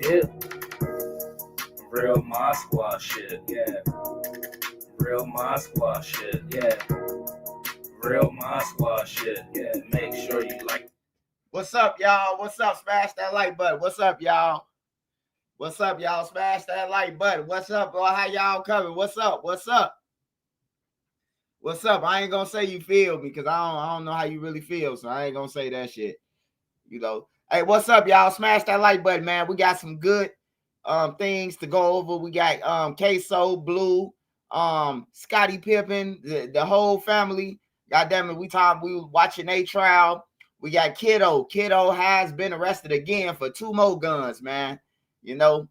dip. Real Mod Squad shit, yeah. Real Mod Squad shit, yeah. Real Mod Squad shit, yeah. Make sure you like. What's up, y'all? What's up? Smash that like button. What's up, y'all? What's up, y'all? Smash that like button. What's up, bro? How y'all coming? What's up? What's up? What's up? I ain't gonna say you feel me because I don't know how you really feel, so I ain't gonna say that shit. You know. Hey, what's up, y'all? Smash that like button, man. We got some good things to go over. We got Ksoo, Blue, Scottie Pippen, the whole family. God damn it, we watching a trial. We got Kiddo. Kiddo has been arrested again for 2 more guns, man. You know,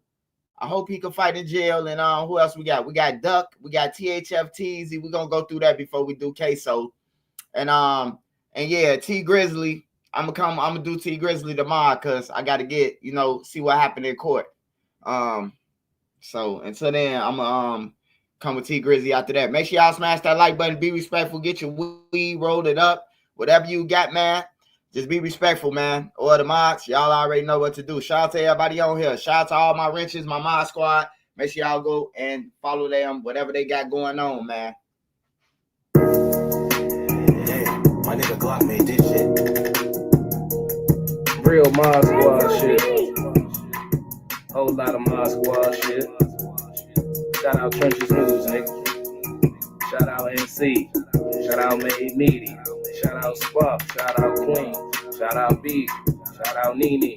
I hope he can fight in jail. And who else we got? We got Duck. We got THF Teezy. We're gonna go through that before we do Queso. And yeah, T Grizzly. I'm gonna do T Grizzly tomorrow because I gotta get, see what happened in court. So until then, I'm gonna come with T Grizzly after that. Make sure y'all smash that like button. Be respectful. Get your weed, roll it up. Whatever you got, man. Just be respectful, man. Or the mods, y'all already know what to do. Shout out to everybody on here. Shout out to all my wrenches, my mod squad. Make sure y'all go and follow them, whatever they got going on, man. Yeah, my nigga Glock made this shit. Real Mod Squad shit. Whole lot of Mod Squad shit. Shout out Trenches News, nigga. Shout out MC. Shout out Made Meaty. Shout out Spark. Shout out Queen. Shout out B. Shout out Nene.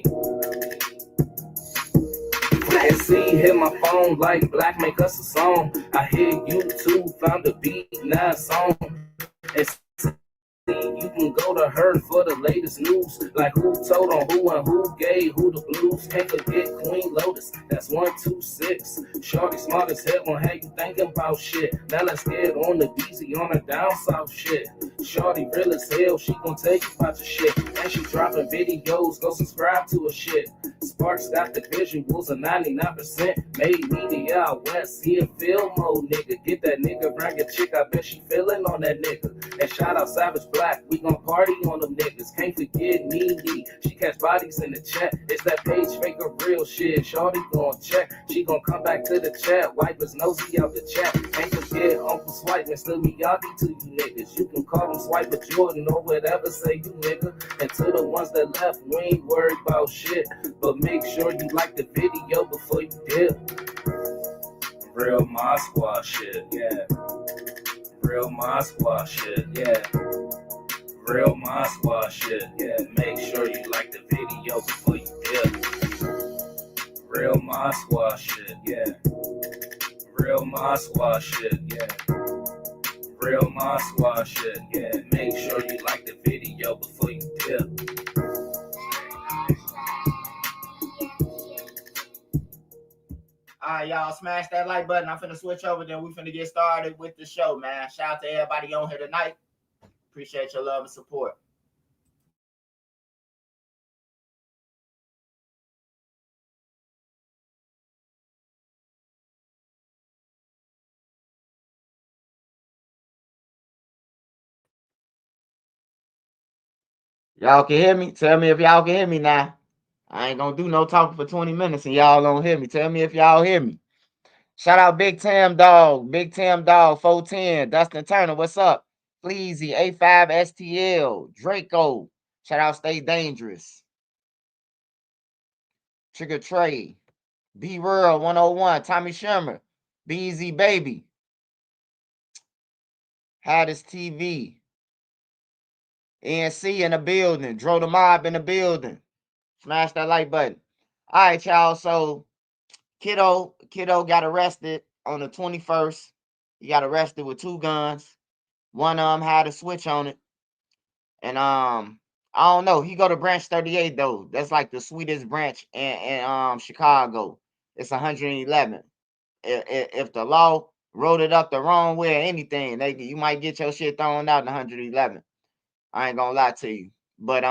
And see, hit my phone like Black make us a song. I hear YouTube found a beat, now a song. And you can go to her for the latest news, like who told on who and who gave who the blues. Can't forget Queen Lotus, that's 126. Shorty smart as hell gon' have you thinking about shit. Now let's get on the DZ on her down south shit. Shorty real as hell, she gon' tell you about your shit. And she dropping videos, go subscribe to her shit. Sparks got the visuals of 99%. Made media out west, he a film mode nigga. Get that nigga, bring a chick, I bet she feeling on that nigga. And shout out Savage Black, we gon' party on them niggas. Can't forget Nene, she catch bodies in the chat. It's that page maker real shit. Shorty gon' check, she gon' come back to the chat. Wipe his nosy out the chat. Can't forget Uncle Swipe, Mr. Miyagi to you niggas. You can call him Swipe or Jordan or whatever, say you nigga. And to the ones that left, we ain't worried about shit. But make sure you like the video before you dip. Real Mod Squad shit, yeah. Real Mod Squad shit, yeah. Real Mod Squad shit, yeah. Make sure you like the video before you dip. Real Mod Squad shit, yeah. Real Mod Squad shit, yeah. Real Mod Squad shit, yeah. Make sure you like the video before you dip. All right, y'all, smash that like button. I'm finna switch over, then we finna get started with the show, man. Shout out to everybody on here tonight. Appreciate your love and support. Y'all can hear me? Tell me if y'all can hear me now. I ain't gonna do no talking for 20 minutes and y'all don't hear me. Tell me if y'all hear me. Shout out Big Tim Dog, 410, Dustin Turner, what's up? Pleasy, A5STL, Draco. Shout out Stay Dangerous. Trigger Trey, B Rural 101, Tommy Shermer, BZ Baby, Haddis TV, NC in the building, Dro the Mob in the building. Smash that like button. All right, y'all. So Kiddo got arrested on the 21st. He got arrested with 2 guns. One of them had a switch on it. And I don't know. He go to branch 38 though. That's like the sweetest branch in Chicago. It's 111. If the law wrote it up the wrong way or anything, you might get your shit thrown out in 111. I ain't gonna lie to you. But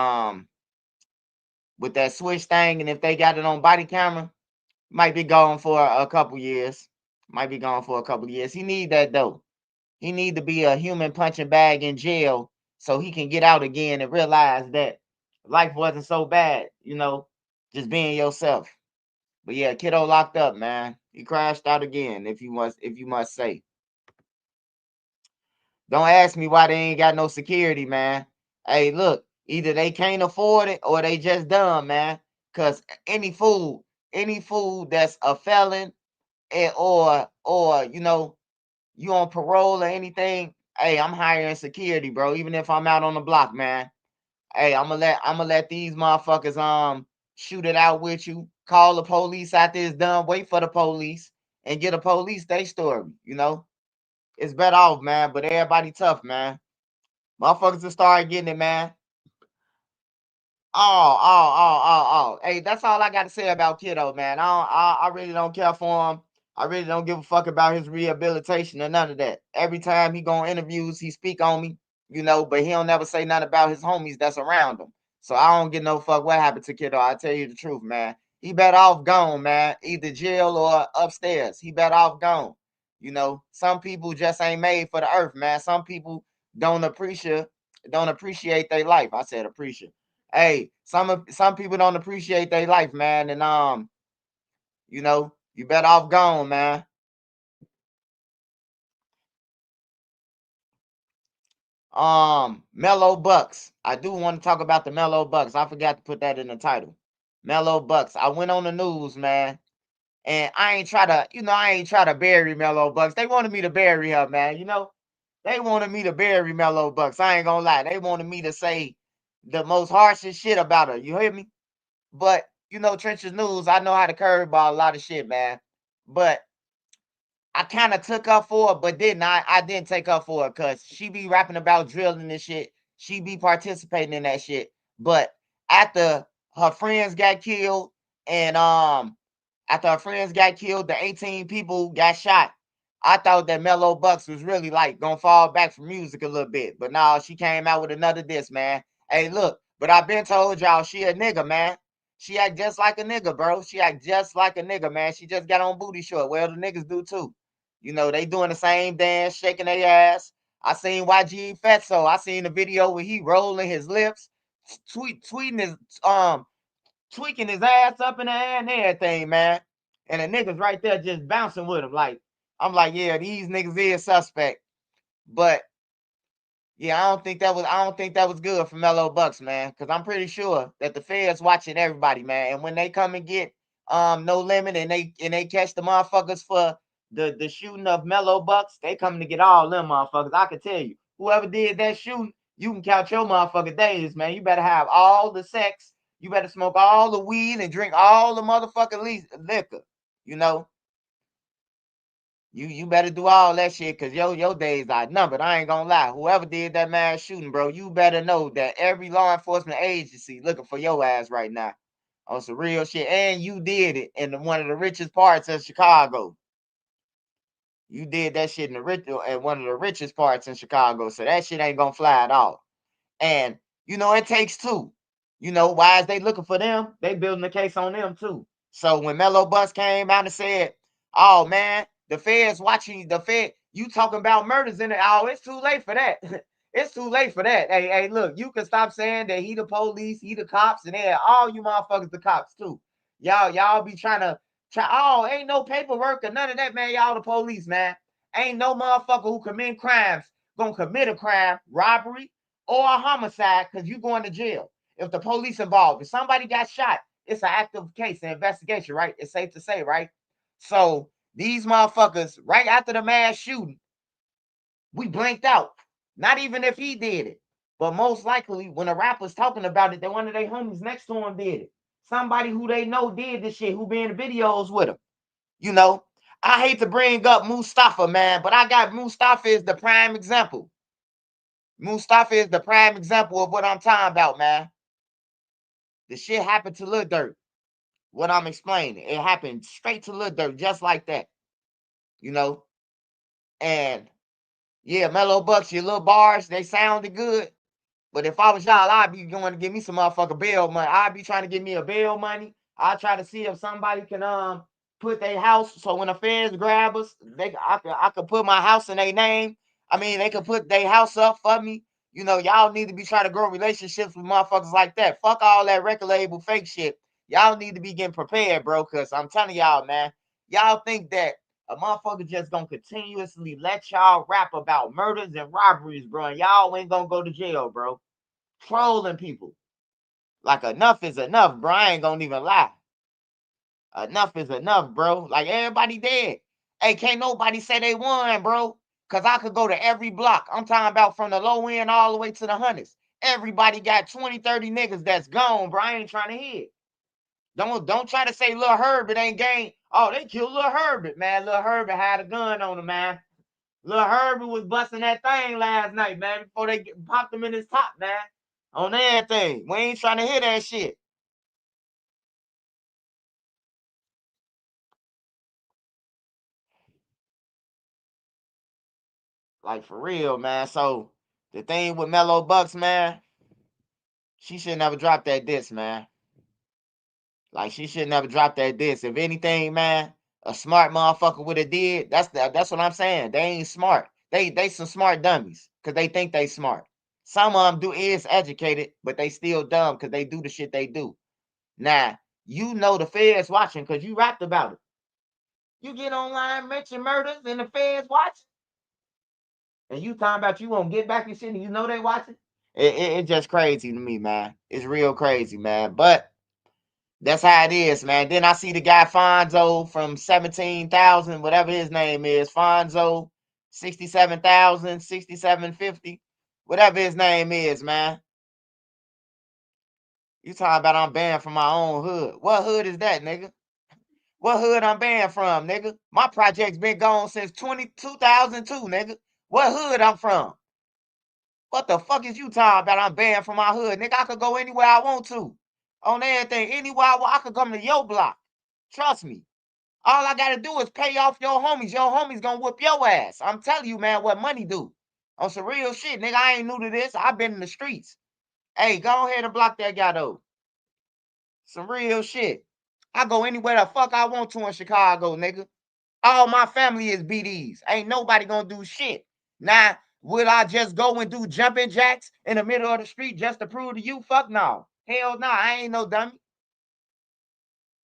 with that switch thing, and if they got it on body camera, might be gone for a couple years. Might be gone for a couple years. He need that though. He need to be a human punching bag in jail so he can get out again and realize that life wasn't so bad, just being yourself. But yeah, Kiddo locked up, man. He crashed out again, if you must say. Don't ask me why they ain't got no security, man. Hey, look, either they can't afford it or they just dumb, man. Cause any fool that's a felon or you on parole or anything, hey, I'm hiring security, bro. Even if I'm out on the block, man. Hey, I'm gonna let these motherfuckers shoot it out with you. Call the police after it's done. Wait for the police and get a police they story. It's better off, man. But everybody tough, man. Motherfuckers will start getting it, man. Oh. Hey, that's all I got to say about Kiddo, man. I really don't care for him. I really don't give a fuck about his rehabilitation or none of that. Every time he go on interviews, he speak on me, but he don't never say nothing about his homies that's around him. So I don't give no fuck what happened to Kiddo. I tell you the truth, man. He better off gone, man. Either jail or upstairs. He better off gone. Some people just ain't made for the earth, man. Some people don't appreciate their life. I said appreciate. Hey, some people don't appreciate their life, man, and you better off gone, man. Melo Bucks. I do want to talk about the Melo Bucks. I forgot to put that in the title. Melo Bucks. I went on the news, man, and I ain't try to bury Melo Bucks. They wanted me to bury her, man. They wanted me to bury Melo Bucks. I ain't gonna lie. They wanted me to say the most harshest shit about her. You hear me? But Trenches News, I know how to curveball a lot of shit, man. But I kind of took her for it, but didn't I didn't take her for it because she be rapping about drilling and shit. She be participating in that shit. But after her friends got killed, and the 18 people got shot. I thought that Melo Bucks was really like gonna fall back from music a little bit. But no, she came out with another diss, man. Hey, look, but I been told y'all she a nigga, man. She act just like a nigga, bro. She act just like a nigga, man. She just got on booty short. Well, the niggas do too. They doing the same dance, shaking their ass. I seen YG Fatso. I seen the video where he rolling his lips, tweeting his tweaking his ass up in the air and everything, man. And the niggas right there just bouncing with him. Like, I'm like, yeah, these niggas is suspect. But yeah, I don't think that was good for Melo Bucks, man. Cause I'm pretty sure that the feds watching everybody, man. And when they come and get No Limit and they catch the motherfuckers for the shooting of Melo Bucks, they coming to get all them motherfuckers. I can tell you, whoever did that shooting, you can count your motherfucking days, man. You better have all the sex, you better smoke all the weed and drink all the motherfucking liquor. You know, you better do all that shit because your days are numbered. I ain't gonna lie. Whoever did that mass shooting, bro, you better know that every law enforcement agency looking for your ass right now on some real shit. And you did it in one of the richest parts of Chicago. You did that shit in one of the richest parts in Chicago. So that shit ain't gonna fly at all. And it takes two. Why is they looking for them? They building a case on them too. So when Melo Bucks came out and said, "Oh man, the feds watching the Fed, you talking about murders in it? Oh, it's too late for that. It's too late for that. Hey, look, you can stop saying that he the police, he the cops, and all you motherfuckers the cops too. Y'all be trying to ain't no paperwork or none of that, man. Y'all the police, man. Ain't no motherfucker who commit crimes gonna commit a crime, robbery, or a homicide because you going to jail. If the police involved, if somebody got shot, it's an active case, an investigation, right? It's safe to say, right? So these motherfuckers, right after the mass shooting, we blinked out. Not even if he did it. But most likely, when the rapper's talking about it, that one of their homies next to him did it. Somebody who they know did this shit, who be in the videos with him. I hate to bring up Mustafa, man, but I got Mustafa is the prime example. Mustafa is the prime example of what I'm talking about, man. The shit happened to Lil Durk. What I'm explaining, it happened straight to Lil Durk, just like that. And yeah, Melo Bucks, your little bars, they sounded good. But if I was y'all, I'd be going to give me some motherfucking bail money. I'd be trying to give me a bail money. I'd try to see if somebody can put their house, so when the feds grab us, I could put my house in their name. I mean, they could put their house up for me. Y'all need to be trying to grow relationships with motherfuckers like that. Fuck all that record label fake shit. Y'all need to be getting prepared, bro, because I'm telling y'all, man, y'all think that a motherfucker just gonna continuously let y'all rap about murders and robberies, bro, and y'all ain't gonna go to jail, bro. Trolling people. Like, enough is enough, bro. I ain't gonna even lie. Enough is enough, bro. Like, everybody dead. Hey, can't nobody say they won, bro. Because I could go to every block. I'm talking about from the low end all the way to the hundreds. Everybody got 20, 30 niggas that's gone, bro. I ain't trying to hear it. Don't try to say Lil Herbert ain't gang. Oh, they killed Lil Herbert, man. Lil Herbert had a gun on him, man. Lil Herbert was busting that thing last night, man, before they popped him in his top, man. On everything. We ain't trying to hear that shit. Like, for real, man. So, the thing with Melo Bucks, man, she should never drop that diss, man. Like, she should never drop that diss. If anything, man, a smart motherfucker would have did. That's what I'm saying. They ain't smart. They some smart dummies because they think they smart. Some of them is educated, but they still dumb because they do the shit they do. Now, you know the feds watching because you rapped about it. You get online, mention murders, and the feds watching. And you talking about you won't get back and shit, and you know they watching. It's just crazy to me, man. It's real crazy, man. But that's how it is, man. Then I see the guy Fonzo from 17,000, whatever his name is, Fonzo, 67,000, 6750, whatever his name is, man. You talking about I'm banned from my own hood. What hood is that, nigga? What hood I'm banned from, nigga? My project's been gone since 2002, nigga. What hood I'm from? What the fuck is you talking about? I'm banned from my hood, nigga. I could go anywhere I want to. On everything. Anywhere I want, I could come to your block. Trust me. All I gotta do is pay off your homies. Your homies gonna whoop your ass. I'm telling you, man, what money do. On some real shit, nigga. I ain't new to this. I've been in the streets. Hey, go ahead and block that guy, though. Some real shit. I go anywhere the fuck I want to in Chicago, nigga. All my family is BDs. Ain't nobody gonna do shit. Now, would I just go and do jumping jacks in the middle of the street just to prove to you? Fuck no. Hell no. I ain't no dummy.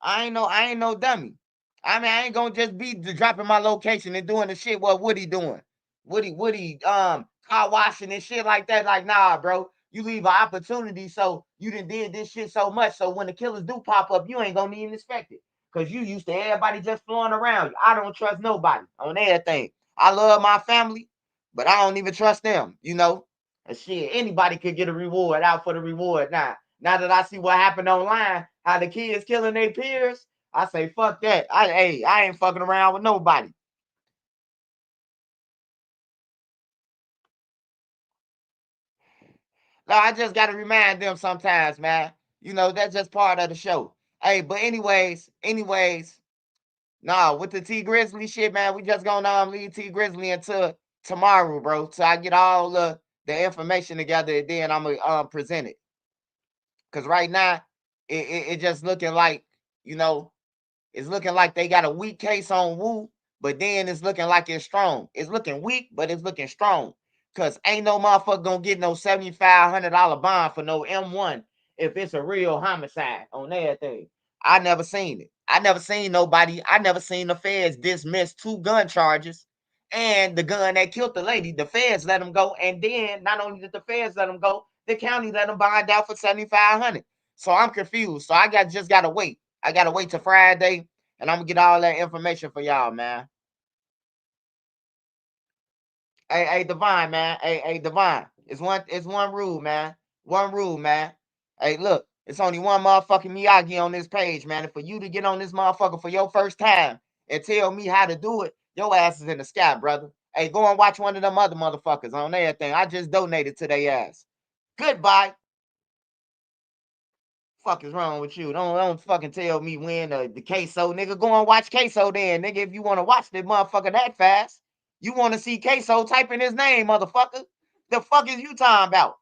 I ain't no dummy. I mean, I ain't gonna just be dropping my location and doing the shit what Woody doing. Woody car washing and shit like that. Like, nah, bro. You leave an opportunity, so you done did this shit so much. So when the killers do pop up, you ain't gonna even expect it. Cause you used to everybody just flowing around you. I don't trust nobody on everything. I love my family, but I don't even trust them, you know. And shit, anybody could get a reward out for the reward now. Now that I see what happened online, how the kids killing their peers, I say fuck that. I ain't fucking around with nobody. Now I just gotta remind them sometimes, man. You know, that's just part of the show. Hey, but anyways, nah, with the T Grizzly shit, man, we just gonna leave T Grizzly until tomorrow, bro. So I get all the information together and then I'm gonna present it. Cause right now, it just looking like, you know, it's looking like they got a weak case on Wu, but then it's looking like it's strong. It's looking weak, but it's looking strong. Cause ain't no motherfucker gonna get no $7,500 bond for no M1 if it's a real homicide on everything. I never seen it. I never seen nobody. I never seen the feds dismiss 2 gun charges and the gun that killed the lady. The feds let them go, and then not only did the feds let them go, the county let them bond out for 7,500. So I'm confused. So I just gotta wait. I gotta wait till Friday, and I'm gonna get all that information for y'all, man. Hey, Divine, man. Hey, Divine. It's one rule, man. One rule, man. Hey, look, it's only one motherfucking Miyagi on this page, man. And for you to get on this motherfucker for your first time and tell me how to do it, your ass is in the sky, brother. Hey, go and watch one of them other motherfuckers on everything. I just donated to their ass. Goodbye. Fuck is wrong with you? Don't fucking tell me when the Queso, nigga. Go and watch Queso then, nigga. If you want to watch this motherfucker that fast, you want to see Queso, type in his name, motherfucker. The fuck is you talking about?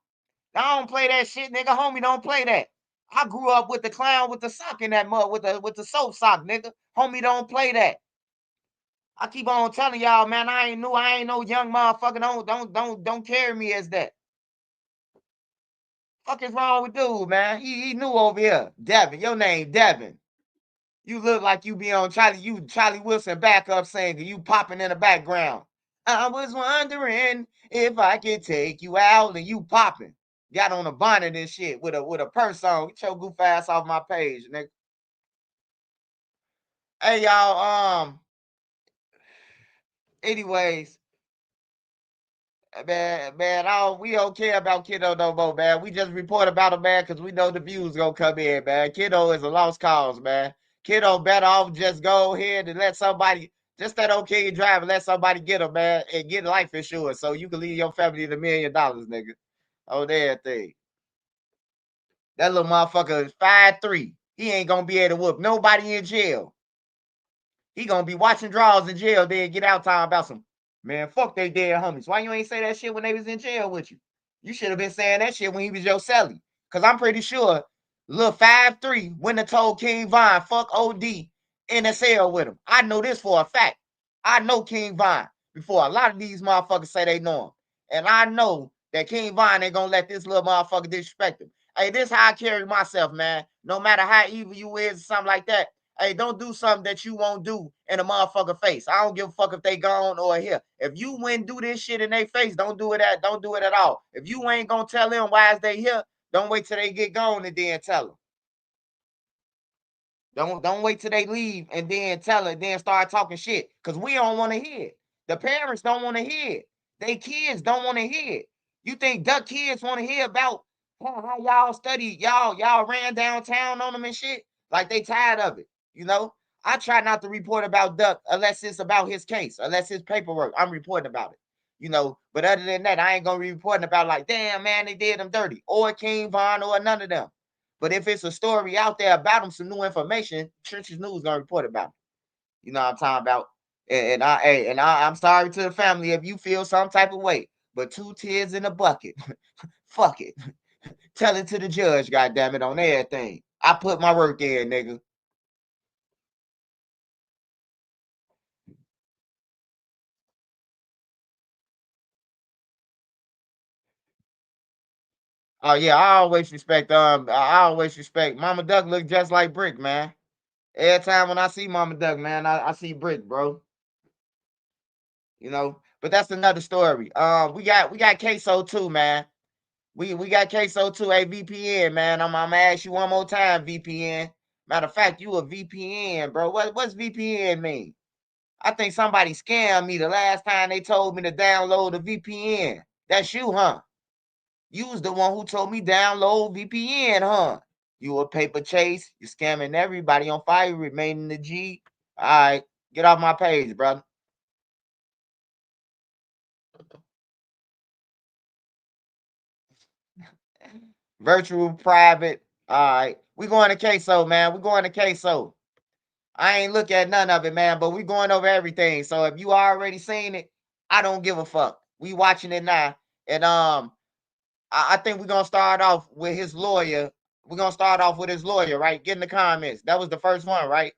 I don't play that shit, nigga. Homie, don't play that. I grew up with the clown with the sock in that mud with the soap sock, nigga. Homie, don't play that. I keep on telling y'all, man. I ain't new. I ain't no young motherfucker. Don't carry me as that. Fuck is wrong with dude, man? He new over here. Devin, your name Devin. You look like you be on Charlie Wilson backup singer. You popping in the background. I was wondering if I could take you out, and you popping. Got on a bonnet and shit with a purse on. Get your goof ass off my page, nigga. Hey y'all, anyways, man, we don't care about Kiddo no more, man. We just report about him, man, because we know the views gonna come in, man. Kiddo is a lost cause, man. Kiddo better off just go ahead and let somebody, just that okay drive and let somebody get him, man, and get life insurance so you can leave your family $1 million, nigga. Oh, that thing. That little motherfucker is 5'3". He ain't gonna be able to whoop nobody in jail. He gonna be watching draws in jail, then get out talking about some, man, fuck they dead homies. Why you ain't say that shit when they was in jail with you? You should have been saying that shit when he was your celly. Cause I'm pretty sure little 5'3" wouldn't have told King Von fuck OD in a cell with him. I know this for a fact. I know King Von before a lot of these motherfuckers say they know him. And I know that King Von ain't gonna let this little motherfucker disrespect him. Hey, this how I carry myself, man. No matter how evil you is or something like that. Hey, don't do something that you won't do in a motherfucker face. I don't give a fuck if they gone or here. If you wouldn't do this shit in their face, don't do it at all. If you ain't gonna tell them why is they here, don't wait till they get gone and then tell them. Don't wait till they leave and then tell it, then start talking shit. Cause we don't want to hear it. The parents don't want to hear it. They kids don't want to hear it. You think duck kids want to hear about how y'all studied, y'all ran downtown on them and shit? Like they tired of it, you know? I try not to report about Duck unless it's about his case, unless his paperwork. I'm reporting about it, you know. But other than that, I ain't gonna be reporting about like, damn man, they did him dirty, or King Von, or none of them. But if it's a story out there about him, some new information, Church's News gonna report about it. You know what I'm talking about? I'm sorry to the family if you feel some type of way, but 2 tears in a bucket. Fuck it. Tell it to the judge, goddamn it, on everything. I put my work in, nigga. Oh yeah, I always respect Mama Duck look just like Brick, man. Every time when I see Mama Duck, man, I see Brick, bro. You know, but that's another story. We got Queso too, man. We got Queso too, a VPN, man. I'm gonna ask you one more time, VPN. Matter of fact, you a VPN, bro. What's VPN mean? I think somebody scammed me the last time they told me to download a VPN. That's you, huh? You was the one who told me download VPN, huh? You a paper chase. You scamming everybody on fire, remaining the G. All right, get off my page, brother. Virtual private. All right. We going to Queso, man. We going to Queso. I ain't look at none of it, man, but we going over everything. So if you already seen it, I don't give a fuck. We watching it now. And I think we're gonna start off with his lawyer. We're gonna start off with his lawyer, right? Get in the comments. That was the first one, right?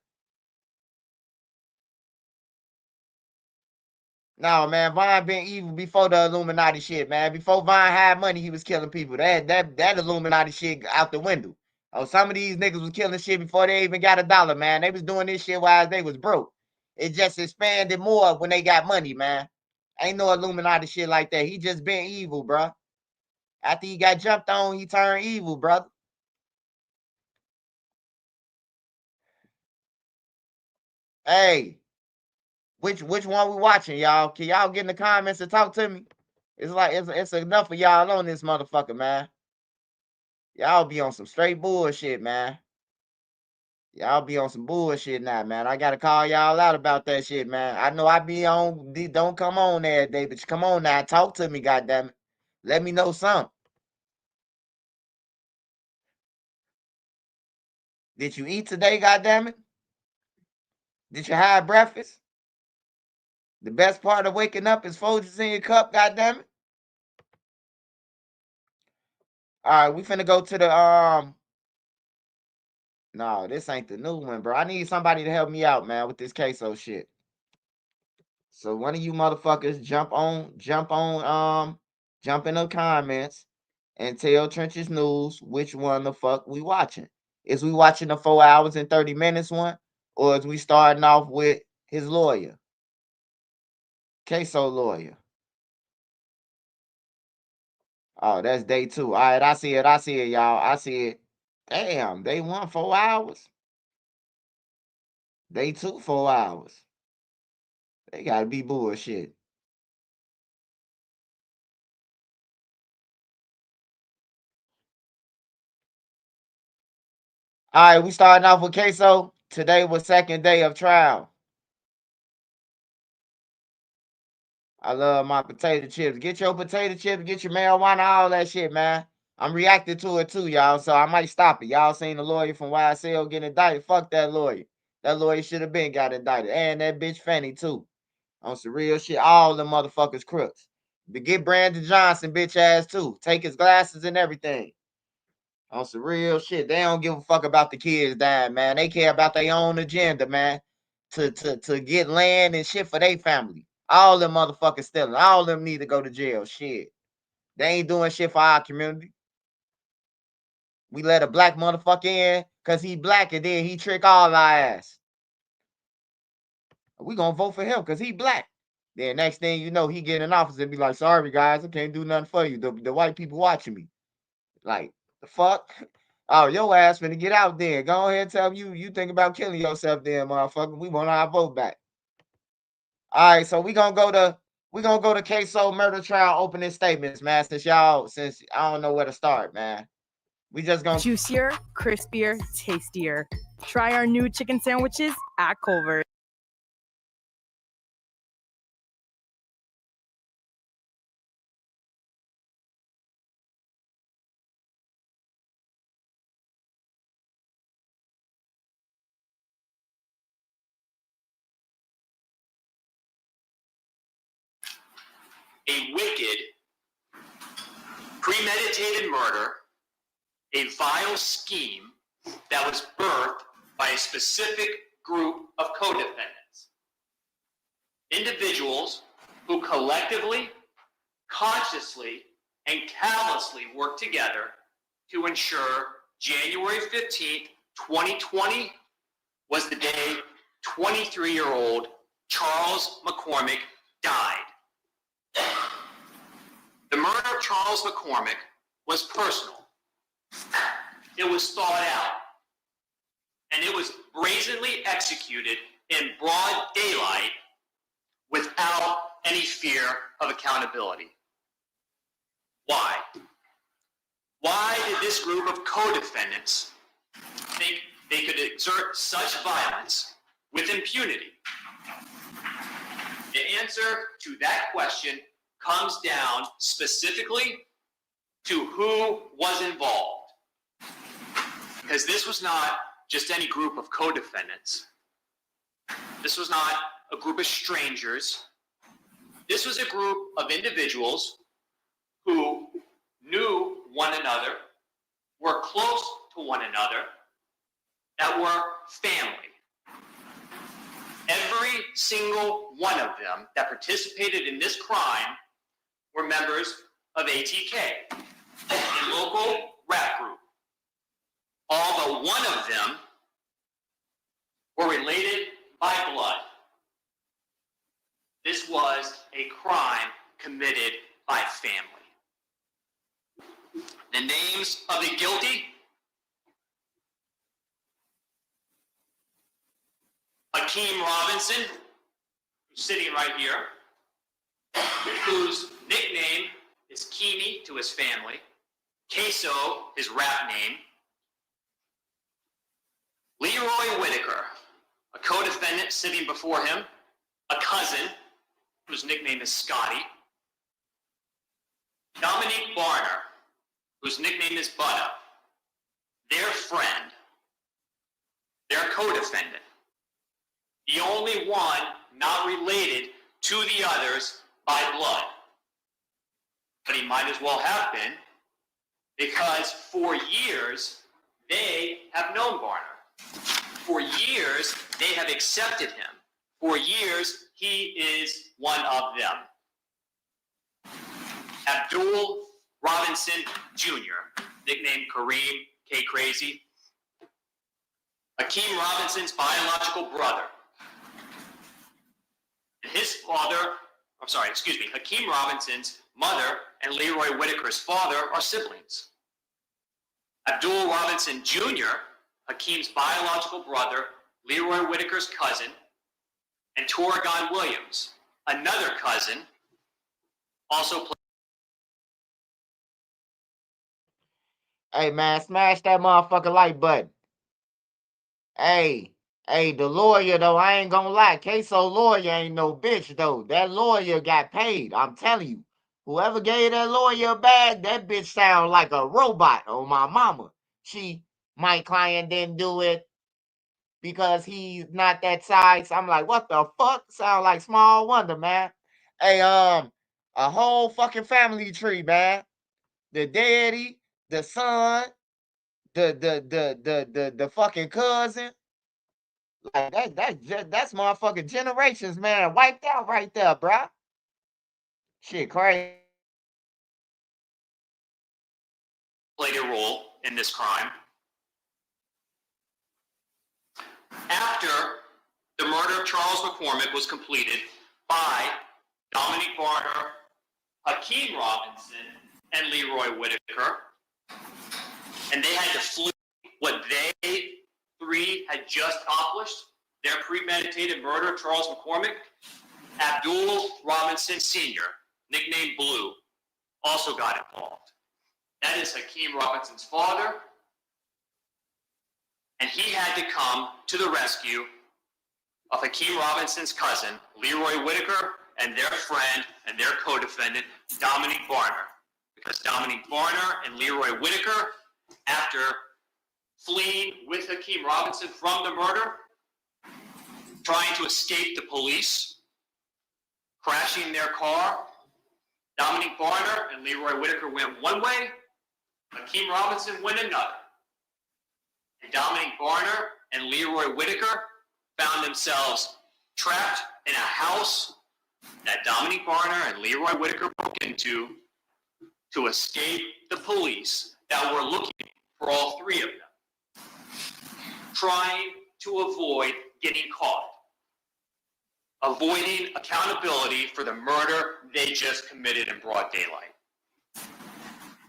No, man, Vine been evil before the Illuminati shit, man. Before Vine had money, he was killing people. That Illuminati shit out the window. Oh, some of these niggas was killing shit before they even got $1, man. They was doing this shit while they was broke. It just expanded more when they got money, man. Ain't no Illuminati shit like that. He just been evil, bro. After he got jumped on, he turned evil, brother. Hey, which one we watching, y'all? Can y'all get in the comments and talk to me? It's like it's enough of y'all on this motherfucker, man. Y'all be on some straight bullshit, man. Y'all be on some bullshit now, man. I gotta call y'all out about that shit, man. I know I be on, don't come on there, David. But come on now, talk to me, goddamn it. Let me know something. Did you eat today, goddamn it? Did you have breakfast? The best part of waking up is Folgers in your cup, goddamn it. All right, we finna go to the No, this ain't the new one, bro. I need somebody to help me out, man, with this queso shit. So one of you motherfuckers jump in the comments and tell Trenches News which one the fuck we watching. Is we watching the 4 hours and 30 minutes one, or is we starting off with his lawyer, Ksoo lawyer? Oh, that's day 2. All right, I see it, y'all. I see it. Damn, day 1, 4 hours. Day 2, 4 hours. They gotta be bullshit. All right, we starting off with Queso. Today was second day of trial. I love my potato chips. Get your potato chips, get your marijuana, all that shit, man. I'm reacting to it too, y'all, so I might stop it. Y'all seen the lawyer from YSL getting indicted? Fuck that lawyer. That lawyer should have been got indicted. And that bitch Fanny, too. On some real shit. All the motherfuckers crooks. But get Brandon Johnson, bitch ass, too. Take his glasses and everything. On some real shit. They don't give a fuck about the kids dying, man. They care about their own agenda, man. To get land and shit for their family. All them motherfuckers stealing. All of them need to go to jail. Shit. They ain't doing shit for our community. We let a black motherfucker in because he black and then he trick all our ass. We gonna vote for him because he black. Then next thing you know, he get in office and be like, sorry guys, I can't do nothing for you. The white people watching me. Like, the fuck? Oh, your ass finna get out there. Go ahead and tell him you think about killing yourself then, motherfucker. We want our vote back. All right, so we gonna go to Ksoo murder trial opening statements, man. Since I don't know where to start, man. We just gonna juicier, crispier, tastier. Try our new chicken sandwiches at Culver's. A wicked, premeditated murder, a vile scheme that was birthed by a specific group of co-defendants. Individuals who collectively, consciously, and callously worked together to ensure January 15th, 2020 was the day 23-year-old Charles McCormick died. The murder of Charles McCormick was personal. It was thought out. And it was brazenly executed in broad daylight without any fear of accountability. Why? Why did this group of co-defendants think they could exert such violence with impunity? The answer to that question comes down specifically to who was involved. Because this was not just any group of co-defendants. This was not a group of strangers. This was a group of individuals who knew one another, were close to one another, that were family. Every single one of them that participated in this crime were members of ATK, a local rap group. All but one of them were related by blood. This was a crime committed by family. The names of the guilty: Akeem Robinson, who's sitting right here, whose nickname is Keemy to his family, Queso, his rap name, Leroy Whitaker, a co-defendant sitting before him, a cousin, whose nickname is Scotty, Dominique Barner, whose nickname is Butta, their friend, their co-defendant, the only one not related to the others by blood. But he might as well have been, because for years, they have known Barner. For years, they have accepted him. For years, he is one of them. Abdul Robinson Jr., nicknamed Kareem K. Crazy. Hakeem Robinson's biological brother. Hakeem Robinson's mother and Leroy Whitaker's father are siblings. Abdul Robinson Jr., Hakeem's biological brother, Leroy Whitaker's cousin, and Torgon Williams, another cousin, also played. Hey, man, smash that motherfucking like button. Hey, the lawyer, though, I ain't gonna lie. Ksoo lawyer ain't no bitch, though. That lawyer got paid. I'm telling you. Whoever gave that lawyer a bag, that bitch sound like a robot on my mama. My client didn't do it because he's not that size. I'm like, what the fuck? Sound like Small Wonder, man. Hey, a whole fucking family tree, man. The daddy, the son, the fucking cousin. Like that's motherfucking generations, man. Wiped out right there, bruh. Shit crazy. Played a role in this crime. After the murder of Charles McCormick was completed by Dominique Barner, Hakeem Robinson, and Leroy Whitaker, and they had to flee what they three had just accomplished, their premeditated murder of Charles McCormick, Abdul Robinson Sr., nicknamed Blue, also got involved. That is Hakeem Robinson's father, and he had to come to the rescue of Hakeem Robinson's cousin, Leroy Whitaker, and their friend and their co-defendant, Dominique Barner. Because Dominique Barner and Leroy Whitaker, after fleeing with Hakeem Robinson from the murder, trying to escape the police, crashing their car, Dominique Barner and Leroy Whitaker went one way, Hakeem Robinson went another. And Dominique Barner and Leroy Whitaker found themselves trapped in a house that Dominique Barner and Leroy Whitaker broke into to escape the police that were looking for all three of them, trying to avoid getting caught, avoiding accountability for the murder they just committed in broad daylight.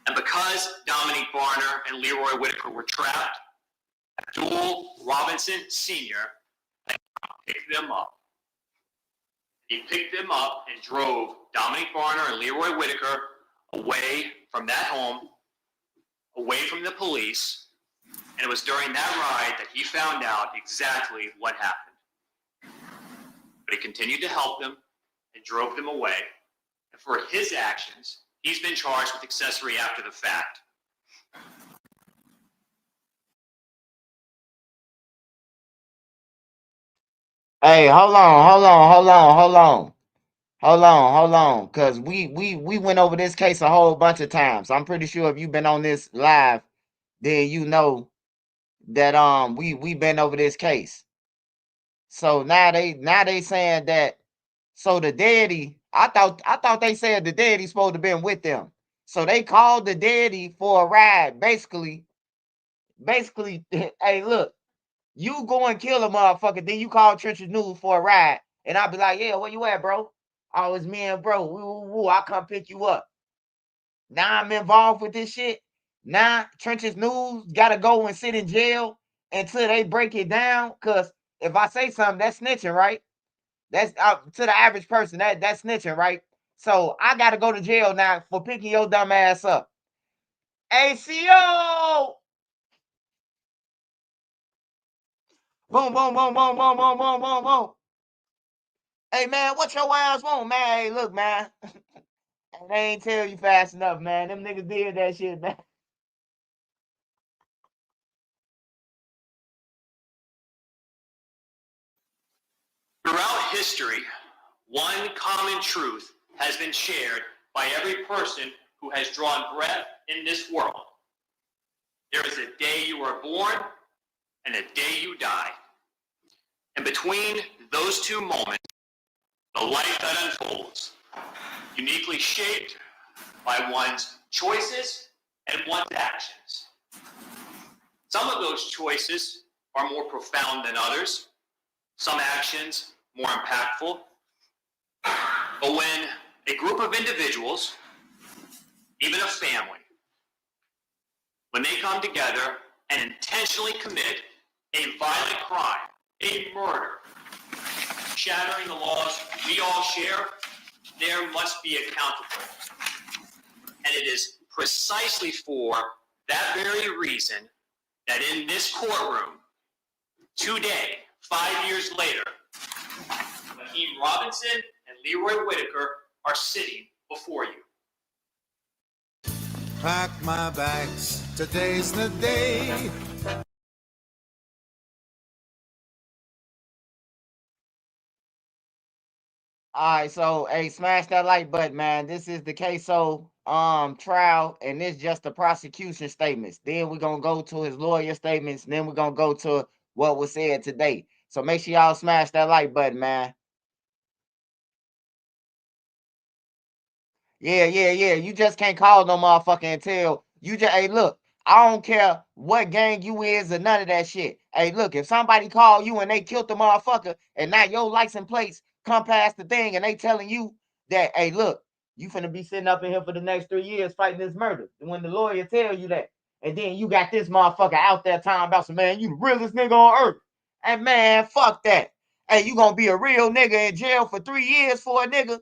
And because Dominique Barner and Leroy Whitaker were trapped, Abdul Robinson Sr. picked them up. He picked them up and drove Dominique Barner and Leroy Whitaker away from that home, away from the police, and it was during that ride that he found out exactly what happened. But he continued to help them and drove them away, and for his actions, he's been charged with accessory after the fact. Hey, hold on. Cause we went over this case a whole bunch of times. I'm pretty sure if you've been on this live, then you know that we've been over this case. So now they saying that, so the daddy, I thought they said the daddy's supposed to been with them. So they called the daddy for a ride, basically, hey, look, you go and kill a motherfucker, then you call Trenches News for a ride, and I'll be like, yeah, where you at, bro? Oh, it's me and bro. Woo, I'll come pick you up. Now I'm involved with this shit. Now Trenches News gotta go and sit in jail until they break it down. Cause if I say something, that's snitching, right? That's to the average person, that's snitching, right? So I gotta go to jail now for picking your dumb ass up. ACO! Boom, boom, boom, boom, boom, boom, boom, boom, boom. Hey man, what your ass want, man? Hey, look, man. They ain't tell you fast enough, man. Them niggas did that shit, man. Throughout history, one common truth has been shared by every person who has drawn breath in this world. There is a day you are born and a day you die. And between those two moments, the life that unfolds, uniquely shaped, by one's choices and one's actions. Some of those choices are more profound than others, some actions more impactful. But when a group of individuals, even a family, when they come together and intentionally commit a violent crime, a murder, shattering the laws we all share, there must be accountable. And it is precisely for that very reason that in this courtroom, today, 5 years later, Hakeem Robinson and Leroy Whitaker are sitting before you. Pack my bags, today's the day. All right, so hey, smash that like button, man. This is the Ksoo trial, and this just the prosecution statements. Then we're gonna go to his lawyer statements, and then we're gonna go to what was said today. So make sure y'all smash that like button, man. Yeah. You just can't call no motherfucker until you just, hey, look, I don't care what gang you is or none of that shit. Hey, look, if somebody call you and they killed the motherfucker and now your license plates come past the thing and they telling you that, hey, look, you finna be sitting up in here for the next 3 years fighting this murder. When the lawyer tell you that, and then you got this motherfucker out there talking about some, man, you the realest nigga on earth. And man, fuck that. Hey, you gonna be a real nigga in jail for 3 years for a nigga?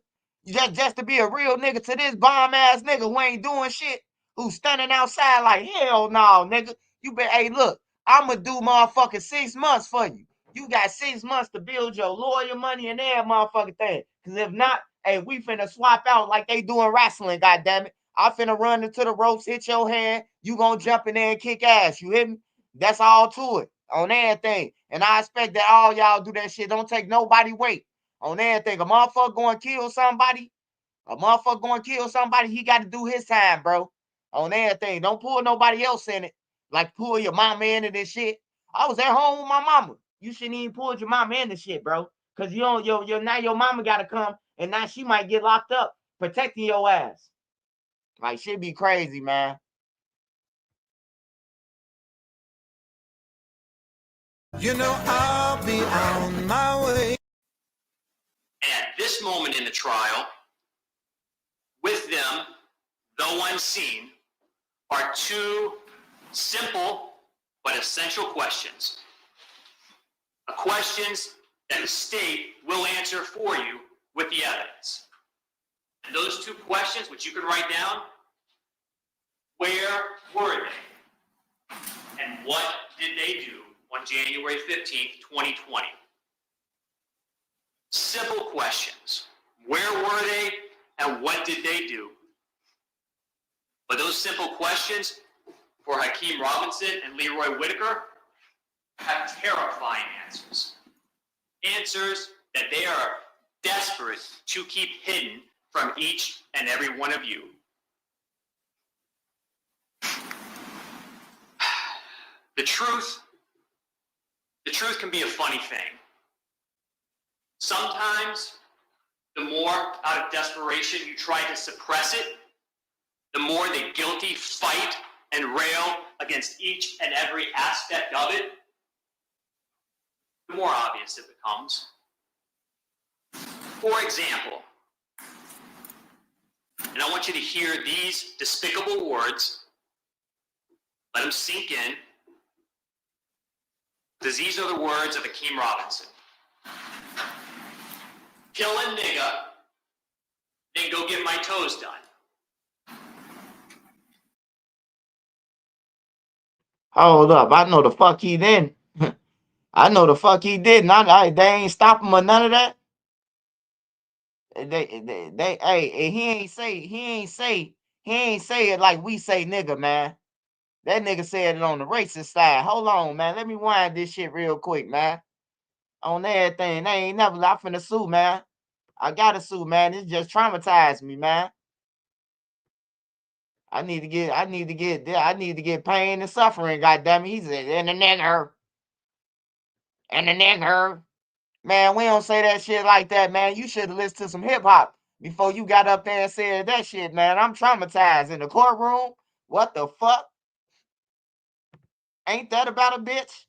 Just to be a real nigga to this bomb ass nigga who ain't doing shit, who's standing outside like, hell no, nigga. You bet, hey, look, I'ma do motherfucking 6 months for you. You got 6 months to build your lawyer money and that motherfucking thing. Cause if not, hey, we finna swap out like they doing wrestling, goddammit. I finna run into the ropes, hit your hand, you gonna jump in there and kick ass. You hit me? That's all to it. On everything. And I expect that all y'all do that shit. Don't take nobody weight. On everything. A motherfucker going to kill somebody. He got to do his time, bro. On everything. Don't pull nobody else in it. Like pull your mama into this shit. I was at home with my mama. You shouldn't even pull your mama into shit, bro. Cause you don't now your mama gotta come and now she might get locked up protecting your ass. Like shit be crazy, man. You know I'll be on my way. And at this moment in the trial, with them, though unseen, are two simple but essential questions. Questions that the state will answer for you with the evidence. And those two questions, which you can write down, where were they? And what did they do on January 15th, 2020? Simple questions. Where were they and what did they do? But those simple questions for Hakeem Robinson and Leroy Whitaker have terrifying answers. Answers that they are desperate to keep hidden from each and every one of you. The truth can be a funny thing. Sometimes, the more out of desperation you try to suppress it, the more the guilty fight and rail against each and every aspect of it, the more obvious it becomes. For example, and I want you to hear these despicable words, let them sink in, because these are the words of Hakeem Robinson. Kill a nigga, then go get my toes done. Hold up. I know the fuck he didn't. I know the fuck he didn't. They ain't stop him or none of that. Hey, he ain't say it like we say nigga, man. That nigga said it on the racist side. Hold on, man. Let me wind this shit real quick, man. On everything. They ain't never, I finna sue, man. I gotta sue, man. It just traumatized me, man. I need to get pain and suffering, goddamn it. He said, and the nigger. And the nigger. Man, we don't say that shit like that, man. You should have listened to some hip hop. before you got up there and said that shit, man. I'm traumatized in the courtroom. What the fuck? Ain't that about a bitch?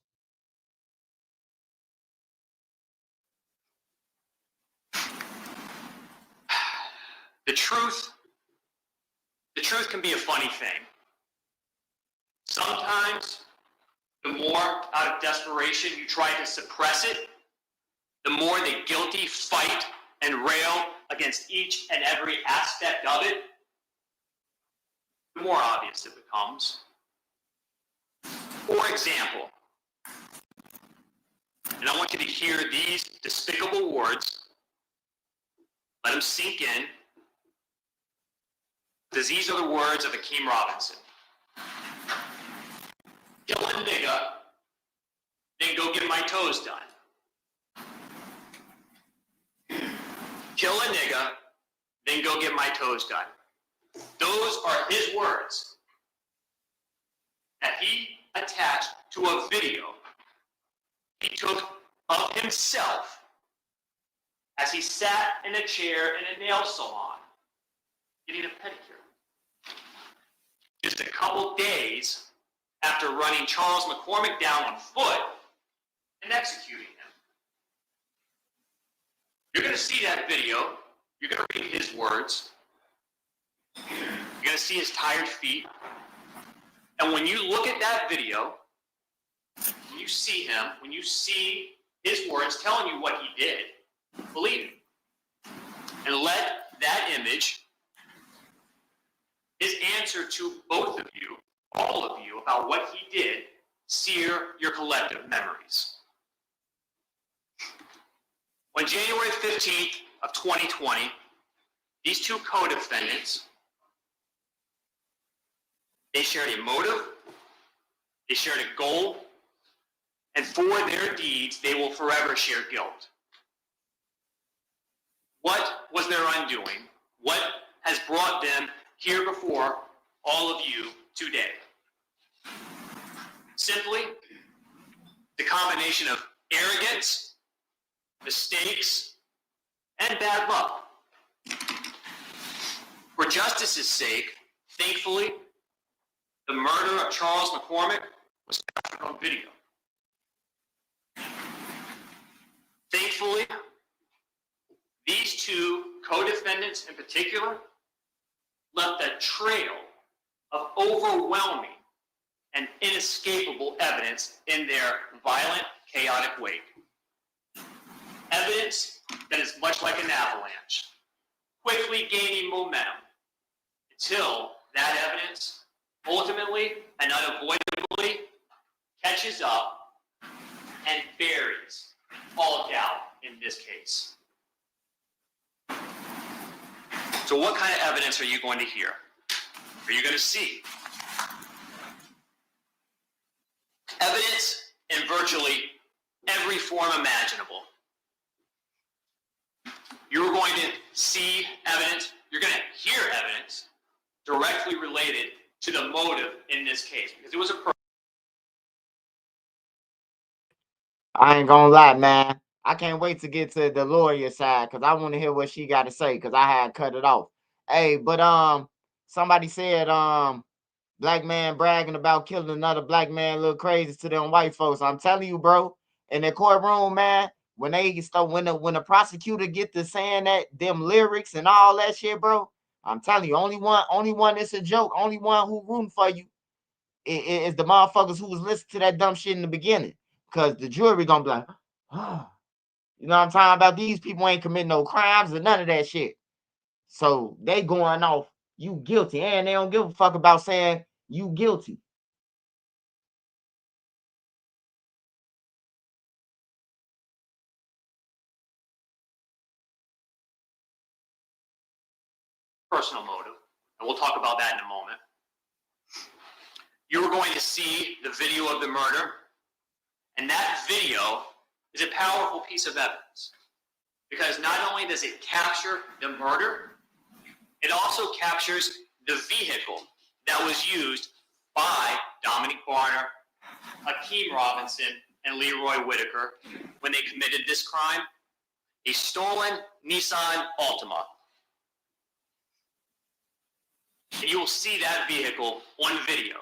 The truth can be a funny thing. Sometimes, the more out of desperation you try to suppress it, the more the guilty fight and rail against each and every aspect of it, the more obvious it becomes. For example, and I want you to hear these despicable words, let them sink in, because these are the words of Akeem Robinson. Kill a nigga, then go get my toes done. Kill a nigga, then go get my toes done. Those are his words that he attached to a video he took of himself as he sat in a chair in a nail salon getting a pedicure. Just a couple days after running Charles McCormick down on foot and executing him. You're going to see that video. You're going to read his words. You're going to see his tired feet. And when you look at that video, when you see him, when you see his words telling you what he did, believe him. And let that image, his answer to both of you, all of you, about what he did, sear your collective memories. On January 15th of 2020, these two co-defendants, they shared a motive, they shared a goal, and for their deeds, they will forever share guilt. What was their undoing? What has brought them here before all of you today? Simply, the combination of arrogance, mistakes, and bad luck. For justice's sake, thankfully, the murder of Charles McCormick was captured on video. Thankfully, these two co-defendants in particular left a trail of overwhelming and inescapable evidence in their violent, chaotic wake. Evidence that is much like an avalanche, quickly gaining momentum until that evidence ultimately and unavoidably catches up and buries all doubt in this case. So what kind of evidence are you going to hear? Are you going to see? Evidence in virtually every form imaginable. You're going to see evidence, you're going to hear evidence directly related to the motive in this case, because it was a I ain't gonna lie, man. I can't wait to get to the lawyer side because I want to hear what she got to say because I had cut it off. Hey, but somebody said black man bragging about killing another black man look crazy to them white folks. I'm telling you, bro, in the courtroom, man, when they start when the prosecutor get to saying that them lyrics and all that shit, bro, I'm telling you, only one that's a joke, only one who rooting for you is the motherfuckers who was listening to that dumb shit in the beginning. Because the jury gonna be like, oh, you know what I'm talking about? These people ain't committing no crimes or none of that shit. So they going off, you guilty, and they don't give a fuck about saying you guilty. personal motive, and we'll talk about that in a moment. You're going to see the video of the murder, and that video is a powerful piece of evidence because not only does it capture the murder, it also captures the vehicle that was used by Dominic Barner, Akeem Robinson, and Leroy Whitaker when they committed this crime, a stolen Nissan Altima. And you will see that vehicle on video.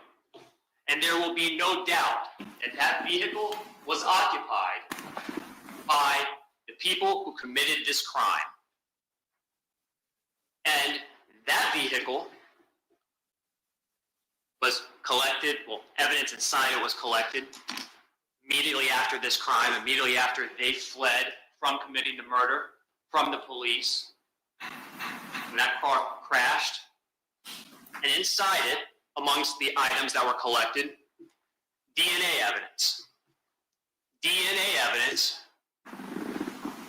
And there will be no doubt that that vehicle was occupied by the people who committed this crime. And that vehicle was collected, well, evidence inside it was collected immediately after this crime, immediately after they fled from committing the murder from the police. And that car crashed. And inside it, amongst the items that were collected, DNA evidence. DNA evidence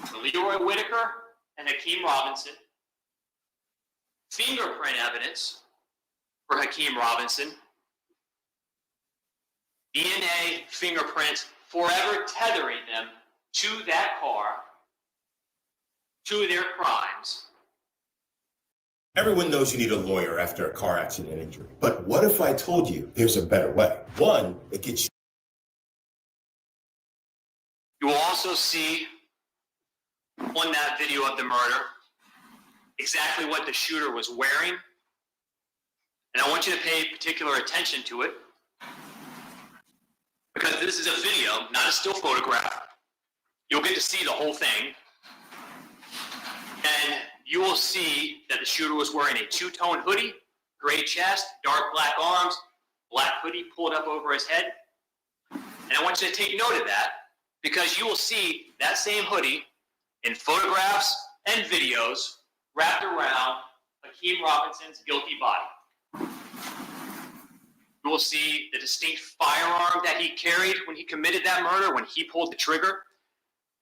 for Leroy Whitaker and Hakeem Robinson. Fingerprint evidence for Hakeem Robinson. DNA fingerprints forever tethering them to that car, to their crimes. Everyone knows you need a lawyer after a car accident injury. But what if I told you there's a better way? One that gets you. You will also see on that video of the murder exactly what the shooter was wearing. And I want you to pay particular attention to it, because this is a video, not a still photograph. You'll get to see the whole thing. And you will see that the shooter was wearing a two-tone hoodie, gray chest, dark black arms, black hoodie pulled up over his head. And I want you to take note of that, because you will see that same hoodie in photographs and videos wrapped around Hakeem Robinson's guilty body. You will see the distinct firearm that he carried when he committed that murder, when he pulled the trigger.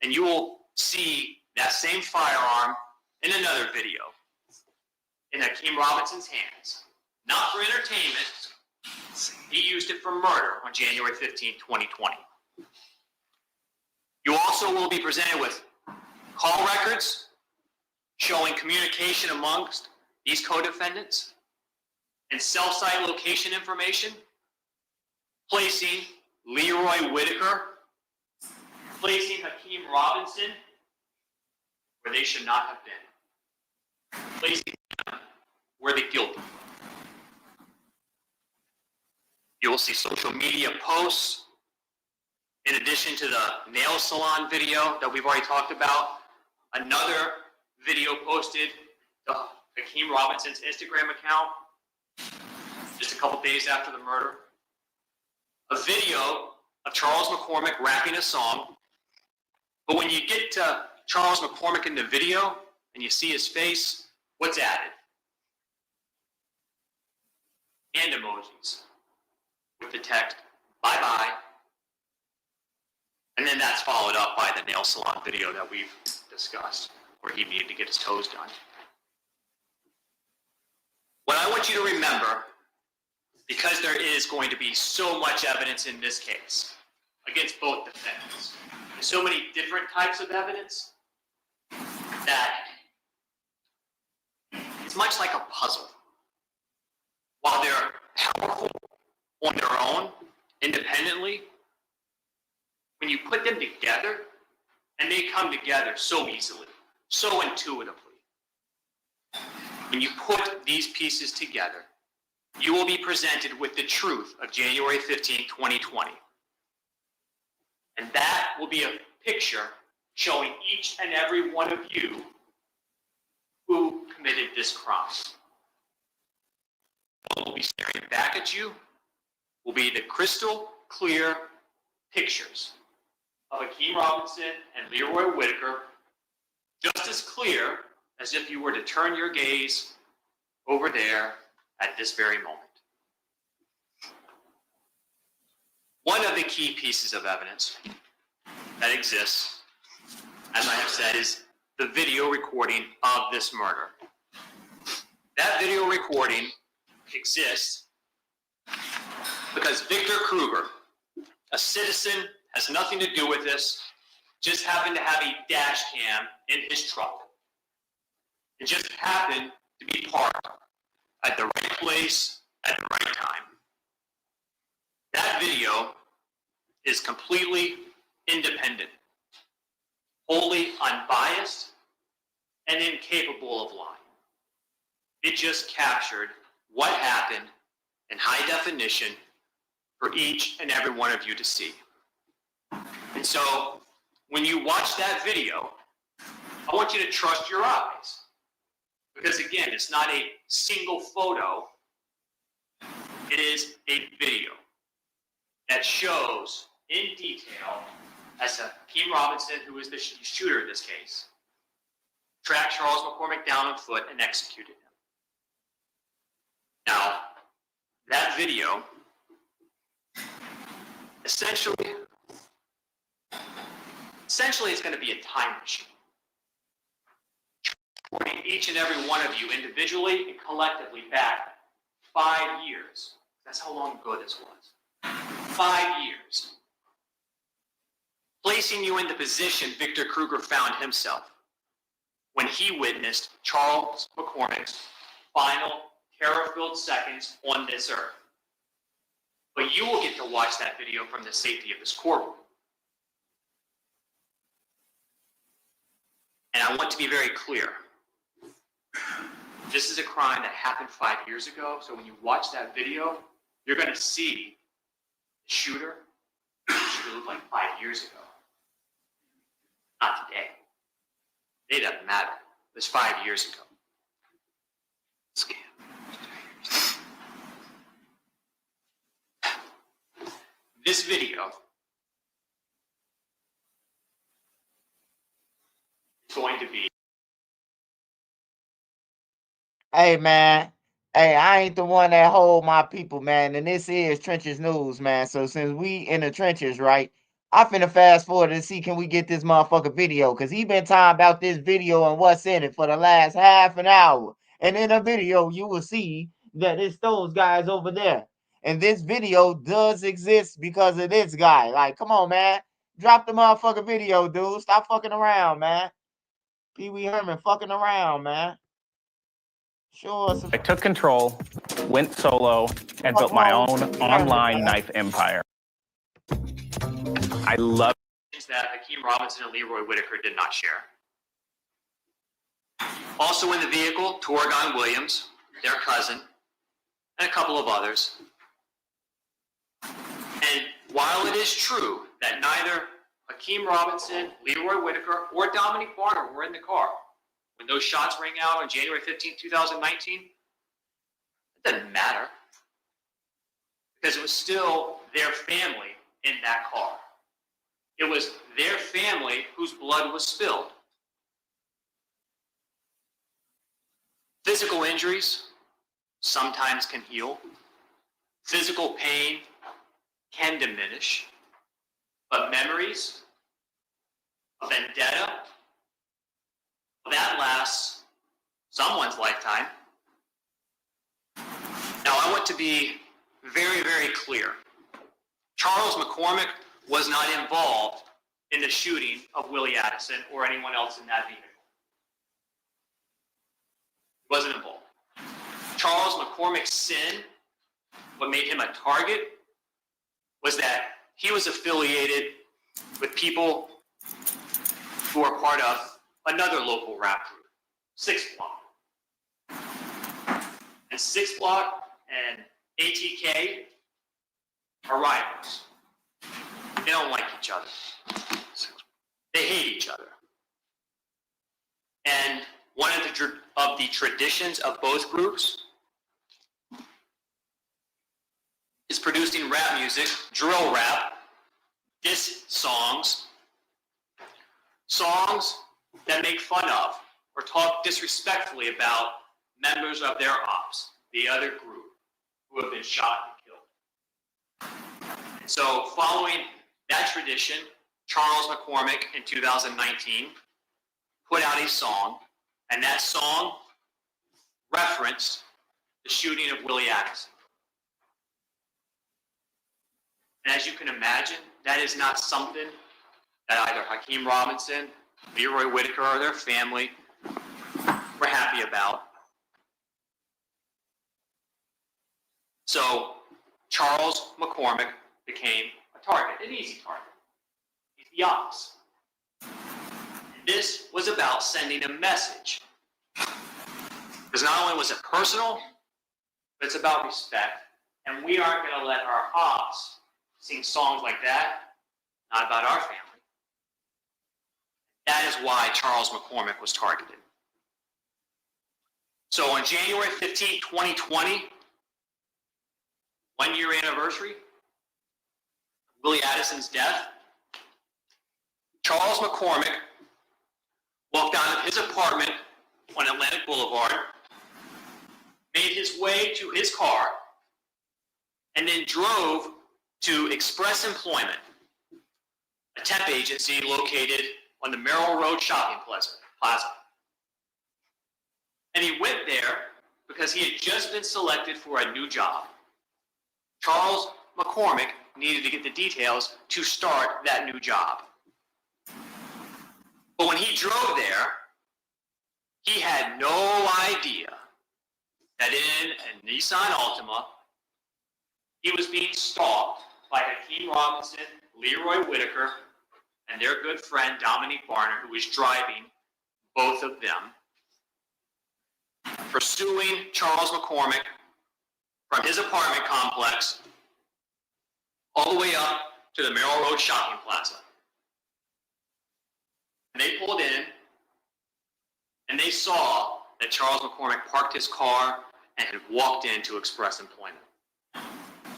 And you will see that same firearm in another video in Hakeem Robinson's hands. Not for entertainment. He used it for murder on January 15, 2020. You also will be presented with call records showing communication amongst these co-defendants and cell site location information, placing Leroy Whitaker, placing Hakeem Robinson where they should not have been, placing them where they're guilty. You will see social media posts, in addition to the nail salon video that we've already talked about, another video posted to Hakeem Robinson's Instagram account just a couple days after the murder. A video of Charles McCormick rapping a song. But when you get to Charles McCormick in the video and you see his face, what's added? Hand emojis with the text, bye-bye. And then that's followed up by the nail salon video that we've discussed, where he needed to get his toes done. What I want you to remember, because there is going to be so much evidence in this case against both defendants, and so many different types of evidence, that it's much like a puzzle. While they're powerful on their own, independently, when you put them together, and they come together so easily, so intuitively, when you put these pieces together, you will be presented with the truth of January 15, 2020. And that will be a picture showing each and every one of you who committed this crime. What will be staring back at you will be the crystal clear pictures of Hakeem Robinson and Leroy Whitaker, just as clear as if you were to turn your gaze over there at this very moment. One of the key pieces of evidence that exists, as I have said, is the video recording of this murder. That video recording exists because Victor Kruger, a citizen, has nothing to do with this, just happened to have a dash cam in his truck. It just happened to be parked at the right place at the right time. That video is completely independent, wholly unbiased, and incapable of lying. It just captured what happened in high definition for each and every one of you to see. And so when you watch that video, I want you to trust your eyes. Because again, it's not a single photo. It is a video that shows in detail as Hakeem Robinson, who is the shooter in this case, tracked Charles McCormick down on foot and executed him. Now, that video essentially it's going to be a time machine. Each and every one of you individually and collectively back 5 years. That's how long ago this was. 5 years. Placing you in the position Victor Krueger found himself when he witnessed Charles McCormick's final terror-filled seconds on this earth. But you will get to watch that video from the safety of this courtroom. And I want to be very clear. This is a crime that happened 5 years ago, so when you watch that video, you're going to see the shooter looked like 5 years ago. Not today. It doesn't matter. It was 5 years ago. Scam. This video is going to be. Hey, man. Hey, I ain't the one that hold my people, man. And this is Trenches News, man. So since we in the trenches, right, I finna fast forward and see can we get this motherfucker video. Because he been talking about this video and what's in it for the last half an hour. And in the video, you will see that it's those guys over there. And this video does exist because of this guy. Like, come on, man. Drop the motherfucker video, dude. Stop fucking around, man. Pee Wee Herman fucking around, man. Sure. I took control, went solo, and built my own online knife empire. I love that Hakeem Robinson and Leroy Whitaker did not share. Also in the vehicle, Torgon Williams, their cousin, and a couple of others. And while it is true that neither Hakeem Robinson, Leroy Whitaker, or Dominique Barner were in the car when those shots rang out on January 15, 2019, it doesn't matter. Because it was still their family in that car. It was their family whose blood was spilled. Physical injuries sometimes can heal. Physical pain can diminish. But memories, a vendetta, that lasts someone's lifetime. Now, I want to be very, very clear. Charles McCormick was not involved in the shooting of Willie Addison or anyone else in that vehicle. He wasn't involved. Charles McCormick's sin, what made him a target, was that he was affiliated with people who are part of another local rap group, 6 Block. And 6 Block and ATK are rivals. They don't like each other. They hate each other. And one of the traditions of both groups is producing rap music, drill rap, diss songs that make fun of or talk disrespectfully about members of their ops, the other group, who have been shot and killed. And so following that tradition, Charles McCormick in 2019 put out a song, and that song referenced the shooting of Willie Addison. And as you can imagine, that is not something that either Hakeem Robinson, Leroy Whitaker, or their family were happy about. So Charles McCormick became a target, an easy target. He's the ops. This was about sending a message. Because not only was it personal, but it's about respect. And we aren't going to let our hops sing songs like that, not about our family. That is why Charles McCormick was targeted. So on January 15, 2020, 1 year anniversary of Willie Addison's death, Charles McCormick walked out of his apartment on Atlantic Boulevard, made his way to his car, and then drove to Express Employment, a temp agency located on the Merrill Road Shopping Plaza. And he went there because he had just been selected for a new job. Charles McCormick needed to get the details to start that new job. But when he drove there, he had no idea that in a Nissan Altima, he was being stalked by Hakeem Robinson, Leroy Whitaker, and their good friend Dominique Barner, who was driving both of them, pursuing Charles McCormick from his apartment complex all the way up to the Merrill Road Shopping Plaza. And they pulled in, and they saw that Charles McCormick parked his car and had walked into Express Employment.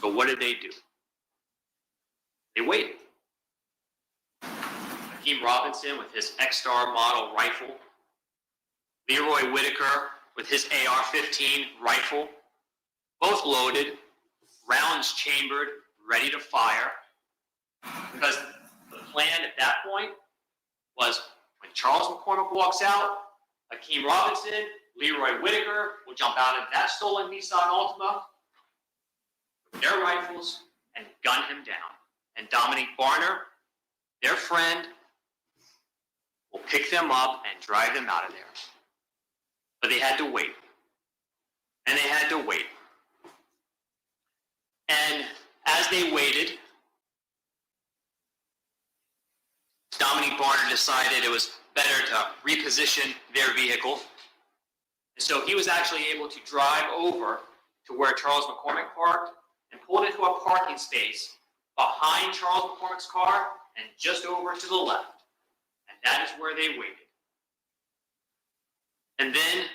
So what did they do? They waited. Hakeem Robinson with his X-Star model rifle, Leroy Whitaker with his AR-15 rifle, both loaded, rounds chambered, ready to fire, because the plan at that point was when Charles McCormick walks out, Hakeem Robinson, Leroy Whitaker will jump out of that stolen Nissan Altima with their rifles and gun him down. And Dominique Barner, their friend, will pick them up and drive them out of there. But they had to wait. And they had to wait. And as they waited, Dominique Barner decided it was better to reposition their vehicle. And so he was actually able to drive over to where Charles McCormick parked and pulled into a parking space behind Charles McCormick's car and just over to the left. And that is where they waited. And then,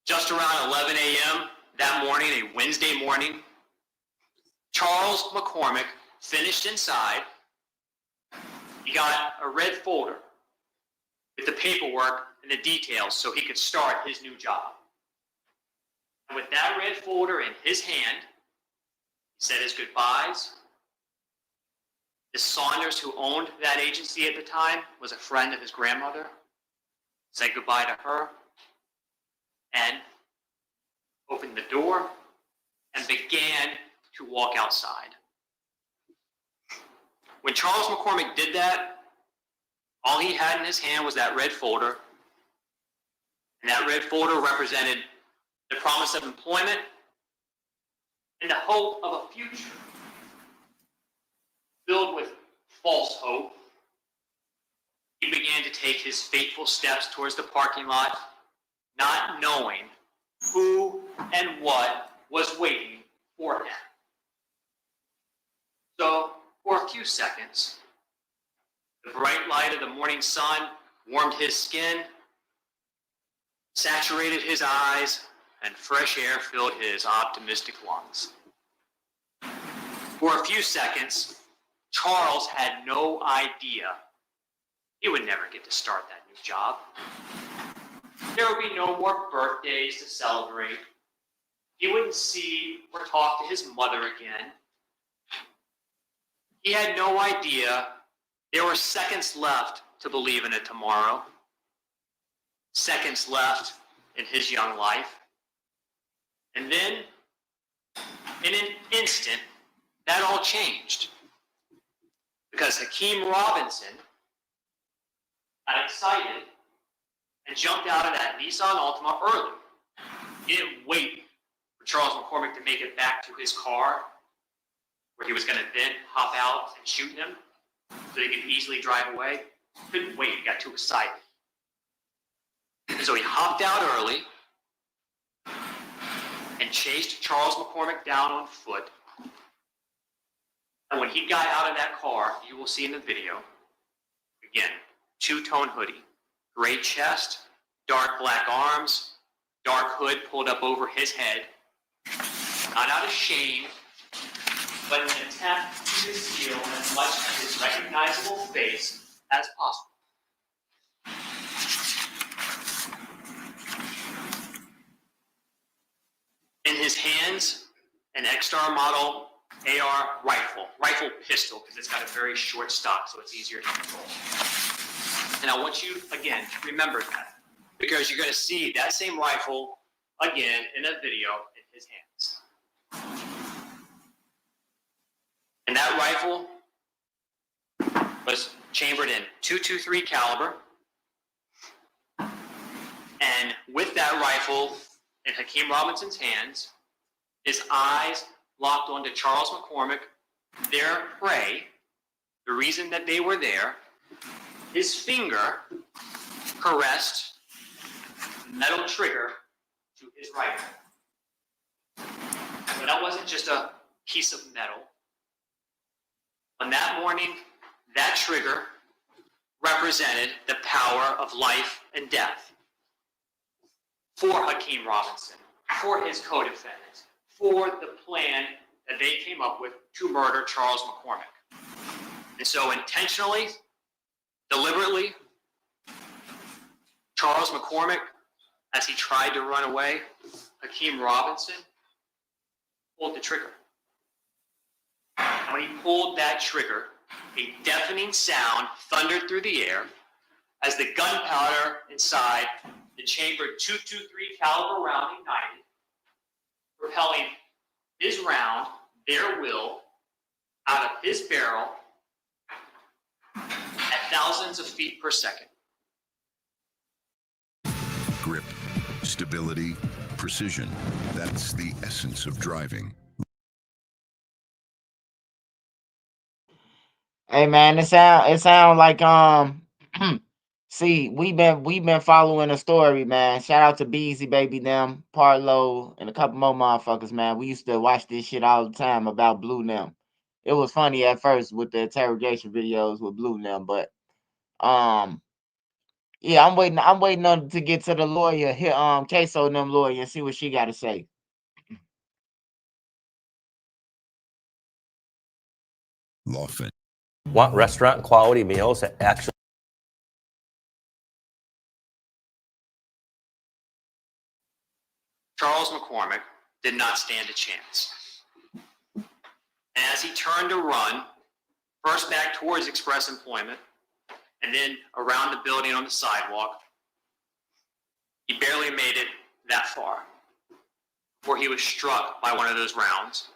just around 11 a.m. that morning, a Wednesday morning, Charles McCormick finished inside. He got a red folder with the paperwork and the details so he could start his new job. And with that red folder in his hand, he said his goodbyes. This Saunders, who owned that agency at the time, was a friend of his grandmother. Said goodbye to her and opened the door and began to walk outside. When Charles McCormick did that, all he had in his hand was that red folder. And that red folder represented the promise of employment and the hope of a future filled with false hope. He began to take his fateful steps towards the parking lot, not knowing who and what was waiting for him. So, for a few seconds, the bright light of the morning sun warmed his skin, saturated his eyes, and fresh air filled his optimistic lungs. For a few seconds, Charles had no idea he would never get to start that new job. There would be no more birthdays to celebrate. He wouldn't see or talk to his mother again. He had no idea there were seconds left to believe in a tomorrow. Seconds left in his young life. And then, in an instant, that all changed. Because Hakeem Robinson got excited and jumped out of that Nissan Altima early. He didn't wait for Charles McCormick to make it back to his car, where he was going to then hop out and shoot him so he could easily drive away. Couldn't wait, he got too excited. And so he hopped out early, and chased Charles McCormick down on foot. And when he got out of that car, you will see in the video, again, two-tone hoodie, gray chest, dark black arms, dark hood pulled up over his head, not out of shame, but an attempt to conceal as much of his recognizable face as possible. In his hands, an X-Star model AR rifle pistol, because it's got a very short stock, so it's easier to control. And I want you, again, to remember that, because you're going to see that same rifle again in a video in his hands. And that rifle was chambered in .223 caliber. And with that rifle in Hakeem Robinson's hands, his eyes locked onto Charles McCormick, their prey, the reason that they were there, his finger caressed the metal trigger to his rifle. But that wasn't just a piece of metal. On that morning, that trigger represented the power of life and death for Hakeem Robinson, for his co-defendants, for the plan that they came up with to murder Charles McCormick. And so intentionally, deliberately, Charles McCormick, as he tried to run away, Hakeem Robinson pulled the trigger. And when he pulled that trigger, a deafening sound thundered through the air as the gunpowder inside the chambered .223 caliber round ignited, propelling his round, their will, out of his barrel at thousands of feet per second. Grip, stability, precision. That's the essence of driving. Hey man, it sound like see, we've been following the story, man. Shout out to Beezy Baby them, Parlow, and a couple more motherfuckers, man. We used to watch this shit all the time about Blue them. It was funny at first with the interrogation videos with Blue them, but yeah, I'm waiting on to get to the lawyer here, Ksoo and them lawyer, and see what she got to say. Lawfin. Want restaurant quality meals that actually Charles McCormick did not stand a chance. And as he turned to run, first back towards Express Employment, and then around the building on the sidewalk, he barely made it that far before he was struck by one of those rounds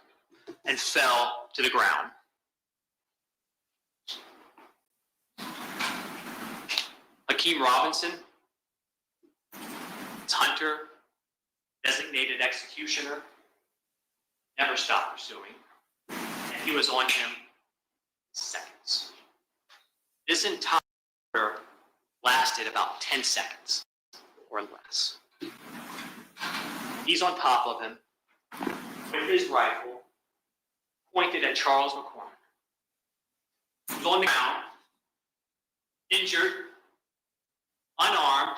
and fell to the ground. Hakeem Robinson, his hunter, designated executioner, never stopped pursuing, and he was on him seconds. This entire lasted about 10 seconds or less. He's on top of him with his rifle pointed at Charles McCormick. He's on the ground, injured, unarmed,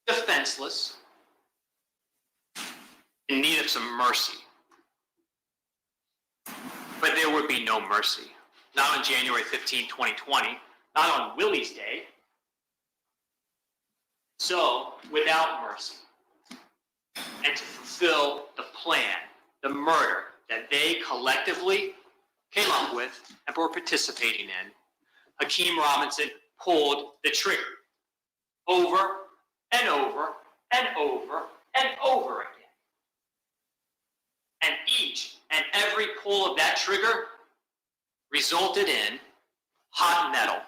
defenseless, in need of some mercy. But there would be no mercy. Not on January 15, 2020, not on Willie's Day. So, without mercy, and to fulfill the plan, the murder that they collectively came up with and were participating in, Hakeem Robinson pulled the trigger over and over and over and over again. And each and every pull of that trigger resulted in hot metal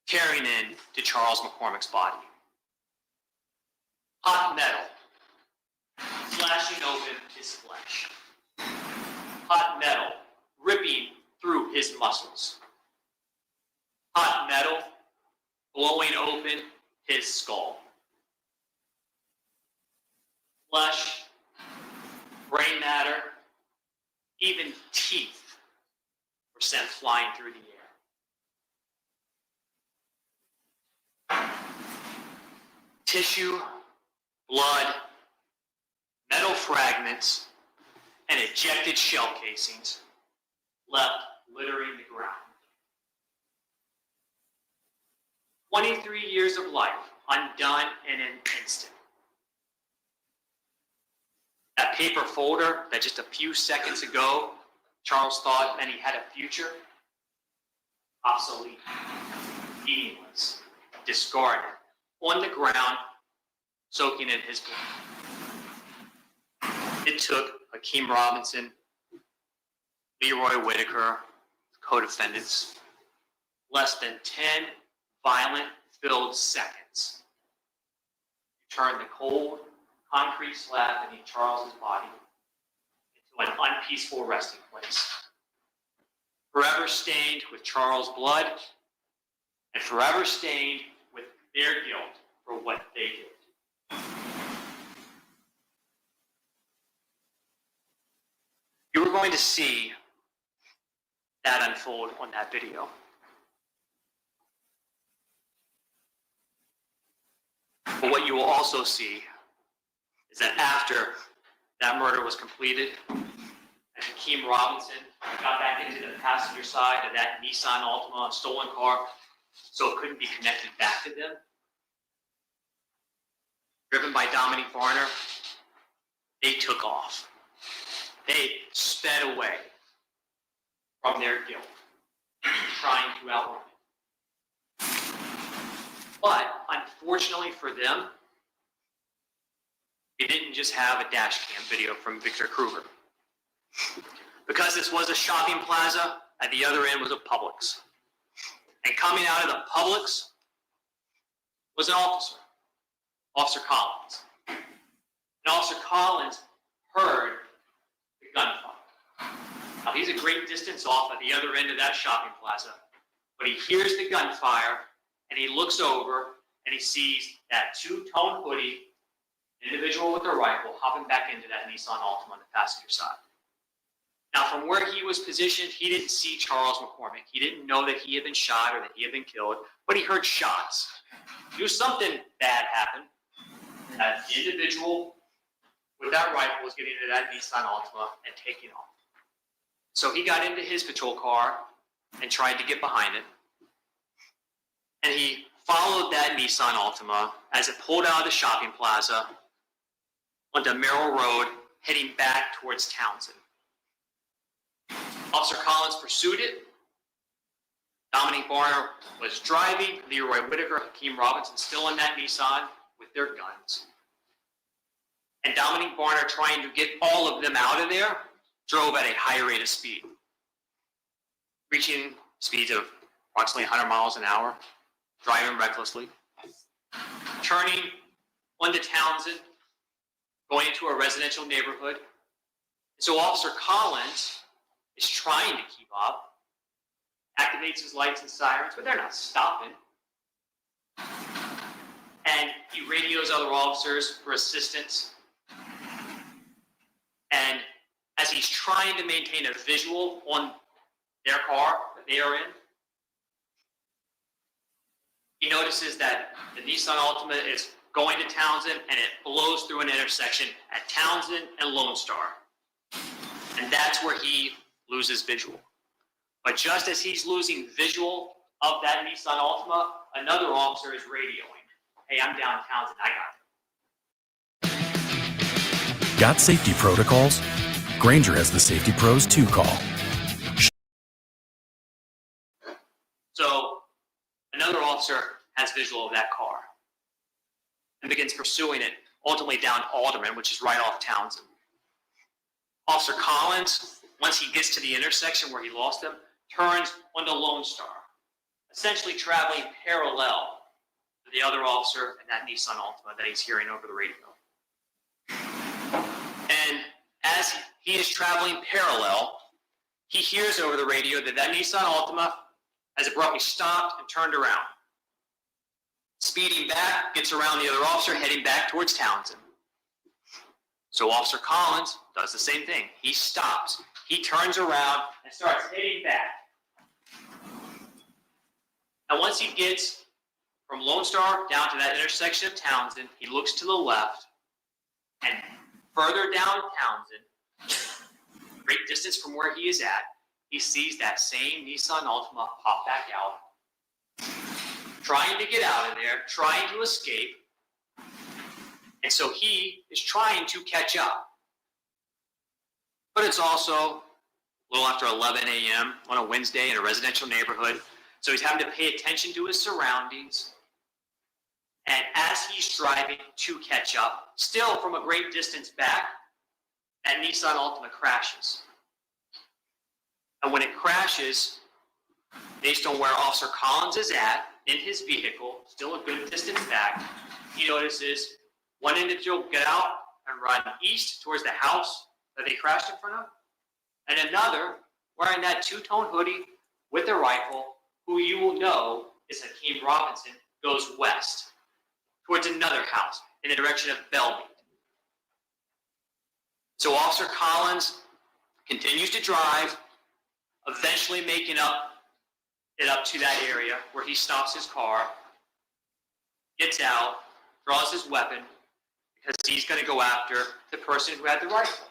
tearing in to Charles McCormick's body. Hot metal slashing open his flesh. Hot metal ripping through his muscles. Hot metal blowing open his skull. flesh, brain matter, even teeth were sent flying through the air. Tissue, blood, metal fragments, and ejected shell casings left littering the ground. 23 years of life undone in an instant. That paper folder that just a few seconds ago Charles thought meant he had a future, obsolete, meaningless, discarded, on the ground, soaking in his blood. It took Hakeem Robinson, Leroy Whitaker, co-defendants, less than 10 violent-filled seconds to turn the cold, concrete slab beneath Charles's body into an unpeaceful resting place, forever stained with Charles' blood and forever stained with their guilt for what they did. You were going to see that unfold on that video. But what you will also see is that after that murder was completed, and Hakeem Robinson got back into the passenger side of that Nissan Altima stolen car, so it couldn't be connected back to them, driven by Dominique Varner, they took off. They sped away from their guilt, trying to outrun it. But unfortunately for them, we didn't just have a dash cam video from Victor Krueger. Because this was a shopping plaza, at the other end was a Publix. And coming out of the Publix was an officer, Officer Collins. And Officer Collins heard the gunfire. Now he's a great distance off at the other end of that shopping plaza, but he hears the gunfire and he looks over and he sees that two-tone hoodie individual with a rifle hopping back into that Nissan Altima on the passenger side. Now, from where he was positioned, he didn't see Charles McCormick. He didn't know that he had been shot or that he had been killed, but he heard shots. Knew something bad happened. That the individual with that rifle was getting into that Nissan Altima and taking off. So he got into his patrol car and tried to get behind it. And he followed that Nissan Altima as it pulled out of the shopping plaza onto Merrill Road, heading back towards Townsend. Officer Collins pursued it. Dominique Varner was driving. Leroy Whitaker, Hakeem Robinson still in that Nissan with their guns. And Dominique Varner, trying to get all of them out of there, drove at a high rate of speed, reaching speeds of approximately 100 miles an hour, driving recklessly, turning onto Townsend, going into a residential neighborhood. So Officer Collins is trying to keep up, activates his lights and sirens, but they're not stopping. And he radios other officers for assistance. And as he's trying to maintain a visual on their car that they are in, he notices that the Nissan Altima is going to Townsend and it blows through an intersection at Townsend and Lone Star. And that's where he loses visual. But just as he's losing visual of that Nissan Altima, another officer is radioing. Hey, I'm down Townsend, I got it. Got safety protocols? Granger has the Safety Pros 2 call. So another officer has visual of that car and begins pursuing it, ultimately down Alderman, which is right off Townsend. Officer Collins, once he gets to the intersection where he lost him, turns onto Lone Star, essentially traveling parallel to the other officer and that Nissan Altima that he's hearing over the radio. And as he is traveling parallel, he hears over the radio that that Nissan Altima has abruptly stopped and turned around. Speeding back, gets around the other officer, heading back towards Townsend. So Officer Collins does the same thing. He stops. He turns around and starts heading back. And once he gets from Lone Star down to that intersection of Townsend, he looks to the left, and further down Townsend, great distance from where he is at, he sees that same Nissan Altima pop back out, trying to get out of there, trying to escape. And so he is trying to catch up. But it's also a little after 11 a.m. on a Wednesday in a residential neighborhood. So he's having to pay attention to his surroundings. And as he's driving to catch up, still from a great distance back, that Nissan Altima crashes. And when it crashes, based on where Officer Collins is at in his vehicle, still a good distance back, he notices one individual get out and run east towards the house that they crashed in front of, and another wearing that two-tone hoodie with a rifle, who you will know is Hakeem Robinson, goes west towards another house in the direction of Belmead. So Officer Collins continues to drive, eventually making it up to that area where he stops his car, gets out, draws his weapon, because he's going to go after the person who had the rifle.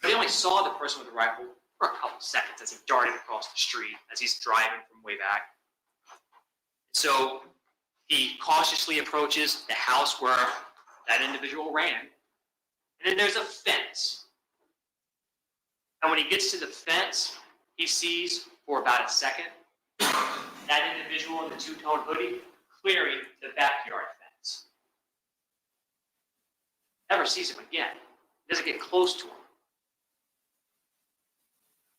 But he only saw the person with the rifle for a couple seconds as he darted across the street, as he's driving from way back. So he cautiously approaches the house where that individual ran, and then there's a fence. And when he gets to the fence, he sees for about a second that individual in the two-tone hoodie clearing the backyard fence. Never sees him again. Doesn't get close to him.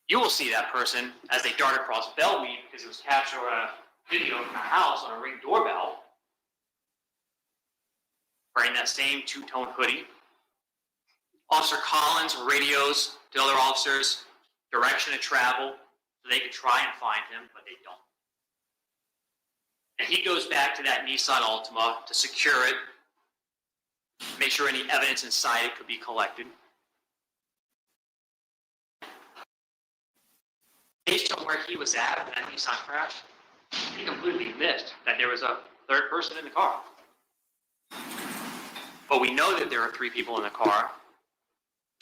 You will see that person as they dart across Belmead, because it was captured on a video from a house on a Ring doorbell, wearing that same two-tone hoodie. Officer Collins radios to other officers direction of travel so they can try and find him, but they don't. And he goes back to that Nissan Altima to secure it, make sure any evidence inside it could be collected. Based on where he was at when that Nissan crash, he completely missed that there was a third person in the car. But we know that there are 3 people in the car.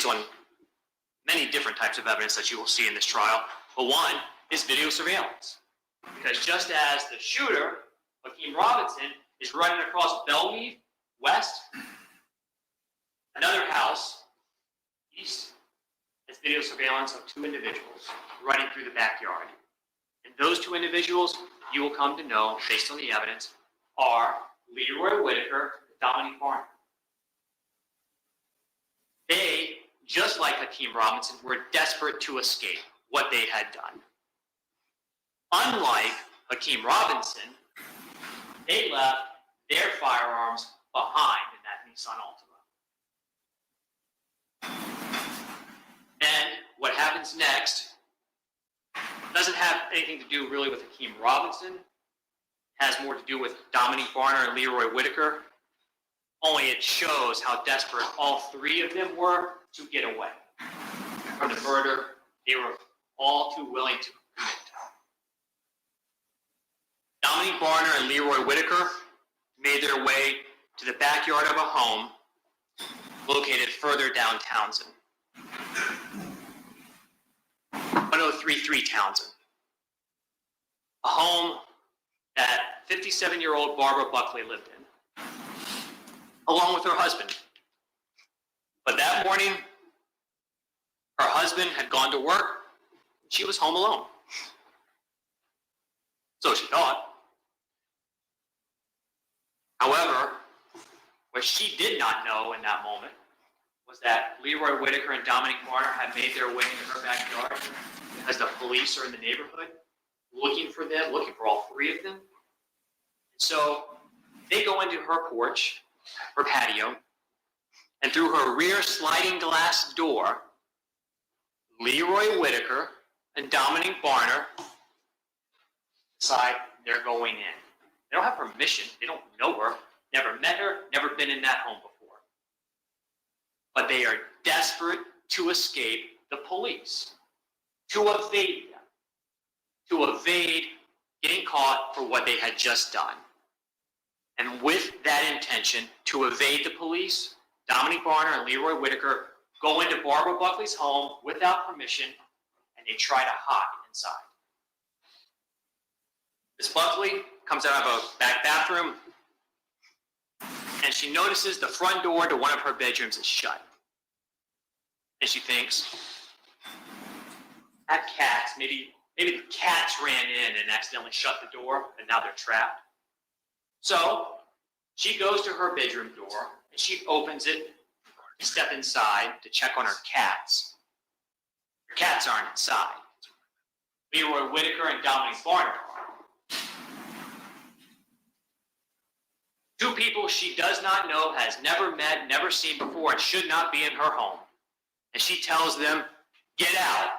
So on many different types of evidence that you will see in this trial, but one is video surveillance. Because just as the shooter, Hakeem Robinson, is running across Belmead west, another house east has video surveillance of 2 individuals running through the backyard. And those 2 individuals, you will come to know, based on the evidence, are Leroy Whitaker and Dominique Barner. They, just like Hakeem Robinson, were desperate to escape what they had done. Unlike Hakeem Robinson, they left their firearms behind in that Nissan Altima. And what happens next doesn't have anything to do really with Hakeem Robinson. It has more to do with Dominique Barner and Leroy Whitaker. Only it shows how desperate all 3 of them were to get away from the murder they were all too willing to commit. Dominique Barner and Leroy Whitaker made their way to the backyard of a home located further down Townsend. 1033 Townsend. A home that 57-year-old Barbara Buckley lived in, along with her husband. But that morning, her husband had gone to work, and she was home alone. So she thought. However, what she did not know in that moment was that Leroy Whitaker and Dominique Barner had made their way into her backyard because the police are in the neighborhood looking for them, looking for all 3 of them. So they go into her porch, her patio, and through her rear sliding glass door, Leroy Whitaker and Dominique Barner decide they're going in. They don't have permission. They don't know her, never met her, never been in that home before. but they are desperate to escape the police, to evade them, to evade getting caught for what they had just done. And with that intention, to evade the police, Dominique Barner and Leroy Whitaker go into Barbara Buckley's home without permission, and they try to hide inside. Miss Buckley comes out of a back bathroom, and she notices the front door to one of her bedrooms is shut. And she thinks, that cats, maybe the cats ran in and accidentally shut the door, and now they're trapped. So she goes to her bedroom door, and she opens it, step inside to check on her cats. Her cats aren't inside. Leroy Whitaker and Dominique Barner are. Two people she does not know, has never met, never seen before, and should not be in her home. And she tells them, get out.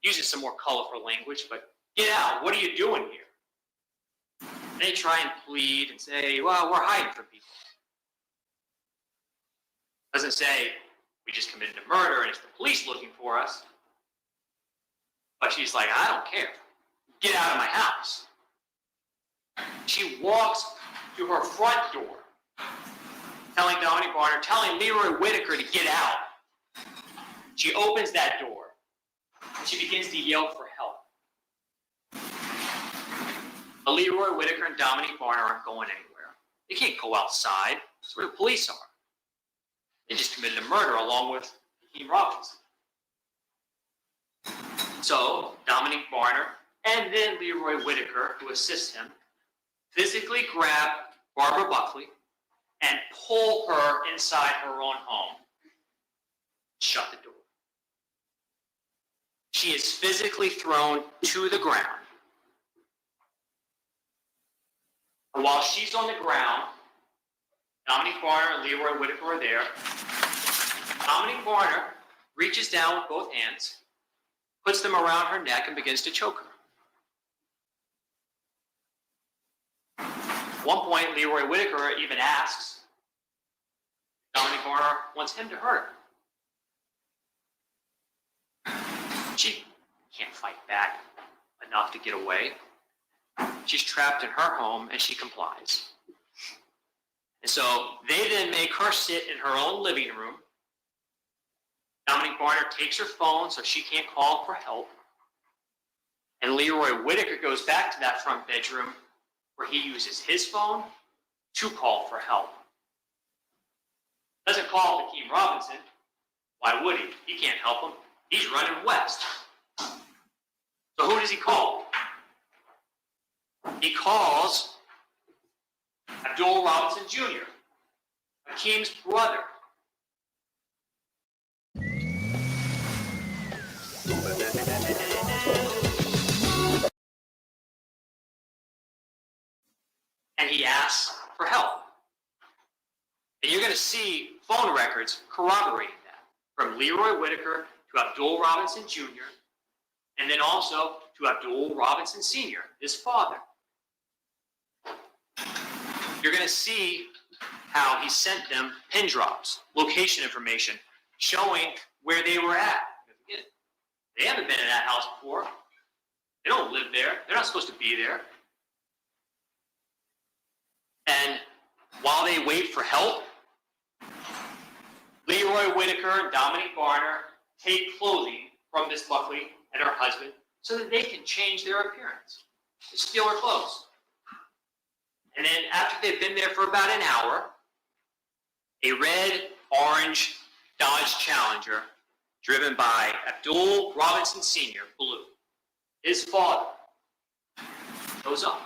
Uses some more colorful language, but get out. What are you doing here? And they try and plead and say, well, we're hiding from people. Doesn't say, we just committed a murder and it's the police looking for us. But she's like, I don't care. Get out of my house. She walks to her front door, telling Dominique Barner, telling Leroy Whitaker to get out. She opens that door, and she begins to yell for help. But Leroy Whitaker and Dominique Barner aren't going anywhere. They can't go outside. That's where the police are. They just committed a murder along with Hakeem Robinson. So Dominique Barner and then Leroy Whitaker, who assists him, physically grab Barbara Buckley and pull her inside her own home. Shut the door. She is physically thrown to the ground. And while she's on the ground, Dominique Barner and Leroy Whitaker are there. Dominique Barner reaches down with both hands, puts them around her neck, and begins to choke her. At one point, Leroy Whitaker even asks Dominique Barner wants him to hurt her. She can't fight back enough to get away. She's trapped in her home, and she complies. And so they then make her sit in her own living room. Dominique Barner takes her phone so she can't call for help. And Leroy Whitaker goes back to that front bedroom where he uses his phone to call for help. Doesn't call Hakeem Robinson. Why would he? He can't help him. He's running west. So who does he call? He calls Abdul Robinson Jr., Hakeem's brother. And he asks for help. And you're going to see phone records corroborating that, from Leroy Whitaker to Abdul Robinson Jr., and then also to Abdul Robinson Sr., his father. You're going to see how he sent them pin drops, location information, showing where they were at. They haven't been in that house before. They don't live there. They're not supposed to be there. And while they wait for help, Leroy Whitaker and Dominique Barner take clothing from Miss Buckley and her husband so that they can change their appearance. They steal her clothes. And then after they've been there for about an hour, a red-orange Dodge Challenger driven by Abdul Robinson Sr., blue, his father, goes up.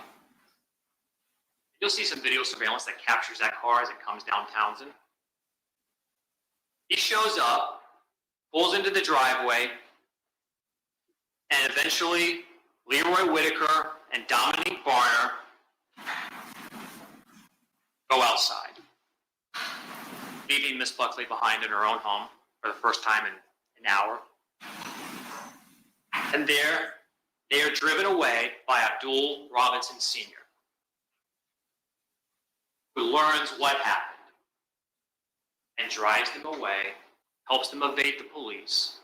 You'll see some video surveillance that captures that car as it comes down Townsend. He shows up, pulls into the driveway, and eventually Leroy Whitaker and Dominique Barner go outside, leaving Miss Buckley behind in her own home for the first time in an hour. And there, they are driven away by Abdul Robinson Sr., who learns what happened. and drives them away, helps them evade the police.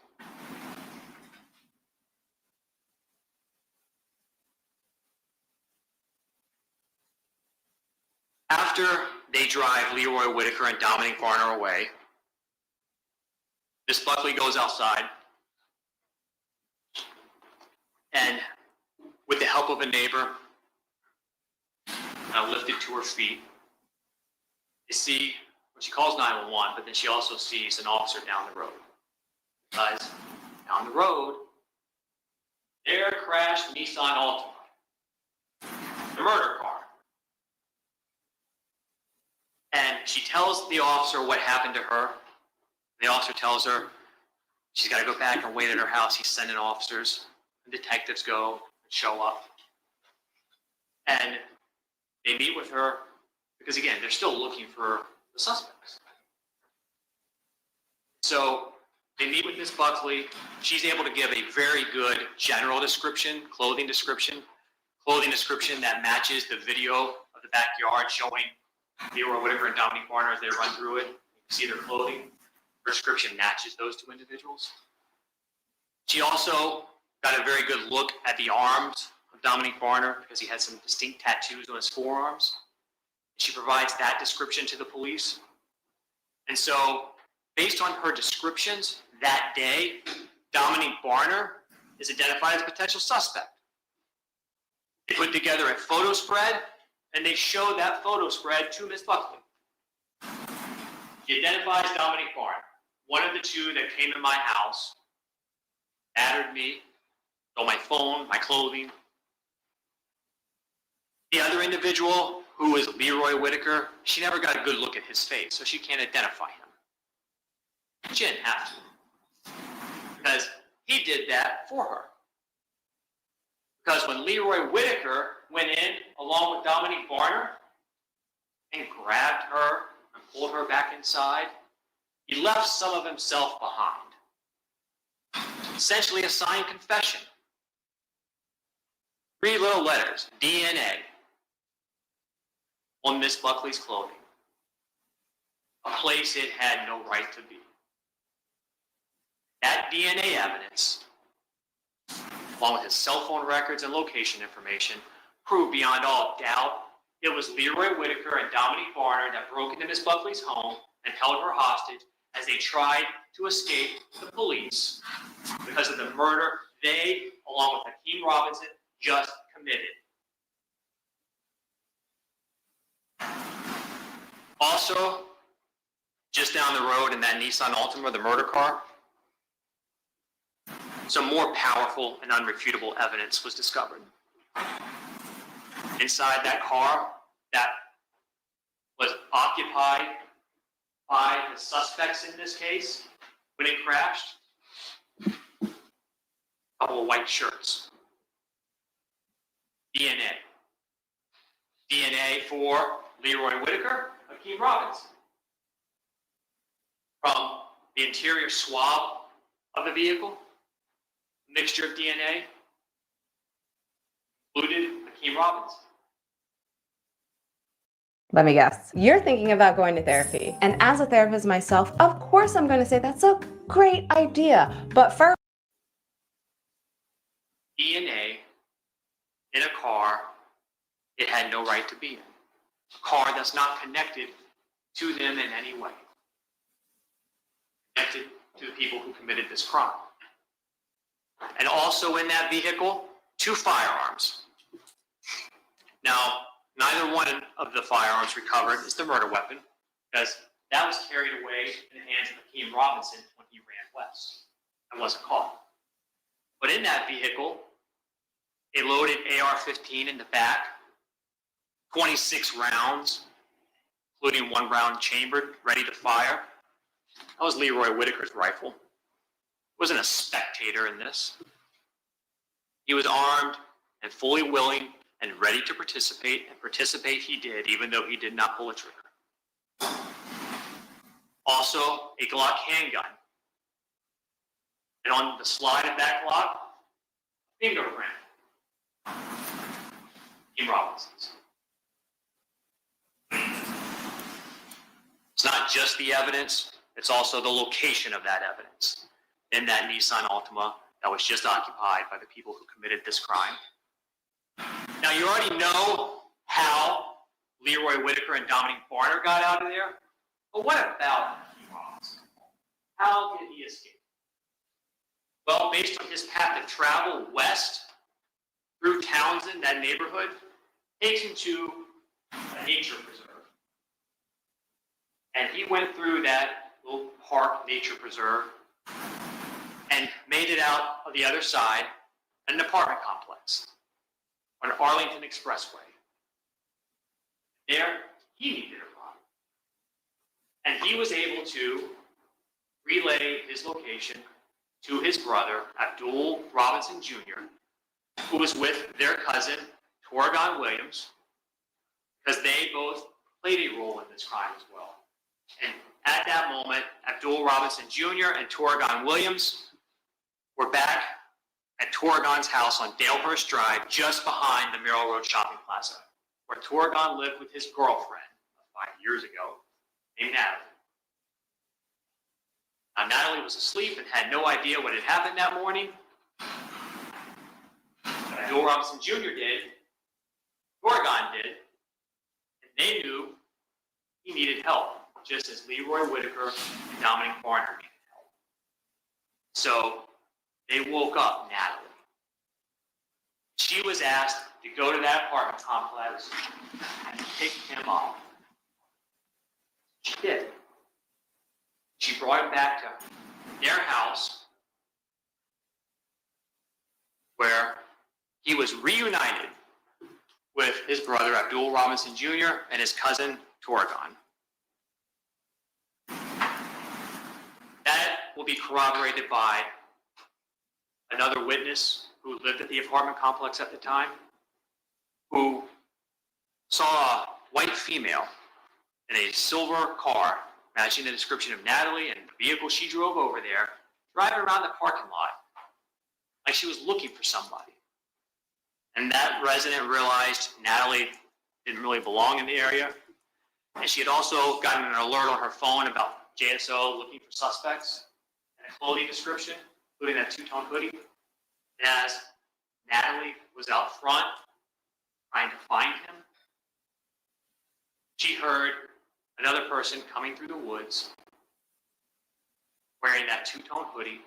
After they drive Leroy Whitaker and Dominic Varner away, Miss Buckley goes outside and, with the help of a neighbor, lifted to her feet. You see, she calls 911, but then she also sees an officer down the road. Because down the road, there crashed Nissan Altima, the murder car. And she tells the officer what happened to her. The officer tells her she's got to go back and wait at her house. He's sending officers. And detectives go and show up. And they meet with her because, again, they're still looking for the suspects. So they meet with Miss Buckley. She's able to give a very good general description, clothing description that matches the video of the backyard showing Leroy Whitaker and Dominic Varner as they run through it. You can see their clothing. Her description matches those two individuals. She also got a very good look at the arms of Dominic Varner because he had some distinct tattoos on his forearms. She provides that description to the police. And so, based on her descriptions that day, Dominic Varner is identified as a potential suspect. They put together a photo spread, and they show that photo spread to Miss Buckley. She identifies Dominic Varner, one of the two that came to my house, battered me, stole my phone, my clothing. The other individual, who is Leroy Whitaker, she never got a good look at his face, so she can't identify him. She didn't have to, because he did that for her. Because when Leroy Whitaker went in along with Dominic Varner and grabbed her and pulled her back inside, he left some of himself behind. Essentially a signed confession. 3 little letters, DNA, on Miss Buckley's clothing. A place it had no right to be. That DNA evidence, along with his cell phone records and location information, proved beyond all doubt it was Leroy Whitaker and Dominic Varner that broke into Miss Buckley's home and held her hostage as they tried to escape the police because of the murder they, along with Hakeem Robinson, just committed. Also, just down the road in that Nissan Altima, the murder car, some more powerful and unrefutable evidence was discovered. Inside that car that was occupied by the suspects in this case, when it crashed, a couple of white shirts. DNA. DNA for Leroy Whitaker, Hakeem Robinson. From the interior swab of the vehicle, mixture of DNA included Hakeem Robinson. Let me guess. You're thinking about going to therapy. And as a therapist myself, of course I'm going to say that's a great idea. But first, DNA in a car it had no right to be in. A car that's not connected to them in any way. Connected to the people who committed this crime. And also in that vehicle, 2 firearms. Now, neither one of the firearms recovered is the murder weapon, because that was carried away in the hands of Hakeem Robinson when he ran west and wasn't caught. But in that vehicle, a loaded AR-15 in the back, 26 rounds, including 1 round chambered, ready to fire. That was Leroy Whitaker's rifle. He wasn't a spectator in this. He was armed and fully willing and ready to participate, and participate he did, even though he did not pull a trigger. Also, a Glock handgun. And on the slide of that Glock, fingerprint. Hakeem Robinson's. It's not just the evidence, it's also the location of that evidence in that Nissan Altima that was just occupied by the people who committed this crime. Now, you already know how Leroy Whitaker and Dominic Barner got out of there, but what about Ross? How did he escape? Well, based on his path of travel west through Townsend, that neighborhood, takes him to a nature preserve. And he went through that little park nature preserve and made it out of the other side at an apartment complex on Arlington Expressway. There, he needed a ride. And he was able to relay his location to his brother, Abdul Robinson Jr., who was with their cousin, Torgon Williams, because they both played a role in this crime as well. And at that moment, Abdul Robinson Jr. and Torgon Williams were back at Torgon's house on Dalehurst Drive, just behind the Merrill Road Shopping Plaza, where Torgon lived with his girlfriend 5 years ago, named Natalie. Now, Natalie was asleep and had no idea what had happened that morning. But Abdul Robinson Jr. did, Torgon did, and they knew he needed help, just as Leroy Whitaker and Dominic Barner needed help. So they woke up Natalie. She was asked to go to that apartment complex and pick him up. She did. She brought him back to their house, where he was reunited with his brother Abdul Robinson Jr. and his cousin Torgon. That will be corroborated by another witness who lived at the apartment complex at the time, who saw a white female in a silver car, matching the description of Natalie and the vehicle she drove over there, driving around the parking lot like she was looking for somebody. And that resident realized Natalie didn't really belong in the area. And she had also gotten an alert on her phone about JSO looking for suspects and a clothing description, including that two-tone hoodie. And as Natalie was out front trying to find him, she heard another person coming through the woods wearing that two-tone hoodie.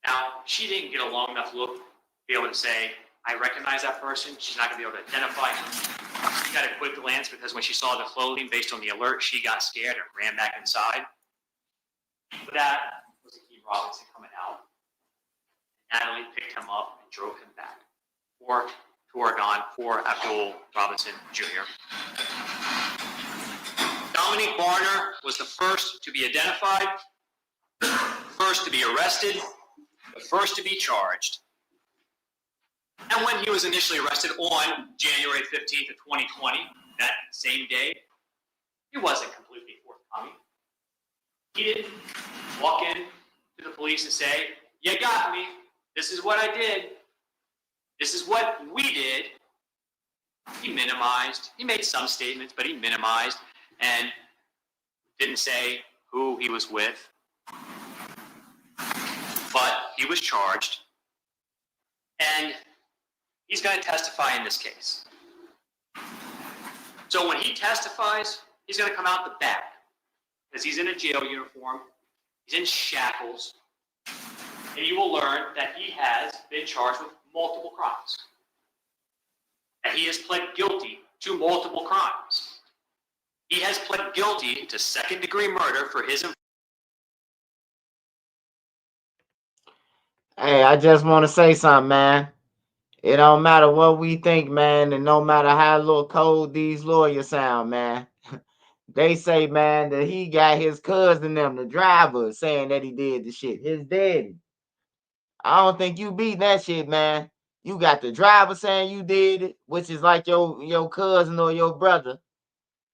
Now, she didn't get a long enough look to be able to say, I recognize that person. She's not going to be able to identify him. She got a quick glance because when she saw the clothing based on the alert, she got scared and ran back inside. But that was Akeem Robinson coming out. Natalie picked him up and drove him back. For Torgon, for Abdul Robinson Jr. Dominic Barner was the first to be identified, first to be arrested, the first to be charged. And when he was initially arrested on January 15th of 2020, that same day, he wasn't completely forthcoming. He didn't walk in to the police and say, you got me. This is what I did. This is what we did. He minimized. He made some statements, but he minimized and didn't say who he was with. But he was charged. And he's going to testify in this case. So when he testifies, he's going to come out the back because he's in a jail uniform. He's in shackles. And you will learn that he has been charged with multiple crimes. That he has pled guilty to multiple crimes. He has pled guilty to second-degree murder for his... Hey, I just want to say something, man. It don't matter what we think, man, and no matter how little cold these lawyers sound, man. They say, man, that he got his cousin them, the driver, saying that he did the shit. His daddy. I don't think you beat that shit, man. You got the driver saying you did it, which is like your cousin or your brother.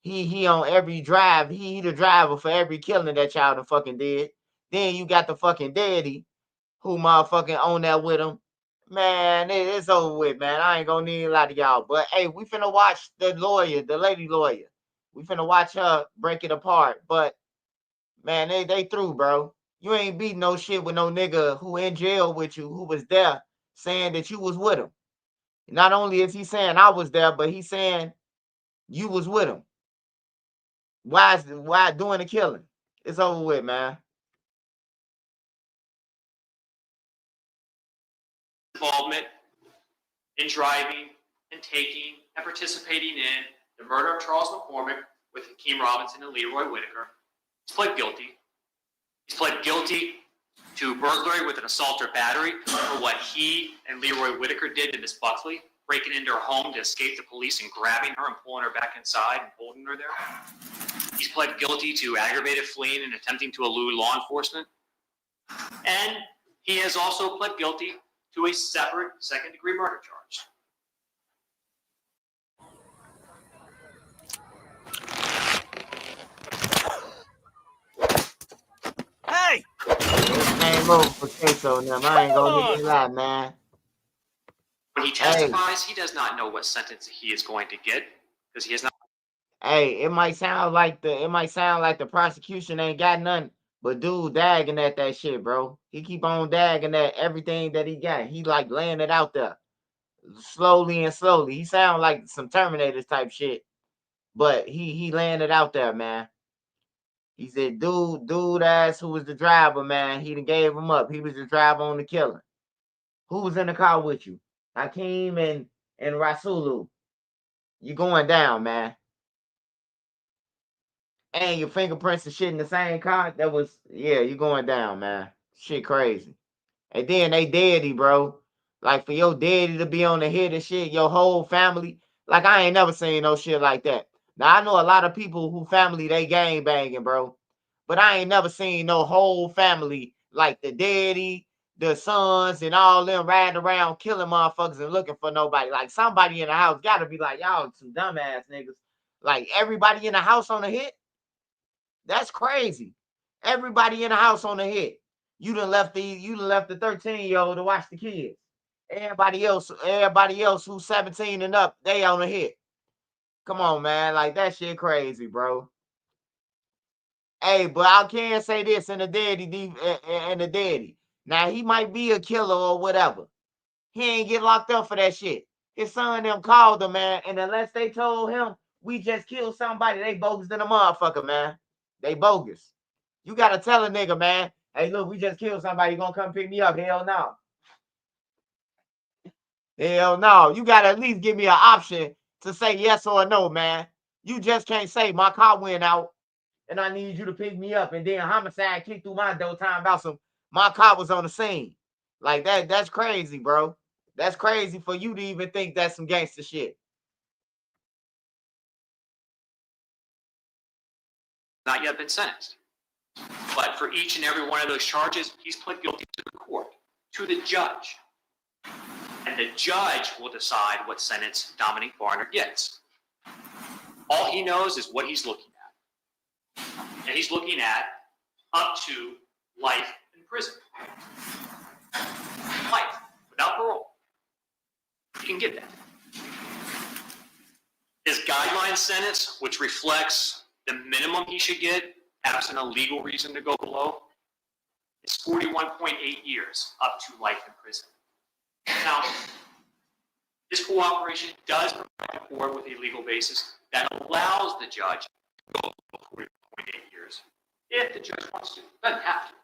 He on every drive. He the driver for every killing that y'all done fucking did. Then you got the fucking daddy who motherfucking own that with him. Man, it's over with, man. I ain't gonna need a lot of y'all. But hey, we finna watch the lawyer, the lady lawyer. We finna watch her break it apart. But Man, they through, bro. You ain't beating no shit with no nigga who in jail with you, who was there saying that you was with him. Not only is he saying I was there, but he's saying you was with him. Why doing the killing? It's over with, man. Involvement in driving and taking and participating in the murder of Charles McCormick with Hakeem Robinson and Leroy Whitaker. He's pled guilty. He's pled guilty to burglary with an assault or battery for what he and Leroy Whitaker did to Miss Buckley, breaking into her home to escape the police and grabbing her and pulling her back inside and holding her there. He's pled guilty to aggravated fleeing and attempting to elude law enforcement. And he has also pled guilty to a separate second-degree murder charge. Hey! Game over for Queso now. I ain't gonna hit you lie, man. When he testifies, he does not know what sentence he is going to get because he has not. Hey, it might sound like the prosecution ain't got nothing, but dude dagging at that shit, bro. He keep on dagging at everything that he got. He like laying it out there slowly and slowly. He sound like some Terminators type shit, but he laying it out there, man. He said, dude ass who was the driver, man. He done gave him up. He was the driver on the killing. Who was in the car with you? Hakeem and Rasulu. You going down, man. And your fingerprints and shit in the same car. You going down, man. Shit crazy. And then they daddy, bro. Like for your daddy to be on the hit and shit, your whole family. Like I ain't never seen no shit like that. Now I know a lot of people who family they gang banging, bro. But I ain't never seen no whole family like the daddy, the sons, and all them riding around killing motherfuckers and looking for nobody. Like somebody in the house gotta be like, y'all two dumbass niggas. Like everybody in the house on the hit. That's crazy. Everybody in the house on the hit. You done left the 13-year-old to watch the kids. Everybody else who's 17 and up, they on the hit. Come on, man. Like that shit crazy, bro. Hey, but I can say this in the daddy. Now he might be a killer or whatever. He ain't get locked up for that shit. His son them called him, man. And unless they told him we just killed somebody, they bogus than a motherfucker, man. They bogus. You gotta tell a nigga, man. Hey, look, we just killed somebody. You gonna come pick me up? Hell no. Hell no. You gotta at least give me an option to say yes or no, man. You just can't say my car went out and I need you to pick me up. And then homicide kicked through my door time about my car was on the scene. Like that's crazy, bro. That's crazy for you to even think that's some gangster shit. Not yet been sentenced. But for each and every one of those charges, he's pled guilty to the court, to the judge. And the judge will decide what sentence Dominic Varner gets. All he knows is what he's looking at. And he's looking at up to life in prison. Life, without parole. You can get that. His guideline sentence, which reflects the minimum he should get, absent a legal reason to go below, is 41.8 years, up to life in prison. Now, this cooperation does provide the court with a legal basis that allows the judge to go below 40.8 years, if the judge wants to. Doesn't have to.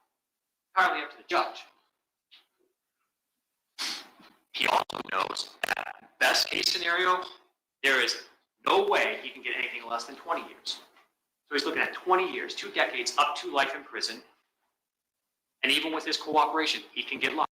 Entirely up to the judge. He also knows that best case scenario, there is no way he can get anything less than 20 years. So he's looking at 20 years, 2 decades, up to life in prison. And even with his cooperation, he can get life.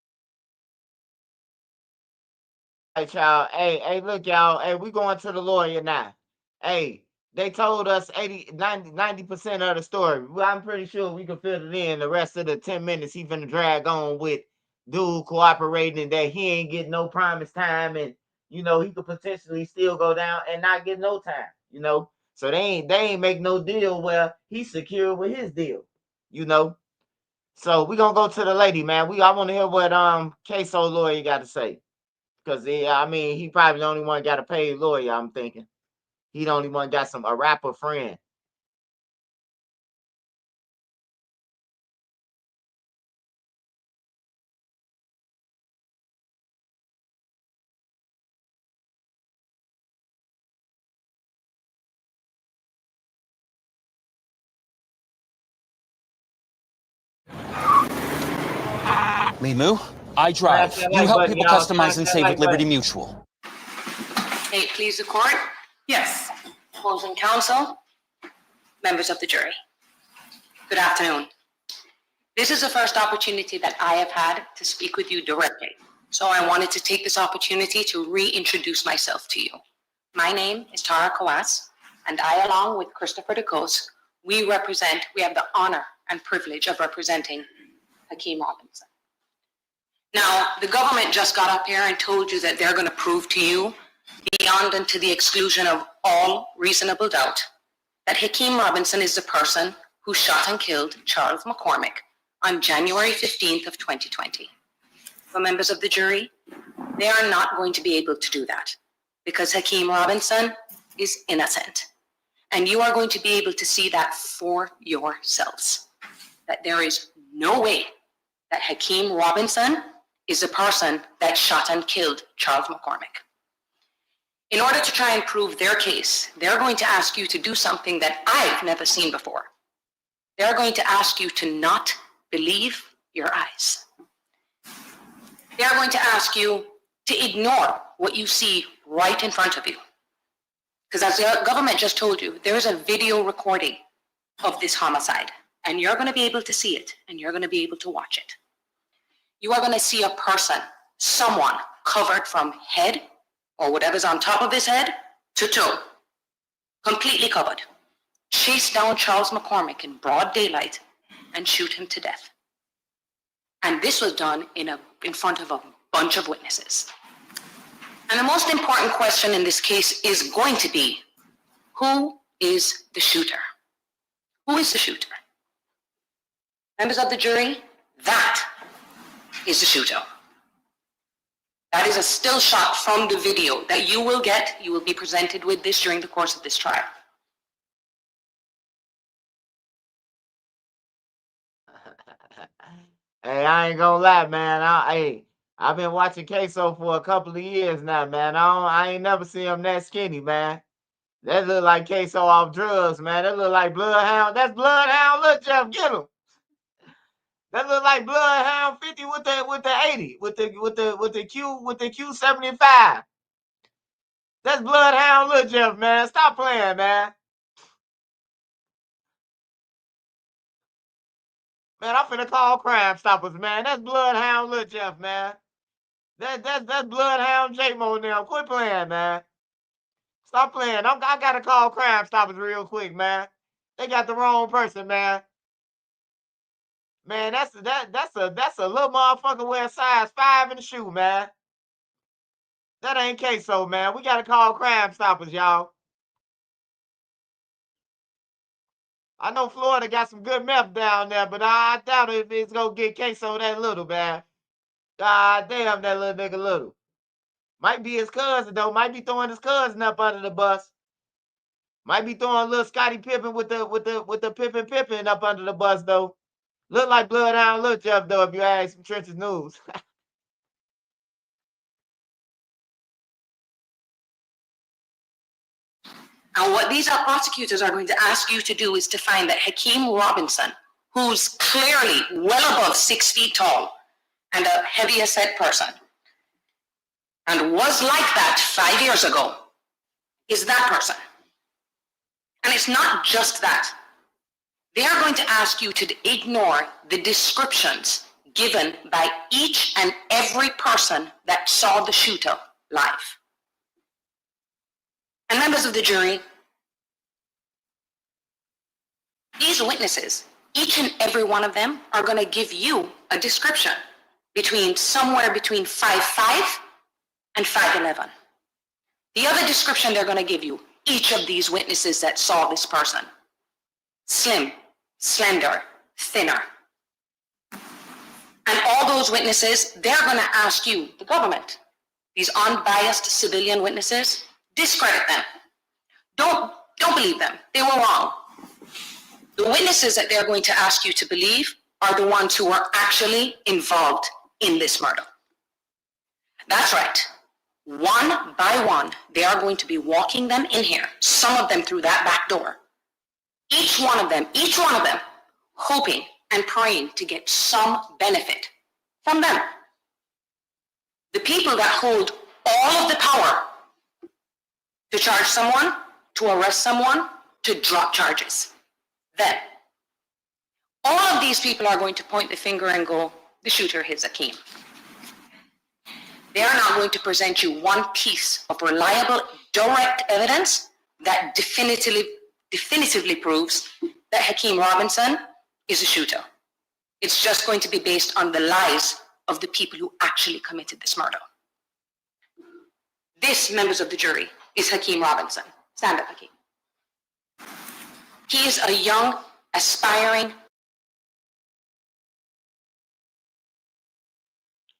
Hey, y'all. Hey, look, y'all. Hey, we going to the lawyer now. Hey, they told us 90% of the story. Well, I'm pretty sure we can fit it in. The rest of the 10 minutes he finna drag on with dude cooperating and that he ain't getting no promised time and, he could potentially still go down and not get no time, So they ain't make no deal where he's secure with his deal, So we gonna go to the lady, man. I want to hear what Ksoo lawyer got to say. Because he probably the only one got a paid lawyer, I'm thinking. He the only one got a rapper friend. Limu, I drive. Smash that You like help button, people y'all. customize Smash and that save like with Liberty button. Mutual. May it please the court? Yes. Opposing counsel, members of the jury. Good afternoon. This is the first opportunity that I have had to speak with you directly. So I wanted to take this opportunity to reintroduce myself to you. My name is Tara Kawas, and I, along with Christopher DeCos, we have the honor and privilege of representing Hakeem Robinson. Now, the government just got up here and told you that they're going to prove to you, beyond and to the exclusion of all reasonable doubt, that Hakeem Robinson is the person who shot and killed Charles McCormick on January 15th of 2020. For members of the jury, they are not going to be able to do that because Hakeem Robinson is innocent. And you are going to be able to see that for yourselves, that there is no way that Hakeem Robinson is the person that shot and killed Charles McCormick. In order to try and prove their case, they're going to ask you to do something that I've never seen before. They're going to ask you to not believe your eyes. They're going to ask you to ignore what you see right in front of you. Because as the government just told you, there is a video recording of this homicide, and you're going to be able to see it, and you're going to be able to watch it. You are going to see a person, someone covered from head or whatever's on top of his head to toe, completely covered, chase down Charles McCormick in broad daylight and shoot him to death. And this was done in front of a bunch of witnesses. And the most important question in this case is going to be, who is the shooter? Who is the shooter? Members of the jury, that is the shooter. That is a still shot from the video that you will get. You will be presented with this during the course of this trial. Hey, I ain't gonna lie, man. I've been watching Ksoo for a couple of years now, man. I ain't never seen him that skinny, man. That look like Ksoo off drugs, man. That look like Bloodhound. That's Bloodhound. Look, Jeff, get him. That look like Bloodhound 50 with the 80, with the Q75. That's Bloodhound. Look, Jeff, man. Stop playing, man. Man, I'm finna call Crime Stoppers, man. That's Bloodhound Lil Jeff, man. That's Bloodhound J-Mo now. Quit playing, man. Stop playing. I gotta call Crime Stoppers real quick, man. They got the wrong person, man. Man, that's a little motherfucker wearing size 5 in the shoe, man. That ain't Ksoo, man. We gotta call Crime Stoppers, y'all. I know Florida got some good meth down there, but I doubt if it's gonna get Ksoo that little, man. God damn, that little nigga little. Might be his cousin, though. Might be throwing his cousin up under the bus. Might be throwing little Scottie Pippen with the Pippen up under the bus, though. Look like Bloodhound Lil Jeff, though, if you ask some Trenches News. And what these prosecutors are going to ask you to do is to find that Hakeem Robinson, who's clearly well above 6 feet tall and a heavier set person, and was like that 5 years ago, is that person. And it's not just that. They are going to ask you to ignore the descriptions given by each and every person that saw the shooter live. And members of the jury, these witnesses, each and every one of them are going to give you a description somewhere between 5'5" and 5'11". The other description they're going to give you, each of these witnesses that saw this person: slim, slender, thinner. And all those witnesses, they're going to ask you, the government, these unbiased civilian witnesses, discredit them. Don't believe them. They were wrong. The witnesses that they're going to ask you to believe are the ones who are actually involved in this murder. That's right. One by one, they are going to be walking them in here, some of them through that back door. Each one of them, hoping and praying to get some benefit from them. The people that hold all of the power to charge someone, to arrest someone, to drop charges. Then, all of these people are going to point the finger and go, the shooter is Hakeem. They are not going to present you one piece of reliable, direct evidence that definitively proves that Hakeem Robinson is a shooter. It's just going to be based on the lies of the people who actually committed this murder. This, members of the jury, is Hakeem Robinson. Stand up, Hakeem. He is a young, aspiring.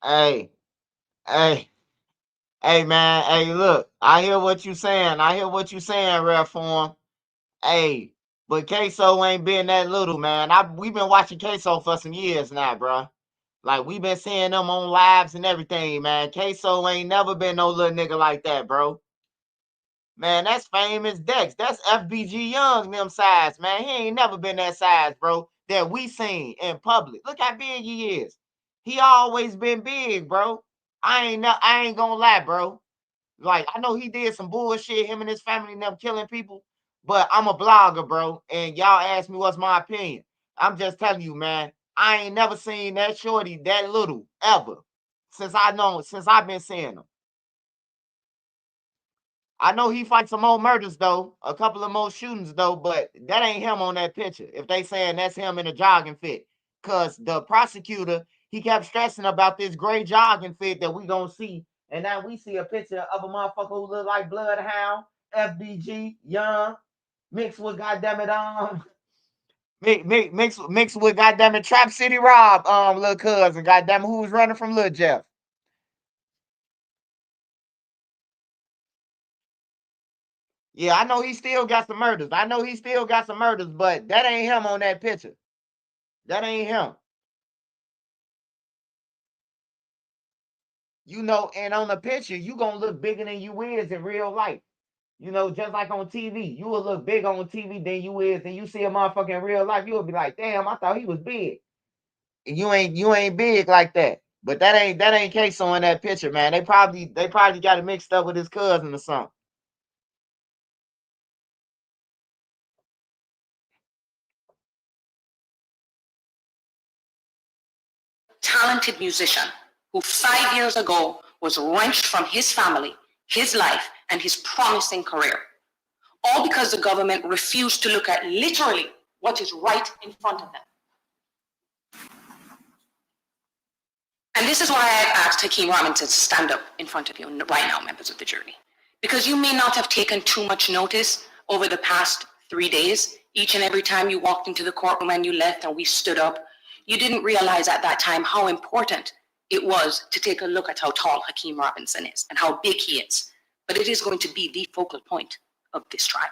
Hey, man. Hey, look, I hear what you saying. Ref Form. Hey, but Ksoo ain't been that little, man. We've been watching Ksoo for some years now, bro. Like, we've been seeing them on lives and everything, man. Ksoo ain't never been no little nigga like that, bro. Man, that's famous Dex. That's FBG Young, them size, man. He ain't never been that size, bro, that we seen in public. Look how big he is. He always been big, bro. I ain't gonna lie, bro. Like, I know he did some bullshit, him and his family and them killing people, but I'm a blogger, bro, and y'all ask me what's my opinion. I'm just telling you, man, I ain't never seen that shorty that little, ever, since I've been seeing him. I know he fights some more murders, though, a couple of more shootings, though, but that ain't him on that picture, if they saying that's him in a jogging fit, because the prosecutor, he kept stressing about this gray jogging fit that we gonna see. And now we see a picture of a motherfucker who look like Bloodhound, FBG, Young, mixed with goddammit, mixed with goddammit Trap City Rob, little cousin, goddammit, who was running from Lil Jeff. Yeah, I know he still got some murders. But that ain't him on that picture. That ain't him. You know, and on the picture, you gonna look bigger than you is in real life. You know, just like on TV. You will look big on TV than you is, and you see a motherfucker in real life, you will be like, damn, I thought he was big. And you ain't big like that. But that ain't Ksoo in that picture, man. They probably got it mixed up with his cousin or something. Talented musician who 5 years ago was wrenched from his family, his life, and his promising career. All because the government refused to look at literally what is right in front of them. And this is why I asked Hakeem Robinson to stand up in front of you right now, members of the jury. Because you may not have taken too much notice over the past 3 days. Each and every time you walked into the courtroom and you left and we stood up, you didn't realize at that time how important it was to take a look at how tall Hakeem Robinson is and how big he is. But it is going to be the focal point of this trial.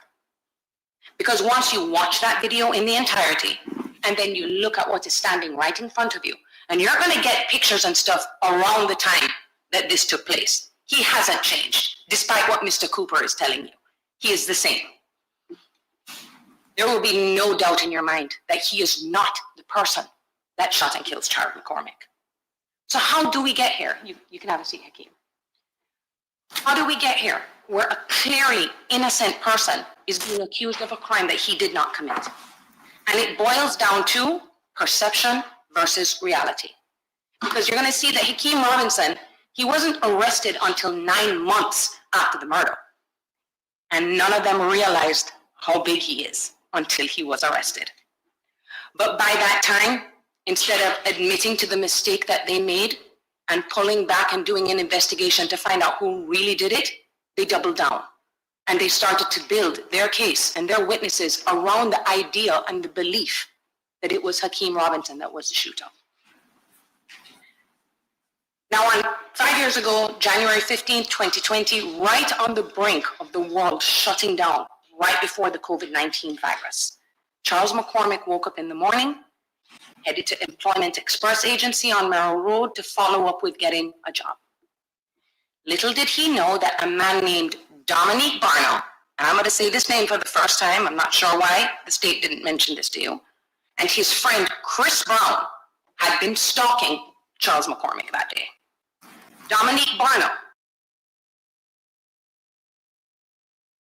Because once you watch that video in the entirety, and then you look at what is standing right in front of you, and you're going to get pictures and stuff around the time that this took place. He hasn't changed, despite what Mr. Cooper is telling you. He is the same. There will be no doubt in your mind that he is not the person that shot and killed Charles McCormick. So how do we get here? You can have a seat, Hakeem. How do we get here where a clearly innocent person is being accused of a crime that he did not commit? And it boils down to perception versus reality. Because you're going to see that Hakeem Robinson, he wasn't arrested until 9 months after the murder. And none of them realized how big he is until he was arrested. But by that time, instead of admitting to the mistake that they made and pulling back and doing an investigation to find out who really did it, they doubled down. And they started to build their case and their witnesses around the idea and the belief that it was Hakeem Robinson that was the shooter. Now, 5 years ago, January 15, 2020, right on the brink of the world shutting down, right before the COVID-19 virus, Charles McCormick woke up in the morning, headed to Employment Express Agency on Merrill Road to follow up with getting a job. Little did he know that a man named Dominique Barnum, and I'm going to say this name for the first time, I'm not sure why the state didn't mention this to you, and his friend Chris Brown had been stalking Charles McCormick that day. Dominique Barnum.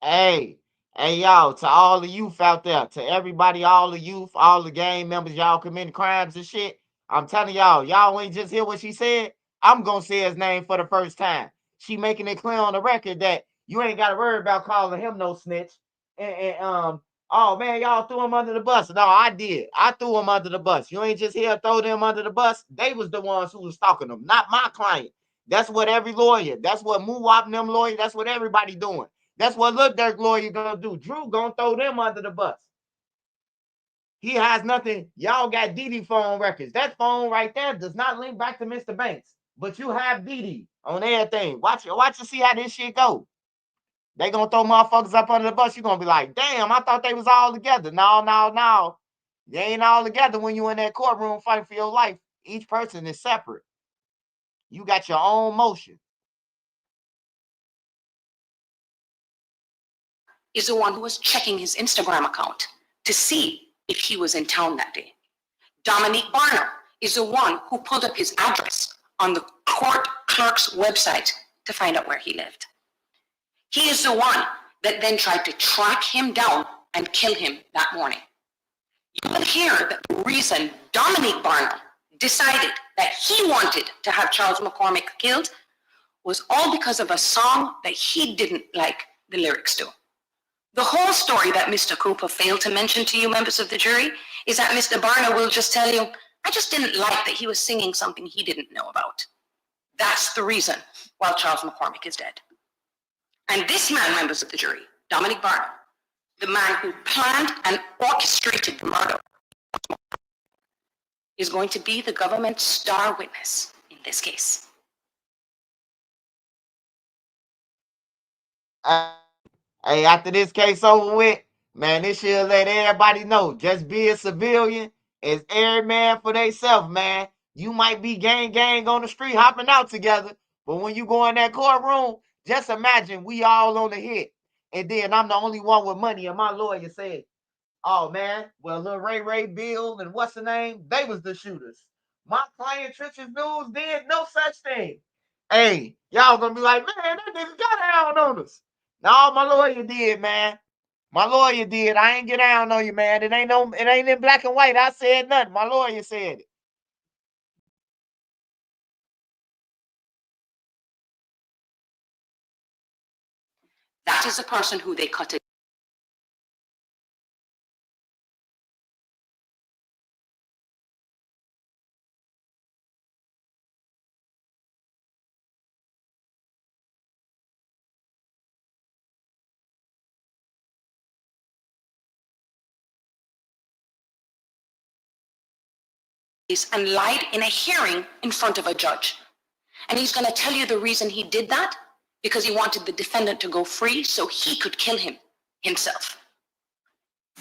Hey, y'all, to all the youth out there, to everybody, all the youth, all the gang members, y'all committing crimes and shit. I'm telling y'all ain't just hear what she said. I'm gonna say his name for the first time. She making it clear on the record that you ain't got to worry about calling him no snitch. Oh man, y'all threw him under the bus. No, I did. I threw him under the bus. You ain't just here throw them under the bus. They was the ones who was stalking them, not my client. That's what every lawyer, that's what Muwap and them lawyers, that's what everybody doing. That's what Lil Durk lawyer gonna do. Drew gonna throw them under the bus. He has nothing. Y'all got Didi phone records. That phone right there does not link back to Mr. Banks. But you have Didi on everything. Watch and see how this shit go. They gonna throw motherfuckers up under the bus. You gonna be like, damn, I thought they was all together. No. They ain't all together when you in that courtroom fighting for your life. Each person is separate. You got your own motion. Is the one who was checking his Instagram account to see if he was in town that day. Dominique Barnum is the one who pulled up his address on the court clerk's website to find out where he lived. He is the one that then tried to track him down and kill him that morning. You will hear that the reason Dominique Barnum decided that he wanted to have Charles McCormick killed was all because of a song that he didn't like the lyrics to. The whole story that Mr. Cooper failed to mention to you members of the jury is that Mr. Barnum will just tell you, I just didn't like that he was singing something he didn't know about. That's the reason why Charles McCormick is dead. And this man, members of the jury, Dominique Barnum, the man who planned and orchestrated the murder, is going to be the government's star witness in this case. Hey, after this case over with, man, this should let everybody know. Just be a civilian is every man for theyself, man. You might be gang on the street hopping out together, but when you go in that courtroom, just imagine we all on the hit. And then I'm the only one with money, and my lawyer said, oh, man, well, little Ray Bill and what's the name? They was the shooters. My client, Trisha News, did no such thing. Hey, y'all gonna be like, man, that nigga got down on us. No, my lawyer did, man. My lawyer did. I ain't get down on you, man. It ain't in black and white. I said nothing. My lawyer said it. That is the person who they cut it. And lied in a hearing in front of a judge. And he's going to tell you the reason he did that, because he wanted the defendant to go free so he could kill him himself.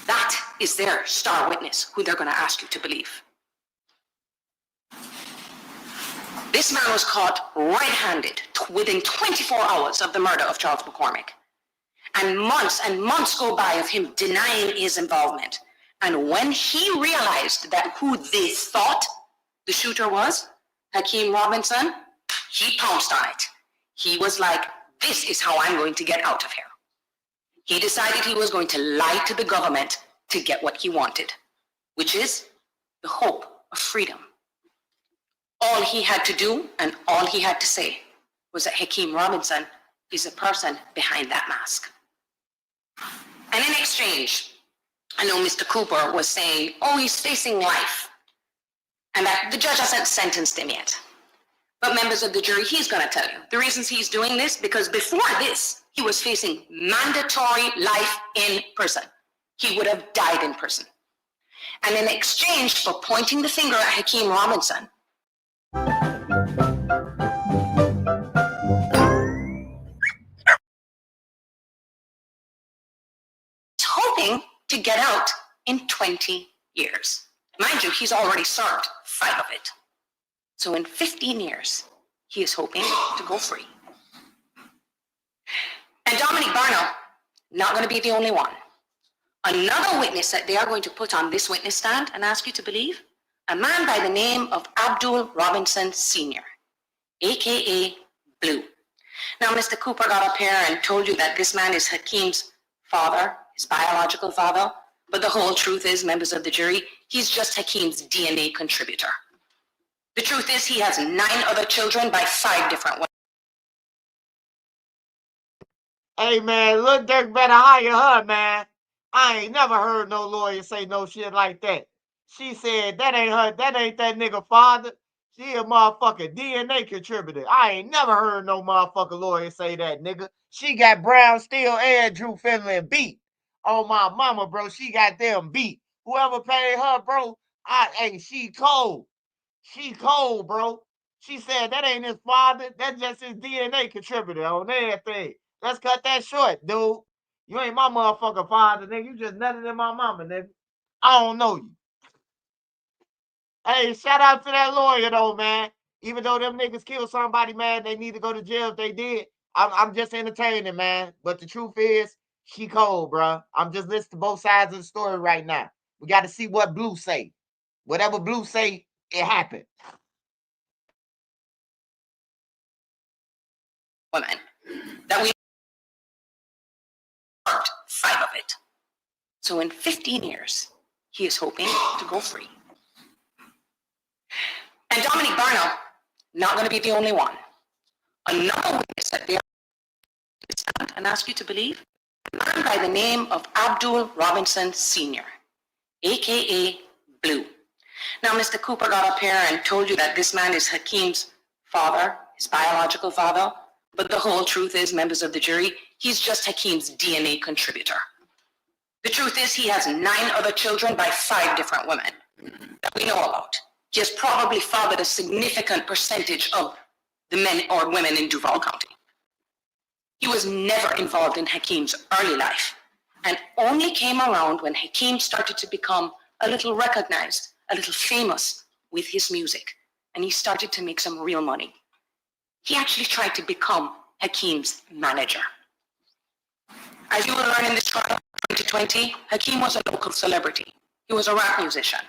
That is their star witness who they're going to ask you to believe. This man was caught red-handed within 24 hours of the murder of Charles McCormick. And months go by of him denying his involvement. And when he realized that who they thought the shooter was, Hakeem Robinson, he pounced on it. He was like, this is how I'm going to get out of here. He decided he was going to lie to the government to get what he wanted, which is the hope of freedom. All he had to do and all he had to say was that Hakeem Robinson is the person behind that mask. And in exchange, I know Mr. Cooper was saying, oh, he's facing life, and that the judge hasn't sentenced him yet. But members of the jury, he's going to tell you the reasons he's doing this, because before this, he was facing mandatory life in prison. He would have died in prison. And in exchange for pointing the finger at Hakeem Robinson, he's hoping to get out in 20 years. Mind you, he's already served 5 of it. So in 15 years, he is hoping to go free. And Dominique Barnum, not going to be the only one. Another witness that they are going to put on this witness stand and ask you to believe a man by the name of Abdul Robinson Sr., aka Blue. Now, Mr. Cooper got up here and told you that this man is Hakeem's father, his biological father, but the whole truth is, members of the jury, he's just Hakeem's DNA contributor. The truth is, he has 9 other children by 5 different women. Hey, man, Lil Durk better hire her, man. I ain't never heard no lawyer say no shit like that. She said that ain't her, that ain't that nigga father. She a motherfucking DNA contributor. I ain't never heard no motherfucking lawyer say that, nigga. She got Brown Steel and Drew Finley beat. Oh, my mama, bro, she got them beat. Whoever paid her, bro, hey, she cold. She cold, bro. She said that ain't his father. That's just his DNA contributor on everything. Let's cut that short, dude. You ain't my motherfucking father, nigga. You just nothing than my mama, nigga. I don't know you. Hey, shout out to that lawyer, though, man. Even though them niggas killed somebody, man, they need to go to jail if they did. I'm just entertaining, man. But the truth is, she cold, bro. I'm just listening to both sides of the story right now. We got to see what Blue say. Whatever Blue say, it happened. Women that we hurt 5 of it. So in 15 years, he is hoping to go free. And Dominique Barnell, not going to be the only one. Another witness that they stand and ask you to believe, a man by the name of Abdul Robinson Sr., aka Blue. Now, Mr. Cooper got up here and told you that this man is Hakeem's father, his biological father, but the whole truth is, members of the jury, he's just Hakeem's DNA contributor. The truth is, he has 9 other children by 5 different women that we know about. He has probably fathered a significant percentage of the men or women in Duval County. He was never involved in Hakeem's early life and only came around when Hakeem started to become a little recognized, a little famous with his music, and he started to make some real money. He actually tried to become Hakeem's manager. As you will learn in this trial, 2020, Hakeem was a local celebrity. He was a rap musician.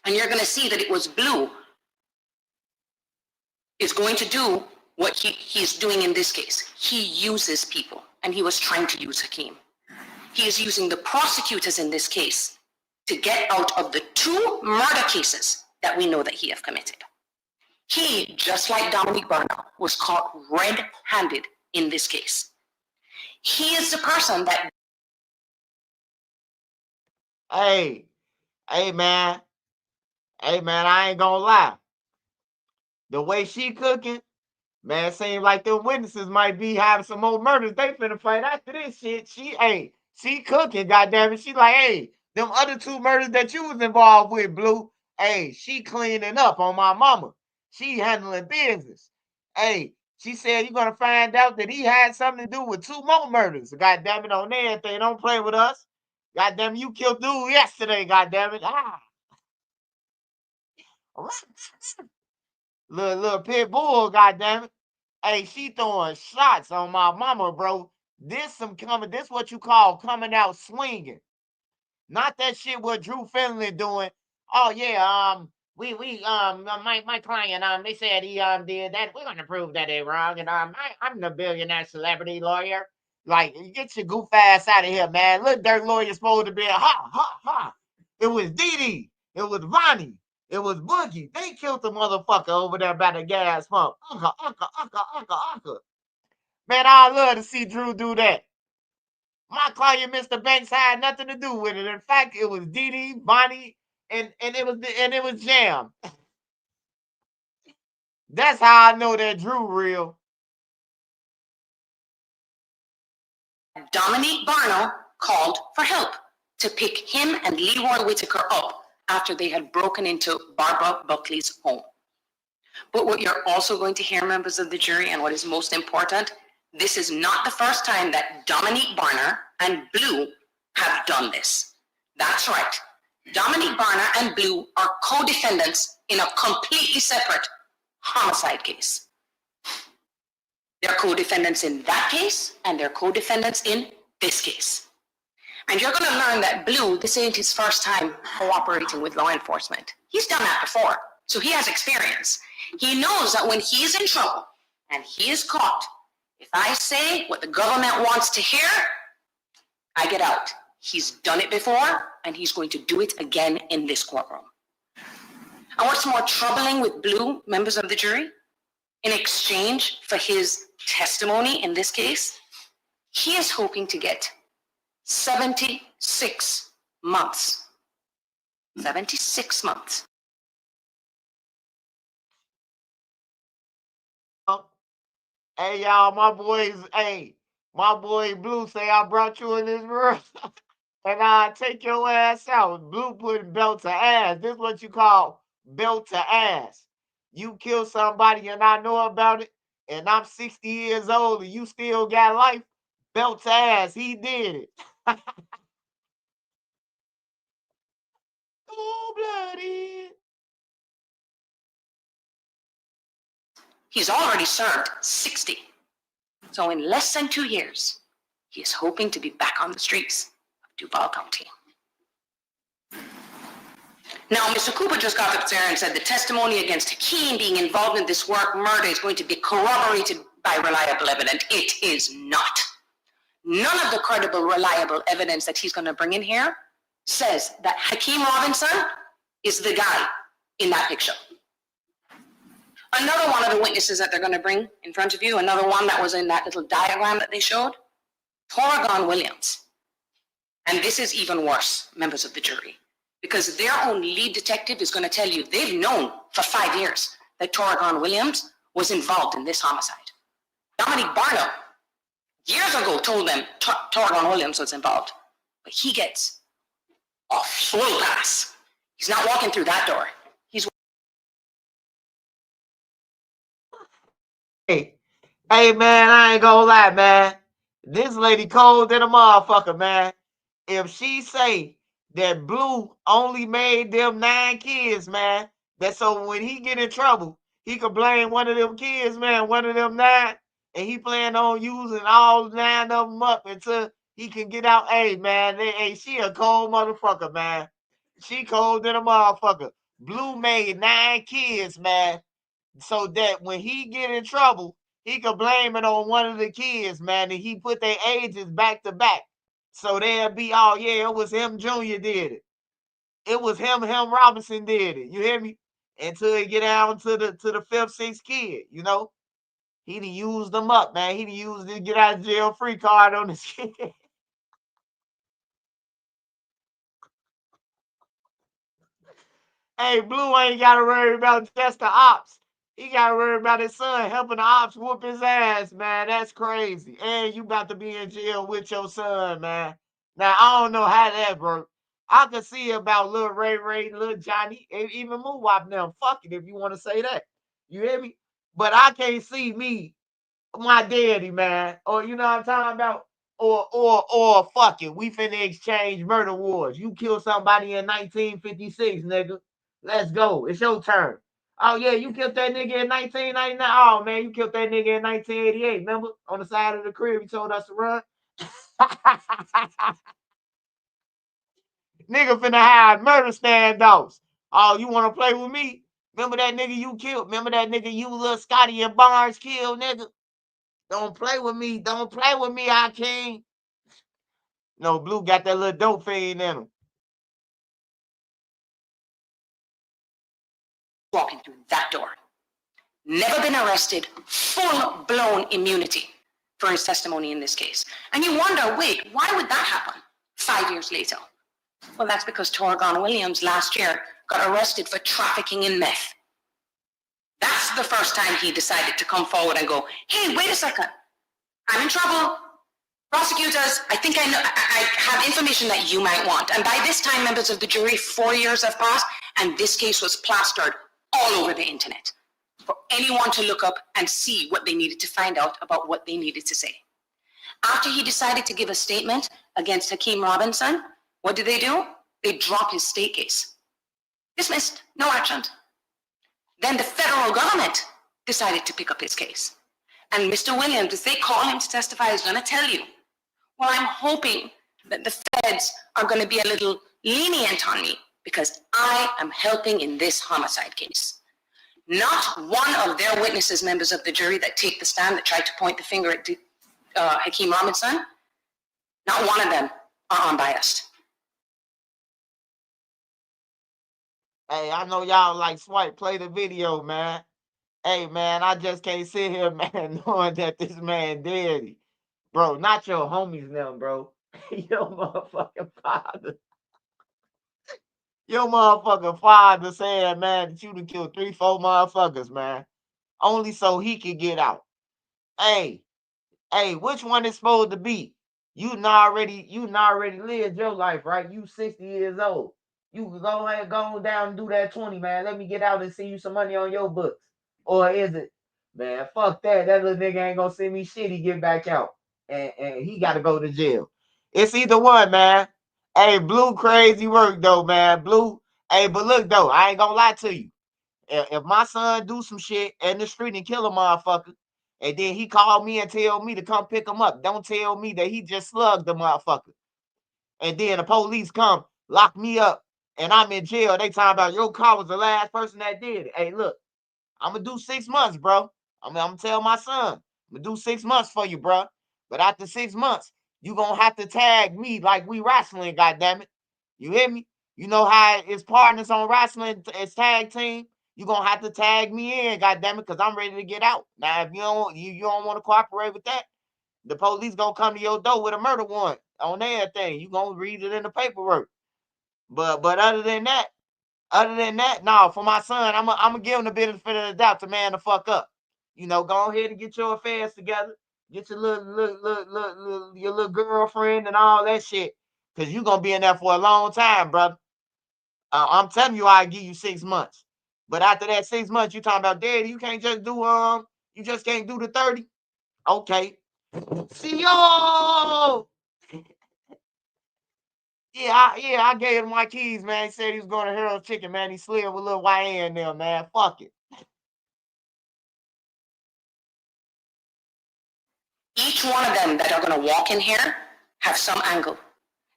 And you're going to see that it was Blue is going to do what he's doing in this case. He uses people, and he was trying to use Hakeem. He is using the prosecutors in this case to get out of the 2 murder cases that we know that he have committed. He, just like Dominique Barnell, was caught red-handed in this case. He is the person that... Hey, man, I ain't gonna lie. The way she cooking, man, seems like the witnesses might be having some more murders. They finna fight after this shit. She cooking, goddammit. She like, hey, them other 2 murders that you was involved with, Blue, hey, she cleaning up on my mama. She handling business. Hey, she said you're gonna find out that he had something to do with 2 more murders. Goddammit, on everything. Don't play with us. Goddamn, you killed dude yesterday, goddammit. Little pit bull, goddammit. Hey, she throwing shots on my mama, bro. This what you call coming out swinging. Not that shit what Drew Finley doing. Oh yeah, my client, they said he did that. We're gonna prove that they're wrong. And I'm the billionaire celebrity lawyer. Like, get your goof ass out of here, man. Look, Dirk lawyer supposed to be ha. It was Dee Dee. It was Vonnie. It was Boogie. They killed the motherfucker over there by the gas pump. Uncle. Man, I love to see Drew do that. My client, Mr. Banks, had nothing to do with it. In fact, it was Dee Dee, Vonnie, and it was Jam. That's how I know that Drew real. Dominique Barnell called for help to pick him and Leroy Whitaker up after they had broken into Barbara Buckley's home. But what you're also going to hear, members of the jury, and what is most important, this is not the first time that Dominique Barner and Blue have done this. That's right. Dominique Barner and Blue are co-defendants in a completely separate homicide case. They're co-defendants in that case, and they're co-defendants in this case. And you're going to learn that Blue, this ain't his first time cooperating with law enforcement. He's done that before, so he has experience. He knows that when he is in trouble and he is caught, if I say what the government wants to hear, I get out. He's done it before, and he's going to do it again in this courtroom. And what's more troubling with Blue, members of the jury, in exchange for his testimony in this case, he is hoping to get 76 months. 76 months. Hey, y'all, my boy Blue say I brought you in this room. And I take your ass out. Blue putting belt to ass. This is what you call belt to ass. You kill somebody and I know about it, and I'm 60 years old and you still got life. Belt to ass. He did it. Cold-blooded. He's already served 60. So in less than 2 years, he is hoping to be back on the streets of Duval County. Now, Mr. Cooper just got up there and said the testimony against Hakeem being involved in this work murder is going to be corroborated by reliable evidence. It is not. None of the credible, reliable evidence that he's going to bring in here says that Hakeem Robinson is the guy in that picture. Another one of the witnesses that they're going to bring in front of you, another one that was in that little diagram that they showed, Torgon Williams. And this is even worse, members of the jury, because their own lead detective is going to tell you they've known for 5 years that Torgon Williams was involved in this homicide. Dominique Barlow, years ago, told them Torgon Williams was involved, but he gets a full pass. He's not walking through that door. Hey, man, I ain't gonna lie, man. This lady cold than a motherfucker, man. If she say that Blue only made them 9 kids, man, that so when he get in trouble, he could blame one of them kids, man, one of them 9, and he plan on using all 9 of them up until he can get out. Hey, man, she a cold motherfucker, man. She cold than a motherfucker. Blue made 9 kids, man, so that when he get in trouble, he could blame it on one of the kids, man, and he put their ages back to back. So they'll be, oh, yeah, it was him Junior did it. It was him Robinson did it. You hear me? Until he get down to the 5th, 6th kid, you know? He done used them up, man. He done used the get out of jail free card on this kid. Hey, Blue ain't got to worry about just the ops. He got to worry about his son helping the ops whoop his ass, man. That's crazy. And you about to be in jail with your son, man. Now, I don't know how that works. I can see about Lil Ray, Lil Johnny, and even Moo-Wop them. Fuck it if you want to say that. You hear me? But I can't see me, my daddy, man. Or you know what I'm talking about? Or fuck it. We finna exchange murder wars. You kill somebody in 1956, nigga. Let's go. It's your turn. Oh, yeah, you killed that nigga in 1999. Oh, man, you killed that nigga in 1988. Remember? On the side of the crib, you told us to run. Nigga finna hide murder standoffs. Oh, you want to play with me? Remember that nigga you killed? Remember that nigga you, little Scotty and Barnes killed, nigga? Don't play with me. Don't play with me, I king. No, Blue got that little dope fiend in him. Walking through that door. Never been arrested, full-blown immunity for his testimony in this case. And you wonder, wait, why would that happen 5 years later? Well, that's because Torgon Williams last year got arrested for trafficking in meth. That's the first time he decided to come forward and go, hey, wait a second, I'm in trouble. Prosecutors, I think I have information that you might want. And by this time, members of the jury, 4 years have passed, and this case was plastered all over the internet for anyone to look up and see what they needed to find out about what they needed to say. After he decided to give a statement against Hakeem Robinson, what did? They drop his state case. Dismissed, no action. Then the federal government decided to pick up his case. And Mr. Williams, if they call him to testify, is going to tell you, well, I'm hoping that the feds are going to be a little lenient on me because I am helping in this homicide case. Not one of their witnesses, members of the jury that take the stand that tried to point the finger at Hakeem Robinson, not one of them are unbiased. Hey, I know y'all like Swipe. Play the video, man. Hey, man, I just can't sit here, man, knowing that this man dead. Bro, not your homies now, bro. Your motherfucking father. Your motherfucking father said, man, that you done killed 3-4 motherfuckers, man. Only so he could get out. Hey, which one is supposed to be? You already lived your life, right? You 60 years old. You can go ahead, go down and do that 20, man. Let me get out and see you some money on your books. Or is it, man, fuck that. That little nigga ain't gonna send me shit. He get back out. And he got to go to jail. It's either one, man. Hey, Blue, crazy work, though, man. Blue, hey, but look, though, I ain't gonna lie to you. If my son do some shit in the street and kill a motherfucker, and then he called me and tell me to come pick him up, don't tell me that he just slugged the motherfucker. And then the police come, lock me up, and I'm in jail. They talking about your car was the last person that did it. Hey, look, I'm going to do 6 months, bro. I'm going to tell my son, I'm going to do 6 months for you, bro. But after 6 months, you going to have to tag me like we wrestling, goddammit. You hear me? You know how it's partners on wrestling, it's tag team. You're going to have to tag me in, goddammit, because I'm ready to get out. Now, if you don't want to cooperate with that, the police going to come to your door with a murder warrant on everything. You going to read it in the paperwork. But other than that, no, for my son, I'm going to give him the benefit of the doubt to man the fuck up. You know, go ahead and get your affairs together. Get your little girlfriend and all that shit. Because you're going to be in there for a long time, brother. I'm telling you, I'll give you 6 months. But after that 6 months, you talking about, Daddy, you can't just do, you just can't do the 30. Okay. See yo. I gave him my keys, man. He said he was going to Harold Chicken, man. He slid with little YN in there, man. Fuck it. Each one of them that are going to walk in here have some angle.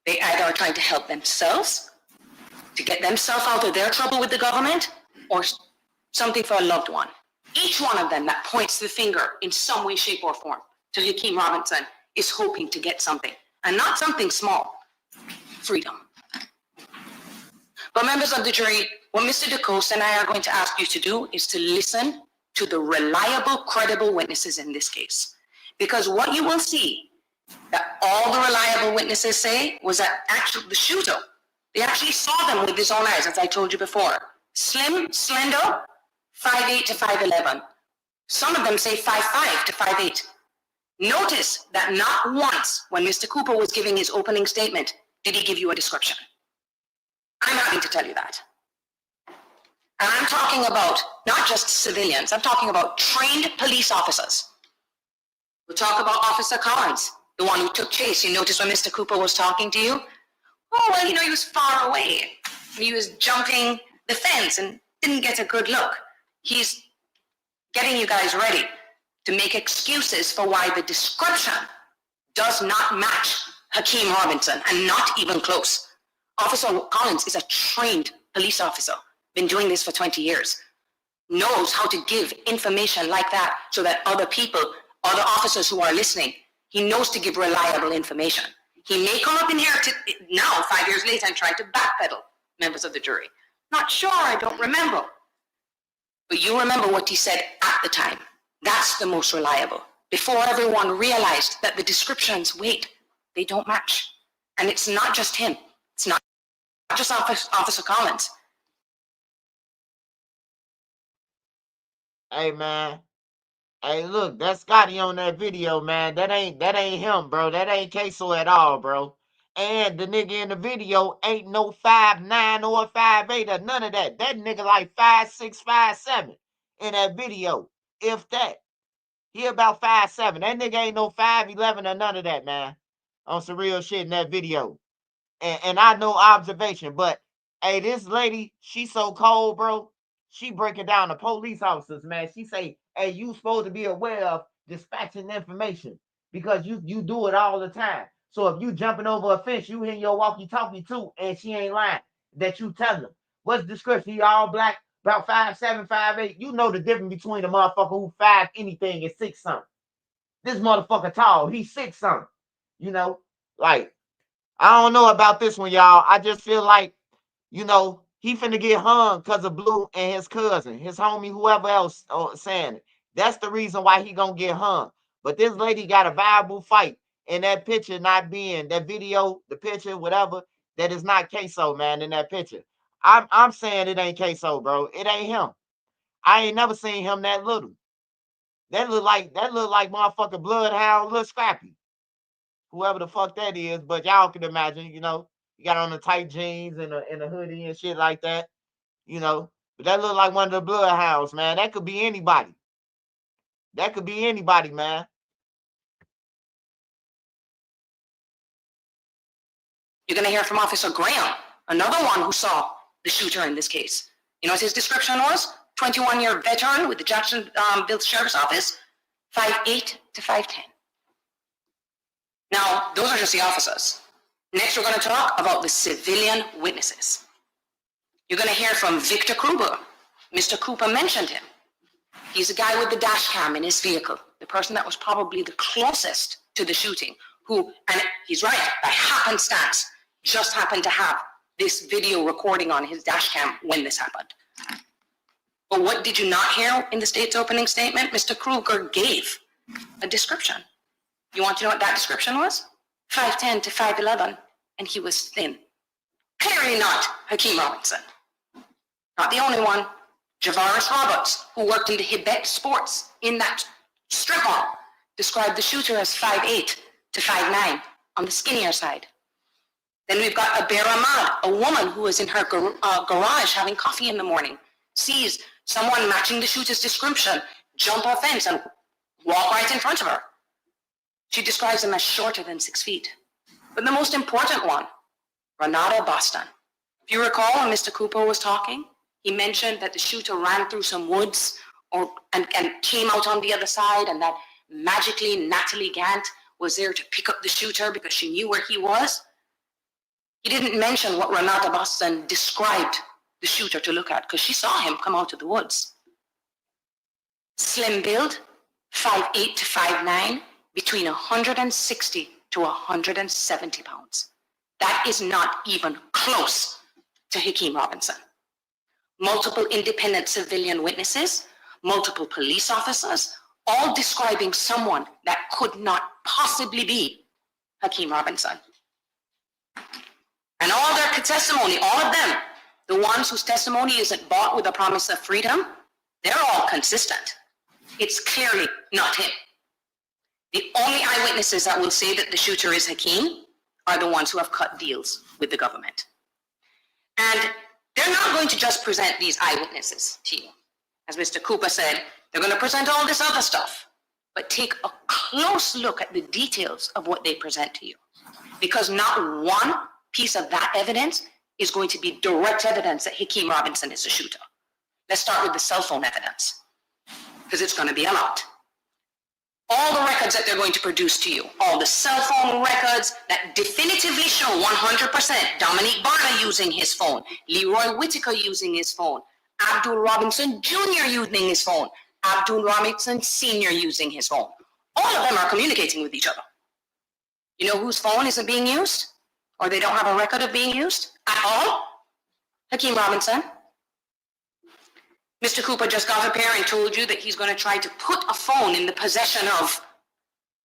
They either are trying to help themselves, to get themselves out of their trouble with the government, or something for a loved one. Each one of them that points the finger in some way, shape, or form to Hakeem Robinson is hoping to get something, and not something small. Freedom. But members of the jury, what Mr. DeCoste and I are going to ask you to do is to listen to the reliable, credible witnesses in this case. Because what you will see that all the reliable witnesses say was that actually the shooter, they actually saw them with his own eyes, as I told you before. Slim, slender, 5'8" to 5'11". Some of them say 5'5" to 5'8". Notice that not once when Mr. Cooper was giving his opening statement did he give you a description. I'm having to tell you that. And I'm talking about not just civilians, I'm talking about trained police officers. We'll talk about Officer Collins, the one who took chase. You notice when Mr. Cooper was talking to you? Oh, well, he was far away. He was jumping the fence and didn't get a good look. He's getting you guys ready to make excuses for why the description does not match Hakeem Robinson, and not even close. Officer Collins is a trained police officer, been doing this for 20 years, knows how to give information like that so that other people, other officers who are listening, he knows to give reliable information. He may come up in here now, 5 years later, and try to backpedal, members of the jury. Not sure, I don't remember. But you remember what he said at the time. That's the most reliable. Before everyone realized that the descriptions, wait, they don't match. And it's not just him. It's not just Officer Collins. Hey, man. Hey, look, that's Scotty on that video, man. That ain't him, bro. That ain't Ksoo at all, bro. And the nigga in the video ain't no 5'9" or 5'8" or none of that. That nigga like 5'6", 5'7" in that video. If that. He about 5'7". That nigga ain't no 5'11" or none of that, man. On some real shit in that video. And I know observation, but hey, this lady, she so cold, bro. She breaking down the police officers, man. She say, hey, you supposed to be aware of dispatching information because you do it all the time. So if you jumping over a fence, you hear your walkie-talkie too, and she ain't lying that you tell them. What's the description? He all black, about 5'7", 5'8". You know the difference between a motherfucker who 5 anything and 6 something. This motherfucker tall, he's 6 something. You know, like, I don't know about this one, y'all. I just feel like, you know, he finna get hung because of Blue and his cousin, his homie, whoever else saying it. That's the reason why he gonna get hung. But this lady got a viable fight. And that picture not being, that video, the picture, whatever, that is not Ksoo, man, in that picture. I'm saying it ain't Ksoo, bro. It ain't him. I ain't never seen him that little. That look like motherfucking Bloodhound, Lil Scrappy. Whoever the fuck that is, but y'all can imagine, you know, you got on the tight jeans and a hoodie and shit like that, you know. But that look like one of the Bloodhounds, man. That could be anybody. That could be anybody, man. You're going to hear from Officer Graham, another one who saw the shooter in this case. You know what his description was? 21-year veteran with the Jacksonville Sheriff's Office, 5'8" to 5'10". Now, those are just the officers. Next, we're going to talk about the civilian witnesses. You're going to hear from Victor Cooper. Mr. Cooper mentioned him. He's the guy with the dash cam in his vehicle, the person that was probably the closest to the shooting, who, and he's right, by happenstance, just happened to have this video recording on his dash cam when this happened. But what did you not hear in the state's opening statement? Mr. Kruger gave a description. You want to know what that description was? 5'10" to 5'11", and he was thin. Clearly not Hakeem Robinson. Not the only one. Javaris Roberts, who worked in the Hibet Sports in that strip mall, described the shooter as 5'8" to 5'9", on the skinnier side. Then we've got Aber Ahmad, a woman who was in her garage having coffee in the morning, sees someone matching the shooter's description, jump a fence and walk right in front of her. She describes him as shorter than 6 feet. But the most important one, Renato Boston. If you recall when Mr. Cooper was talking, he mentioned that the shooter ran through some woods and came out on the other side, and that magically Natalie Gant was there to pick up the shooter because she knew where he was. He didn't mention what Renata Boston described the shooter to look at because she saw him come out of the woods. Slim build, 5'8" to 5'9", between 160 to 170 pounds. That is not even close to Hakeem Robinson. Multiple independent civilian witnesses, multiple police officers, all describing someone that could not possibly be Hakeem Robinson. And all their testimony, all of them, the ones whose testimony isn't bought with a promise of freedom, they're all consistent. It's clearly not him. The only eyewitnesses that will say that the shooter is Hakeem are the ones who have cut deals with the government. And they're not going to just present these eyewitnesses to you. As Mr. Cooper said, they're going to present all this other stuff, but take a close look at the details of what they present to you. Because not one piece of that evidence is going to be direct evidence that Hakeem Robinson is the shooter. Let's start with the cell phone evidence, because it's going to be a lot. All the records that they're going to produce to you, all the cell phone records that definitively show 100% Dominique Barner using his phone, Leroy Whitaker using his phone, Abdul Robinson Jr. using his phone, Abdul Robinson Sr. using his phone. All of them are communicating with each other. You know whose phone isn't being used? Or they don't have a record of being used at all? Hakeem Robinson. Mr. Cooper just got up here and told you that he's going to try to put a phone in the possession of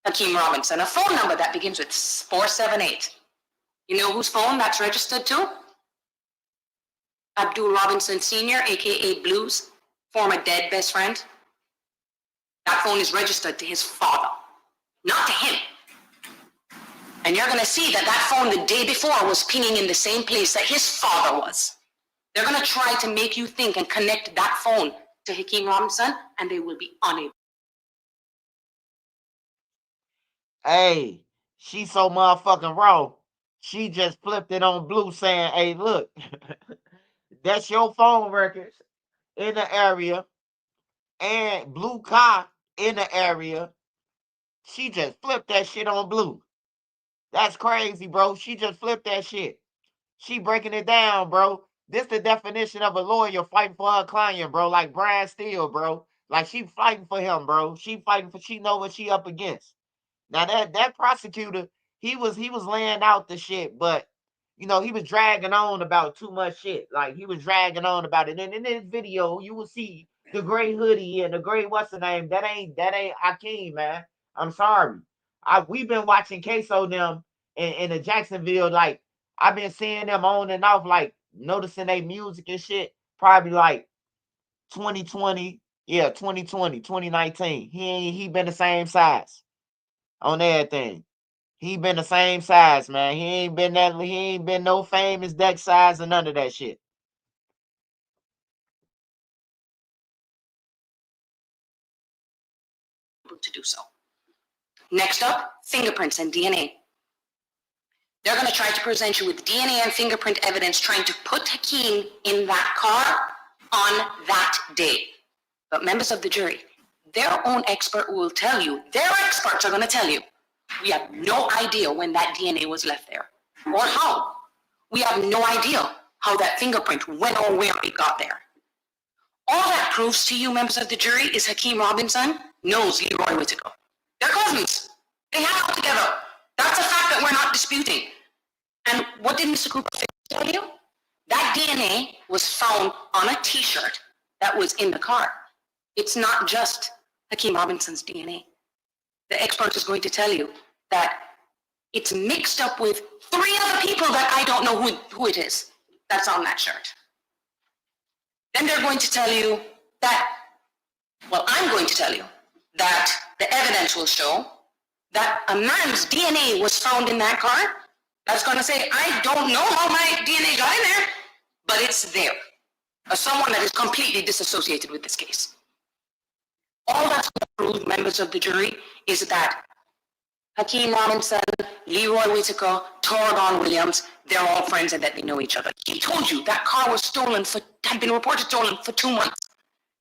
Hakeem Robinson, a phone number that begins with 478. You know whose phone that's registered to? Abdul Robinson Sr., aka Blues, former dead best friend. That phone is registered to his father, not to him. And you're going to see that that phone the day before was pinging in the same place that his father was. They're going to try to make you think and connect that phone to Hakeem Robinson, and they will be unable. Hey, she's so motherfucking raw. She just flipped it on Blue saying, hey, look, that's your phone records in the area and Blue car in the area. She just flipped that shit on Blue. That's crazy, bro. She just flipped that shit. She breaking it down, bro. This the definition of a lawyer fighting for her client, bro. Like Brad Steele, bro. Like she fighting for him, bro. She fighting for. She know what she up against. Now that prosecutor, he was laying out the shit, but you know he was dragging on about too much shit. Like he was dragging on about it. And in this video, you will see the gray hoodie and the gray what's the name. That ain't Hakeem, man. I'm sorry. We've been watching Queso them in the Jacksonville. Like I've been seeing them on and off, like noticing their music and shit. Probably like 2020, yeah, 2020, 2019. He been the same size on everything. He been the same size, man. He ain't been no famous deck size or none of that shit. To do so. Next up, fingerprints and DNA. They're going to try to present you with DNA and fingerprint evidence trying to put Hakeem in that car on that day. But members of the jury, their own expert will tell you, their experts are going to tell you, we have no idea when that DNA was left there or how. We have no idea how that fingerprint went or where it got there. All that proves to you, members of the jury, is Hakeem Robinson knows Leroy Whitaker. They're cousins. They hang out together. That's a fact that we're not disputing. And what did Mr. Cooper tell you? That DNA was found on a t-shirt that was in the car. It's not just Hakeem Robinson's DNA. The expert is going to tell you that it's mixed up with 3 other people that I don't know who it is that's on that shirt. Then they're going to tell you that, well, I'm going to tell you that the evidence will show that a man's DNA was found in that car. That's going to say, I don't know how my DNA got in there, but it's there. As someone that is completely disassociated with this case. All that's going to prove, members of the jury, is that Hakeem Robinson, Leroy Whitaker, Torgon Williams, they're all friends and that they know each other. He told you that car was had been reported stolen for 2 months.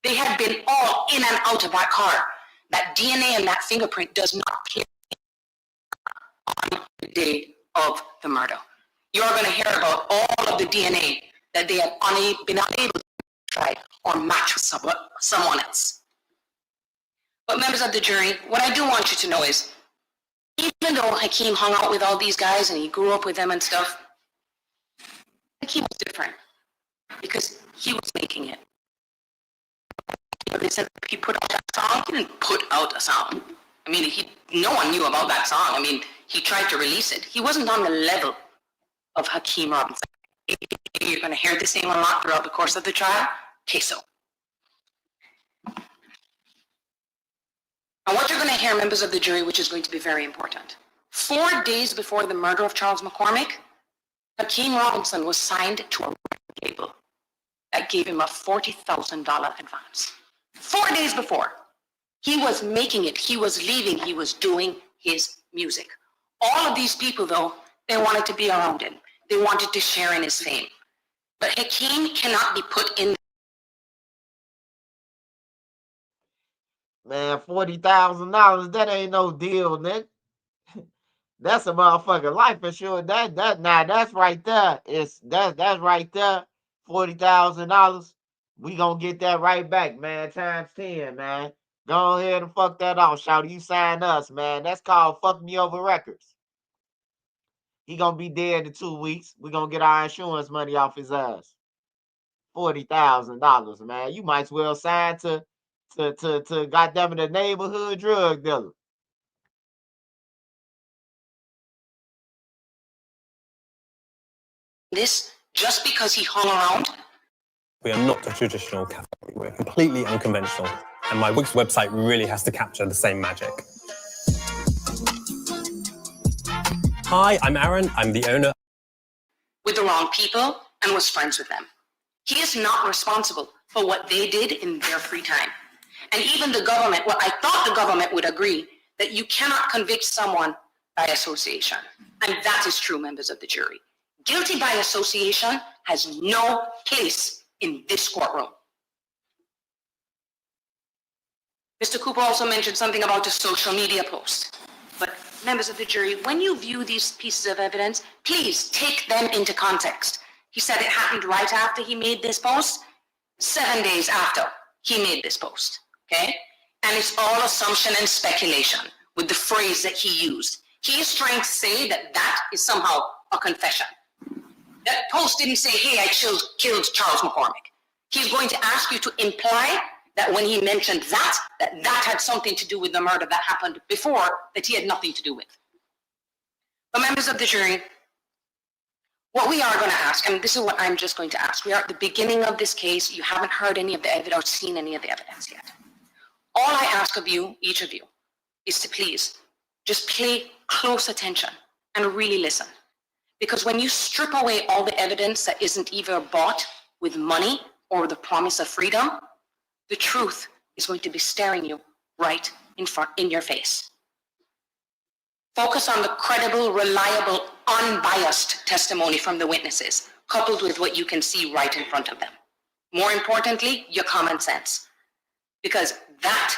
They had been all in and out of that car. That DNA and that fingerprint does not appear on the day of the murder. You're going to hear about all of the DNA that they have been unable to try or match with someone else. But members of the jury, what I do want you to know is, even though Hakeem hung out with all these guys and he grew up with them and stuff, Hakeem was different because he was making it. They said he put out that song. He didn't put out a song. I mean, no one knew about that song. I mean, he tried to release it. He wasn't on the level of Hakeem Robinson. You're going to hear this name a lot throughout the course of the trial, Ksoo. And what you're going to hear, members of the jury, which is going to be very important. 4 days before the murder of Charles McCormick, Hakeem Robinson was signed to a record label that gave him a $40,000 advance. 4 days before. He was making it, he was leaving, he was doing his music. All of these people, though, they wanted to be around him. They wanted to share in his fame. But Hakeem cannot be put in. Man, $40,000, that ain't no deal, nigga. That's a motherfucking life insurance. That's right there. That's right there. $40,000. We gonna get that right back, man. Times 10, man. Go ahead and fuck that off, shouty. You sign us, man. That's called Fuck Me Over Records. He gonna be dead in 2 weeks. We gonna get our insurance money off his ass. $40,000, man. You might as well sign to goddamn it, a neighborhood drug dealer. This just because he hung around. We are not a traditional cafe. We're completely unconventional. And my Wix website really has to capture the same magic. Hi, I'm Aaron. I'm the owner. With the wrong people and was friends with them. He is not responsible for what they did in their free time. And even the government, well, I thought the government would agree that you cannot convict someone by association. And that is true, members of the jury. Guilty by association has no place in this courtroom. Mr. Cooper also mentioned something about a social media post. But Members of the jury, when you view these pieces of evidence, please take them into context. He said it happened right after he made this post, 7 days after he made this post, okay? And it's all assumption and speculation with the phrase that he used. He is trying to say that that is somehow a confession. That post didn't say, hey, I killed Charles McCormick. He's going to ask you to imply that when he mentioned that had something to do with the murder that happened before that he had nothing to do with. But members of the jury, what we are going to ask, and this is what I'm just going to ask, we are at the beginning of this case. You haven't heard any of the evidence or seen any of the evidence yet. All I ask of you, each of you, is to please just pay close attention and really listen. Because when you strip away all the evidence that isn't either bought with money or the promise of freedom, the truth is going to be staring you right in your face. Focus on the credible, reliable, unbiased testimony from the witnesses, coupled with what you can see right in front of them. More importantly, your common sense. Because that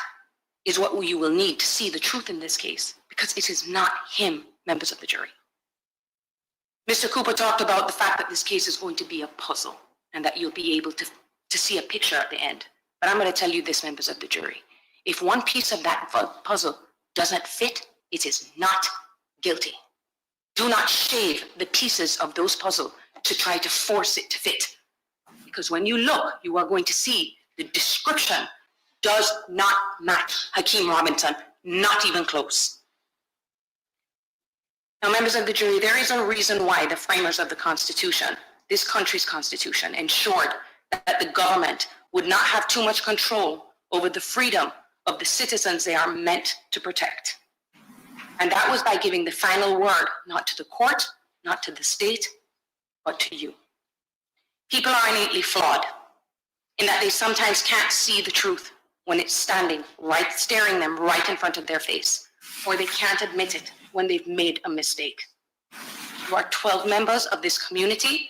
is what you will need to see the truth in this case, because it is not him, members of the jury. Mr. Cooper talked about the fact that this case is going to be a puzzle and that you'll be able to see a picture at the end. But I'm going to tell you this, members of the jury. If one piece of that puzzle doesn't fit, it is not guilty. Do not shave the pieces of those puzzles to try to force it to fit. Because when you look, you are going to see the description does not match Hakeem Robinson, not even close. Now, members of the jury, there is a reason why the framers of the Constitution, this country's Constitution, ensured that the government would not have too much control over the freedom of the citizens they are meant to protect. And that was by giving the final word, not to the court, not to the state, but to you. People are innately flawed in that they sometimes can't see the truth when it's staring them right in front of their face, or they can't admit it when they've made a mistake. You are 12 members of this community,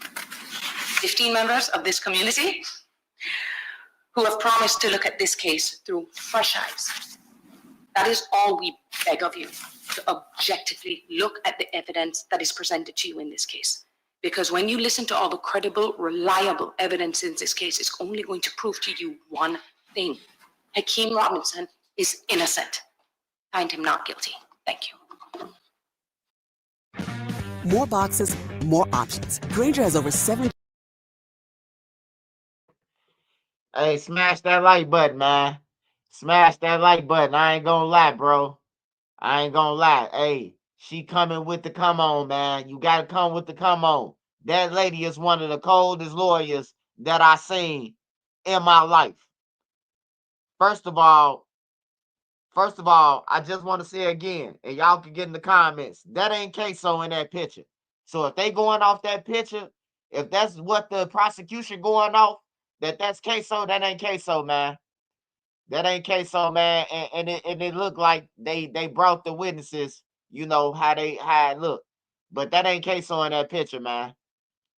15 members of this community, who have promised to look at this case through fresh eyes. That is all we beg of you, to objectively look at the evidence that is presented to you in this case. Because when you listen to all the credible, reliable evidence in this case, it's only going to prove to you one thing. Hakeem Robinson is innocent. Find him not guilty. Thank you. More boxes, more options. Grainger has over 7. Hey, smash that like button, man. Smash that like button. I ain't gonna lie, bro. I ain't gonna lie. Hey, she coming with the come on, man. You gotta come with the come on. That lady is one of the coldest lawyers that I seen in my life. First of all, I just want to say again, and y'all can get in the comments, that ain't Ksoo in that picture. So if they going off that picture, if that's what the prosecution going off, that's Ksoo, that ain't Ksoo, man. That ain't Ksoo, man. And it looked like they brought the witnesses, you know, how it looked. But that ain't Ksoo in that picture, man.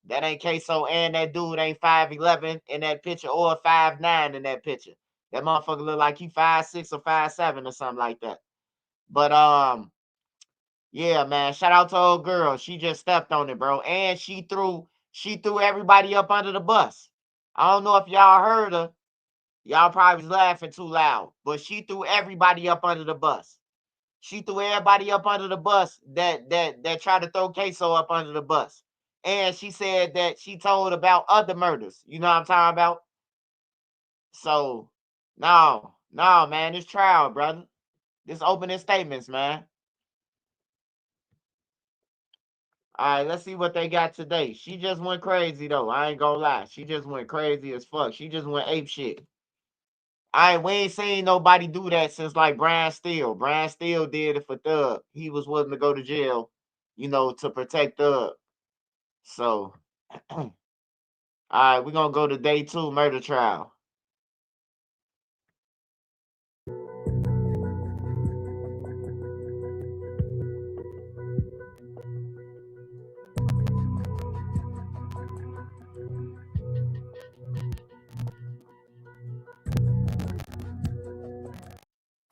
That ain't Ksoo, and that dude ain't 5'11" in that picture or 5'9" in that picture. That motherfucker look like he 5'6" or 5'7" or something like that. But yeah, man. Shout out to old girl. She just stepped on it, bro. And she threw everybody up under the bus. I don't know if y'all heard her. Y'all probably was laughing too loud. But she threw everybody up under the bus. She threw everybody up under the bus that tried to throw Ksoo up under the bus. And she said that she told about other murders. You know what I'm talking about? So, no, man. This trial, brother. This opening statements, man. All right, let's see what they got today. She just went crazy, though. I ain't gonna lie. She just went crazy as fuck. She just went ape shit. We ain't seen nobody do that since, like, Brian Steele. Brian Steele did it for Thug. He was willing to go to jail, you know, to protect Thug. So, all right, we're going to go to day 2, murder trial.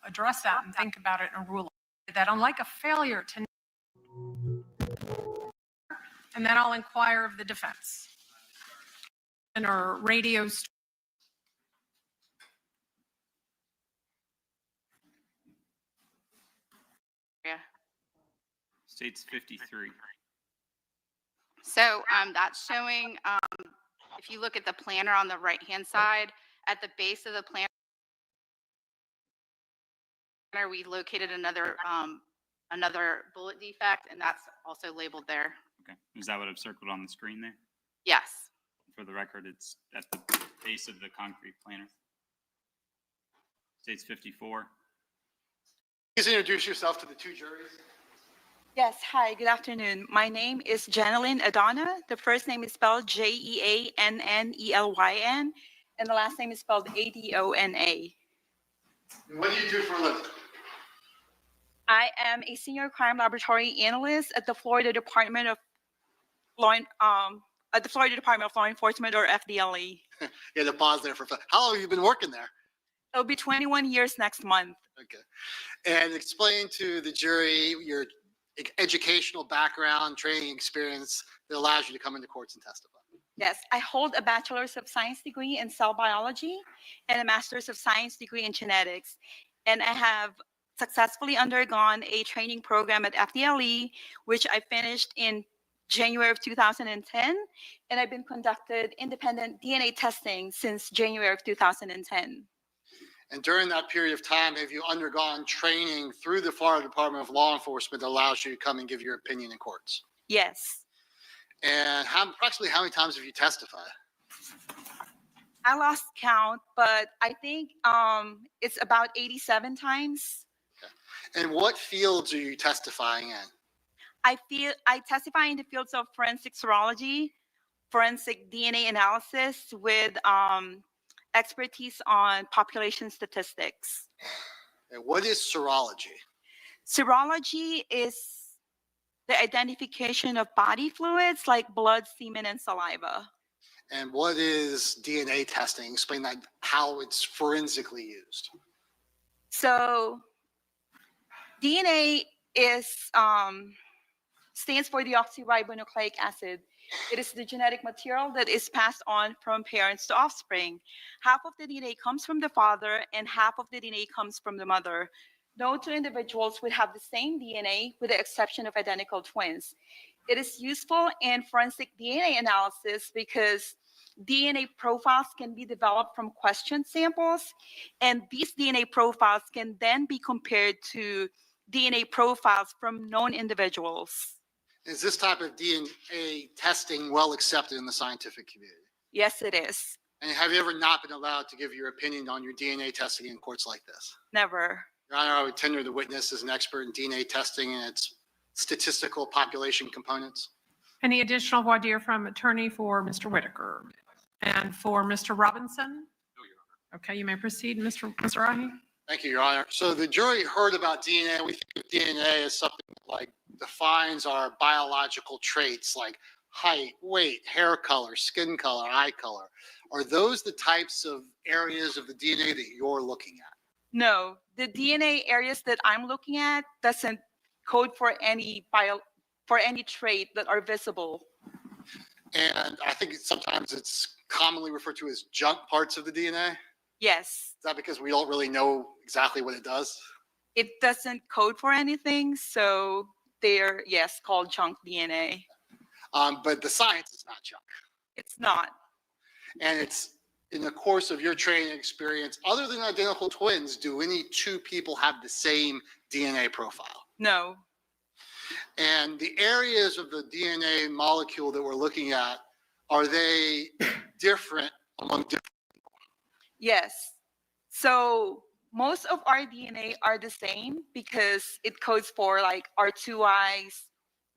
Address that and think about it in a rule. that unlike a failure to, and then I'll inquire of the defense. Or radio. Yeah. State's 53. So that's showing, if you look at the planner on the right-hand side, at the base of the planner, we located another bullet defect, and that's also labeled there. Okay. Is that what I've circled on the screen there? Yes. For the record, it's at the base of the concrete planner. State's 54. Please introduce yourself to the two juries. Yes, hi, good afternoon. My name is Janelyn Adana. The first name is spelled Jeannenelyn, and the last name is spelled Adona. What do you do for a living? I am a senior crime laboratory analyst at the Florida Department of Law Enforcement, or FDLE. Yeah, to pause there for how long have you been working there? It'll be 21 years next month. Okay. And explain to the jury your educational background, training experience that allows you to come into courts and testify. Yes, I hold a Bachelor's of Science degree in cell biology and a Master's of Science degree in genetics. And I have successfully undergone a training program at FDLE, which I finished in January of 2010. And I've been conducted independent DNA testing since January of 2010. And during that period of time, have you undergone training through the Florida Department of Law Enforcement that allows you to come and give your opinion in courts? Yes. And approximately how many times have you testified? I lost count, but I think it's about 87 times. Okay. And what fields are you testifying in? I testify in the fields of forensic serology, forensic DNA analysis with expertise on population statistics. And what is serology? Serology is the identification of body fluids like blood, semen, and saliva. And what is DNA testing? Explain that, how it's forensically used. So DNA stands for deoxyribonucleic acid. It is the genetic material that is passed on from parents to offspring. Half of the DNA comes from the father and half of the DNA comes from the mother. No two individuals would have the same DNA with the exception of identical twins. It is useful in forensic DNA analysis because DNA profiles can be developed from question samples, and these DNA profiles can then be compared to DNA profiles from known individuals. Is this type of DNA testing well accepted in the scientific community? Yes, it is. And have you ever not been allowed to give your opinion on your DNA testing in courts like this? Never. Your Honor, I would tender the witness as an expert in DNA testing and its statistical population components. Any additional voir dire from attorney for Mr. Whitaker? And for Mr. Robinson? Okay, you may proceed, Mr. Rahi. Thank you, Your Honor. So the jury heard about DNA. We think of DNA as something like defines our biological traits like height, weight, hair color, skin color, eye color. Are those the types of areas of the DNA that you're looking at? No, the DNA areas that I'm looking at doesn't code for any trait that are visible. And I think sometimes it's commonly referred to as junk parts of the DNA. Yes. Is that because we don't really know exactly what it does? It doesn't code for anything, so they're, yes, called junk DNA. But the science is not junk. It's not. And it's in the course of your training experience, other than identical twins, do any two people have the same DNA profile? No. And the areas of the DNA molecule that we're looking at, are they different among different people? Yes. So most of our DNA are the same because it codes for like our two eyes,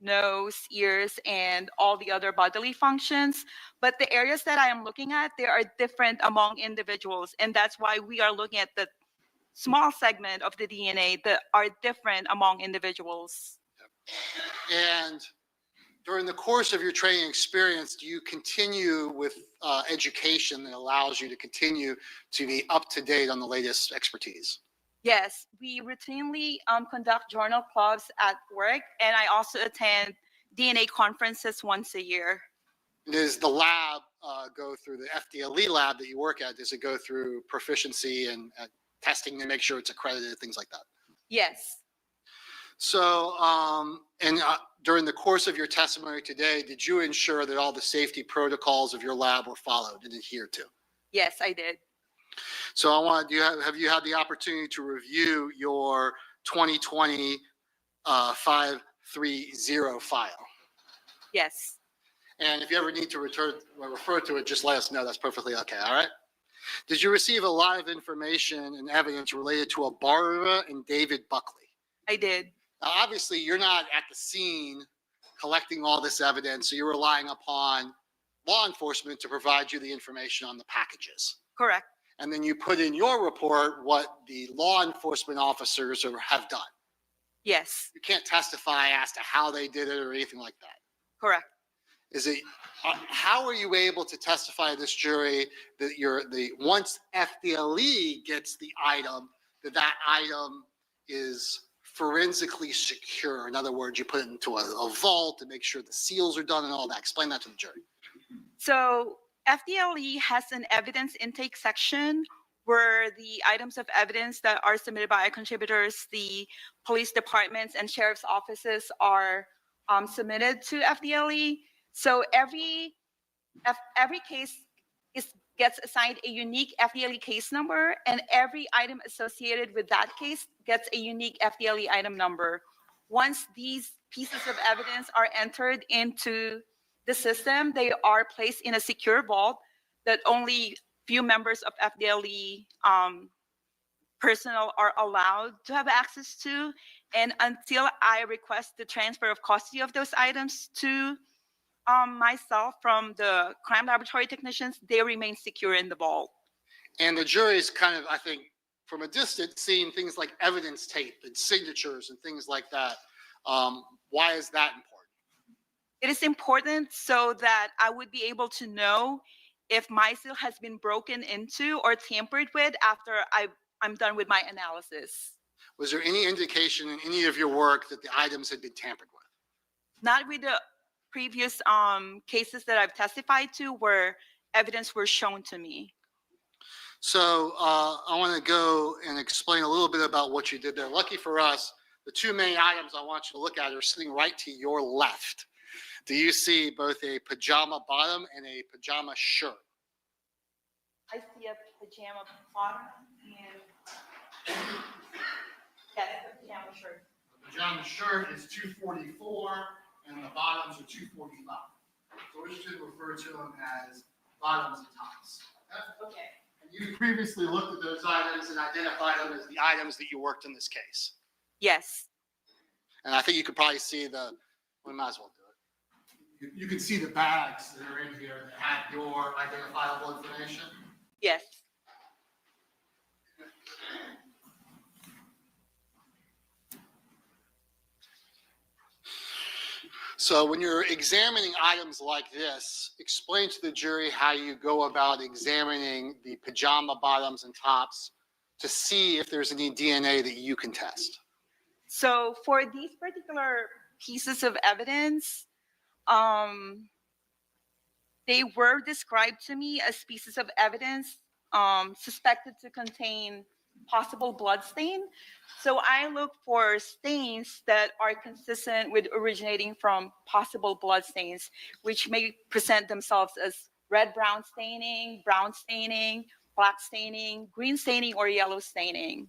nose, ears, and all the other bodily functions. But the areas that I am looking at, they are different among individuals. And that's why we are looking at the small segment of the DNA that are different among individuals. And during the course of your training experience, do you continue with education that allows you to continue to be up to date on the latest expertise? Yes, we routinely conduct journal clubs at work, and I also attend DNA conferences once a year. Does the lab go through the FDLE lab that you work at? Does it go through proficiency and testing to make sure it's accredited, things like that? Yes. So, during the course of your testimony today, did you ensure that all the safety protocols of your lab were followed and adhered to? Yes, I did. So have you had the opportunity to review your 2020 530 file? Yes. And if you ever need to refer to it, just let us know. That's perfectly okay. All right. Did you receive a lot of information and evidence related to Barbara and David Buckley? I did. Now, obviously, you're not at the scene collecting all this evidence, so you're relying upon law enforcement to provide you the information on the packages. Correct. And then you put in your report what the law enforcement officers have done. Yes. You can't testify as to how they did it or anything like that. Correct. How are you able to testify to this jury that once FDLE gets the item, that item is forensically secure? In other words, you put it into a vault to make sure the seals are done and all that. Explain that to the jury. So FDLE has an evidence intake section where the items of evidence that are submitted by contributors, the police departments and sheriff's offices are submitted to FDLE. So every case gets assigned a unique FDLE case number, and every item associated with that case gets a unique FDLE item number. Once these pieces of evidence are entered into the system, they are placed in a secure vault that only few members of FDLE personnel are allowed to have access to. And until I request the transfer of custody of those items to myself from the crime laboratory technicians, they remain secure in the vault. And the jury is kind of, I think, from a distance, seeing things like evidence tape and signatures and things like that. Why is that important? It is important so that I would be able to know if my seal has been broken into or tampered with after I'm done with my analysis. Was there any indication in any of your work that the items had been tampered with? Not with the previous cases that I've testified to where evidence were shown to me. So I want to go and explain a little bit about what you did there. Lucky for us, the two main items I want you to look at are sitting right to your left. Do you see both a pajama bottom and a pajama shirt? I see a pajama bottom and yes, a pajama shirt. The pajama shirt is 244 and the bottoms are 245. So we're just going to refer to them as bottoms and tops. Okay. And you previously looked at those items and identified them as the items that you worked in this case. Yes. And I think you could probably see we might as well do it. You can see the bags that are in here that have your identifiable information. Yes. So when you're examining items like this, explain to the jury how you go about examining the pajama bottoms and tops to see if there's any DNA that you can test. So for these particular pieces of evidence, they were described to me as pieces of evidence suspected to contain possible blood stain. So I look for stains that are consistent with originating from possible blood stains, which may present themselves as red-brown staining, brown staining, black staining, green staining, or yellow staining.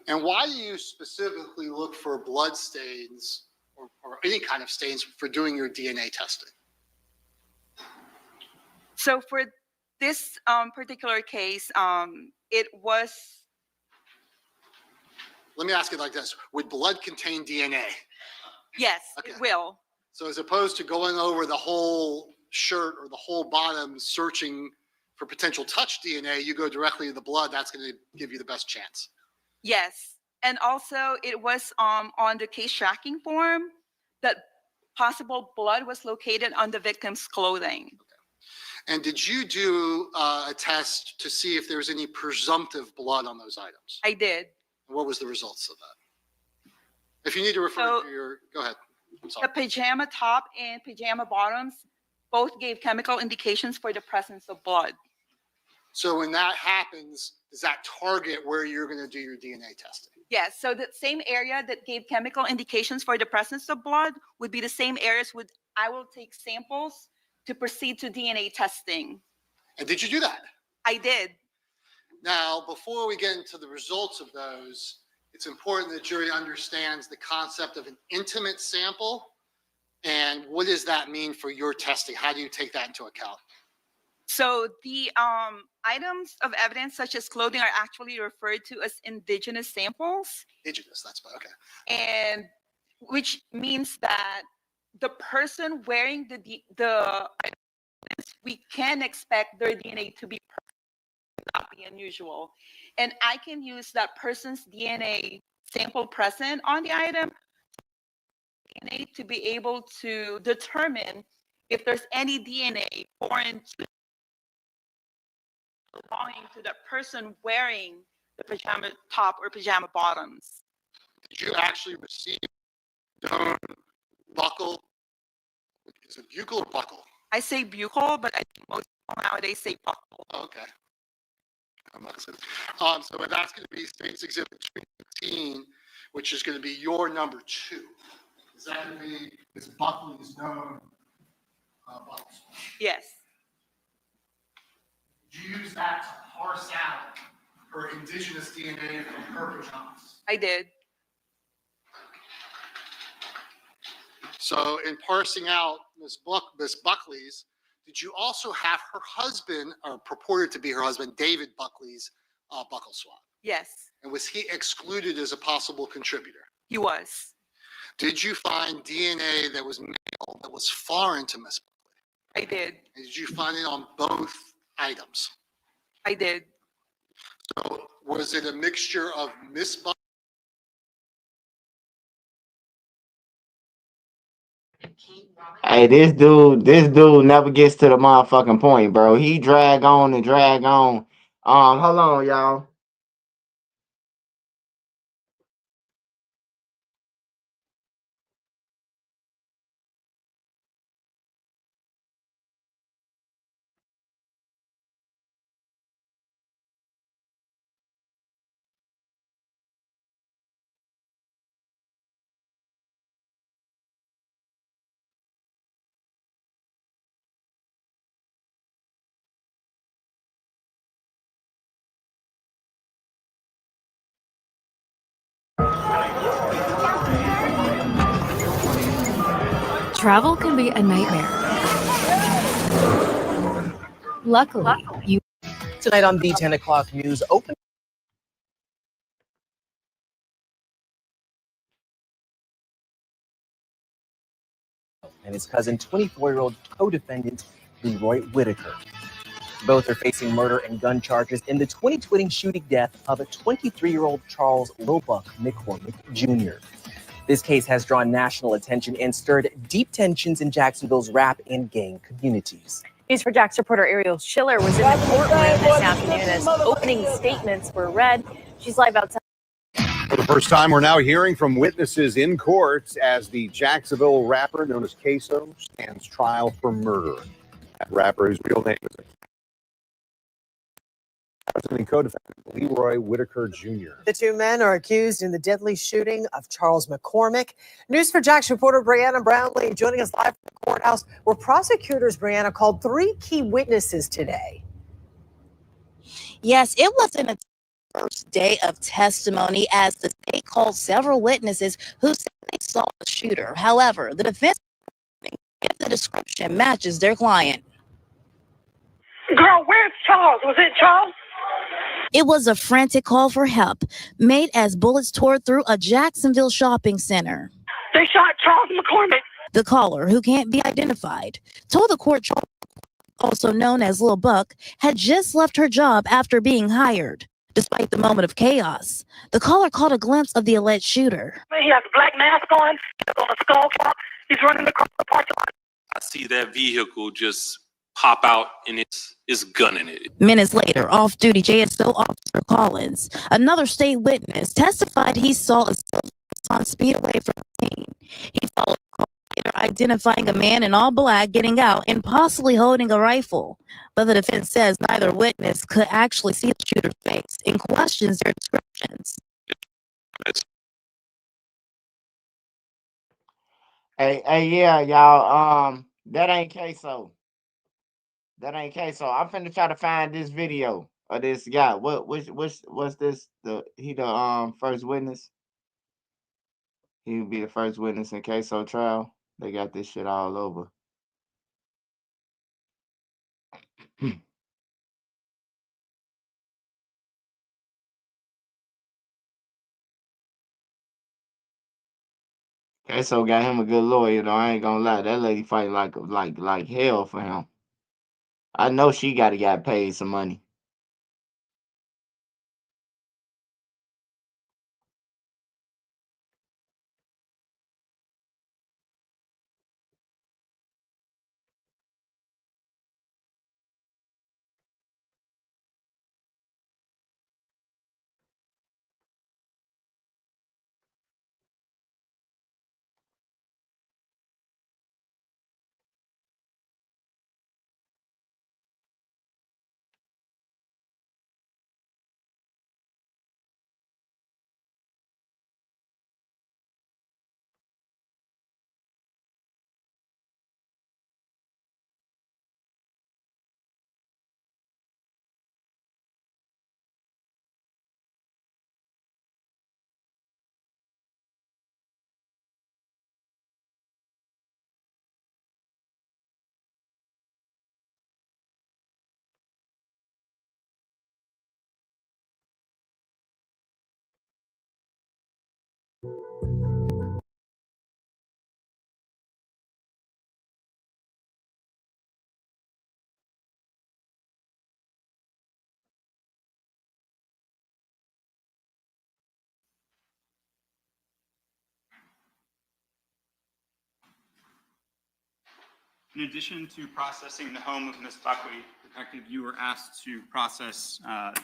And why do you specifically look for blood stains or any kind of stains for doing your DNA testing? So for this particular case, it was... Let me ask it like this. Would blood contain DNA? Yes, okay. It will. So as opposed to going over the whole shirt or the whole bottom searching for potential touch DNA, you go directly to the blood. That's going to give you the best chance. Yes. And also it was on the case tracking form that possible blood was located on the victim's clothing. Okay. And did you do a test to see if there was any presumptive blood on those items? I did. What was the results of that? If you need to refer to your, go ahead. I'm sorry. The pajama top and pajama bottoms both gave chemical indications for the presence of blood. So when that happens, does that target where you're going to do your DNA testing? Yes, so the same area that gave chemical indications for the presence of blood would be the same areas I will take samples to proceed to DNA testing. And did you do that? I did. Now, before we get into the results of those, it's important that the jury understands the concept of an intimate sample and what does that mean for your testing? How do you take that into account? So the items of evidence such as clothing are actually referred to as indigenous samples. Indigenous, that's okay. And which means that the person wearing the items, we can expect their DNA to be perfect, not be unusual. And I can use that person's DNA sample present on the item DNA to be able to determine if there's any DNA foreign to belonging to that person wearing the pajama top or pajama bottoms. Did you actually receive dome, buckle? Is it buccal or buckle? I say buccal, but I think most people nowadays say buckle. Okay. I'm not saying. So that's going to be State's Exhibit 15, which is going to be your number 2. Is that going to be Ms. Buckley's known buckles? Yes. Did you use that to parse out her indigenous DNA from her pajamas? I did. So in parsing out Ms. Buckley's, did you also have her husband, or purported to be her husband, David Buckley's buckle swab? Yes. And was he excluded as a possible contributor? He was. Did you find DNA that was male that was foreign to Ms. Buckley? I did. And did you find it on both items? I did. So was it a mixture of Miss Buckley? Hey, this dude never gets to the motherfucking point, bro. He drag on and drag on. Hold on, y'all. Travel can be a nightmare. Luckily, you. Tonight on the 10 o'clock news, open. And his cousin, 24-year-old co-defendant, Leroy Whitaker. Both are facing murder and gun charges in the 2020 shooting death of a 23-year-old Charles Melo Bucks McCormick Jr. This case has drawn national attention and stirred deep tensions in Jacksonville's rap and gang communities. News4Jax reporter Ariel Schiller was in the courtroom this afternoon as opening statements were read. She's live outside. For the first time, we're now hearing from witnesses in court as the Jacksonville rapper known as Ksoo stands trial for murder. That rapper, whose real name is and co-defendant Leroy Whitaker Jr. The two men are accused in the deadly shooting of Charles McCormick. News4Jax reporter Brianna Brownlee joining us live from the courthouse, where prosecutors, Brianna, called 3 key witnesses today. Yes, it wasn't a first day of testimony as the state called several witnesses who said they saw the shooter. However, the defense, if the description matches their client. Girl, where's Charles? Was it Charles? It was a frantic call for help made as bullets tore through a Jacksonville shopping center. They shot Charles McCormick. The caller, who can't be identified, told the court Charles, also known as Lil Buck, had just left her job after being hired. Despite the moment of chaos, the caller caught a glimpse of the alleged shooter. He has a black mask on. He's on a skull cap. He's running across the parking lot. I see that vehicle just pop out and it's gunning it. Minutes later, off-duty JSO officer Collins, another state witness, testified he saw a on speed away from the scene. He followed a car later, identifying a man in all black getting out and possibly holding a rifle. But the defense says neither witness could actually see the shooter's face and questions their descriptions. Hey, yeah, y'all. That ain't Ksoo. That ain't Ksoo. I'm finna try to find this video of this guy. What's this? He the first witness. He would be the first witness in Ksoo trial. They got this shit all over. Ksoo got him a good lawyer though. I ain't gonna lie. That lady fight like hell for him. I know she got paid some money. In addition to processing the home of Ms. Buckley, Detective, you were asked to process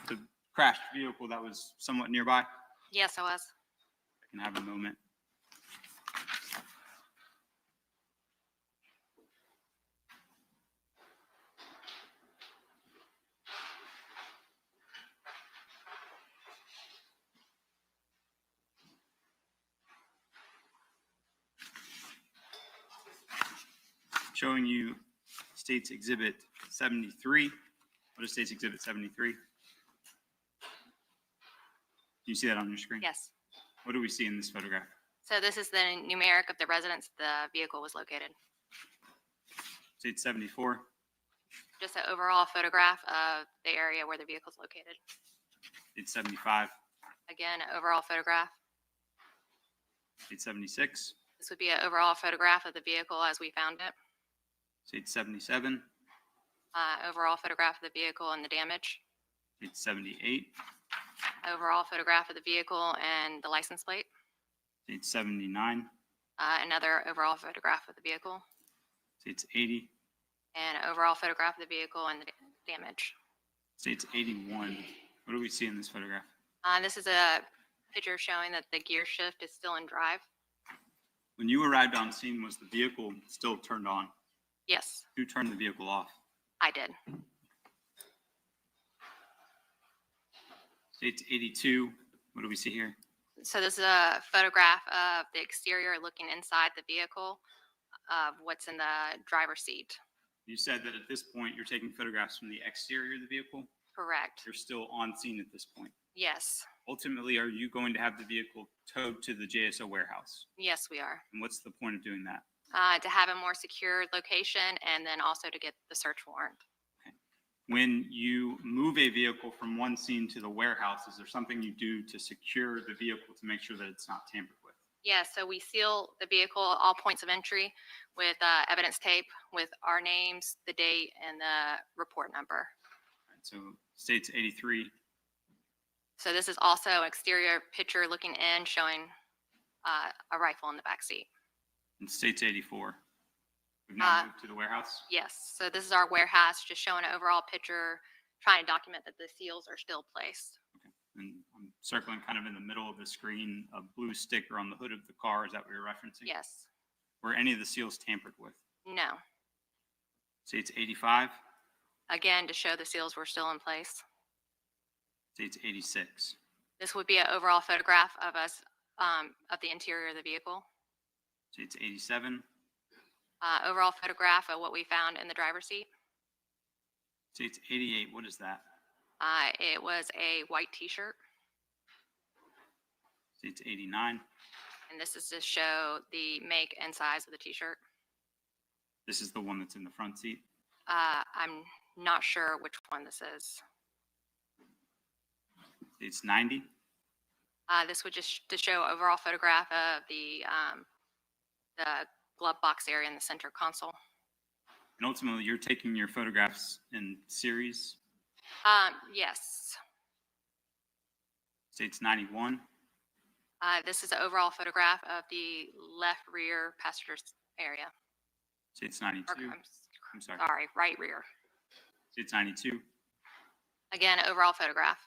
the crashed vehicle that was somewhat nearby. Yes, I was. I can have a moment. Showing you State's Exhibit 73. What is State's Exhibit 73? Do you see that on your screen? Yes. What do we see in this photograph? So this is the numeric of the residence the vehicle was located. State 74. Just an overall photograph of the area where the vehicle is located. State 75. Again, an overall photograph. State 76. This would be an overall photograph of the vehicle as we found it. State 77. Overall photograph of the vehicle and the damage. State 78. Overall photograph of the vehicle and the license plate. State 79. Another overall photograph of the vehicle. State's 80. And overall photograph of the vehicle and the damage. State's 81. What do we see in this photograph? This is a picture showing that the gear shift is still in drive. When you arrived on scene, was the vehicle still turned on? Yes, Who turned the vehicle off? I did. State's 82. What do we see here? So this is a photograph of the exterior looking inside the vehicle of what's in the driver's seat. You said that at this point you're taking photographs from the exterior of the vehicle. Correct. You're still on scene at this point. Yes. Ultimately, are you going to have the vehicle towed to the JSO warehouse? Yes, we are. And what's the point of doing that? To have a more secure location and then also to get the search warrant. When you move a vehicle from one scene to the warehouse, is there something you do to secure the vehicle to make sure that it's not tampered with? Yeah, so we seal the vehicle, all points of entry, with evidence tape with our names, the date, and the report number. All right, so State's 83. So this is also an exterior picture looking in showing a rifle in the back seat. And State's 84. We've now moved to the warehouse. Yes, so this is our warehouse, just showing an overall picture, trying to document that the seals are still placed. And I'm circling kind of in the middle of the screen, a blue sticker on the hood of the car. Is that what you're referencing? Yes. Were any of the seals tampered with? No. Say it's 85. Again, to show the seals were still in place. Say it's 86. This would be an overall photograph of us, of the interior of the vehicle. Say it's 87. Overall photograph of what we found in the driver's seat. Say it's 88. What is that? It was a white t-shirt. Say it's 89. And this is to show the make and size of the t-shirt. This is the one that's in the front seat. I'm not sure which one this is. Say it's 90. This would just to show overall photograph of the glove box area in the center console. And ultimately, you're taking your photographs in series. Yes. Say it's 91. This is an overall photograph of the left rear passenger area. Say it's 92. I'm sorry. Sorry, right rear. Say it's 92. Again, overall photograph.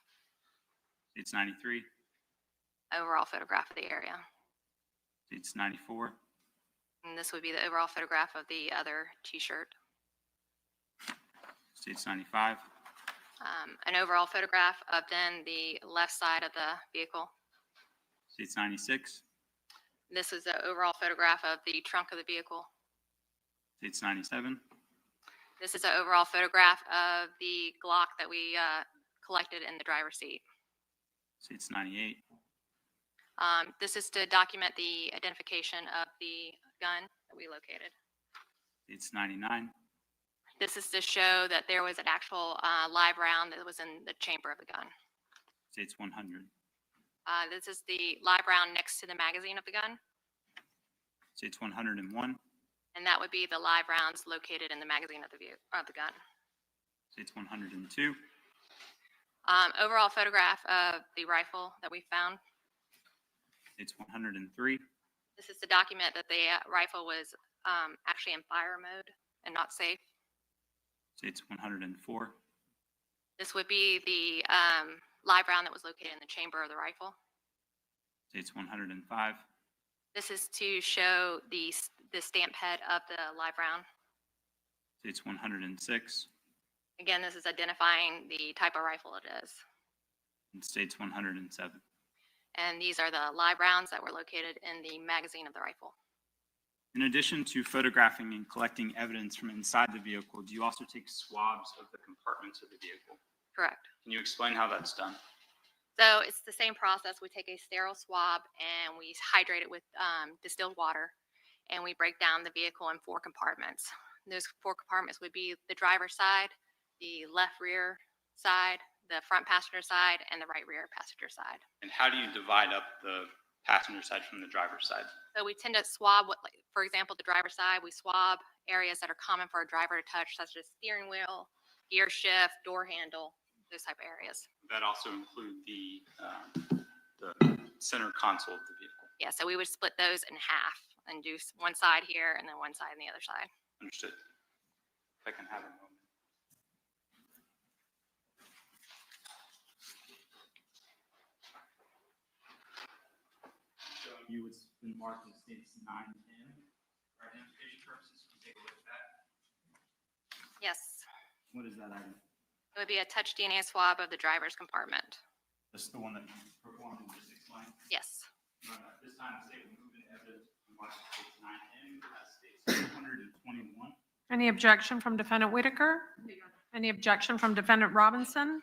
Say it's 93. Overall photograph of the area. Say it's 94. And this would be the overall photograph of the other t-shirt. Say it's 95. An overall photograph of then the left side of the vehicle. Say it's 96. This is the overall photograph of the trunk of the vehicle. Say it's 97. This is an overall photograph of the Glock that we collected in the driver's seat. Say it's 98. This is to document the identification of the gun that we located. It's 99. This is to show that there was an actual live round that was in the chamber of the gun. Say it's 100. This is the live round next to the magazine of the gun. Say it's 101. And that would be the live rounds located in the magazine of the gun. Say it's 102. Overall photograph of the rifle that we found. It's 103. This is to document that the rifle was actually in fire mode and not safe. Say it's 104. This would be the live round that was located in the chamber of the rifle. Say it's 105. This is to show the stamp head of the live round. Say it's 106. Again, this is identifying the type of rifle it is. And say it's 107. And these are the live rounds that were located in the magazine of the rifle. In addition to photographing and collecting evidence from inside the vehicle, do you also take swabs of the compartments of the vehicle? Correct. Can you explain how that's done? So it's the same process. We take a sterile swab and we hydrate it with distilled water, and we break down the vehicle in 4 compartments. Those 4 compartments would be the driver's side, the left rear side, the front passenger side, and the right rear passenger side. And how do you divide up the passenger side from the driver's side? So we tend to swab, for example, the driver's side, we swab areas that are common for a driver to touch, such as steering wheel, gear shift, door handle, those type of areas. That also include the center console of the vehicle. Yeah, so we would split those in half and do one side here and then one side on the other side. Understood. If I can have a moment. Showing you what's been marked as states 9 and 10 for identification purposes. Can you take a look at that? Yes, What is that item? it would be a touch DNA swab of the driver's compartment. This is the one that you performed and just explained? Yes. At this time, the state will move into evidence and watch states 9M as states 121. Any objection from Defendant Whitaker? Any objection from Defendant Robinson?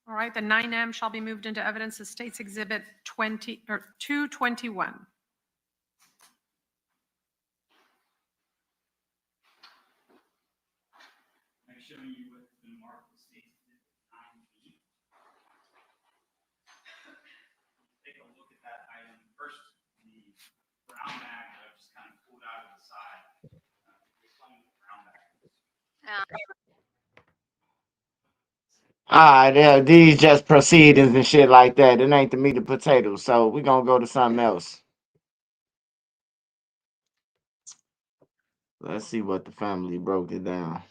All right, the 9M shall be moved into evidence as State's Exhibit 221. Next, showing you what's been marked as states 9B. Take a look at that item. First, the brown bag that I've just kind of pulled out of the side. Explain what the brown bag is. Yeah, these just proceedings and shit like that. It ain't the meat and potatoes. So we're gonna go to something else. Let's see what the family broke it down.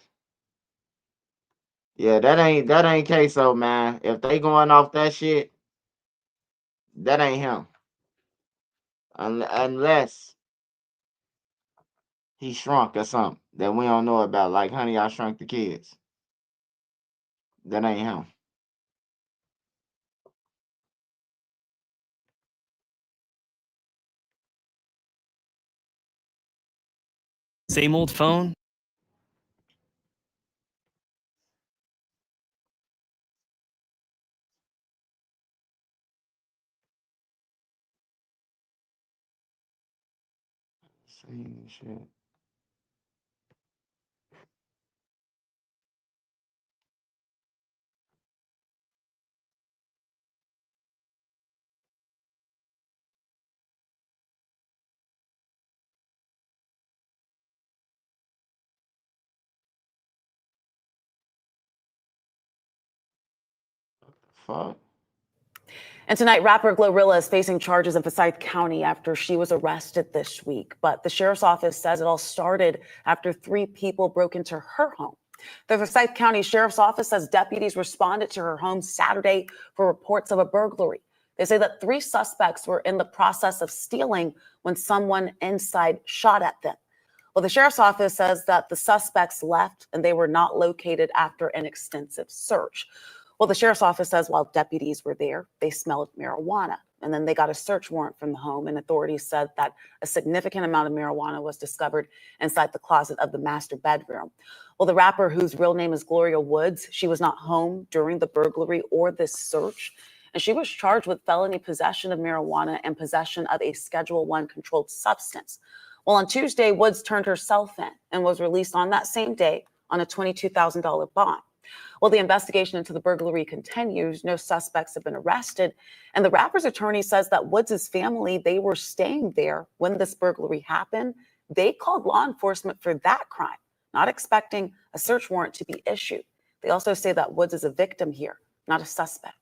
Yeah, that ain't Ksoo, man. If they going off that shit, that ain't him. Unless he shrunk or something that we don't know about, like Honey, I Shrunk the Kids. That ain't him. Same old phone? Same shit. Fuck. And tonight, rapper Glorilla is facing charges in Forsyth County after she was arrested this week. But the sheriff's office says it all started after 3 people broke into her home. The Forsyth County Sheriff's Office says deputies responded to her home Saturday for reports of a burglary. They say that 3 suspects were in the process of stealing when someone inside shot at them. Well, the sheriff's office says that the suspects left and they were not located after an extensive search. Well, the sheriff's office says while deputies were there, they smelled marijuana, and then they got a search warrant from the home, and authorities said that a significant amount of marijuana was discovered inside the closet of the master bedroom. Well, the rapper, whose real name is Gloria Woods, she was not home during the burglary or this search, and she was charged with felony possession of marijuana and possession of a Schedule I controlled substance. Well, on Tuesday, Woods turned herself in and was released on that same day on a $22,000 bond. Well, the investigation into the burglary continues. No suspects have been arrested. And the rapper's attorney says that Woods' family, they were staying there when this burglary happened. They called law enforcement for that crime, not expecting a search warrant to be issued. They also say that Woods is a victim here, not a suspect.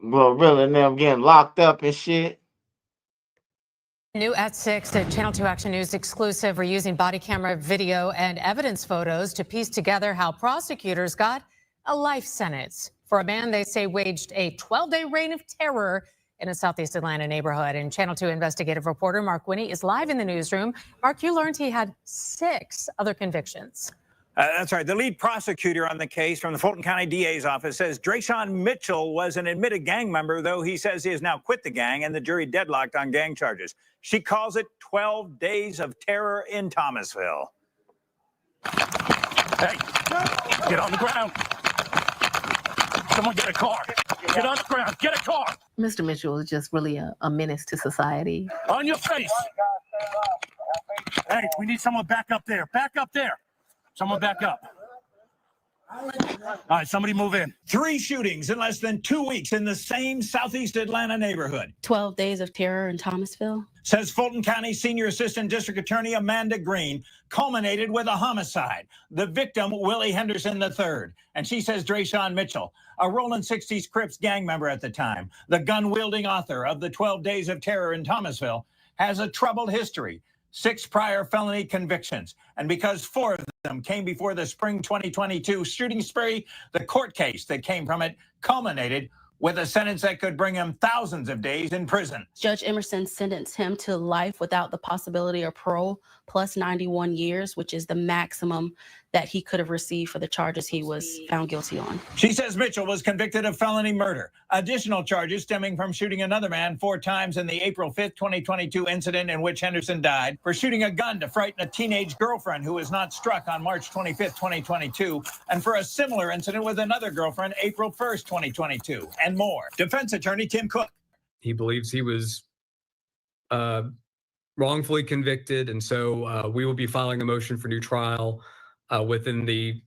Well, really, them getting locked up and shit. New at 6 at Channel 2 Action News exclusive. We're using body camera video and evidence photos to piece together how prosecutors got a life sentence for a man they say waged a 12-day reign of terror in a Southeast Atlanta neighborhood. And Channel 2 investigative reporter Mark Winnie is live in the newsroom. Mark, you learned he had 6 other convictions. That's right. The lead prosecutor on the case from the Fulton County DA's office says Drayshawn Mitchell was an admitted gang member, though he says he has now quit the gang, and the jury deadlocked on gang charges. She calls it 12 days of terror in Thomasville. Hey, get on the ground. Someone get a car. Get on the ground. Get a car. Mr. Mitchell is just really a menace to society. On your face. Hey, we need someone back up there. Back up there. Someone back up. All right, somebody move in. 3 shootings in less than 2 weeks in the same Southeast Atlanta neighborhood. 12 days of terror in Thomasville. Says Fulton County Senior Assistant District Attorney Amanda Green, culminated with a homicide. The victim, Willie Henderson III. And she says Drayshawn Mitchell, a Rolling 60s Crips gang member at the time, the gun-wielding author of the 12 Days of Terror in Thomasville, has a troubled history. 6 prior felony convictions. And because 4 of them came before the spring 2022 shooting spree, the court case that came from it culminated with a sentence that could bring him thousands of days in prison. Judge Emerson sentenced him to life without the possibility of parole, plus 91 years, which is the maximum that he could have received for the charges he was found guilty on. She says Mitchell was convicted of felony murder. Additional charges stemming from shooting another man 4 times in the April 5th, 2022 incident in which Henderson died, for shooting a gun to frighten a teenage girlfriend who was not struck on March 25th, 2022, and for a similar incident with another girlfriend April 1st, 2022, and more. Defense attorney Tim Cook. He believes he was wrongfully convicted, and so we will be filing a motion for new trial within the...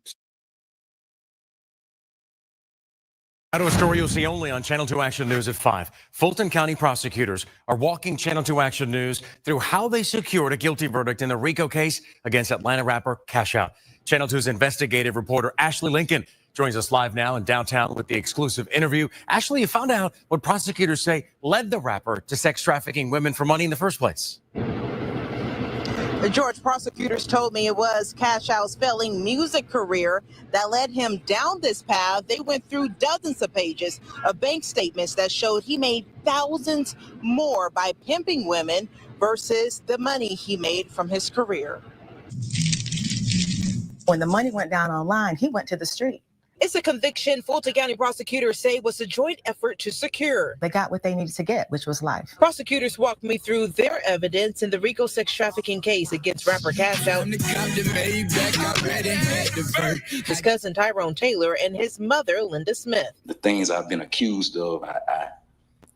Now to a story you'll see only on Channel 2 Action News at 5. Fulton County prosecutors are walking Channel 2 Action News through how they secured a guilty verdict in the RICO case against Atlanta rapper Ksoo. Channel 2's investigative reporter Ashley Lincoln joins us live now in downtown with the exclusive interview. Ashley, you found out what prosecutors say led the rapper to sex trafficking women for money in the first place. George, prosecutors told me it was Cash Out's failing music career that led him down this path. They went through dozens of pages of bank statements that showed he made thousands more by pimping women versus the money he made from his career. When the money went down online, he went to the street. It's a conviction Fulton County prosecutors say was a joint effort to secure. They got what they needed to get, which was life. Prosecutors walked me through their evidence in the RICO sex trafficking case against rapper Cash Out, his cousin Tyrone Taylor, and his mother Linda Smith. The things I've been accused of, I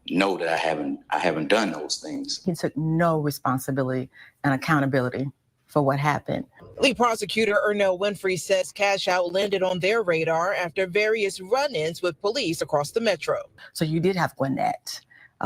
know that I haven't done those things. He took no responsibility and accountability for what happened. Lead prosecutor Ernell Winfrey says Cash Out landed on their radar after various run-ins with police across the metro. So you did have Gwinnett,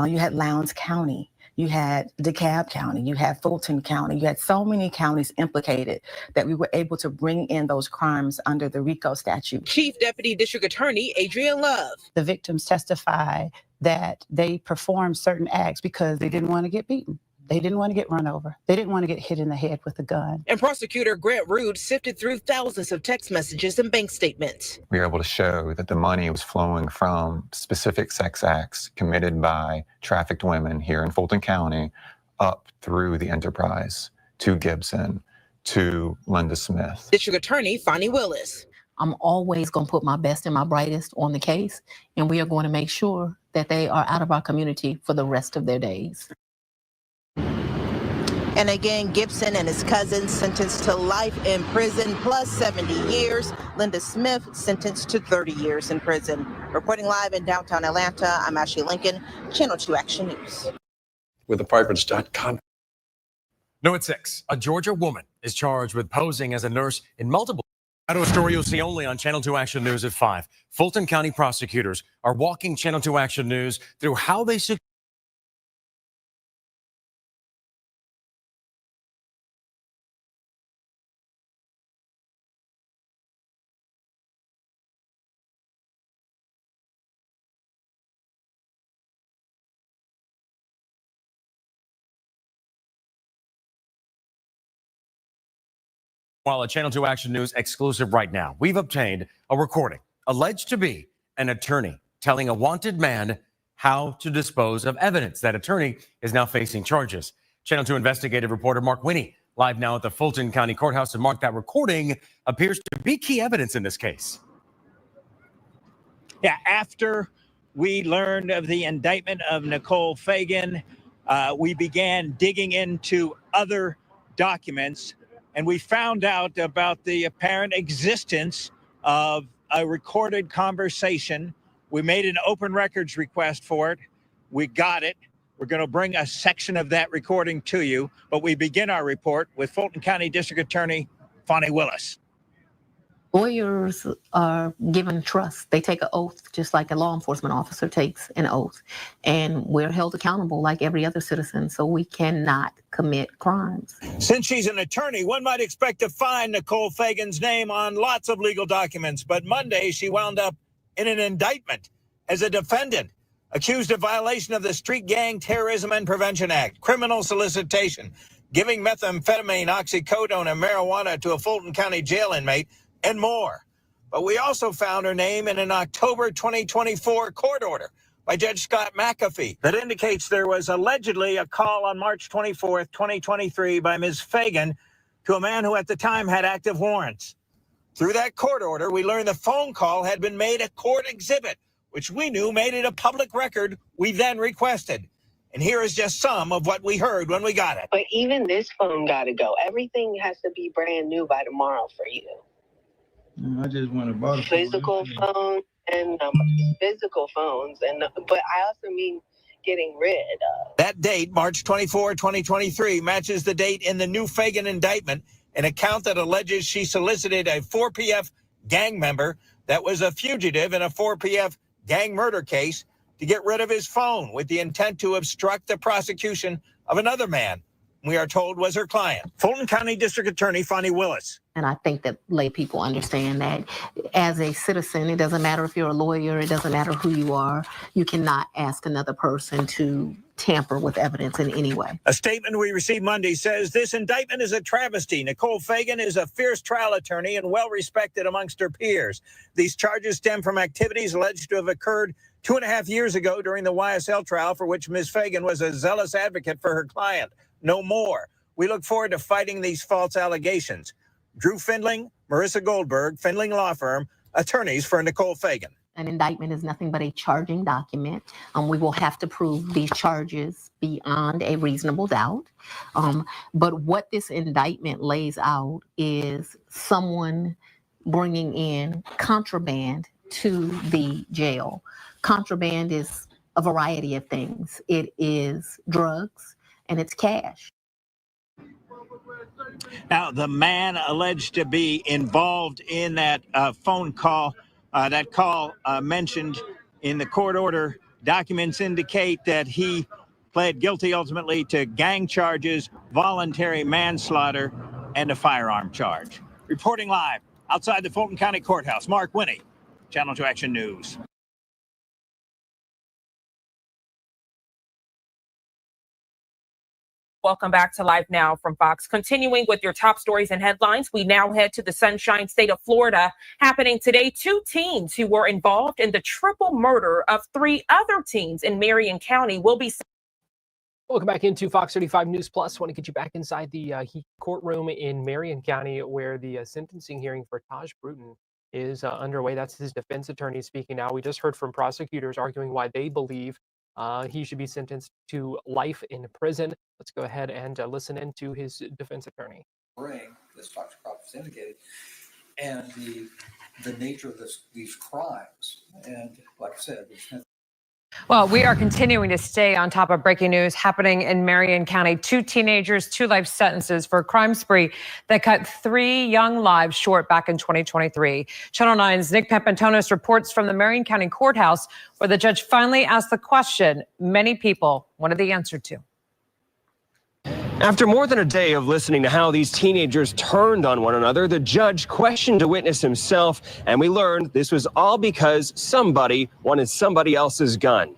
you had Lowndes County, you had DeKalb County, you had Fulton County, you had so many counties implicated that we were able to bring in those crimes under the RICO statute. Chief Deputy District Attorney Adrian Love. The victims testify that they performed certain acts because they didn't want to get beaten. They didn't want to get run over. They didn't want to get hit in the head with a gun. And prosecutor Grant Rood sifted through thousands of text messages and bank statements. We were able to show that the money was flowing from specific sex acts committed by trafficked women here in Fulton County up through the enterprise to Gibson to Linda Smith. District Attorney Fonnie Willis. I'm always going to put my best and my brightest on the case, and we are going to make sure that they are out of our community for the rest of their days. And again, Gibson and his cousin sentenced to life in prison plus 70 years. Linda Smith sentenced to 30 years in prison. Reporting live in downtown Atlanta, I'm Ashley Lincoln, Channel 2 Action News. With apartments.com. No, at 6, a Georgia woman is charged with posing as a nurse in multiple. Out of a story you'll see only on Channel 2 Action News at 5. Fulton County prosecutors are walking Channel 2 Action News through how they secure. While a Channel 2 Action News exclusive right now, we've obtained a recording alleged to be an attorney telling a wanted man how to dispose of evidence. That attorney is now facing charges. Channel 2 investigative reporter Mark Winnie live now at the Fulton County Courthouse. And Mark, that recording appears to be key evidence in this case. Yeah, after we learned of the indictment of Nicole Fagan, we began digging into other documents, and we found out about the apparent existence of a recorded conversation. We made an open records request for it. We got it. We're going to bring a section of that recording to you, but we begin our report with Fulton County District Attorney Fonnie Willis. Lawyers are given trust. They take an oath, just like a law enforcement officer takes an oath. And we're held accountable like every other citizen, so we cannot commit crimes. Since she's an attorney, one might expect to find Nicole Fagan's name on lots of legal documents, but Monday she wound up in an indictment as a defendant, accused of violation of the Street Gang Terrorism and Prevention Act, criminal solicitation, giving methamphetamine, oxycodone, and marijuana to a Fulton County jail inmate, and more. But we also found her name in an October 2024 court order by Judge Scott McAfee that indicates there was allegedly a call on March 24th, 2023 by Ms. Fagan to a man who at the time had active warrants. Through that court order, we learned the phone call had been made a court exhibit, which we knew made it a public record we then requested. And here is just some of what we heard when we got it. But even this phone got to go. Everything has to be brand new by tomorrow for you. I just want to buy the physical phone and physical phones, but I also mean getting rid of. That date, March 24, 2023, matches the date in the new Fagan indictment, an account that alleges she solicited a 4PF gang member that was a fugitive in a 4PF gang murder case to get rid of his phone with the intent to obstruct the prosecution of another man we are told was her client. Fulton County District Attorney Fonnie Willis. And I think that lay people understand that as a citizen, it doesn't matter if you're a lawyer, it doesn't matter who you are, you cannot ask another person to tamper with evidence in any way. A statement we received Monday says this indictment is a travesty. Nicole Fagan is a fierce trial attorney and well respected amongst her peers. These charges stem from activities alleged to have occurred 2.5 years ago during the YSL trial, for which Ms. Fagan was a zealous advocate for her client. No more. We look forward to fighting these false allegations. Drew Findling, Marissa Goldberg, Findling Law Firm, attorneys for Nicole Fagan. An indictment is nothing but a charging document. We will have to prove these charges beyond a reasonable doubt. But what this indictment lays out is someone bringing in contraband to the jail. Contraband is a variety of things. It is drugs and it's cash. Now, the man alleged to be involved in that phone call, mentioned in the court order, documents indicate that he pled guilty ultimately to gang charges, voluntary manslaughter, and a firearm charge. Reporting live outside the Fulton County Courthouse, Mark Winnie, Channel 2 Action News. Welcome back to Live Now from Fox. Continuing with your top stories and headlines, we now head to the Sunshine State of Florida. Happening today, 2 teens who were involved in the triple murder of 3 other teens in Marion County will be. Welcome back into Fox 35 News Plus. Want to get you back inside the courtroom in Marion County where the sentencing hearing for Taj Bruton is underway. That's his defense attorney speaking now. We just heard from prosecutors arguing why they believe he should be sentenced to life in prison. Let's go ahead and listen in to his defense attorney. Bring, as Dr. Crawford indicated, and the nature of these crimes. And like I said, Well, we are continuing to stay on top of breaking news happening in Marion County. 2 teenagers, 2 life sentences for a crime spree that cut 3 young lives short back in 2023. Channel 9's Nick Papantonis reports from the Marion County Courthouse, where the judge finally asked the question many people wanted the answer to. After more than a day of listening to how these teenagers turned on one another, the judge questioned a witness himself, and we learned this was all because somebody wanted somebody else's gun.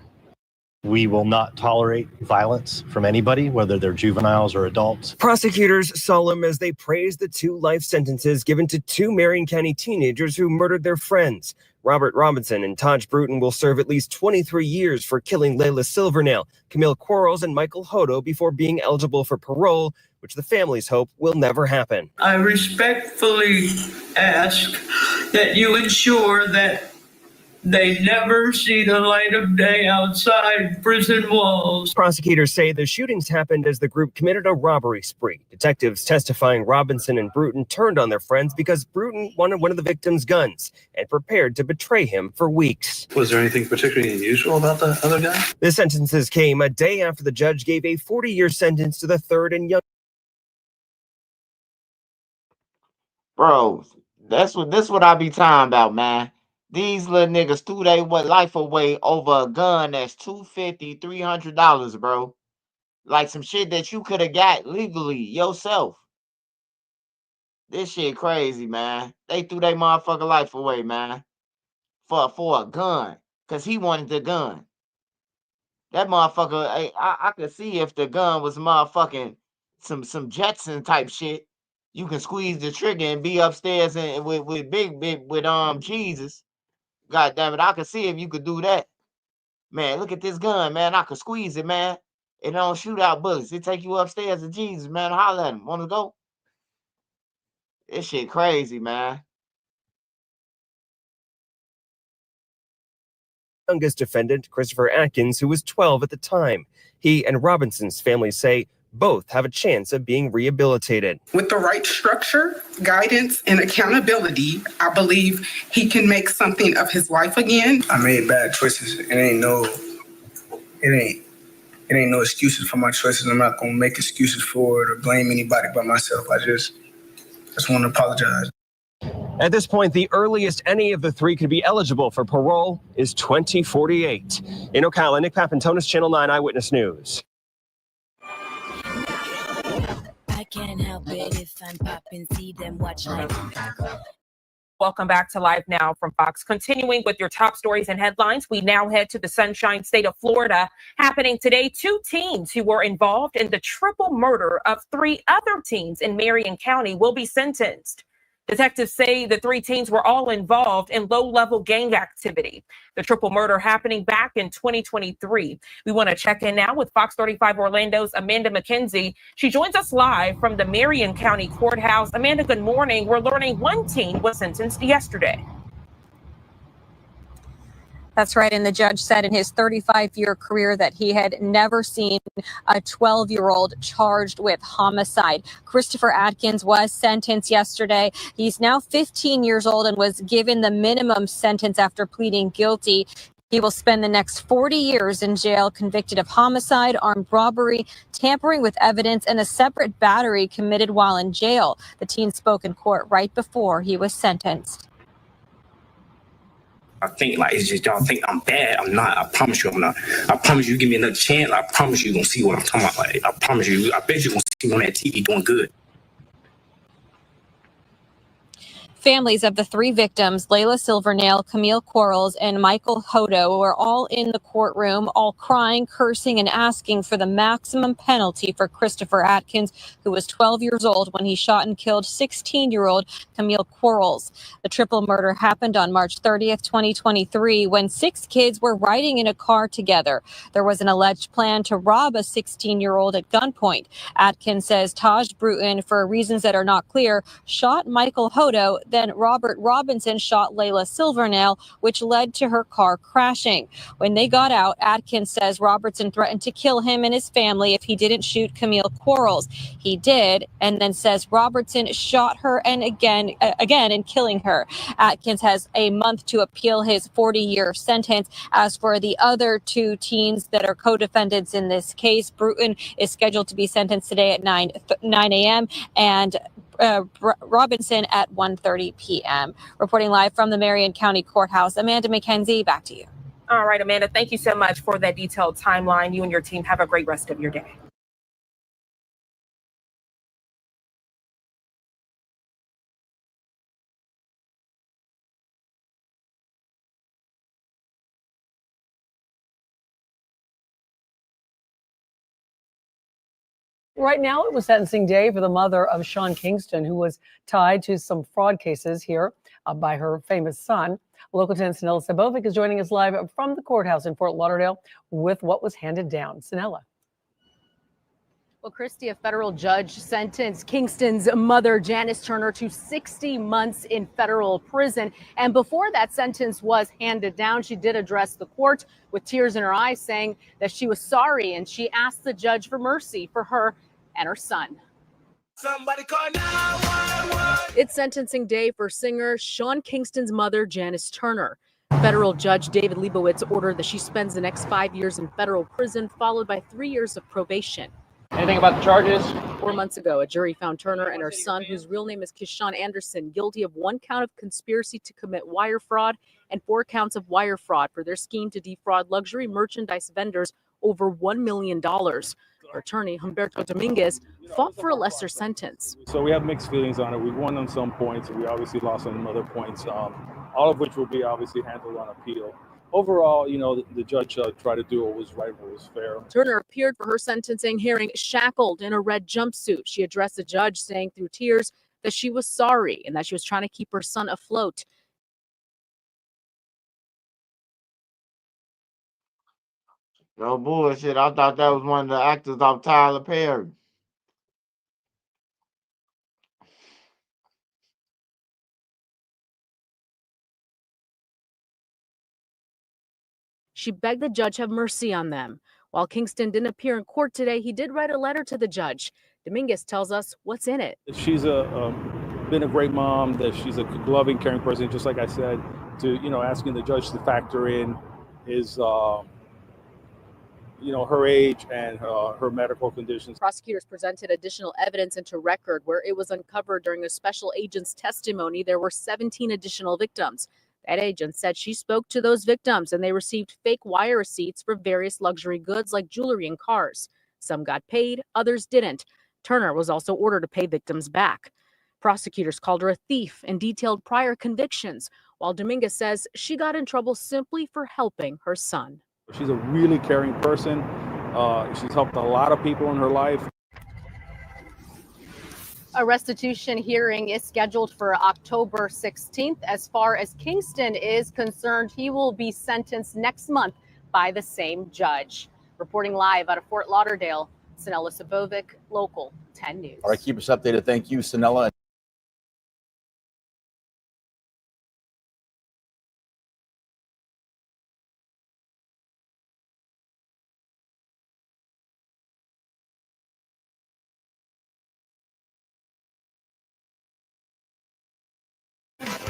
We will not tolerate violence from anybody, whether they're juveniles or adults. Prosecutors solemn as they praised the 2 life sentences given to 2 Marion County teenagers who murdered their friends. Robert Robinson and Taj Bruton will serve at least 23 years for killing Layla Silvernail, Camille Quarles, and Michael Hodo before being eligible for parole, which the families hope will never happen. I respectfully ask that you ensure that they never see the light of day outside prison walls. Prosecutors say the shootings happened as the group committed a robbery spree. Detectives testifying Robinson and Bruton turned on their friends because Bruton wanted one of the victims' guns and prepared to betray him for weeks. Was there anything particularly unusual about the other guy? The sentences came a day after the judge gave a 40-year sentence to the third and young. Bro, this what I be talking about, man. These little niggas threw their life away over a gun that's $250, $300, bro. Like some shit that you could have got legally yourself. This shit crazy, man. They threw their motherfucking life away, man. For a gun. Cause he wanted the gun. That motherfucker, I could see if the gun was motherfucking some Jetson type shit. You can squeeze the trigger and be upstairs and with Jesus. God damn it, I could see if you could do that. Man, look at this gun, man. I could squeeze it, man. It don't shoot out bullets. It take you upstairs to Jesus, man. Holler at him. Want to go? This shit crazy, man. Youngest defendant, Christopher Atkins, who was 12 at the time. He and Robinson's family say both have a chance of being rehabilitated. With the right structure, guidance, and accountability, I believe he can make something of his life again. I made bad choices. It ain't no excuses for my choices. I'm not gonna make excuses for it or blame anybody but myself. I just want to apologize. At this point, the earliest any of the 3 could be eligible for parole is 2048. In Ocala, Nick Papantonis, Channel 9 Eyewitness News. can't help it if I'm popping, see them watch like. Welcome back to Live Now from Fox. Continuing with your top stories and headlines, we now head to the Sunshine State of Florida. Happening today, 2 teens who were involved in the triple murder of 3 other teens in Marion County will be sentenced. Detectives say the 3 teens were all involved in low-level gang activity. The triple murder happening back in 2023. We want to check in now with Fox 35 Orlando's Amanda McKenzie. She joins us live from the Marion County Courthouse. Amanda, good morning. We're learning 1 teen was sentenced yesterday. That's right. And the judge said in his 35-year career that he had never seen a 12-year-old charged with homicide. Christopher Atkins was sentenced yesterday. He's now 15 years old and was given the minimum sentence after pleading guilty. He will spend the next 40 years in jail, convicted of homicide, armed robbery, tampering with evidence, and a separate battery committed while in jail. The teen spoke in court right before he was sentenced. I think like it's just y'all think I'm bad. I'm not. I promise you I'm not. I promise you give me another chance. I promise you gonna see what I'm talking about. Like I promise you. I bet you gonna see me on that TV doing good. Families of the 3 victims, Layla Silvernail, Camille Quarles, and Michael Hodo, were all in the courtroom, all crying, cursing, and asking for the maximum penalty for Christopher Atkins, who was 12 years old when he shot and killed 16-year-old Camille Quarles. The triple murder happened on March 30th, 2023, when 6 kids were riding in a car together. There was an alleged plan to rob a 16-year-old at gunpoint. Atkins says Taj Bruton, for reasons that are not clear, shot Michael Hodo. Then Robert Robinson shot Layla Silvernail, which led to her car crashing. When they got out, Atkins says Robertson threatened to kill him and his family if he didn't shoot Camille Quarles. He did, and then says Robertson shot her and again in killing her. Atkins has a month to appeal his 40-year sentence. As for the other 2 teens that are co-defendants in this case, Bruton is scheduled to be sentenced today at 9 a.m. and Robinson at 1:30 p.m. Reporting live from the Marion County Courthouse, Amanda McKenzie, back to you. All right, Amanda, thank you so much for that detailed timeline. You and your team have a great rest of your day. Right now, it was sentencing day for the mother of Sean Kingston, who was tied to some fraud cases here by her famous son. Local 10's Sanella Sabovic is joining us live from the courthouse in Fort Lauderdale with what was handed down. Sanella. Well, Christy, a federal judge sentenced Kingston's mother, Janice Turner, to 60 months in federal prison. And before that sentence was handed down, she did address the court with tears in her eyes, saying that she was sorry and she asked the judge for mercy for her and her son. Somebody call 911. It's sentencing day for singer Sean Kingston's mother, Janice Turner. Federal Judge David Leibowitz ordered that she spends the next 5 years in federal prison, followed by 3 years of probation. Anything about the charges? 4 months ago, a jury found Turner and her son, whose real name is Keyshawn Anderson, guilty of 1 count of conspiracy to commit wire fraud and 4 counts of wire fraud for their scheme to defraud luxury merchandise vendors over $1 million. Her attorney, Humberto Dominguez, fought for a lesser sentence. So we have mixed feelings on it. We won on some points, and we obviously lost on other points, all of which will be obviously handled on appeal. Overall, you know, the judge tried to do what was right, what was fair. Turner appeared for her sentencing hearing shackled in a red jumpsuit. She addressed the judge, saying through tears that she was sorry and that she was trying to keep her son afloat. No bullshit. I thought that was one of the actors off Tyler Perry. She begged the judge have mercy on them. While Kingston didn't appear in court today, he did write a letter to the judge. Dominguez tells us what's in it. She's been a great mom, that she's a loving, caring person, just like I said, to, you know, asking the judge to factor in his, you know, her age and her medical conditions. Prosecutors presented additional evidence into record where it was uncovered during a special agent's testimony. There were 17 additional victims. That agent said she spoke to those victims and they received fake wire receipts for various luxury goods like jewelry and cars. Some got paid, others didn't. Turner was also ordered to pay victims back. Prosecutors called her a thief and detailed prior convictions, while Dominguez says she got in trouble simply for helping her son. She's a really caring person. She's helped a lot of people in her life. A restitution hearing is scheduled for October 16th. As far as Kingston is concerned, he will be sentenced next month by the same judge. Reporting live out of Fort Lauderdale, Sanella Sabovic, Local 10 News. All right, keep us updated. Thank you, Sanella.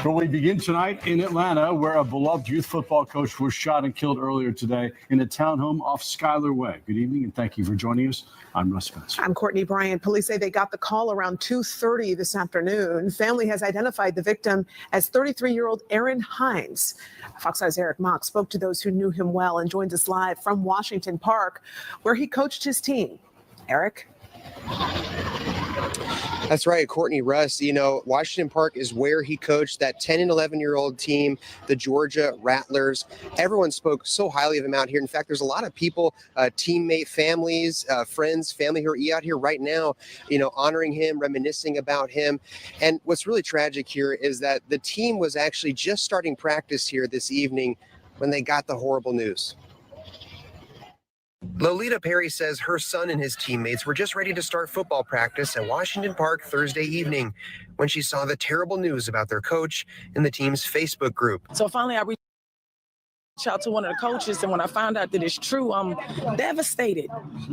Well, we begin tonight in Atlanta, where a beloved youth football coach was shot and killed earlier today in a townhome off Schuyler Way. Good evening, and thank you for joining us. I'm Russ Spencer. I'm Courtney Bryant. Police say they got the call around 2:30 this afternoon. Family has identified the victim as 33-year-old Aaron Hines. Fox Eye's Eric Mock spoke to those who knew him well and joins us live from Washington Park, where he coached his team. Eric? That's right, Courtney. Russ, you know, Washington Park is where he coached that 10 and 11-year-old team, the Georgia Rattlers. Everyone spoke so highly of him out here. In fact, there's a lot of people, teammate families, friends, family who are out here right now, you know, honoring him, reminiscing about him. And what's really tragic here is that the team was actually just starting practice here this evening when they got the horrible news. Lolita Perry says her son and his teammates were just ready to start football practice at Washington Park Thursday evening when she saw the terrible news about their coach in the team's Facebook group. So finally, I reached out to one of the coaches, and when I found out that it's true, I'm devastated.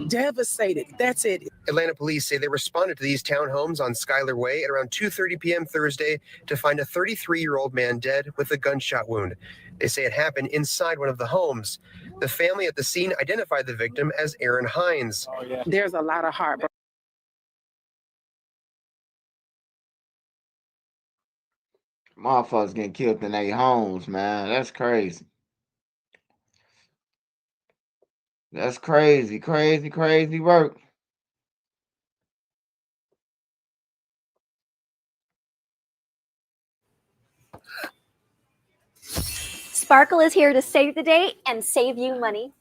Devastated. That's it. Atlanta police say they responded to these townhomes on Schuyler Way at around 2:30 p.m. Thursday to find a 33-year-old man dead with a gunshot wound. They say it happened inside one of the homes. The family at the scene identified the victim as Aaron Hines. Oh, yeah. There's a lot of heartburn. Motherfuckers getting killed in their homes, man. That's crazy. That's crazy, crazy work. Sparkle is here to save the day and save you money.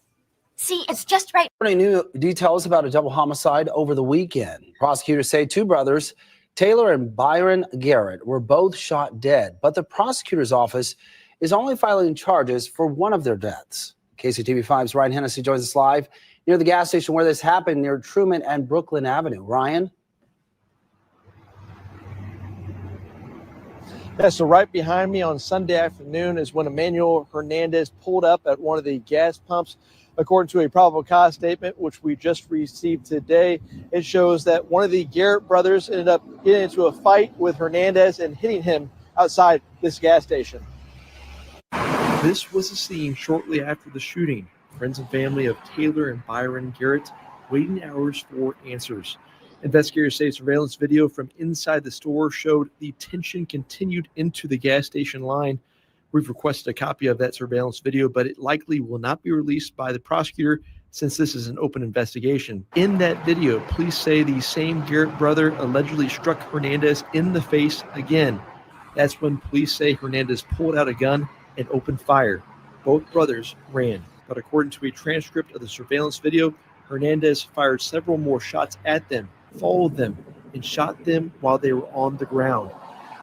See, it's just right. New details about a double homicide over the weekend. Prosecutors say two brothers, Taylor and Byron Garrett, were both shot dead, but the prosecutor's office is only filing charges for one of their deaths. KCTV5's Ryan Hennessy joins us live near the gas station where this happened, near Truman and Brooklyn Avenue. Ryan? Yeah, so right behind me on Sunday afternoon is when Emmanuel Hernandez pulled up at one of the gas pumps. According to a probable cause statement, which we just received today, it shows that one of the Garrett brothers ended up getting into a fight with Hernandez and hitting him outside this gas station. This was the scene shortly after the shooting. Friends and family of Taylor and Byron Garrett waiting hours for answers. Investigators say surveillance video from inside the store showed the tension continued into the gas station line. We've requested a copy of that surveillance video, but it likely will not be released by the prosecutor since this is an open investigation. In that video, police say the same Garrett brother allegedly struck Hernandez in the face again. That's when police say Hernandez pulled out a gun and opened fire. Both brothers ran, but according to a transcript of the surveillance video, Hernandez fired several more shots at them, followed them, and shot them while they were on the ground.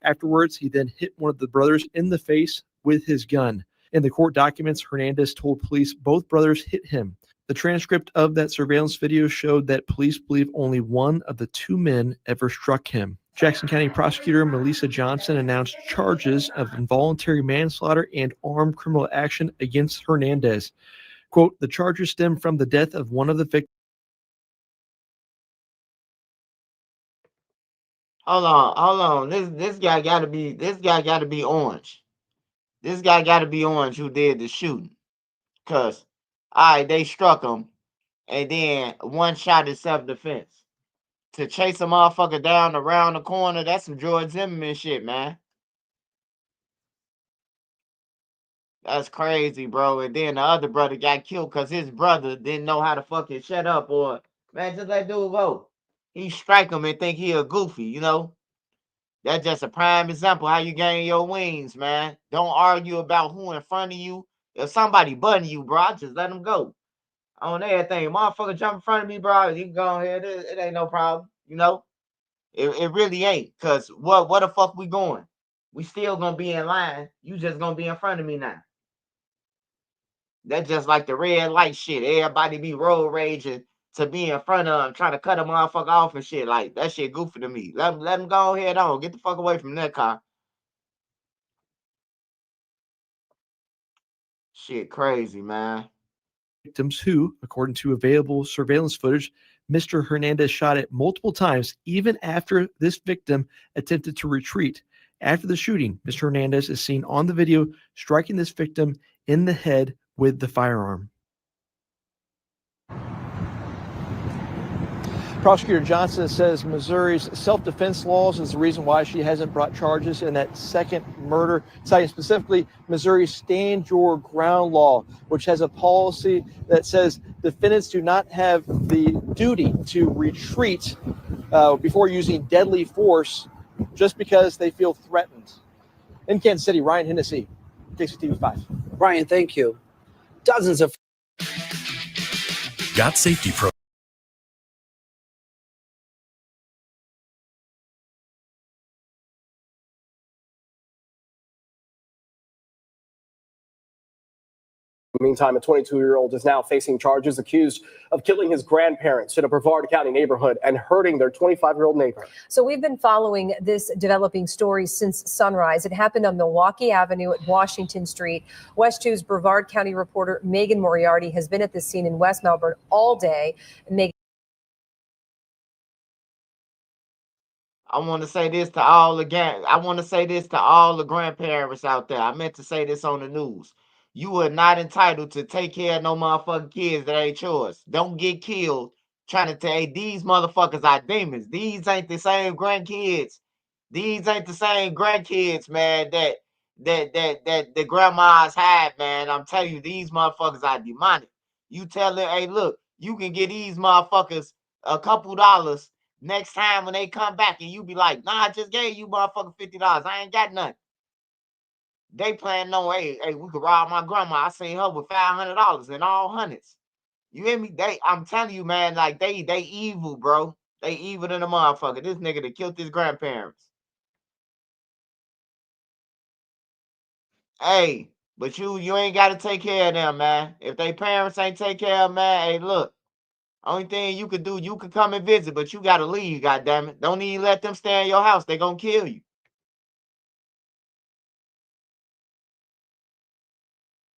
Afterwards, he then hit one of the brothers in the face with his gun. In the court documents, Hernandez told police both brothers hit him. The transcript of that surveillance video showed that police believe only one of the two men ever struck him. Jackson County Prosecutor Melissa Johnson announced charges of involuntary manslaughter and armed criminal action against Hernandez. Quote, the charges stem from the death of one of the victims. Hold on. This guy gotta be orange. This guy gotta be orange who did the shooting. Cause they struck him, and then one shot is self-defense. To chase a motherfucker down around the corner, that's some George Zimmerman shit, man. That's crazy, bro. And then the other brother got killed because his brother didn't know how to fucking shut up, or man, just let dude vote. he strike him and think he a goofy, you know. That's just a prime example how you gain your wings, man. Don't argue about who in front of you. If somebody butting you, bro, just let them go. On everything, motherfucker jump in front of me, bro. You can go ahead. It ain't no problem, you know. It really ain't. Cause what the fuck we going? We still gonna be in line. You just gonna be in front of me now. That's just like the red light shit. Everybody be road raging to be in front of them, trying to cut a motherfucker off and shit. Like, that shit goofy to me. Let them go ahead on. Get the fuck away from that car. Shit crazy, man. Victims who, according to available surveillance footage, Mr. Hernandez shot at multiple times, even after this victim attempted to retreat. After the shooting, Mr. Hernandez is seen on the video striking this victim in the head with the firearm. Prosecutor Johnson says Missouri's self-defense laws is the reason why she hasn't brought charges in that second murder, citing specifically Missouri's Stand Your Ground law, which has a policy that says defendants do not have the duty to retreat before using deadly force just because they feel threatened. In Kansas City, Ryan Hennessy, KCTV 5. Ryan, thank you. Dozens of Got Safety Pro. Meantime, a 22-year-old is now facing charges accused of killing his grandparents in a Brevard County neighborhood and hurting their 25-year-old neighbor. So we've been following this developing story since sunrise. It happened on Milwaukee Avenue at Washington Street. West 2's Brevard County reporter Megan Moriarty has been at the scene in West Melbourne all day. Megan. I want to say this to all the grandparents out there. I meant to say this on the news. You are not entitled to take care of no motherfucking kids that ain't yours. Don't get killed trying to say these motherfuckers are demons. These ain't the same grandkids. These ain't the same grandkids, man, that the grandmas had, man. I'm telling you, these motherfuckers are demonic. You tell them, hey, look, you can get these motherfuckers a couple dollars next time when they come back, and you be like, nah, I just gave you motherfucking $50. I ain't got nothing. They planning on, hey, we could rob my grandma. I seen her with $500 and all hundreds. You hear me? I'm telling you, man, like they evil, bro. They evil than a motherfucker. This nigga that killed his grandparents. Hey, but you ain't got to take care of them, man. If they parents ain't take care of them, man, hey, look. Only thing you could do, you could come and visit, but you got to leave, goddammit. Don't even let them stay in your house. They gonna kill you.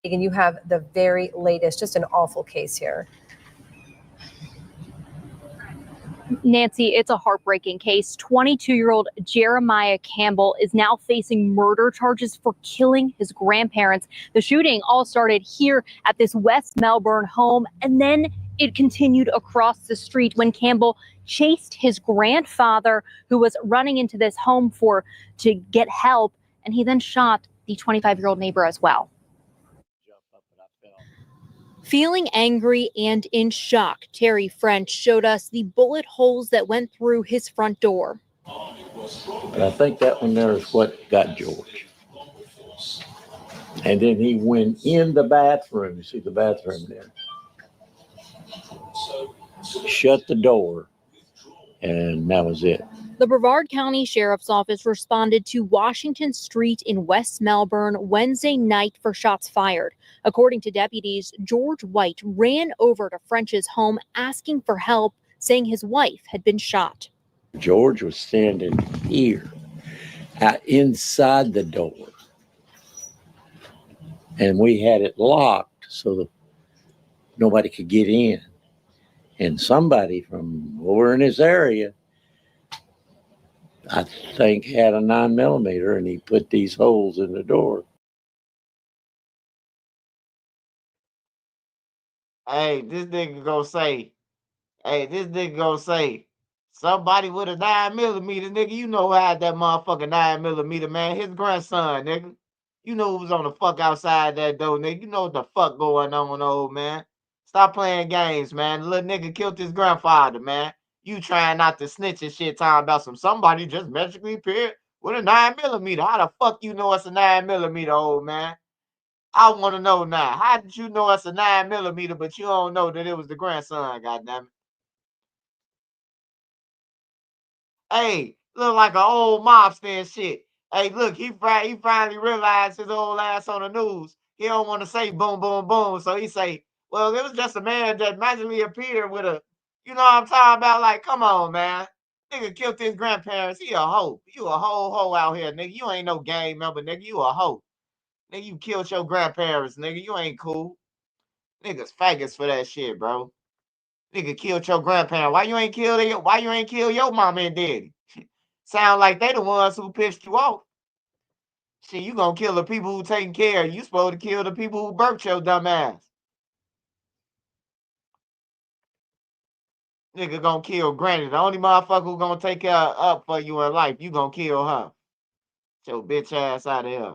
And you have the very latest, just an awful case here. Nancy, it's a heartbreaking case. 22-year-old Jeremiah Campbell is now facing murder charges for killing his grandparents. The shooting all started here at this West Melbourne home, and then it continued across the street when Campbell chased his grandfather, who was running into this home to get help, and he then shot the 25-year-old neighbor as well. Feeling angry and in shock, Terry French showed us the bullet holes that went through his front door. And I think that one there is what got George. And then he went in the bathroom. You see the bathroom there. Shut the door, and that was it. The Brevard County Sheriff's Office responded to Washington Street in West Melbourne Wednesday night for shots fired. According to deputies, George White ran over to French's home asking for help, saying his wife had been shot. George was standing here, inside the door, and we had it locked so that nobody could get in. And somebody from over in this area, I think, had a 9mm, and he put these holes in the door. Hey, this nigga gonna say, somebody with a 9mm, nigga. You know who had that motherfucking 9mm, man. His grandson, nigga. You know who was on the fuck outside that door, nigga. You know what the fuck going on, old man. Stop playing games, man. The little nigga killed his grandfather, man. You trying not to snitch and shit, talking about somebody just magically appeared with a 9mm. How the fuck you know it's a 9mm, old man? I want to know now. How did you know it's a 9mm, but you don't know that it was the grandson? Goddamn it! Hey, look like an old mobster and shit. Hey, look, he finally realized his old ass on the news. He don't want to say boom, boom, boom. So he say, well, it was just a man that magically appeared with a, you know what I'm talking about? Like, come on, man. Nigga killed his grandparents. He a hoe. You a whole hoe out here, nigga. You ain't no gang member, nigga. You a hoe. Nigga, you killed your grandparents, nigga. You ain't cool. Niggas faggots for that shit, bro. Nigga killed your grandparents. Why you ain't kill your mama and daddy? Sound like they the ones who pissed you off. Shit, you gonna kill the people who taking care of you. You supposed to kill the people who birthed your dumb ass. Nigga gonna kill Granny. The only motherfucker who gonna take care up for you in life, you gonna kill her. Get your bitch ass out of here.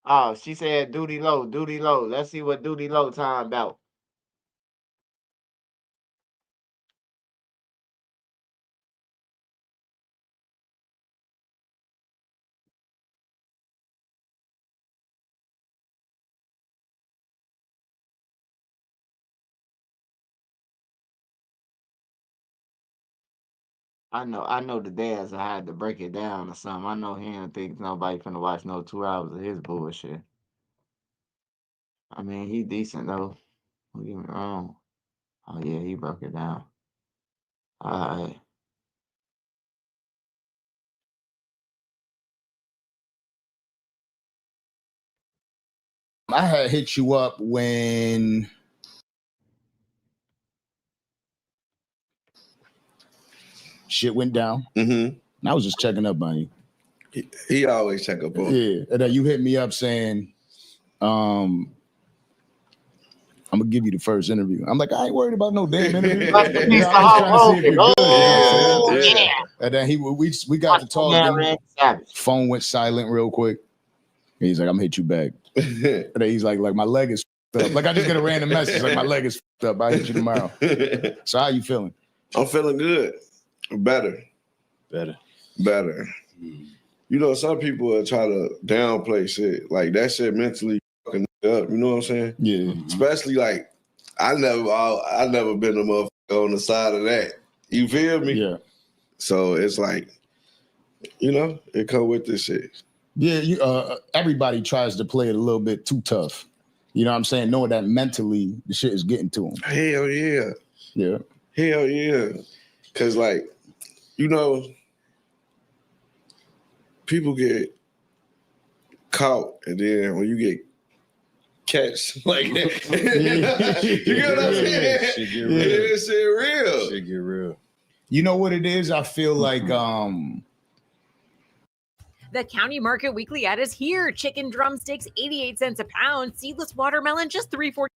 Oh, she said duty low, duty low. Let's see what duty low time about. I know the dads I had to break it down or something. I know he don't think nobody finna watch no 2 hours of his bullshit. I mean, he decent though. Don't get me wrong. Oh yeah, he broke it down. Alright. I had hit you up when shit went down. Mm-hmm. And I was just checking up on you. He always check up on. Yeah, and then you hit me up saying, I'm gonna give you the first interview. I'm like, I ain't worried about no damn interview. Rest in peace to I was trying to see if you're good. Oh, You know what I'm saying? yeah. And then we got to talking. Phone went silent real quick. And he's like, I'm gonna hit you back. And then he's like my leg is up. Like I just get a random message, like my leg is up. I'll hit you tomorrow. So how you feeling? I'm feeling good. Better. You know, some people will try to downplay shit. Like that shit mentally fucking up. You know what I'm saying? Yeah. Especially like I never been a motherfucker on the side of that. You feel me? Yeah. So it's like, you know, it come with this shit. Yeah, everybody tries to play it a little bit too tough. You know what I'm saying? Knowing that mentally the shit is getting to them. Hell yeah. Yeah. Hell yeah. Cause like, you know, people get caught and then when you get catch like that, you get what I'm saying? Shit real. Shit get real. You know what it is? I feel like The County Market Weekly ad is here. Chicken drumsticks, 88 cents a pound. Seedless watermelon, just $3.49.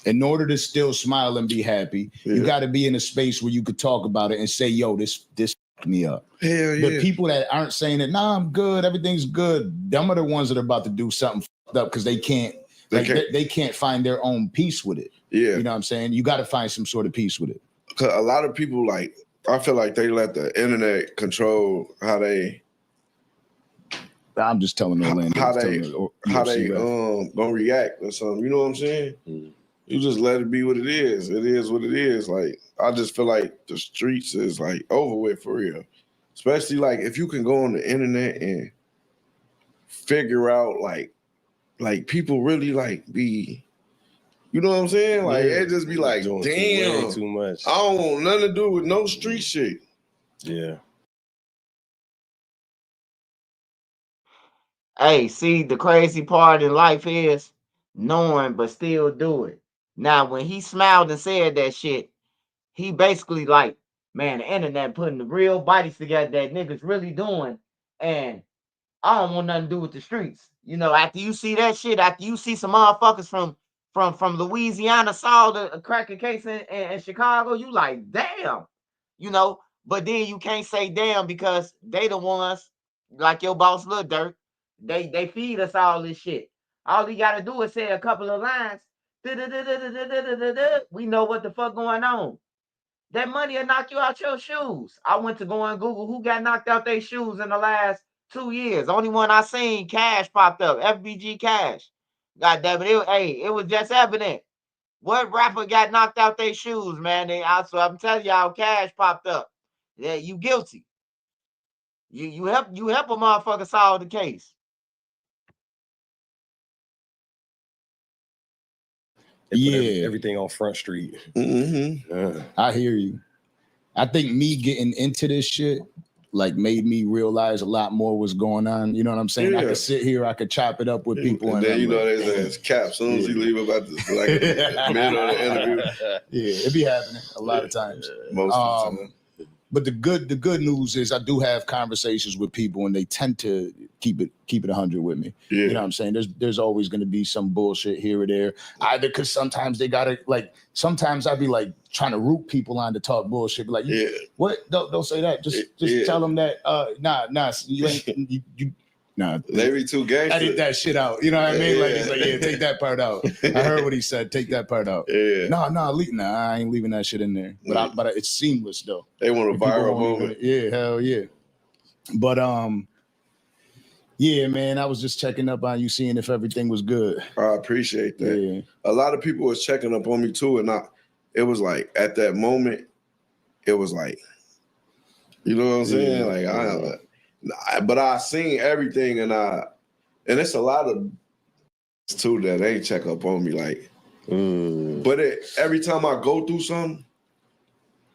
in order to still smile and be happy, you got to be in a space where you could talk about it and say, yo, this fucked me up. Hell yeah. The people that aren't saying that, nah, I'm good, everything's good, them are the ones that are about to do something fucked up because they can't find their own peace with it. Yeah. You know what I'm saying? You got to find some sort of peace with it. Cause a lot of people, like, I feel like they let the internet control how they. I'm just telling Orlando how they gonna react or something. You know what I'm saying? You just let it be what it is. It is what it is. Like I just feel like the streets is like over with for real. Especially like if you can go on the internet and figure out like people really like be. You know what I'm saying? Like it just be like, damn, too much. I don't want nothing to do with no street shit. Yeah. Hey, see, the crazy part in life is knowing but still do it. Now, when he smiled and said that shit, he basically like, man, the internet putting the real bodies together that niggas really doing. And I don't want nothing to do with the streets. You know, after you see that shit, after you see some motherfuckers from Louisiana solved a cracking case in Chicago, you like, damn. You know, But then you can't say damn because they the ones like your boss Lil Durk. They feed us all this shit. All we gotta do is say a couple of lines. We know what the fuck going on. That money will knock you out your shoes. I went to go and Google who got knocked out their shoes in the last 2 years. Only one I seen, Cash popped up. FBG Cash. God damn it. It was just evident. What rapper got knocked out their shoes, man? I'm telling y'all, Cash popped up. Yeah, you guilty. You help a motherfucker solve the case. Yeah, everything on Front Street. I hear you. I think me getting into this shit like made me realize a lot more was going on. You know what I'm saying? I could sit here, I could chop it up with people, And then I'm you know like, there's cap. As soon as you leave about this, like a minute on the interview. Yeah, it be happening a lot of times. Most of the time. But the good news is I do have conversations with people and they tend to keep it 100 with me. Yeah. You know what I'm saying? There's always going to be some bullshit here or there. Either because sometimes they gotta sometimes I be like trying to root people on to talk bullshit. Be like, what? Don't say that. Just tell them that. Nah. You ain't you. Nah, they be too gangster. Edit that shit out. You know what I mean? Like, he's like, yeah, take that part out. I heard what he said. Take that part out. Yeah. Nah, I ain't leaving that shit in there. But it's seamless though. They want a viral moment. Yeah, hell yeah. But yeah, man, I was just checking up on you, seeing if everything was good. I appreciate that. Yeah. A lot of people was checking up on me too, and it was like at that moment, it was like, you know what I'm saying? But I seen everything, and it's a lot of too that ain't check up on me but every time I go through something,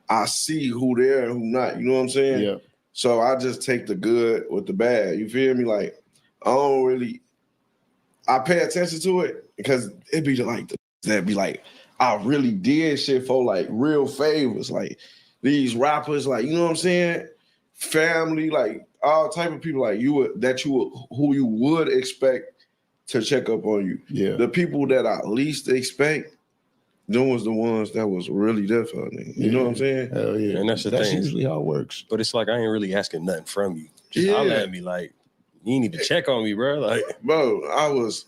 I see who there and who not. You know what I'm saying? Yeah. So I just take the good with the bad. You feel me? Like I pay attention to it because it be like that be like I really did shit for like real favors, like these rappers, like you know what I'm saying? Family, like all type of people like who you would expect to check up on you. Yeah. The people that I least expect, them was the ones that was really there for me. You know what I'm saying? Hell yeah. And that's That's usually how it works. But it's like I ain't really asking nothing from you. Just Yeah. holler at me like, you ain't need to check on me, bro. Like, bro, I was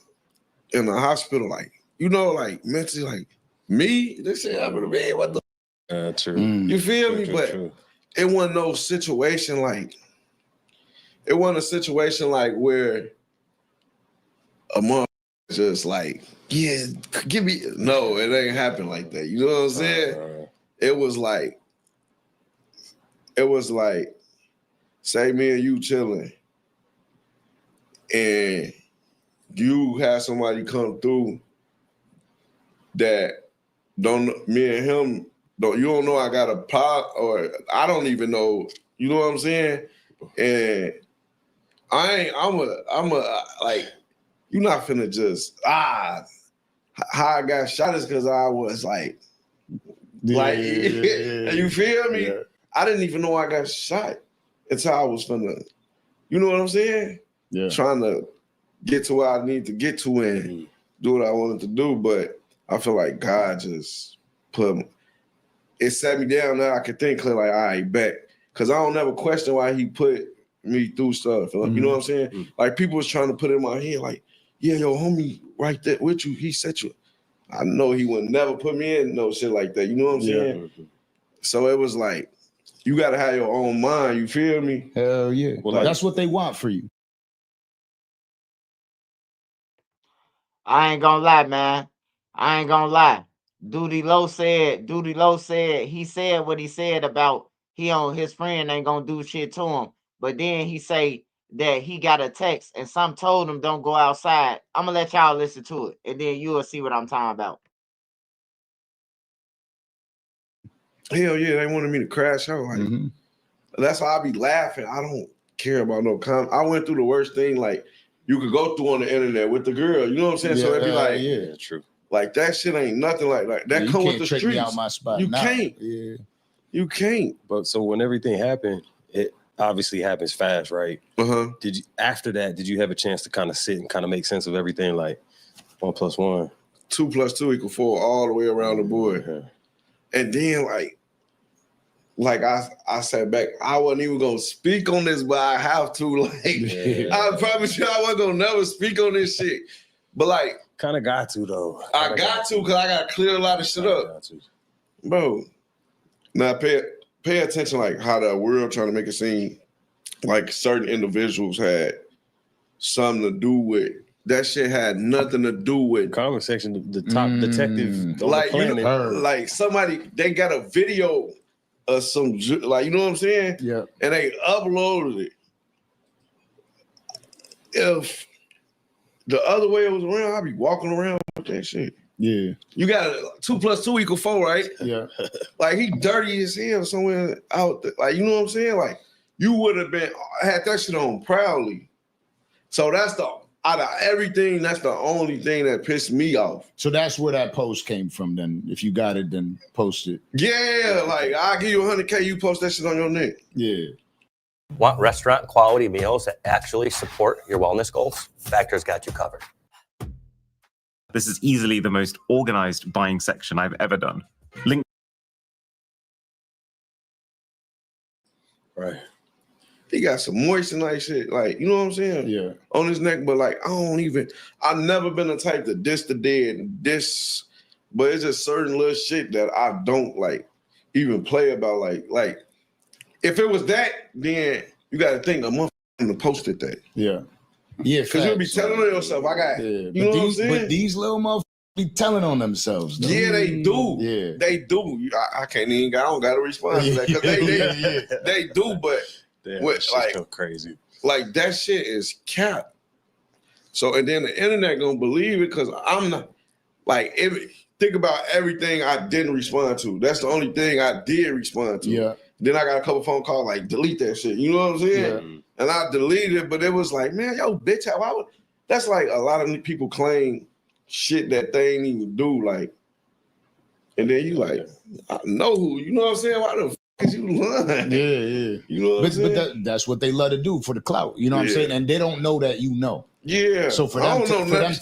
in the hospital, like, you know, like mentally, like me, this shit happened to me. What the true. You feel me? True, But true. it wasn't no situation like where a mother just like, yeah, give me no, it ain't happen like that. You know what I'm saying? It was like, say me and you chilling, and you have somebody come through that me and him you don't know I got a pot, or I don't even know, you know what I'm saying? And I'm like, you're not finna just, how I got shot is because I was like, you feel me? Yeah. I didn't even know I got shot until I was finna, you know what I'm saying? Yeah. Trying to get to where I need to get to and do what I wanted to do, but I feel like God just it sat me down. Now I can think clear, like, all right, bet. Because I don't ever question why he put me through stuff. You know what I'm saying? Like, people was trying to put it in my head, like, yeah, your homie right there with you, he set you. I know he would never put me in no shit like that. You know what I'm saying? So it was like, you got to have your own mind. You feel me? Hell yeah. Well, That's what they want for you. I ain't gonna lie, man. I ain't gonna lie. Duty Low said he said what he said about his friend ain't gonna do shit to him. But then he say that he got a text and some told him don't go outside. I'm gonna let y'all listen to it, and then you will see what I'm talking about. Hell yeah, they wanted me to crash out. Like, that's why I be laughing. I don't care about no comment. I went through the worst thing, like, you could go through on the internet with the girl. You know what I'm saying? So it'd be like, yeah, true. Like, that shit ain't nothing like that. You Come with can't the trick streets. me out my spot. You Nah. can't. Yeah. You can't. But so when everything happened, it obviously happens fast, right? After that, did you have a chance to kind of sit and kind of make sense of everything? Like 1 + 1, 2 + 2 = 4, all the way around the board. And then, like, like I sat back. I wasn't even gonna speak on this, but I have to. Like, I promise you, I wasn't gonna never speak on this shit. But like, kind of got to though. I got to because I got to clear a lot of shit up, bro. Now pay attention, like how the world trying to make it seem like certain individuals had something to do with. That shit had nothing to do with comment section. The top detective, like like somebody they got a video of some like you know what I'm saying? Yeah, and they uploaded it. If the other way it was around, I'd be walking around with that shit. Yeah, you got 2 + 2 = 4, right? Yeah, like he dirty as hell somewhere out there. Like you know what I'm saying? Like you would have been had that shit on proudly. So that's out of everything, that's the only thing that pissed me off. So that's where that post came from. Then, if you got it, then post it. Yeah, like I'll give you $100K, you post that shit on your neck. Yeah. Want restaurant quality meals that actually support your wellness goals? Factor's got you covered. This is easily the most organized buying section I've ever done. Link. Right. He got some moissanite shit, like, you know what I'm saying? Yeah. On his neck, but like, I've never been the type to diss the dead, but it's just certain little shit that I don't like even play about. Like, if it was that, then you got to think a motherfucker posted that. Yeah. Yeah. Because you'll be telling yourself, I got, you know what I'm saying? But these little motherfuckers be telling on themselves, though. Yeah, they do. Yeah. They do. I can't even, I don't got to respond to that because they do, but. Damn, What, like so crazy. Like that shit is cap. So and then the internet gonna believe it because I'm not like think about everything I didn't respond to. That's the only thing I did respond to. Yeah. Then I got a couple phone calls like delete that shit. You know what I'm saying? Yeah. And I deleted it, but it was like, man, yo, bitch, why would that's like a lot of people claim shit that they ain't even do, like, and then you like, I know who, you know what I'm saying? Why the fuck is you lying? Yeah. You know what I'm saying? But that's what they love to do for the clout. You know what I'm saying? And they don't know that you know. Yeah. So for I them, don't know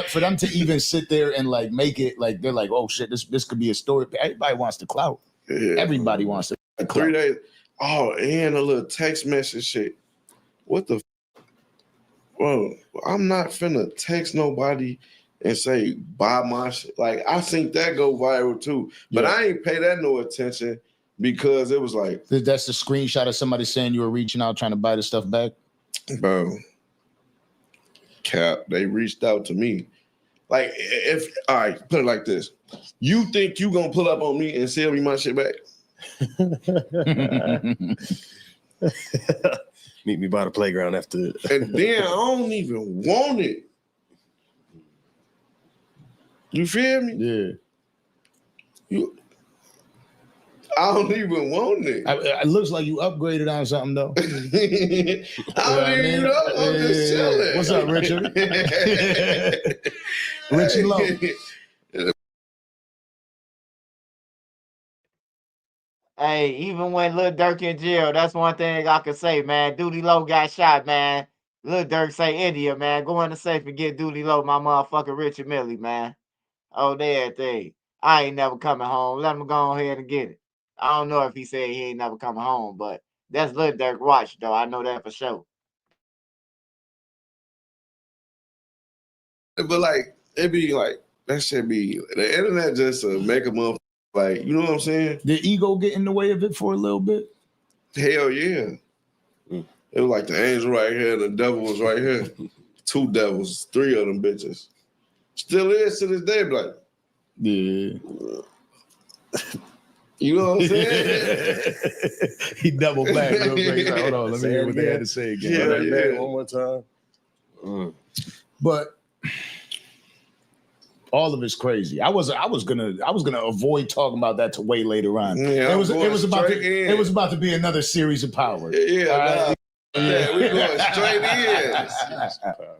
for them to even sit there and like make it like they're like, oh shit, this could be a story. Everybody wants the clout. Yeah. Everybody wants the clout. 3 days. Oh, and a little text message shit. What the? Bro, I'm not finna text nobody and say buy my shit. Like I think that go viral too, but I ain't pay that no attention because it was like that's the screenshot of somebody saying you were reaching out trying to buy the stuff back. Bro, cap, they reached out to me. Like if all right, put it like this: you think you gonna pull up on me and sell me my shit back? Meet me by the playground after. And then I don't even want it. You feel me? Yeah. I don't even want it. It looks like you upgraded on something though. I don't even know. I'm just chilling. What's up, Richard? Richie Lowe. Hey, even when Lil Durk in jail, that's one thing I can say, man. Duty Low got shot, man. Lil Durk say India, man. Go in the safe and get Duty Low, my motherfucking Richard Millie, man. Oh, that thing. I ain't never coming home. Let him go ahead and get it. I don't know if he said he ain't never coming home, but that's Lil Durk watch, though. I know that for sure. But like, it be like, that shit be, the internet just make a motherfucker, like, you know what I'm saying? Did ego get in the way of it for a little bit? Hell yeah. It was like the angel right here and the devil was right here. 2 devils, 3 of them bitches. Still is to this day, but like, yeah. You know what I'm saying? He doubled back real quick. He's like, hold on, let me hear what they had to say again. Yeah. One more time. But all of it's crazy. I was gonna avoid talking about that to way later on. Yeah, it was about to be another series of power. Yeah, we going straight in.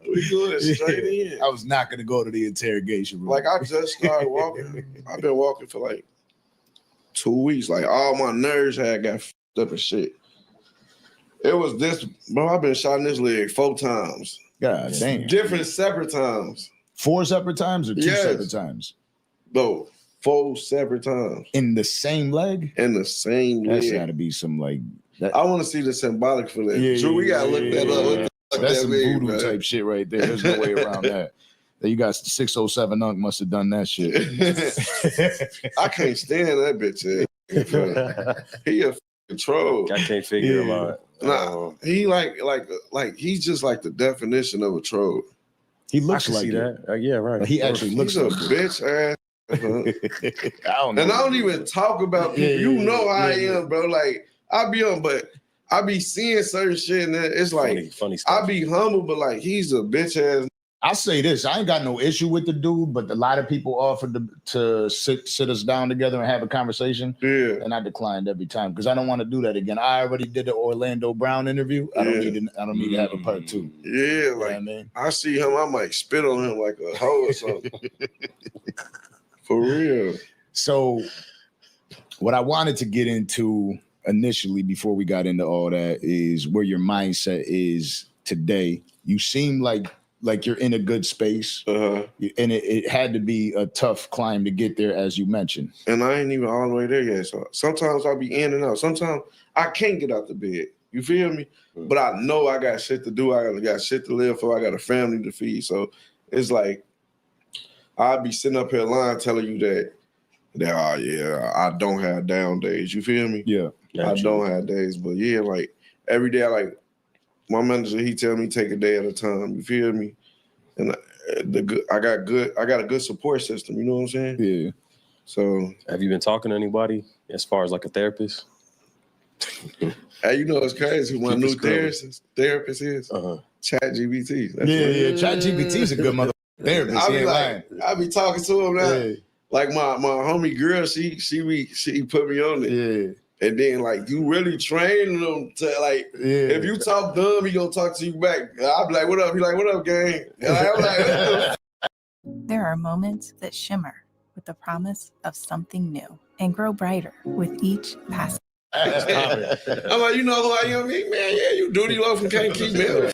We going straight in. I was not gonna go to the interrogation room. Like I just started walking. I've been walking for like 2 weeks. Like all my nerves got f***ed up and shit. It was this, bro. I've been shot in this leg 4 times. God damn. Different separate times. 4 separate times or 2 separate times? No, 4 separate times. In the same leg? In the same leg. That's got to be some like. That. I want to see the symbolic for that. Yeah, Drew, we gotta look that up. What the fuck That's that some mean, voodoo man? type shit right there. There's no way around that. You got 607 Unk must have done that shit. I can't stand that bitch. He a fucking troll. I can't figure him out. Nah, he like he's just like the definition of a troll. He I looks can like see it. that. Yeah, right. He actually looks He's a like it. bitch ass. I don't know. And I don't even talk about people. You know how I am, bro. Like I be on, but I be seeing certain shit, and it's like funny stuff. I be humble, but like he's a bitch ass. I'll say this: I ain't got no issue with the dude, but a lot of people offered to sit us down together and have a conversation. Yeah, and I declined every time because I don't want to do that again. I already did the Orlando Brown interview. I don't need to have a part 2. Yeah, like I see him, I might spit on him like a hoe or something. For real. So, what I wanted to get into initially before we got into all that is where your mindset is today. You seem like you're in a good space, and it had to be a tough climb to get there, as you mentioned. And I ain't even all the way there yet. So sometimes I'll be in and out. Sometimes I can't get out the bed. You feel me? But I know I got shit to do. I got shit to live for. I got a family to feed. So it's like I'll be sitting up here lying, telling you that oh yeah, I don't have down days. You feel me? Yeah. I don't have days. But yeah, like every day I like my manager, he tell me take a day at a time. You feel me? And I got a good support system. You know what I'm saying? Yeah. So, have you been talking to anybody as far as like a therapist? Hey, you know it's crazy. My new therapist is ChatGPT. ChatGPT is a good mother therapist. I be talking to him now. Yeah. Like my homie girl, she put me on it. Yeah. And then, like, you really training them to, like, if you talk dumb, he gonna talk to you back. I'll be like, what up? He like, what up, gang? And I'm like, There are moments that shimmer with the promise of something new and grow brighter with each passing. I'm like, you know who I am? Man, yeah, you duty low from Can't Keep Melo.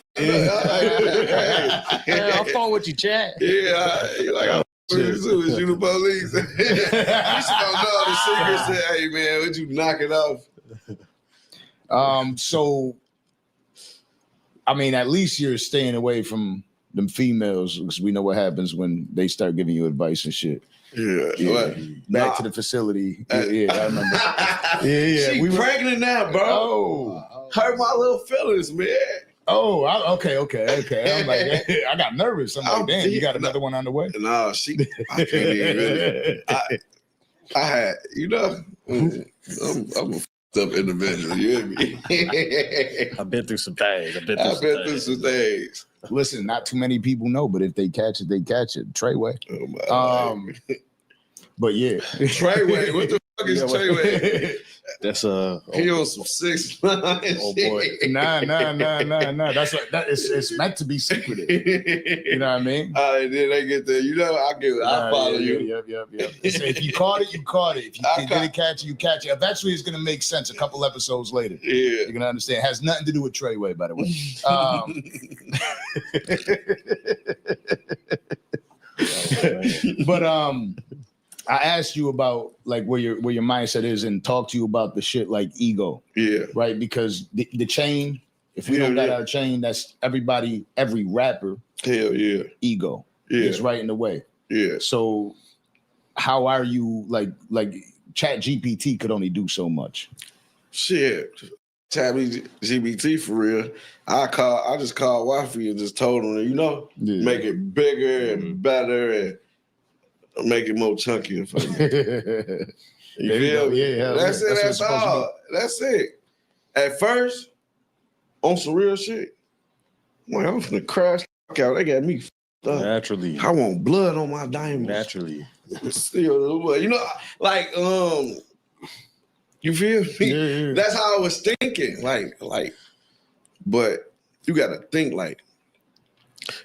I'll phone with you, chat. Yeah, you're like, I'm is you the police. You should don't know the secret. Say, hey man, would you knock it off? So I mean, at least you're staying away from them females because we know what happens when they start giving you advice and shit. Yeah. Back to the facility. Yeah, I remember. Yeah. She pregnant now, bro. Oh. Hurt my little feelings, man. Oh, okay. I'm like, I got nervous. I'm like, damn, you got another one on the way? No, I can't even really. I had, you know, I'm a f***ed up individual. You hear me? I've been through some things. I've been through some things. Listen, not too many people know, but if they catch it, they catch it. Treyway. Oh my but yeah. Treyway. What the fuck is Treyway? That's he on some 6 ix 9ine. Oh boy. Nah. That's it's meant to be secretive. You know what I mean? Then they get there. You know, I follow you. Yep. So if you caught it, you caught it. If you didn't catch it, you catch it. Eventually it's gonna make sense a couple episodes later. Yeah. You're gonna understand. It has nothing to do with Treyway, by the way. But I asked you about like where your mindset is and talk to you about the shit like ego. Yeah. Right? Because the chain, if we don't got our chain, that's every rapper. Hell yeah. Ego. Yeah. It's right in the way. Yeah. So how are you like ChatGPT could only do so much? Shit. ChatGPT for real. I just called Wafi and just told him, you know, make it bigger and better and make it more chunky for me. You feel me? Yeah, that's it. That's all. That's it. At first, on some real shit, I'm finna crash out. They got me f***ed up. Naturally. I want blood on my diamonds. Naturally. Still, you know, like you feel me? Yeah. That's how I was thinking. Like, but you gotta think like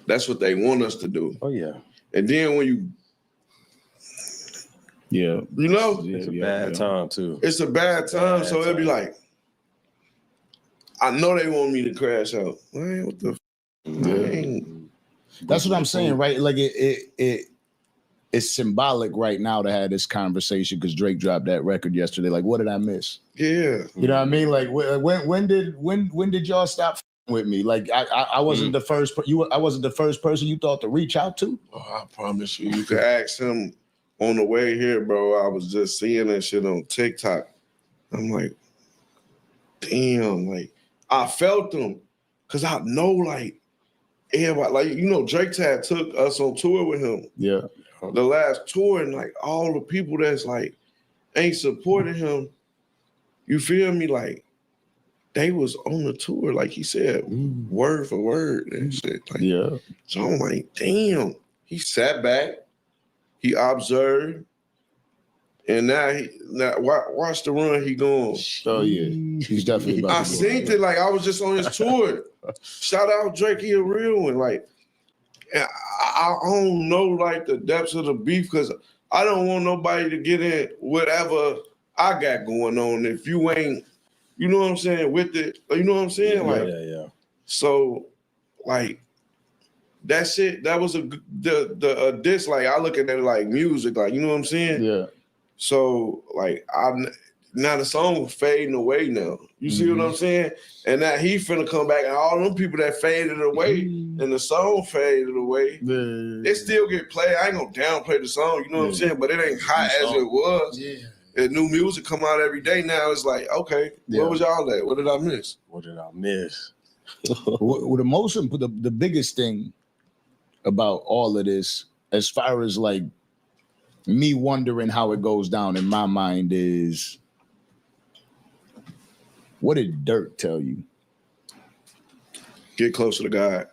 that's what they want us to do. Oh yeah. And then when you you know, it's a bad time too. It's a bad time, so it'll be like, I know they want me to crash out. Man, what the? That's what I'm saying, right? Like it it's symbolic right now to have this conversation because Drake dropped that record yesterday. Like, what did I miss? Yeah. You know what I mean? Like, when did y'all stop with me? Like, I wasn't the first. I wasn't the first person you thought to reach out to. Oh, I promise you. You could ask him on the way here, bro. I was just seeing that shit on TikTok. I'm like, damn. Like, I felt them because I know, like, everybody, like, you know, Drake had took us on tour with him. Yeah. The last tour, and like all the people that's like ain't supporting him, you feel me? Like they was on the tour, like he said, word for word and shit. Like, yeah. So I'm like, damn. He sat back, he observed, and now watch the run he going. Oh yeah, he's definitely about to I go. seen it like I was just on his tour. Shout out Drake, he a real one. Like, I don't know like the depths of the beef because I don't want nobody to get in whatever I got going on. If you ain't, you know what I'm saying, with it, you know what I'm saying? Like, yeah. So, like, that shit, that was the diss. Like, I look at it like music, like, you know what I'm saying? Yeah. So, like, now the song fading away now. You see what I'm saying? And now he finna come back, and all them people that faded away and the song faded away, it still get played. I ain't gonna downplay the song, you know what I'm saying? But it ain't hot as it was. Yeah. And new music come out every day now. It's like, okay, where was y'all at? What did I miss? What did I miss? Well, the biggest thing about all of this, as far as like me wondering how it goes down in my mind, is what did Dirk tell you? Get closer to God.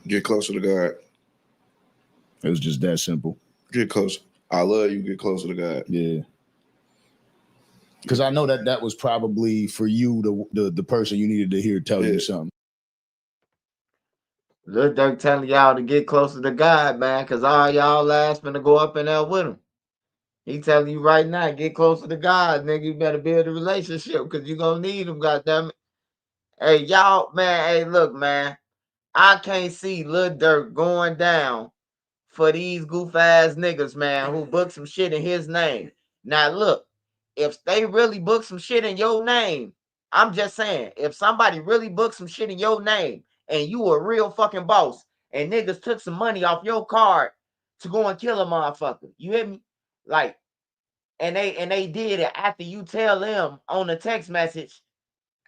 Get closer to God. It was just that simple. Get closer. I love you. Get closer to God. Yeah. Because I know that was probably for you the person you needed to hear tell you something. Lil Durk telling y'all to get closer to God, man, because all y'all last finna go up in there with him. He telling you right now, get closer to God, nigga. You better build a relationship because you're going to need him, goddammit. Hey, y'all, man, hey, look, man. I can't see Lil Durk going down for these goof-ass niggas, man, who book some shit in his name. Now, look, if they really book some shit in your name, I'm just saying, if somebody really booked some shit in your name and you a real fucking boss and niggas took some money off your card to go and kill a motherfucker, you hear me? Like, and they did it after you tell them on the text message,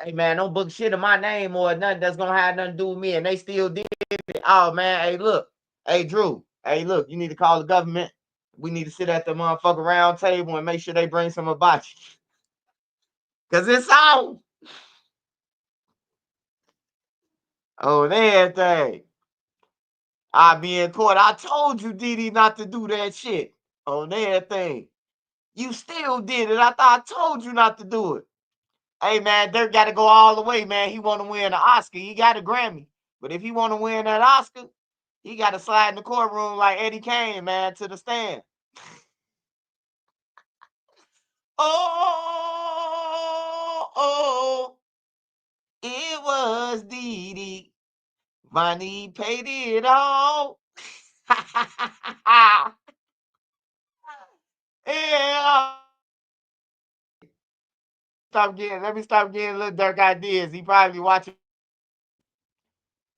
hey man, don't book shit in my name or nothing that's gonna have nothing to do with me, and they still did it. Oh man, hey look, hey Drew, hey look, you need to call the government. We need to sit at the motherfucking round table and make sure they bring some hibachi. Cause it's on. On everything. I be in court. I told you, Didi, not to do that shit. On everything. You still did it. I thought I told you not to do it. Hey man, Dirk got to go all the way, man. He want to win an Oscar. He got a Grammy. But if he want to win that Oscar, he got to slide in the courtroom like Eddie Kane, man, to the stand. Oh, it was Didi. Money paid it all. Yeah. Let me stop getting Lil Durk ideas. He probably watching.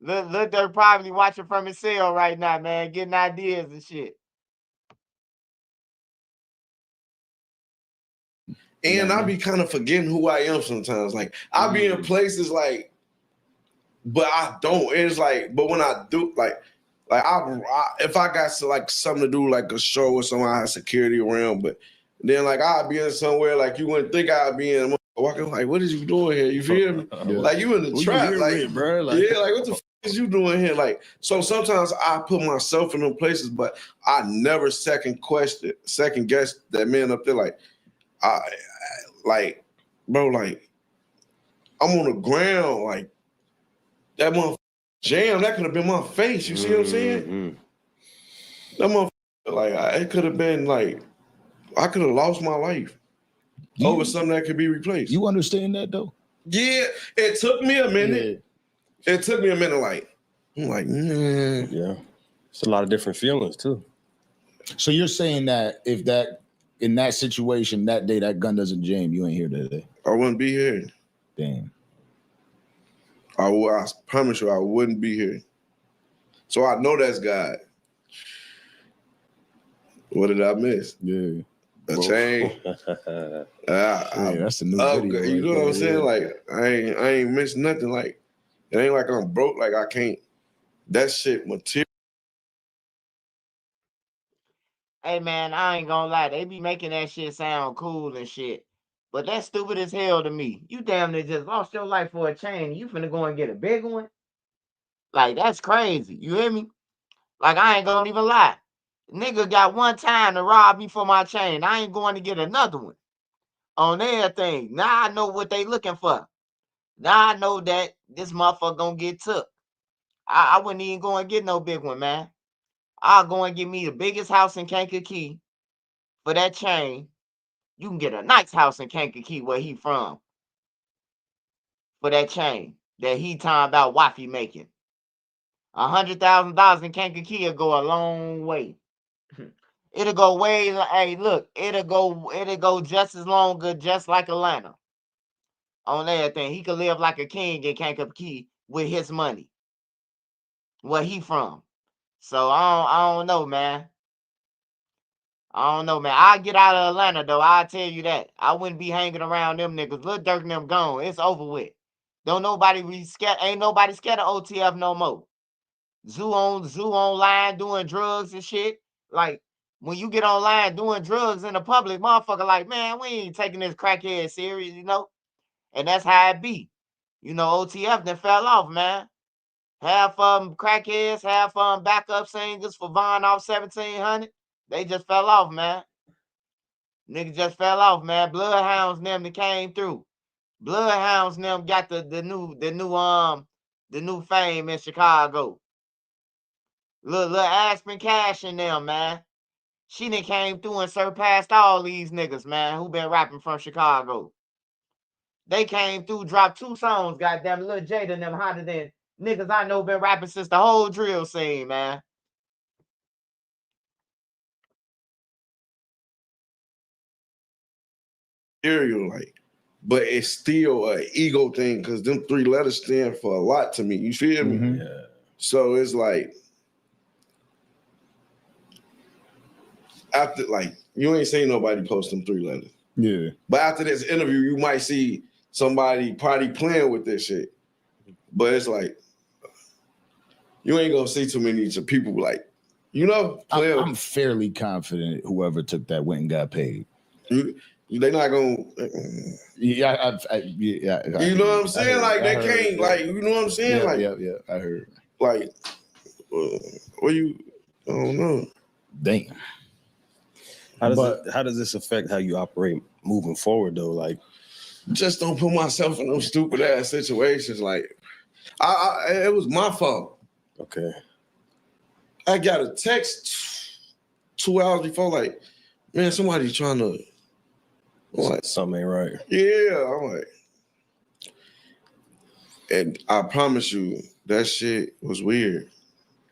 Lil Durk probably watching from his cell right now, man, getting ideas and shit. And I be kind of forgetting who I am sometimes. Like, I be in places like, but I don't. It's like, but when I do, like I if I got like something to do, like a show or something, I have security around. But then like I'll be in somewhere like you wouldn't think I'd be in. Walking like, what is you doing here? You feel me? Like you in the trap, like, bro? Like, yeah, like what the f is you doing here? Like, so sometimes I put myself in them places, but I never second guess that man up there. Like, like, bro, like I'm on the ground, like that motherfucker jam. That could have been my face. You see what I'm saying? That motherfucker, like, it could have been like I could have lost my life. Over something that could be replaced. You understand that though? Yeah, it took me a minute. It took me a minute. Like, I'm like, yeah. It's a lot of different feelings too. So you're saying that if that in that situation that day that gun doesn't jam, you ain't here today? I wouldn't be here. Damn. I promise you, I wouldn't be here. So I know that's God. What did I miss? Yeah. A chain. That's the new video. You know what I'm saying? Like I ain't missed nothing. Like it ain't like I'm broke. Like I can't. That shit material. Hey man, I ain't gonna lie, they be making that shit sound cool and shit. But that's stupid as hell to me. You damn near just lost your life for a chain. You finna go and get a big one? Like, that's crazy. You hear me? Like, I ain't gonna even lie. Nigga got one time to rob me for my chain. I ain't going to get another one on everything. Now I know what they looking for. Now I know that this motherfucker gonna get took. I wouldn't even go and get no big one, man. I'll go and get me the biggest house in Kankakee for that chain. You can get a nice house in Kankakee where he from for that chain that he talking about wifey making. $100,000 in Kankakee will go a long way. It'll go way. Hey, look, it'll go just as long, just like Atlanta. On everything, he could live like a king in Kankakee with his money. Where he from? So I don't know, man. I don't know, man. I'll get out of Atlanta, though. I'll tell you that. I wouldn't be hanging around them niggas. Lil Durk and them gone. It's over with. Don't nobody be scared. Ain't nobody scared of OTF no more. Zoo online doing drugs and shit. Like, when you get online doing drugs in the public, motherfucker like, man, we ain't taking this crackhead serious, you know? And that's how it be. You know, OTF done fell off, man. Half of them crackheads, half of them backup singers for Von off 1700. They just fell off, man. Niggas just fell off, man. Bloodhounds them that came through. Bloodhounds them got the new fame in Chicago. Little Aspen Cash in them, man. She done came through and surpassed all these niggas, man, who been rapping from Chicago. They came through, dropped 2 songs, goddamn. Lil Jada and them hotter than niggas I know been rapping since the whole drill scene, man. Like, but it's still an ego thing because them 3 letters stand for a lot to me. You feel me? Yeah. So it's like after, like, you ain't seen nobody post them 3 letters. Yeah. But after this interview, you might see somebody probably playing with this shit. But it's like you ain't gonna see too many people like, you know. I'm fairly confident whoever took that went and got paid. They not gonna. Yeah, you know what I'm saying? Like they can't. Like, you know what I'm saying? Yeah. I heard. Like, what you? I don't know. Damn. How does this affect how you operate moving forward though? Like, just don't put myself in those stupid ass situations. Like, it was my fault. Okay. I got a text 2 hours before, like, man, somebody trying to. Like, something ain't right. Yeah, I'm like, and I promise you, that shit was weird.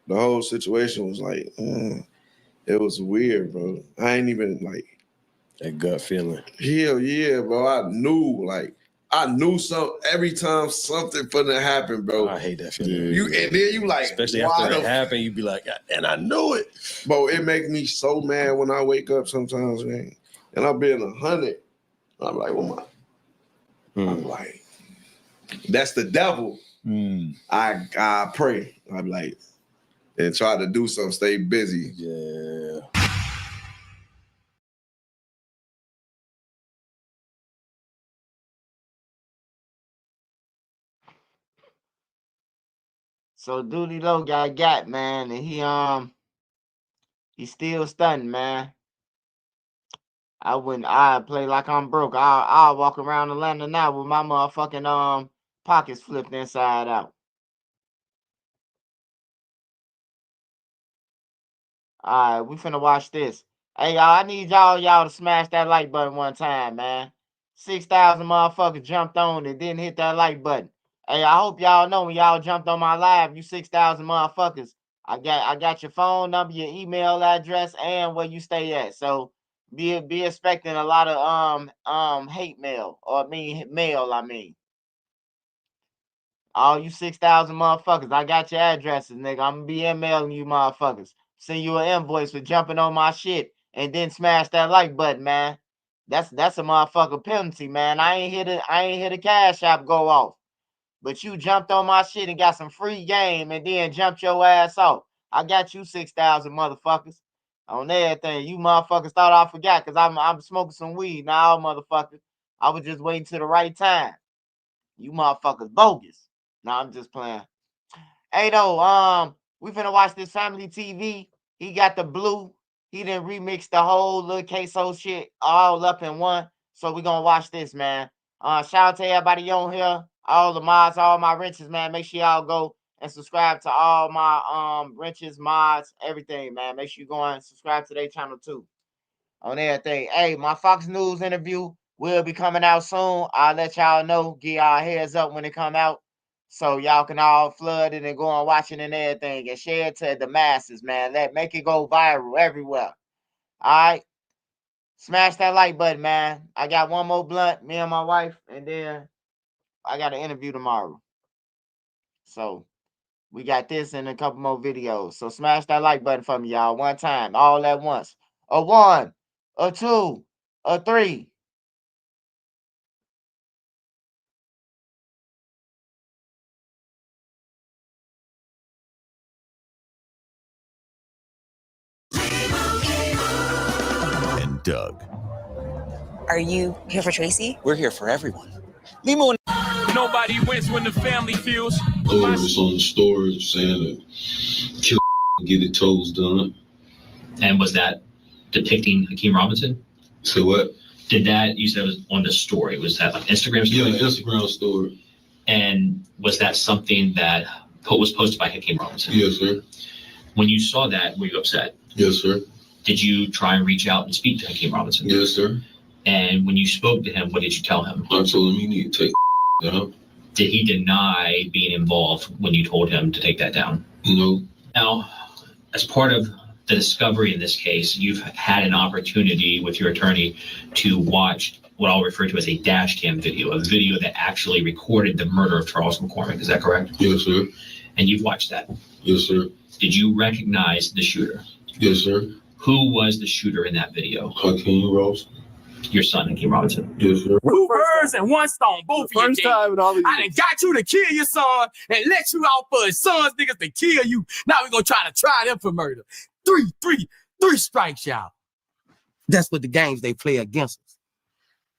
The whole situation was like, it was weird, bro. I ain't even like that gut feeling. Hell yeah, bro. I knew something every time something finna happen, bro. I hate that feeling. And then you like, especially after it happened, you be like, and I knew it. Bro, it make me so mad when I wake up sometimes, man. And I've been 100. I'm like, what I'm like, that's the devil. I pray. I'm like, and try to do something, stay busy. Yeah. So Duty Low got, man, and he's still stunting, man. I play like I'm broke. I'll walk around Atlanta now with my motherfucking pockets flipped inside out. All right, we finna watch this. Hey, y'all, I need y'all to smash that like button one time, man. 6,000 motherfuckers jumped on and didn't hit that like button. Hey, I hope y'all know when y'all jumped on my live, you 6,000 motherfuckers, I got your phone number, your email address, and where you stay at. So be expecting a lot of hate mail, or mail. All you 6,000 motherfuckers, I got your addresses, nigga. I'm gonna be emailing you motherfuckers. Send you an invoice for jumping on my shit and then smash that like button, man. That's a motherfucker penalty, man. I ain't here to cash app go off. But you jumped on my shit and got some free game and then jumped your ass off. I got you 6,000 motherfuckers on everything. You motherfuckers thought I forgot because I'm smoking some weed now, motherfucker. I was just waiting to the right time. You motherfuckers bogus. Nah, I'm just playing. Hey, though, we finna watch this family TV. He got the blue. He done remixed the whole little Ksoo shit all up in one. So we gonna watch this, man. Shout out to everybody on here, all the mods, all my wrenches, man. Make sure y'all go and subscribe to all my wrenches, mods, everything, man. Make sure you go and subscribe to their channel too. On everything. Hey, my Fox News interview will be coming out soon. I'll let y'all know. Give y'all a heads up when it come out. So y'all can all flood it and go and watch it and everything and share it to the masses, man. Make it go viral everywhere. All right. Smash that like button, man. I got one more blunt, me and my wife, and then I got an interview tomorrow. So we got this and a couple more videos. So smash that like button for me, y'all. One time, all at once. A 1, a 2, a 3. And Doug. Are you here for Tracy? We're here for everyone. Limo. Nobody wins when the family feels. It's on the story saying that kill get it toes done. And was that depicting Hakeem Robinson? So what? Did that, you said it was on the story, was that like Instagram story? Yeah, Instagram story. And was that something that was posted by Hakeem Robinson? Yes, sir. When you saw that, were you upset? Yes, sir. Did you try and reach out and speak to Hakeem Robinson? Yes, sir. And when you spoke to him, what did you tell him? I told him you need to take down. Did he deny being involved when you told him to take that down? No. Now, as part of the discovery in this case, you've had an opportunity with your attorney to watch what I'll refer to as a dash cam video, a video that actually recorded the murder of Charles McCormick. Is that correct? Yes, sir. And you've watched that? Yes, sir. Did you recognize the shooter? Yes, sir. Who was the shooter in that video? Hakeem Robinson. Your son, Hakeem Robinson. Yes, sir. 2 birds and 1 stone, both of you. First time in all these I done got you to kill your son and let you out for his sons niggas to kill you. Now we're gonna try them for murder. Three strikes, y'all. That's what the games they play against us.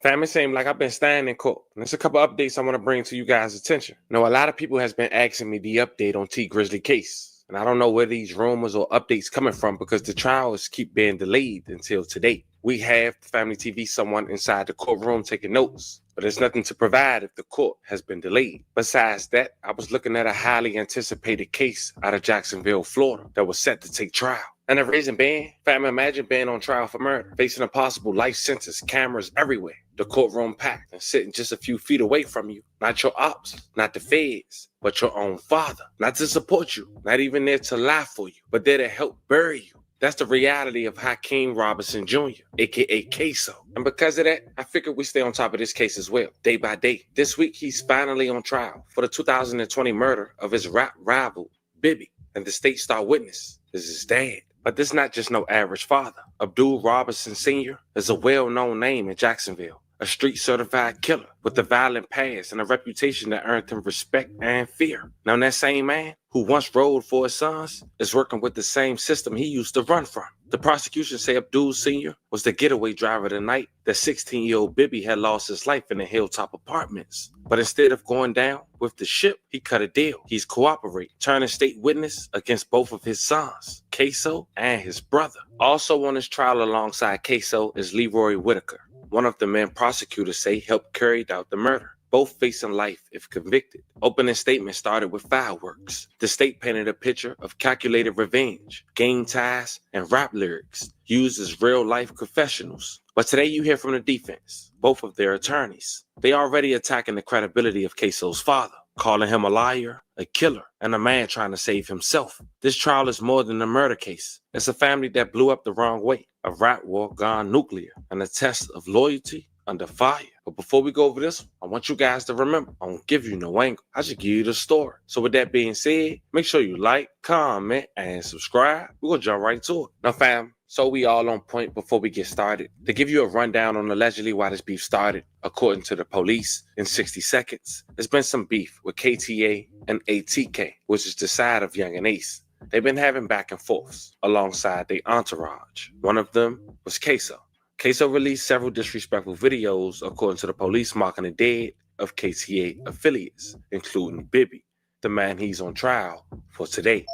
Fam, it seems like I've been standing in court. And there's a couple updates I want to bring to you guys' attention. Now, a lot of people has been asking me the update on T Grizzly case. And I don't know where these rumors or updates coming from because the trials keep being delayed until today. We have Family TV someone inside the courtroom taking notes, but there's nothing to provide if the court has been delayed. Besides that, I was looking at a highly anticipated case out of Jacksonville, Florida that was set to take trial. And the reason being, fam, imagine being on trial for murder, facing a possible life sentence, cameras everywhere, the courtroom packed and sitting just a few feet away from you. Not your ops, not the feds, but your own father. Not to support you, not even there to lie for you, but there to help bury you. That's the reality of Hakeem Robinson Jr., aka Queso. And because of that, I figured we stay on top of this case as well, day by day. This week, he's finally on trial for the 2020 murder of his rap rival, Bibby. And the state star witness is his dad. But this is not just no average father. Abdul Robinson Sr. is a well-known name in Jacksonville, a street-certified killer with a violent past and a reputation that earned him respect and fear. Now, that same man who once rode for his sons is working with the same system he used to run from. The prosecution say Abdul Sr. was the getaway driver the night that 16-year-old Bibby had lost his life in the Hilltop Apartments. But instead of going down with the ship, he cut a deal. He's cooperating, turning state witness against both of his sons, Ksoo and his brother. Also on his trial alongside Ksoo is Leroy Whitaker, one of the men prosecutors say helped carry out the murder. Both facing life if convicted. Opening statement started with fireworks. The state painted a picture of calculated revenge, gang ties, and rap lyrics used as real-life confessionals. But today you hear from the defense, both of their attorneys. They already attacking the credibility of Ksoo's father. calling him a liar, a killer, and a man trying to save himself. This trial is more than a murder case. It's a family that blew up the wrong way, a rat war gone nuclear, and a test of loyalty under fire. But before we go over this, I want you guys to remember, I won't give you no angle. I just give you the story. So with that being said, make sure you like, comment, and subscribe. We're going to jump right to it. Now, fam, so we all on point before we get started. To give you a rundown on allegedly why this beef started, according to the police, in 60 seconds, there's been some beef with KTA and ATK, which is the side of Young and Ace. They've been having back and forths alongside their entourage. One of them was Ksoo. Queso released several disrespectful videos, according to the police, marking the dead of KTA affiliates, including Bibby, the man he's on trial for today.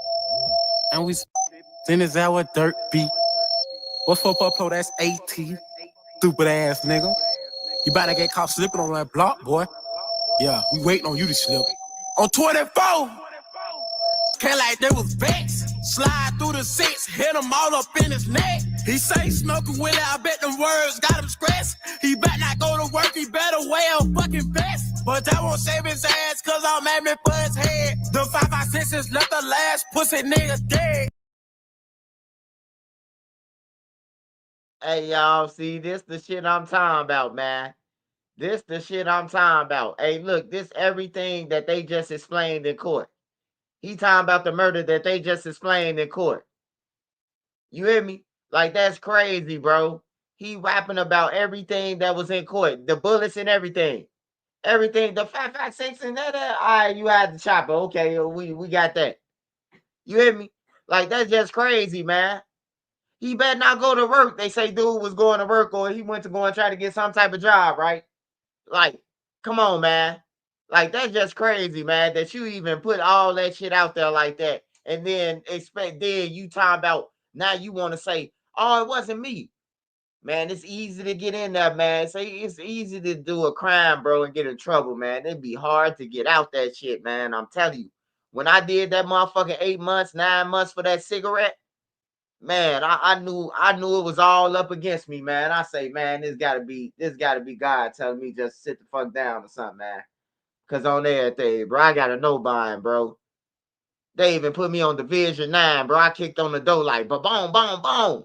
And we seen his out with dirt beat. What's for Popo? That's 18. Stupid ass nigga. You better get caught slipping on that block, boy. Yeah, we waiting on you to slip. On 24! Can't like they was vexed. Slide through the 6, hit him all up in his neck. He say smoking with it, I bet them words got him stressed. He better not go to work, he better wear a fucking vest. But that won't save his ass, cause I'm aiming for his head. The 556 left the last pussy nigga dead. Hey, y'all, see, this the shit I'm talking about, man. This the shit I'm talking about. Hey, look, this everything that they just explained in court. He talking about the murder that they just explained in court. You hear me? Like, that's crazy, bro. He rapping about everything that was in court. The bullets and everything. Everything. The 556 and that. All right, you had the chopper. Okay, we got that. You hear me? Like, that's just crazy, man. He better not go to work. They say dude was going to work or he went to go and try to get some type of job, right? Like, come on, man. Like, that's just crazy, man, that you even put all that shit out there like that. And then you talking about, now you want to say, oh, it wasn't me. Man, it's easy to get in there, man. It's easy to do a crime, bro, and get in trouble, man. It'd be hard to get out that shit, man. I'm telling you. When I did that motherfucking 8 months, 9 months for that cigarette, man, I knew it was all up against me, man. I say, man, this gotta be God telling me just sit the fuck down or something, man. Cause on everything, bro, I got a no bind, bro. They even put me on Division 9, bro. I kicked on the door like, boom, boom, boom.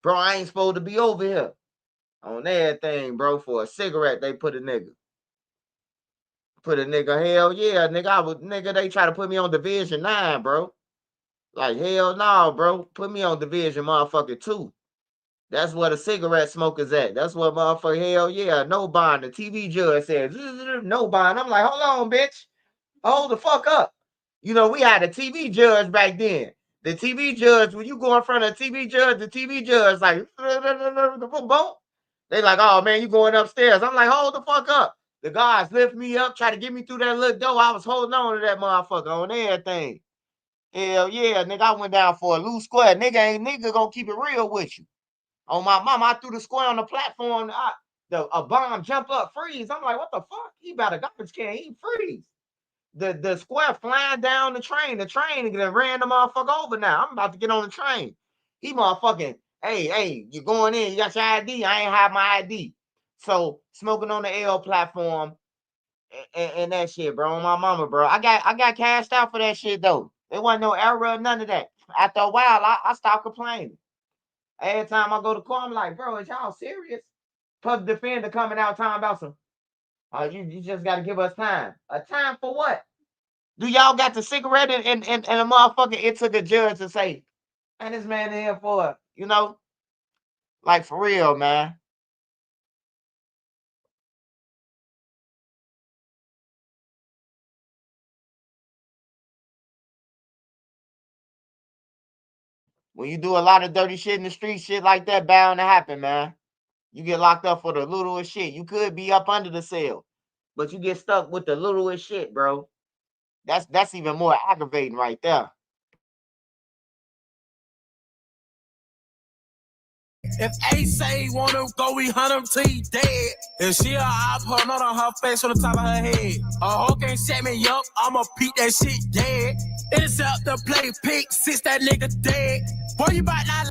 Bro, I ain't supposed to be over here. On everything, bro, for a cigarette, they put a nigga. Hell yeah, nigga, they try to put me on Division 9, bro. Like, hell no, bro. Put me on Division motherfucker 2. That's where the cigarette smokers at. That's what motherfucker, hell yeah, no bond. The TV judge says, no bond. I'm like, hold on, bitch. Hold the fuck up. You know, we had a TV judge back then. The TV judge, when you go in front of the TV judge like, boom. They like, oh man, you going upstairs. I'm like, hold the fuck up. The guys lift me up, try to get me through that little door. I was holding on to that motherfucker on everything. Hell yeah, nigga, I went down for a loose square. Nigga gonna keep it real with you. On my mama, I threw the square on the platform. A bomb jump up, freeze. I'm like, what the fuck? He about a garbage can. He freeze. The square flying down the train. The train ran the motherfucker over now. I'm about to get on the train. He motherfucking, hey, you going in. You got your ID. I ain't have my ID. So smoking on the L platform and that shit, bro. On my mama, bro. I got cashed out for that shit, though. There wasn't no error, none of that. After a while, I stopped complaining. Every time I go to court, I'm like, bro, is y'all serious? Public defender coming out talking about some, you just got to give us time. A time for what? Do y'all got the cigarette and a motherfucker? It took a judge to say, man, this man in here for, you know, like for real, man. When you do a lot of dirty shit in the street, shit like that bound to happen, man. You get locked up for the littlest shit. You could be up under the cell, but you get stuck with the littlest shit, bro. That's even more aggravating right there. If A say wanna go, we hunt him till he dead. If she a op, her not on her face on the top of her head. A hoe can't set me up, I'ma beat that shit dead. It's up to play pick, since that nigga dead. Boy, you about not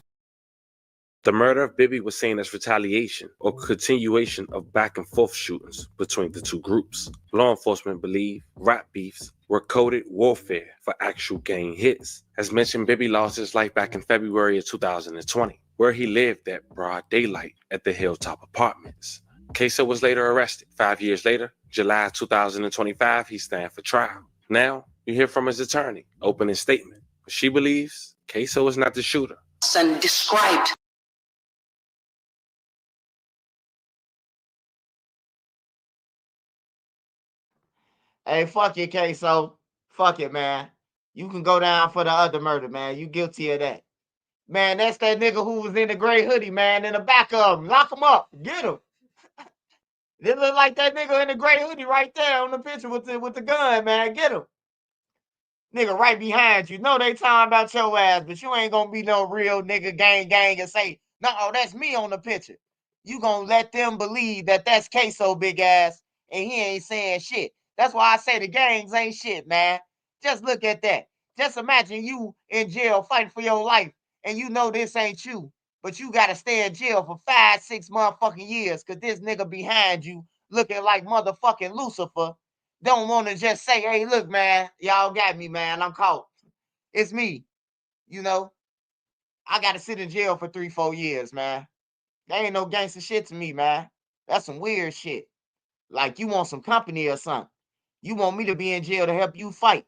The murder of Bibby was seen as retaliation or continuation of back and forth shootings between the two groups. Law enforcement believe rap beefs were coded warfare for actual gang hits. As mentioned, Bibby lost his life back in February of 2020, where he lived at broad daylight at the Hilltop Apartments. Ksoo was later arrested. 5 years later, July 2025, he stands for trial. Now, you hear from his attorney, opening statement. She believes Ksoo is not the shooter. And described. Hey, fuck you, Ksoo. Fuck it, man. You can go down for the other murder, man. You guilty of that. Man, that's that nigga who was in the gray hoodie, man, in the back of him. Lock him up. Get him. It look like that nigga in the gray hoodie right there on the picture with the gun, man. Get him. Nigga right behind you. No, they talking about your ass, but you ain't gonna be no real nigga gang and say, no, that's me on the picture. You gonna let them believe that that's Ksoo big ass and he ain't saying shit. That's why I say the gangs ain't shit, man. Just look at that. Just imagine you in jail fighting for your life and you know this ain't you, but you gotta stay in jail for 5-6 motherfucking years because this nigga behind you looking like motherfucking Lucifer don't want to just say, hey, look, man, y'all got me, man. I'm caught. It's me. You know, I got to sit in jail for 3-4 years, man. That ain't no gangster shit to me, man. That's some weird shit. Like you want some company or something. You want me to be in jail to help you fight.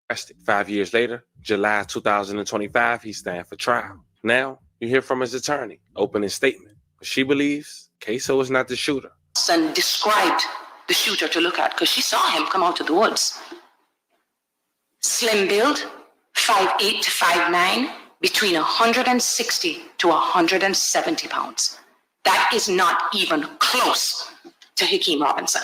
Arrested. 5 years later, July 2025, he stands for trial. Now, you hear from his attorney, opening statement. She believes Ksoo is not the shooter. And described the shooter to look at because she saw him come out of the woods. Slim build, 5'8" to 5'9", between 160 to 170 pounds. That is not even close to Hakeem Robinson.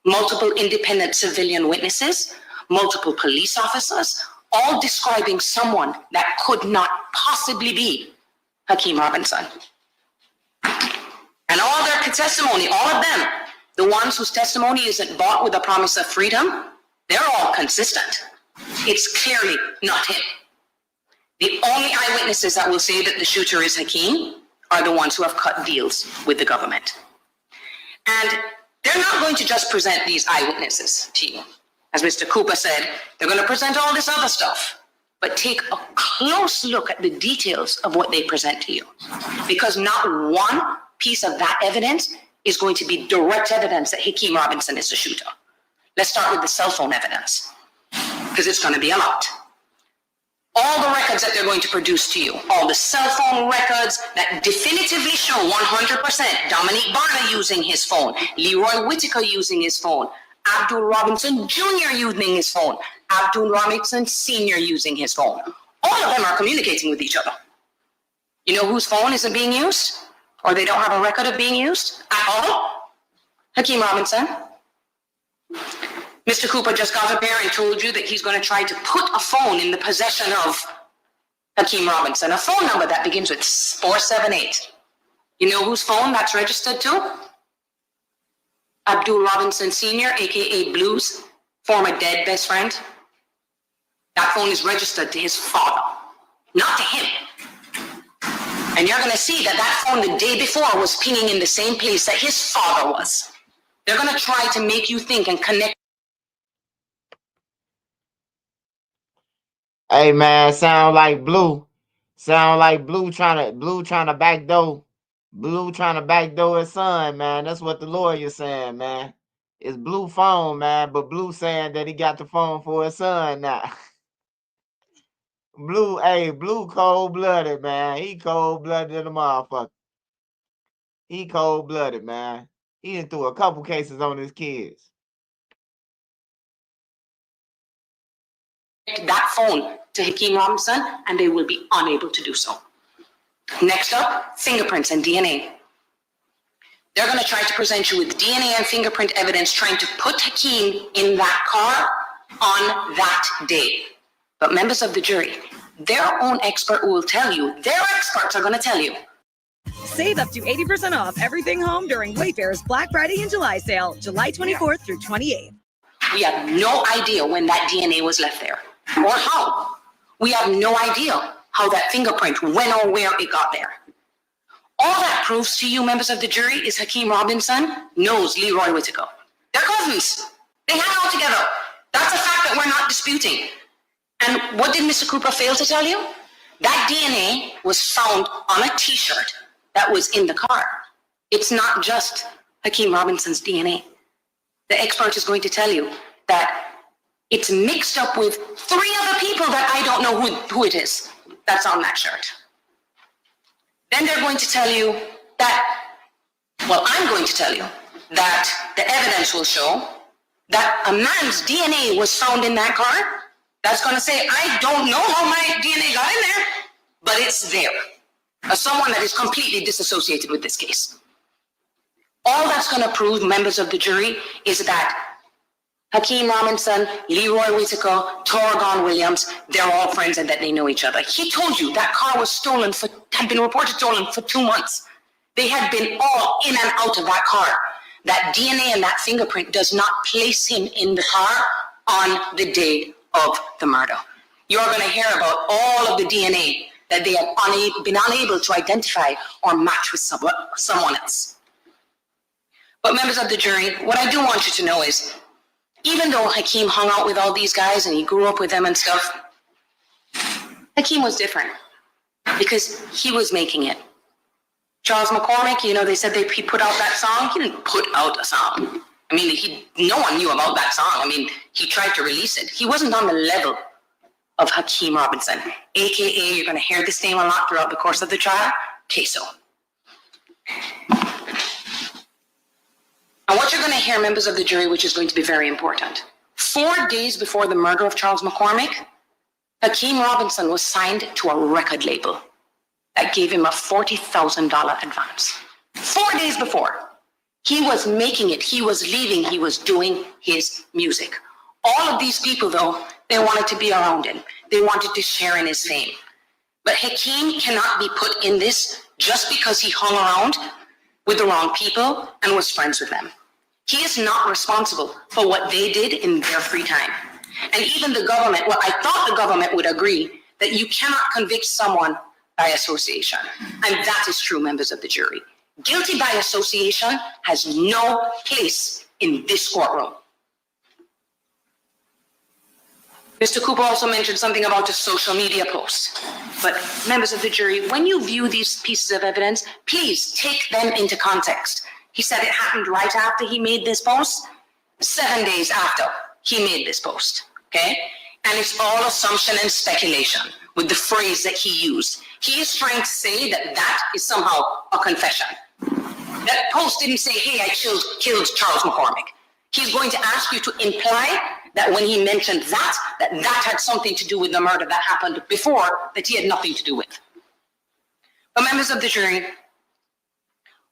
Multiple independent civilian witnesses, multiple police officers, all describing someone that could not possibly be Hakeem Robinson. And all their testimony, all of them, the ones whose testimony isn't bought with a promise of freedom, they're all consistent. It's clearly not him. The only eyewitnesses that will say that the shooter is Hakeem are the ones who have cut deals with the government. And they're not going to just present these eyewitnesses to you. As Mr. Cooper said, they're going to present all this other stuff. But take a close look at the details of what they present to you. Because not one piece of that evidence is going to be direct evidence that Hakeem Robinson is the shooter. Let's start with the cell phone evidence, because it's going to be a lot. All the records that they're going to produce to you, all the cell phone records that definitively show 100% Dominique Barner using his phone, Leroy Whitaker using his phone, Abdul Robinson Jr. using his phone, Abdul Robinson Sr. using his phone. All of them are communicating with each other. You know whose phone isn't being used? Or they don't have a record of being used at all? Hakeem Robinson. Mr. Cooper just got up here and told you that he's going to try to put a phone in the possession of Hakeem Robinson, a phone number that begins with 478. You know whose phone that's registered to? Abdul Robinson Sr., aka Blue's former dead best friend. That phone is registered to his father, not to him. And you're going to see that that phone the day before was pinging in the same place that his father was. They're going to try to make you think and connect. Hey man, sound like Blue trying to backdoor his son, man. That's what the lawyer's saying, man. It's Blue phone, man, but Blue saying that he got the phone for his son now. Blue cold-blooded, man. He cold-blooded in the motherfucker. He cold-blooded, man. He done threw a couple cases on his kids. That phone to Hakeem Robinson, and they will be unable to do so. Next up, fingerprints and DNA. They're going to try to present you with DNA and fingerprint evidence trying to put Hakeem in that car on that day. But members of the jury, their own expert will tell you, their experts are going to tell you. Save up to 80% off everything home during Wayfair's Black Friday and July sale, July 24th through 28th. We have no idea when that DNA was left there or how. We have no idea how that fingerprint, when or where it got there. All that proves to you, members of the jury, is Hakeem Robinson knows Leroy Whitaker. They're cousins. They hang out together. That's a fact that we're not disputing. And what did Mr. Cooper fail to tell you? That DNA was found on a t-shirt that was in the car. It's not just Hakeem Robinson's DNA. The expert is going to tell you that it's mixed up with 3 other people that I don't know who it is that's on that shirt. Then they're going to tell you that, well, I'm going to tell you that the evidence will show that a man's DNA was found in that car. That's going to say, I don't know how my DNA got in there, but it's there. As someone that is completely disassociated with this case. All that's going to prove, members of the jury, is that Hakeem Robinson, Leroy Whitaker, Torgon Williams, they're all friends and that they know each other. He told you that car was had been reported stolen for 2 months. They had been all in and out of that car. That DNA and that fingerprint does not place him in the car on the day of the murder. You're going to hear about all of the DNA that they have been unable to identify or match with someone else. But members of the jury, what I do want you to know is, even though Hakeem hung out with all these guys and he grew up with them and stuff, Hakeem was different because he was making it. Charles McCormick, you know, they said he put out that song. He didn't put out a song. I mean, no one knew about that song. I mean, he tried to release it. He wasn't on the level of Hakeem Robinson, AKA, you're going to hear this name a lot throughout the course of the trial, Ksoo. And what you're going to hear, members of the jury, which is going to be very important. 4 days before the murder of Charles McCormick, Hakeem Robinson was signed to a record label that gave him a $40,000 advance. 4 days before. He was making it. He was leaving. He was doing his music. All of these people, though, they wanted to be around him. They wanted to share in his fame. But Hakeem cannot be put in this just because he hung around with the wrong people and was friends with them. He is not responsible for what they did in their free time. And even the government, well, I thought the government would agree that you cannot convict someone by association. And that is true, members of the jury. Guilty by association has no place in this courtroom. Mr. Cooper also mentioned something about a social media post. But members of the jury, when you view these pieces of evidence, please take them into context. He said it happened right after he made this post, 7 days after he made this post, okay? And it's all assumption and speculation with the phrase that he used. He is trying to say that that is somehow a confession. That post didn't say, hey, I killed Charles McCormick. He's going to ask you to imply that when he mentioned that had something to do with the murder that happened before that he had nothing to do with. But members of the jury,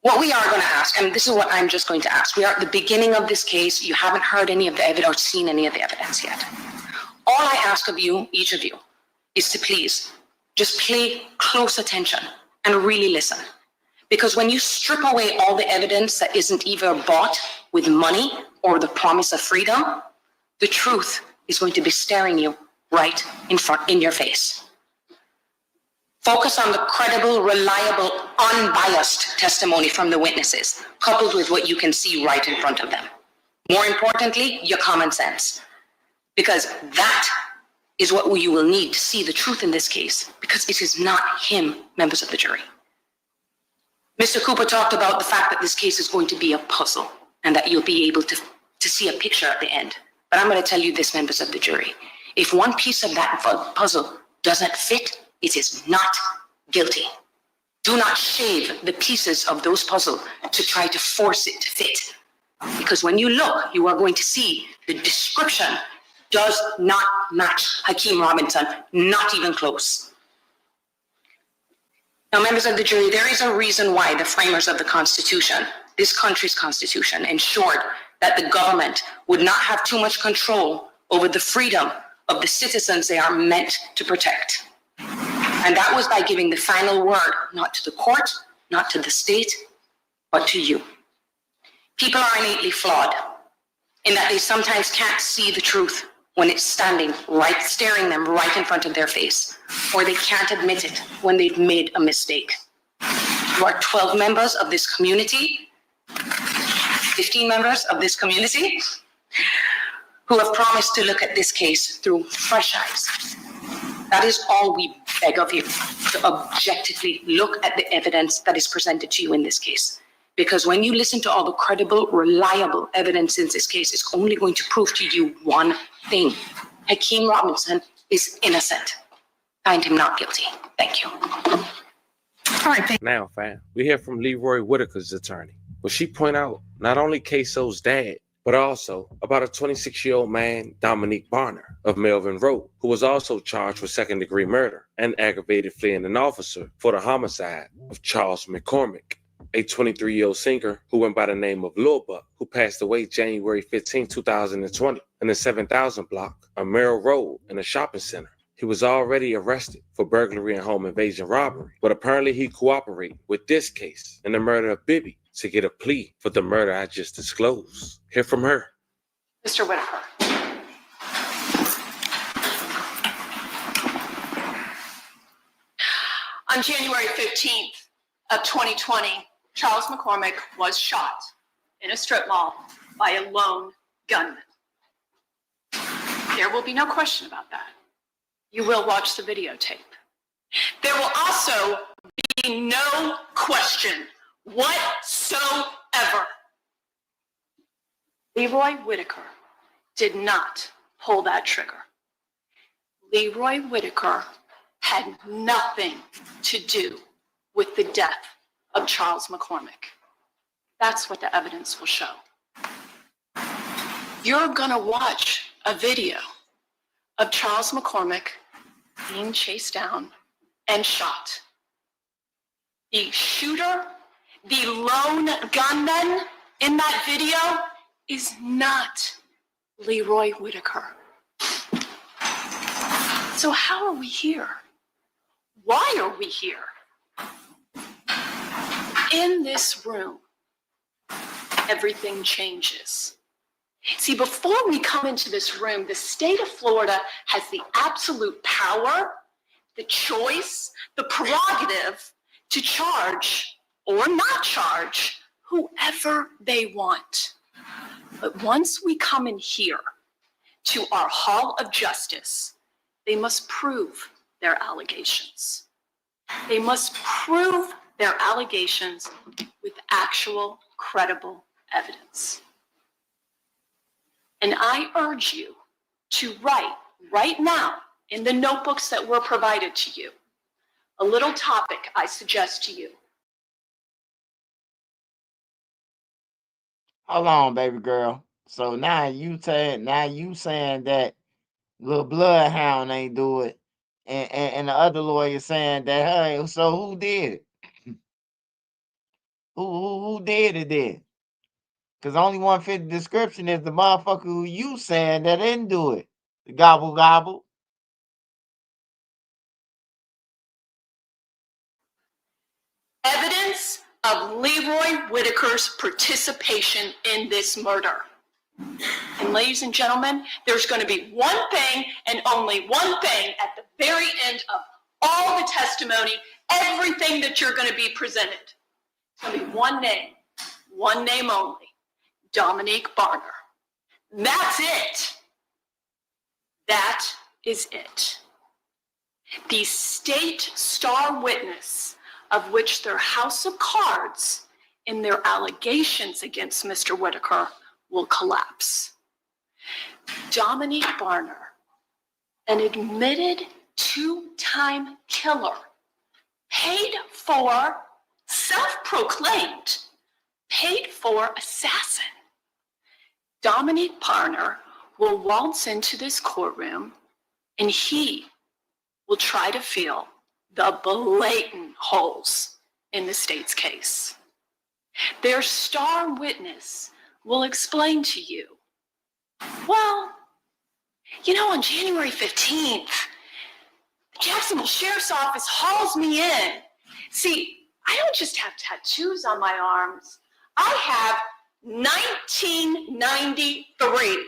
what we are going to ask, and this is what I'm just going to ask, we are at the beginning of this case. You haven't heard any of the evidence or seen any of the evidence yet. All I ask of you, each of you, is to please just pay close attention and really listen. Because when you strip away all the evidence that isn't either bought with money or the promise of freedom, the truth is going to be staring you right in your face. Focus on the credible, reliable, unbiased testimony from the witnesses, coupled with what you can see right in front of them. More importantly, your common sense. Because that is what you will need to see the truth in this case, because it is not him, members of the jury. Mr. Cooper talked about the fact that this case is going to be a puzzle and that you'll be able to see a picture at the end. But I'm going to tell you this, members of the jury. If one piece of that puzzle doesn't fit, it is not guilty. Do not shave the pieces of those puzzles to try to force it to fit. Because when you look, you are going to see the description does not match Hakeem Robinson, not even close. Now, members of the jury, there is a reason why the framers of the Constitution, this country's Constitution, ensured that the government would not have too much control over the freedom of the citizens they are meant to protect. And that was by giving the final word, not to the court, not to the state, but to you. People are innately flawed. in that they sometimes can't see the truth when it's staring them right in front of their face, or they can't admit it when they've made a mistake. You are 12 members of this community, 15 members of this community, who have promised to look at this case through fresh eyes. That is all we beg of you, to objectively look at the evidence that is presented to you in this case. Because when you listen to all the credible, reliable evidence in this case, it's only going to prove to you one thing. Hakeem Robinson is innocent. Find him not guilty. Thank you. All right, Now, fam, we hear from Leroy Whitaker's attorney. Will she point out not only Ksoo's dad, but also about a 26-year-old man, Dominique Barner of Melvin Road, who was also charged with second-degree murder and aggravated fleeing an officer for the homicide of Charles McCormick, a 23-year-old singer who went by the name of Melo Bucks, who passed away January 15, 2020 in the 7000 block on Merrill Road in a shopping center. He was already arrested for burglary and home invasion robbery, but apparently he cooperated with this case and the murder of Bibby to get a plea for the murder I just disclosed. Hear from her. Mr. Whitaker. On January 15th of 2020, Charles McCormick was shot in a strip mall by a lone gunman. There will be no question about that. You will watch the videotape. There will also be no question whatsoever. Leroy Whitaker did not pull that trigger. Leroy Whitaker had nothing to do with the death of Charles McCormick. That's what the evidence will show. You're gonna watch a video of Charles McCormick being chased down and shot. The shooter, the lone gunman in that video is not Leroy Whitaker. So how are we here? Why are we here? In this room, everything changes. See, before we come into this room, the state of Florida has the absolute power, the choice, the prerogative to charge or not charge whoever they want. But once we come in here to our Hall of Justice, they must prove their allegations. They must prove their allegations with actual credible evidence. And I urge you to write right now in the notebooks that were provided to you a little topic I suggest to you. Hold on, baby girl. So now you saying that little bloodhound ain't do it, and the other lawyer saying that, hey, so who did it? Who did it then? Because only one fit the description is the motherfucker who you saying that didn't do it. The gobble gobble. Evidence of Leroy Whitaker's participation in this murder. And ladies and gentlemen, there's going to be one thing and only one thing at the very end of all the testimony, everything that you're going to be presented. It's going to be one name only, Dominique Barner. That's it. That is it. The state star witness of which their house of cards in their allegations against Mr. Whitaker will collapse. Dominique Barner, an admitted two-time killer, paid for, self-proclaimed, paid for assassin. Dominique Barner will waltz into this courtroom and he will try to fill the blatant holes in the state's case. Their star witness will explain to you, well, you know, on January 15th, the Jacksonville Sheriff's Office hauls me in. See, I don't just have tattoos on my arms. I have 1993,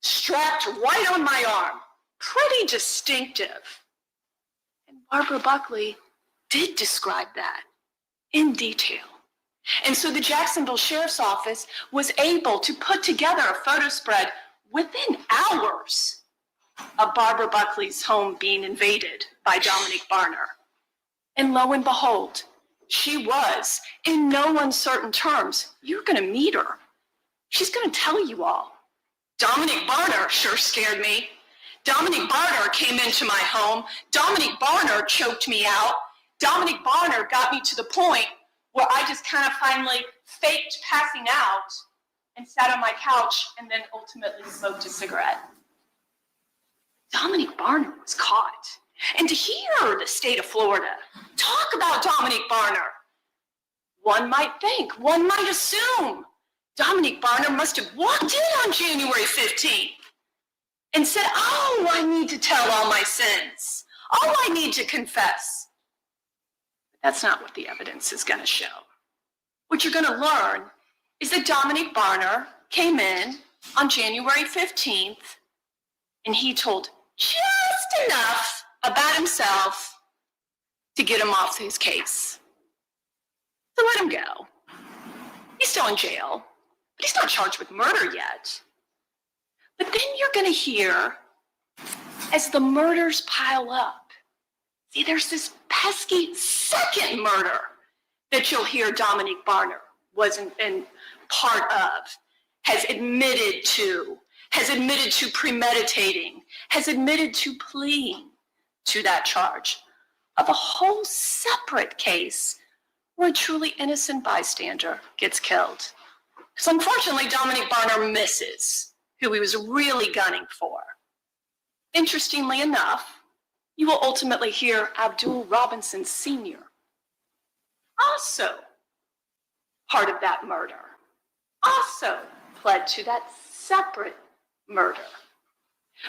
strapped right on my arm. Pretty distinctive. And Barbara Buckley did describe that in detail. And so the Jacksonville Sheriff's Office was able to put together a photo spread within hours of Barbara Buckley's home being invaded by Dominic Barner. And lo and behold, she was, in no uncertain terms, you're going to meet her. She's going to tell you all. Dominic Barner sure scared me. Dominic Barner came into my home. Dominic Barner choked me out. Dominic Barner got me to the point where I just kind of finally faked passing out and sat on my couch and then ultimately smoked a cigarette. Dominic Barner was caught. And to hear the state of Florida talk about Dominic Barner, one might think, one might assume, Dominic Barner must have walked in on January 15th and said, oh, I need to tell all my sins. Oh, I need to confess. But that's not what the evidence is going to show. What you're going to learn is that Dominic Barner came in on January 15th and he told just enough about himself to get him off his case. So let him go. He's still in jail, but he's not charged with murder yet. But then you're going to hear, as the murders pile up, see, there's this pesky second murder that you'll hear Dominic Barner wasn't part of, has admitted to premeditating, has admitted to pleading to that charge of a whole separate case where a truly innocent bystander gets killed. Because unfortunately, Dominic Barner misses who he was really gunning for. Interestingly enough, you will ultimately hear Abdul Robinson Sr. also part of that murder, also pled to that separate murder.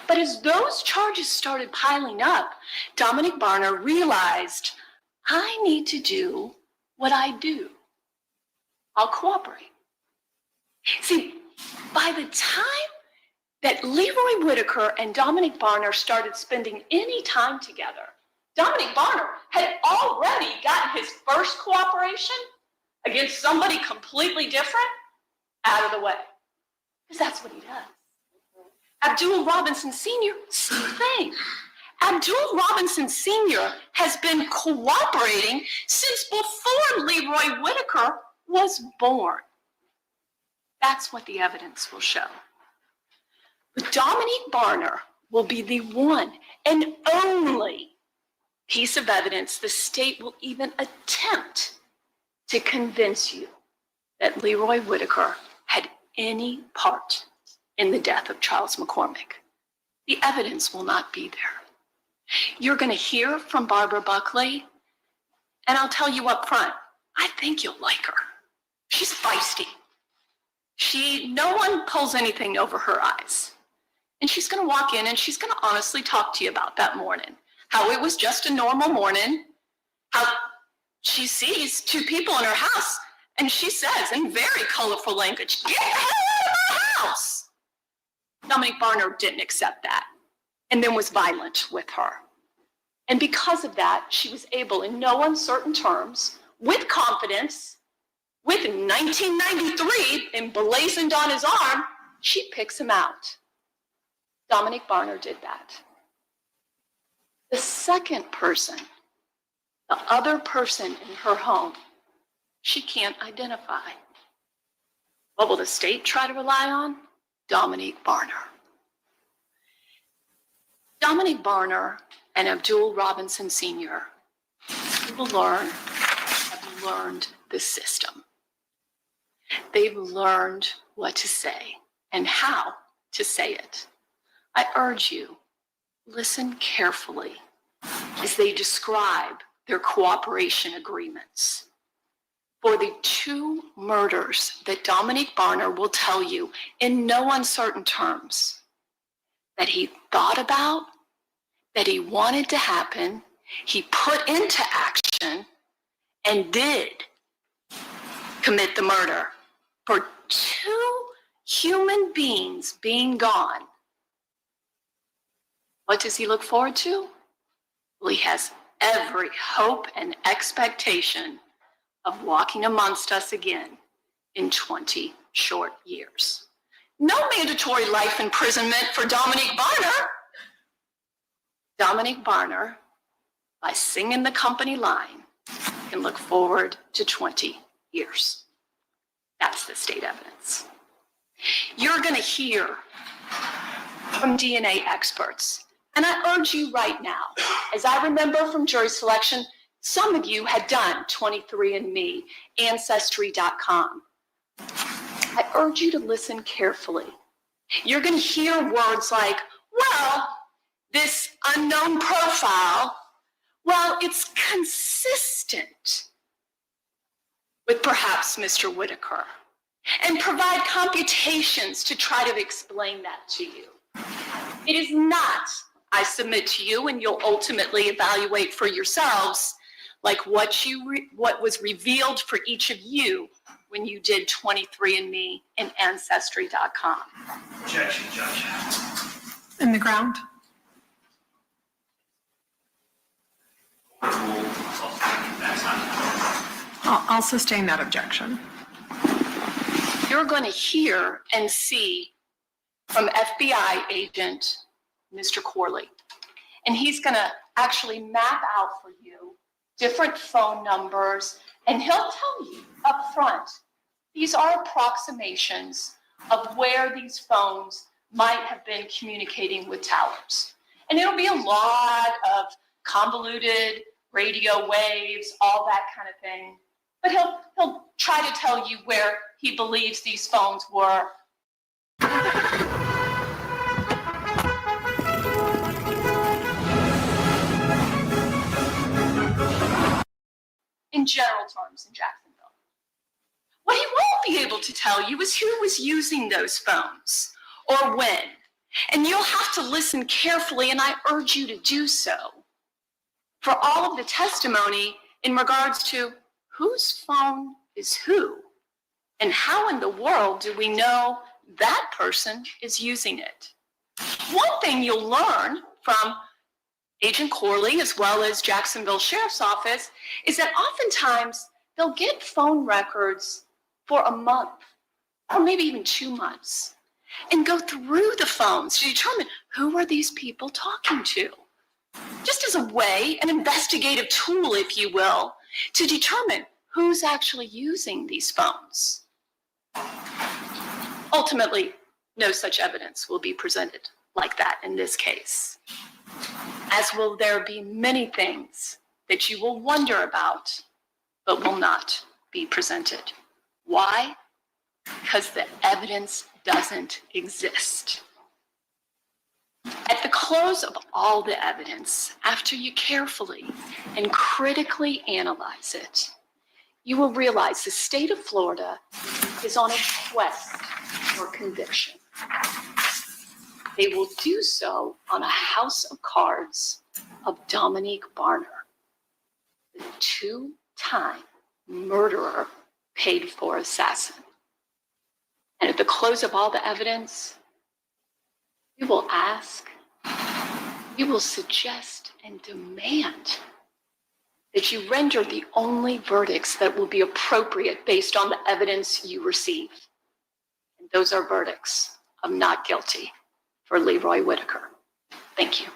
But as those charges started piling up, Dominic Barner realized, I need to do what I do. I'll cooperate. See, by the time that Leroy Whitaker and Dominic Barner started spending any time together, Dominic Barner had already gotten his first cooperation against somebody completely different out of the way. Because that's what he does. Abdul Robinson Sr., same thing. Abdul Robinson Sr. has been cooperating since before Leroy Whitaker was born. That's what the evidence will show. But Dominic Barner will be the one and only piece of evidence the state will even attempt to convince you that Leroy Whitaker had any part in the death of Charles McCormick. The evidence will not be there. You're going to hear from Barbara Buckley, and I'll tell you up front, I think you'll like her. She's feisty. No one pulls anything over her eyes. And she's going to walk in and she's going to honestly talk to you about that morning. How it was just a normal morning. How she sees two people in her house and she says in very colorful language, get the hell out of my house. Dominic Barner didn't accept that and then was violent with her. And because of that, she was able in no uncertain terms, with confidence, with 1993 emblazoned on his arm, she picks him out. Dominic Barner did that. The second person, the other person in her home, she can't identify. What will the state try to rely on? Dominic Barner. Dominic Barner and Abdul Robinson Sr. have learned the system. They've learned what to say and how to say it. I urge you, listen carefully as they describe their cooperation agreements. For the two murders that Dominic Barner will tell you in no uncertain terms that he thought about, that he wanted to happen, he put into action, and did commit the murder for 2 human beings being gone, what does he look forward to? Well, he has every hope and expectation of walking amongst us again in 20 short years. No mandatory life imprisonment for Dominique Barner. Dominique Barner, by singing the company line, can look forward to 20 years. That's the state evidence. You're going to hear from DNA experts. And I urge you right now, as I remember from jury selection, some of you had done 23andMe, Ancestry.com. I urge you to listen carefully. You're going to hear words like, well, this unknown profile, well, it's consistent with perhaps Mr. Whitaker, and provide computations to try to explain that to you. It is not, I submit to you, and you'll ultimately evaluate for yourselves, like what was revealed for each of you when you did 23andMe and Ancestry.com. Objection, Judge. In the ground. I'll sustain that objection. You're going to hear and see from FBI agent Mr. Corley. And he's going to actually map out for you different phone numbers, and he'll tell you up front, these are approximations of where these phones might have been communicating with towers. And it'll be a lot of convoluted radio waves, all that kind of thing. But he'll try to tell you where he believes these phones were. In general terms in Jacksonville. What he won't be able to tell you is who was using those phones or when. And you'll have to listen carefully, and I urge you to do so, for all of the testimony in regards to whose phone is who, and how in the world do we know that person is using it. One thing you'll learn from Agent Corley, as well as Jacksonville Sheriff's Office, is that oftentimes they'll get phone records for a month, or maybe even 2 months, and go through the phones to determine who are these people talking to. Just as a way, an investigative tool, if you will, to determine who's actually using these phones. Ultimately, no such evidence will be presented like that in this case, as will there be many things that you will wonder about, but will not be presented. Why? Because the evidence doesn't exist. At the close of all the evidence, after you carefully and critically analyze it, you will realize the state of Florida is on a quest for conviction. They will do so on a house of cards of Dominique Barner, the 2-time murderer paid for assassin. And at the close of all the evidence, you will ask, you will suggest and demand that you render the only verdicts that will be appropriate based on the evidence you receive. And those are verdicts of not guilty for Leroy Whitaker. Thank you.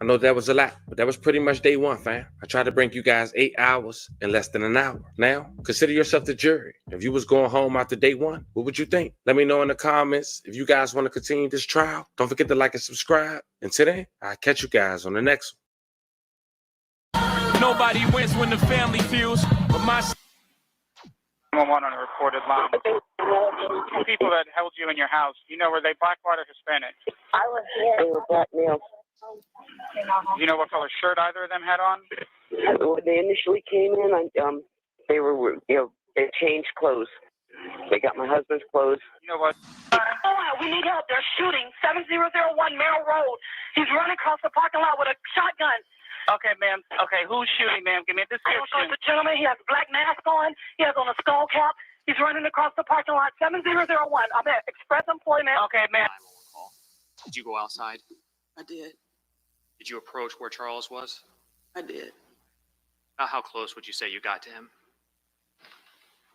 I know that was a lot, but that was pretty much day one, fam. I tried to bring you guys 8 hours in less than an hour. Now, consider yourself the jury. If you was going home after day one, what would you think? Let me know in the comments if you guys want to continue this trial. Don't forget to like and subscribe. Until then, I'll catch you guys on the next one. Nobody wins when the family feels, but my... I'm on a recorded line. Two people that held you in your house, you know, were they black, white, or Hispanic? I was here. They were black males. Do you know what color shirt either of them had on? When they initially came in, they were, they changed clothes. They got my husband's clothes. You know what? We need help. They're shooting 7001 Merrill Road. He's running across the parking lot with a shotgun. Okay, ma'am. Okay, who's shooting, ma'am? Give me a description. The gentleman, he has a black mask on. He has on a skull cap. He's running across the parking lot. 7001. I'm at Express Employment. Okay, ma'am. Did you go outside? I did. Did you approach where Charles was? I did. How close would you say you got to him?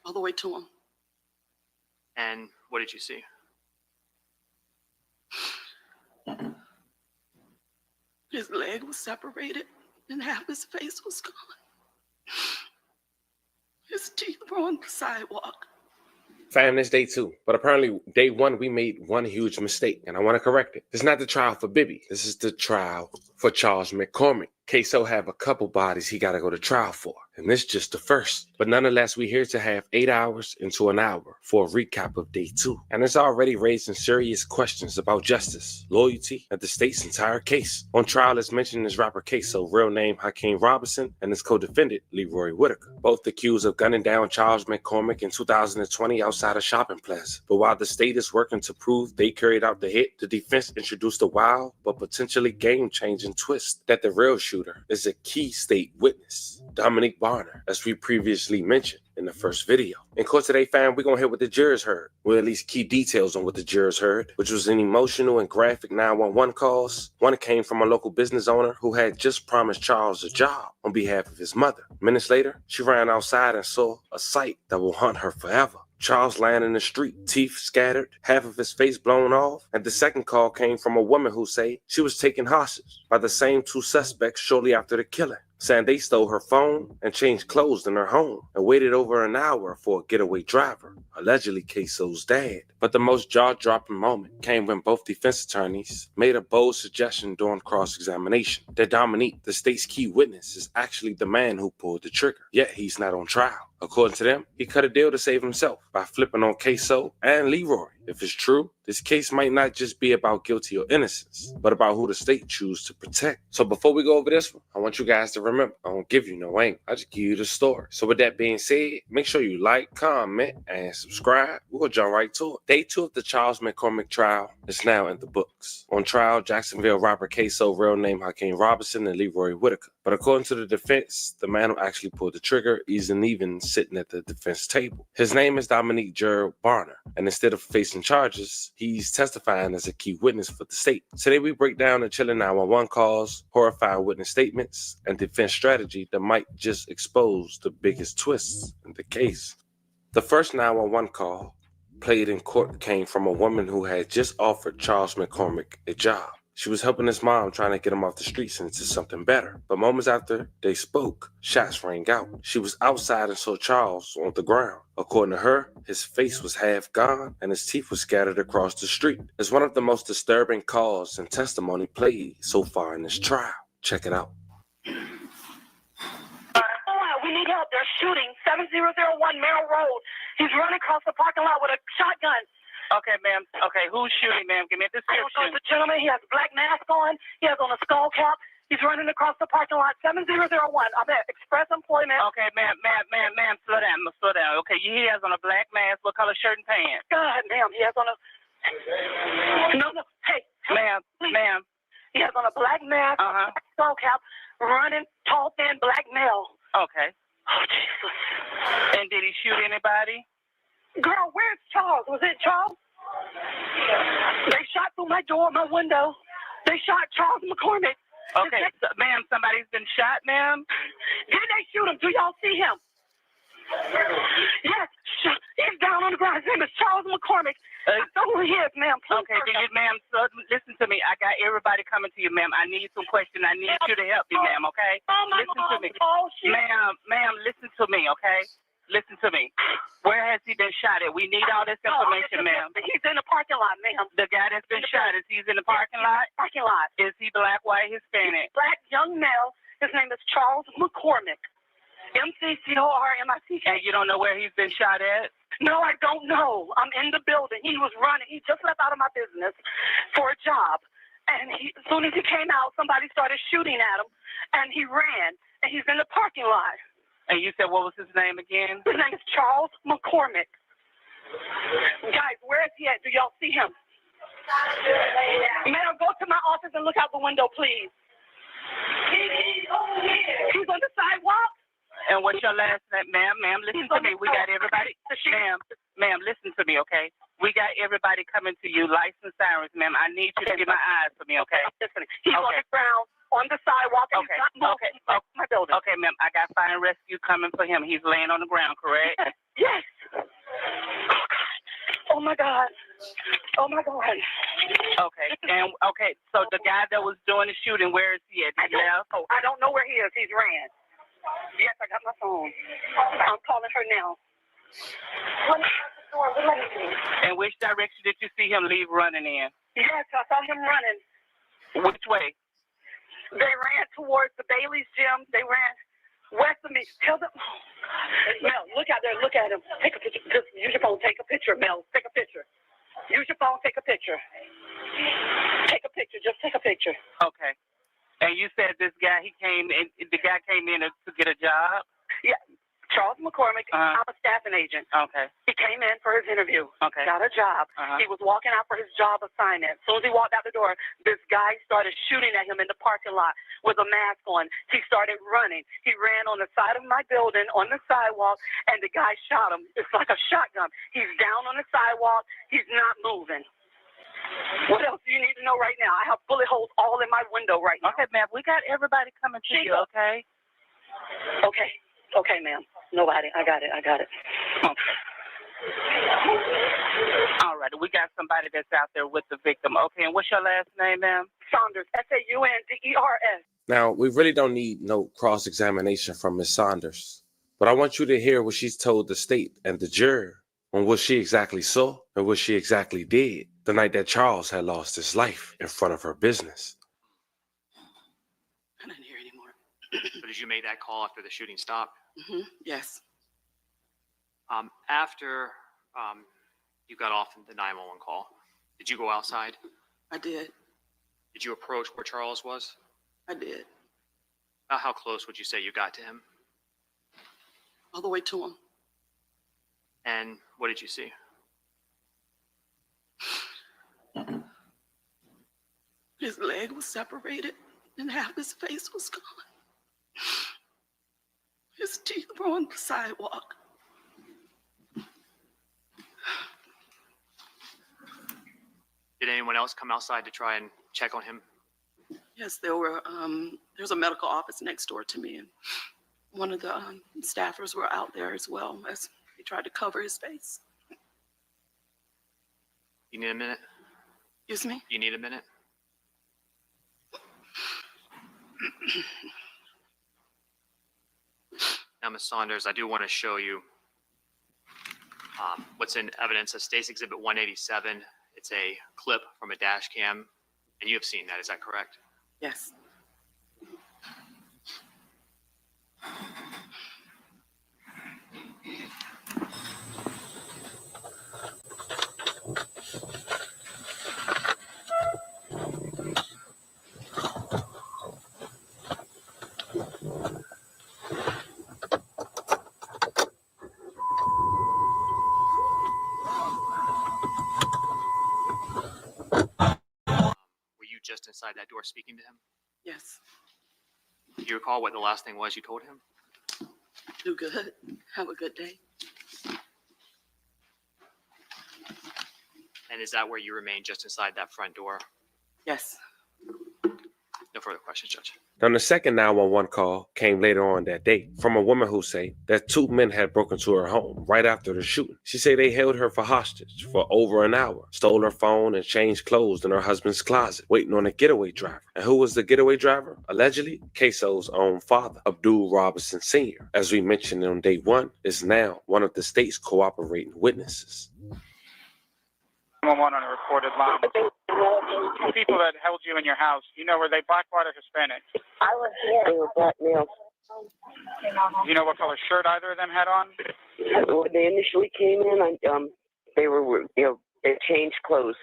All the way to him. And what did you see? His leg was separated and half his face was gone. His teeth were on the sidewalk. Fam, this day 2. But apparently, day 1, we made one huge mistake, and I want to correct it. This is not the trial for Bibby. This is the trial for Charles McCormick. Ksoo have a couple bodies he got to go to trial for, and this is just the first. But nonetheless, we're here to have 8 hours into an hour for a recap of day 2. And it's already raising serious questions about justice, loyalty, and the state's entire case. On trial, as mentioned, is rapper Ksoo, real name Hakeem Robinson, and his co-defendant, Leroy Whitaker, both accused of gunning down Charles McCormick in 2020 outside a shopping plaza. But while the state is working to prove they carried out the hit, the defense introduced a wild but potentially game-changing twist that the real shooter is a key state witness, Dominique Barner, as we previously mentioned in the first video. In court today, fam, we're going to hear what the jurors heard, or at least key details on what the jurors heard, which was an emotional and graphic 911 calls. One came from a local business owner who had just promised Charles a job on behalf of his mother. Minutes later, she ran outside and saw a sight that will haunt her forever. Charles lying in the street, teeth scattered, half of his face blown off. And the second call came from a woman who said she was taken hostage by the same 2 suspects shortly after the killing, saying they stole her phone and changed clothes in her home and waited over an hour for a getaway driver, allegedly Ksoo's dad. But the most jaw-dropping moment came when both defense attorneys made a bold suggestion during cross-examination that Dominique, the state's key witness, is actually the man who pulled the trigger, yet he's not on trial. According to them, he cut a deal to save himself by flipping on Ksoo and Leroy. If it's true, this case might not just be about guilty or innocence, but about who the state chooses to protect. So before we go over this one, I want you guys to remember, I don't give you no angle. I just give you the story. So with that being said, make sure you like, comment, and subscribe. We're going to jump right to it. Day 2 of the Charles McCormick trial is now in the books. On trial, Jacksonville rapper Ksoo, real name Hakeem Robinson, and Leroy Whitaker. But according to the defense, the man who actually pulled the trigger isn't even sitting at the defense table. His name is Dominique Gerald Barner, and instead of facing charges, he's testifying as a key witness for the state. Today we break down the chilling 911 calls, horrifying witness statements, and defense strategy that might just expose the biggest twists in the case. The first 911 call played in court came from a woman who had just offered Charles McCormick a job. She was helping his mom trying to get him off the streets into something better. But moments after they spoke, shots rang out. She was outside and saw Charles on the ground. According to her, his face was half gone and his teeth were scattered across the street. It's one of the most disturbing calls and testimony played so far in this trial. Check it out. We need help. They're shooting. 7001 Merrill Road. He's running across the parking lot with a shotgun. Okay, ma'am. Okay, who's shooting, ma'am? Give me a description. The gentleman, he has a black mask on. He has on a skull cap. He's running across the parking lot. 7001. I'm at Express Employment. Okay, ma'am, slow down. Okay, he has on a black mask. What color shirt and pants? God, ma'am, he has on a... No, hey. Ma'am. He has on a black mask, skull cap, running, tall, thin, black male. Okay. Oh, Jesus. And did he shoot anybody? Girl, where's Charles? Was it Charles? They shot through my door, my window. They shot Charles McCormick. Okay, ma'am, somebody's been shot, ma'am? Did they shoot him? Do y'all see him? Yes, he's down on the ground. His name is Charles McCormick. I know who he is, ma'am. Okay, ma'am, so listen to me. I got everybody coming to you, ma'am. I need some questions. I need you to help me, ma'am, okay? Listen to me. Ma'am, listen to me, okay? Listen to me. Where has he been shot at? We need all this information, ma'am. He's in the parking lot, ma'am. The guy that's been shot, is he in the parking lot? Parking lot. Is he black, white, Hispanic? Black, young male. His name is Charles McCormick. McCormick. And you don't know where he's been shot at? No, I don't know. I'm in the building. He was running. He just left out of my business for a job. And as soon as he came out, somebody started shooting at him. And he ran. And he's in the parking lot. And you said, what was his name again? His name is Charles McCormick. Guys, where is he at? Do y'all see him? Ma'am, go to my office and look out the window, please. He's on the sidewalk. And what's your last name, ma'am? Listen to me. We got everybody. The Ma'am, listen to me, okay? We got everybody coming to you, lights and sirens, ma'am. I need you to get my eyes for me, okay? He's on the ground, on the sidewalk, and he's not moving. My building. Okay, ma'am, I got fire and rescue coming for him. He's laying on the ground, correct? Yes. Oh my God. Oh my God. Okay, so the guy that was doing the shooting, where is he at? I don't know where he is. He's ran. Yes, I got my phone. I'm calling her now. And which direction did you see him leave running in? Yes, I saw him running. Which way? They ran towards the Bailey's gym. They ran west of me. Tell them. Mel, look out there. Look at him. Take a picture. Just use your phone. Take a picture, Mel. Take a picture. Use your phone. Take a picture. Take a picture. Just take a picture. Okay. And you said this guy, the guy came in to get a job? Yeah. Charles McCormick. I'm a staffing agent. Okay. He came in for his interview. Okay. Got a job. He was walking out for his job assignment. As soon as he walked out the door, this guy started shooting at him in the parking lot with a mask on. He started running. He ran on the side of my building on the sidewalk, and the guy shot him. It's like a shotgun. He's down on the sidewalk. He's not moving. What else do you need to know right now? I have bullet holes all in my window right now. Okay, ma'am. We got everybody coming to you, okay? Okay. Okay, ma'am. Nobody. I got it. Okay. All right. We got somebody that's out there with the victim. Okay, and what's your last name, ma'am? Saunders. Saunders. Now, we really don't need no cross-examination from Ms. Saunders, but I want you to hear what she's told the state and the juror on what she exactly saw and what she exactly did the night that Charles had lost his life in front of her business. I didn't hear anymore. So did you make that call after the shooting stopped? Yes. After you got off the 911 call, did you go outside? I did. Did you approach where Charles was? I did. How close would you say you got to him? All the way to him. And what did you see? His leg was separated and half his face was gone. His teeth were on the sidewalk. Did anyone else come outside to try and check on him? Yes, there's a medical office next door to me, and one of the staffers were out there as well as they tried to cover his face. You need a minute? Excuse me? You need a minute? Now, Ms. Saunders, I do want to show you what's in evidence of State's Exhibit 187. It's a clip from a dash cam, and you have seen that. Is that correct? Yes. Were you just inside that door speaking to him? Yes. Do you recall what the last thing was you told him? Do good. Have a good day. And is that where you remain, just inside that front door? Yes. No further questions, Judge. Now, the second 911 call came later on that day from a woman who said that two men had broken into her home right after the shooting. She said they held her for hostage for over an hour, stole her phone, and changed clothes in her husband's closet, waiting on a getaway driver. And who was the getaway driver? Allegedly, Ksoo's own father, Abdul Robinson Sr., as we mentioned on day one, is now one of the state's cooperating witnesses. On a recorded line. Two people that held you in your house, you know, were they black, white, or Hispanic? I was here. They were black males. You know what color shirt either of them had on? When they initially came in, they were, they changed clothes.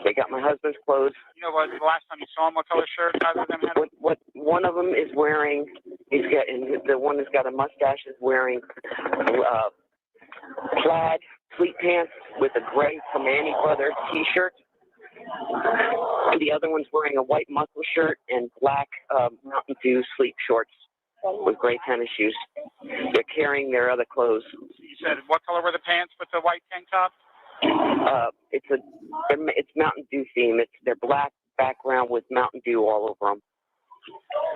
They got my husband's clothes. You know what? The last time you saw them, what color shirt either of them had on? What one of them is wearing, the one that's got a mustache is wearing plaid sleep pants with a gray Kamani Brothers t-shirt. The other one's wearing a white muscle shirt and black Mountain Dew sleep shorts with gray tennis shoes. They're carrying their other clothes. said, what color were the pants with the white tank top? It's Mountain Dew theme. They're black background with Mountain Dew all over them.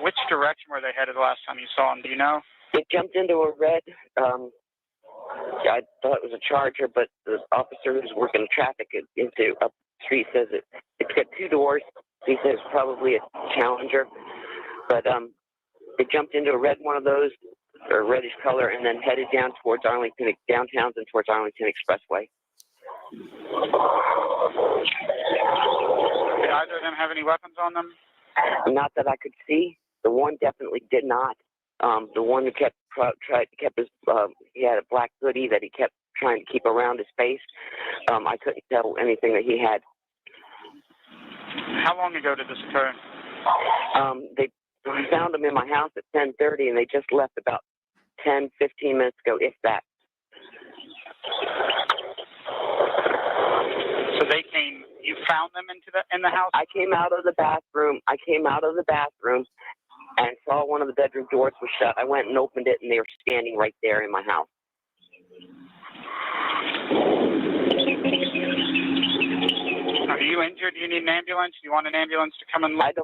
Which direction were they headed the last time you saw them? Do you know? It jumped into a red. I thought it was a Charger, but the officer who's working traffic into up the street says it's got two doors. He says probably a Challenger, but it jumped into a red one of those, or reddish color, and then headed down towards Arlington, downtowns and towards Arlington Expressway. Did either of them have any weapons on them? Not that I could see. The one definitely did not. The one who kept his he had a black hoodie that he kept trying to keep around his face. I couldn't tell anything that he had. How long ago did this occur? They found him in my house at 10:30, and they just left about 10, 15 minutes ago, if that. So they came. You found them in the house? I came out of the bathroom. And saw one of the bedroom doors was shut. I went and opened it, and they were standing right there in my house. Are you injured? Do you need an ambulance? Do you want an ambulance to come and look?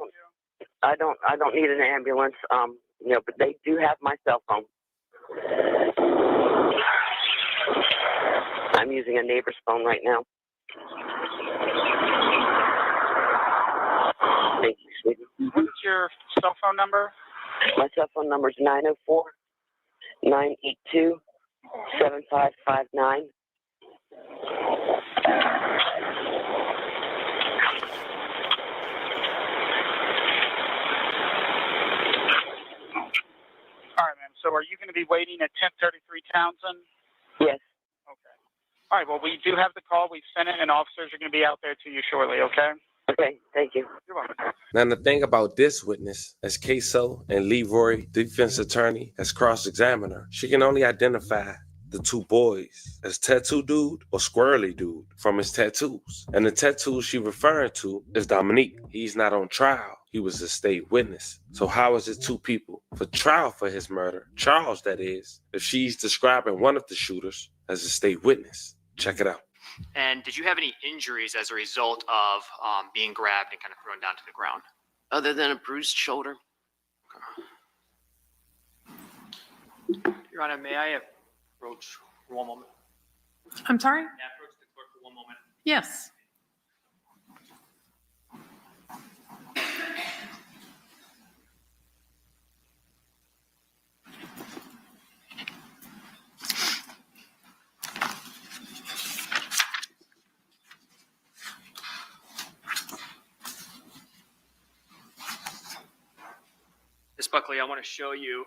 I don't need an ambulance. But they do have my cell phone. I'm using a neighbor's phone right now. Thank you, sweetie. What's your cell phone number? My cell phone number is 904-982-7559. All right, ma'am. So are you going to be waiting at 1033 Townsend? Yes. Okay. All right, well, we do have the call. We've sent it, and officers are going to be out there to you shortly, okay? Okay, thank you. You're welcome. Now, the thing about this witness, as Ksoo and Leroy, defense attorney, as cross-examiner, she can only identify the two boys as Tattoo Dude or Squirrely Dude from his tattoos. And the tattoo she referring to is Dominique. He's not on trial. He was a state witness. So how is it two people for trial for his murder, Charles that is, if she's describing one of the shooters as a state witness? Check it out. And did you have any injuries as a result of being grabbed and kind of thrown down to the ground? Other than a bruised shoulder. Your Honor, may I approach for one moment? I'm sorry? May I approach the clerk for one moment? Yes. Ms. Buckley, I want to show you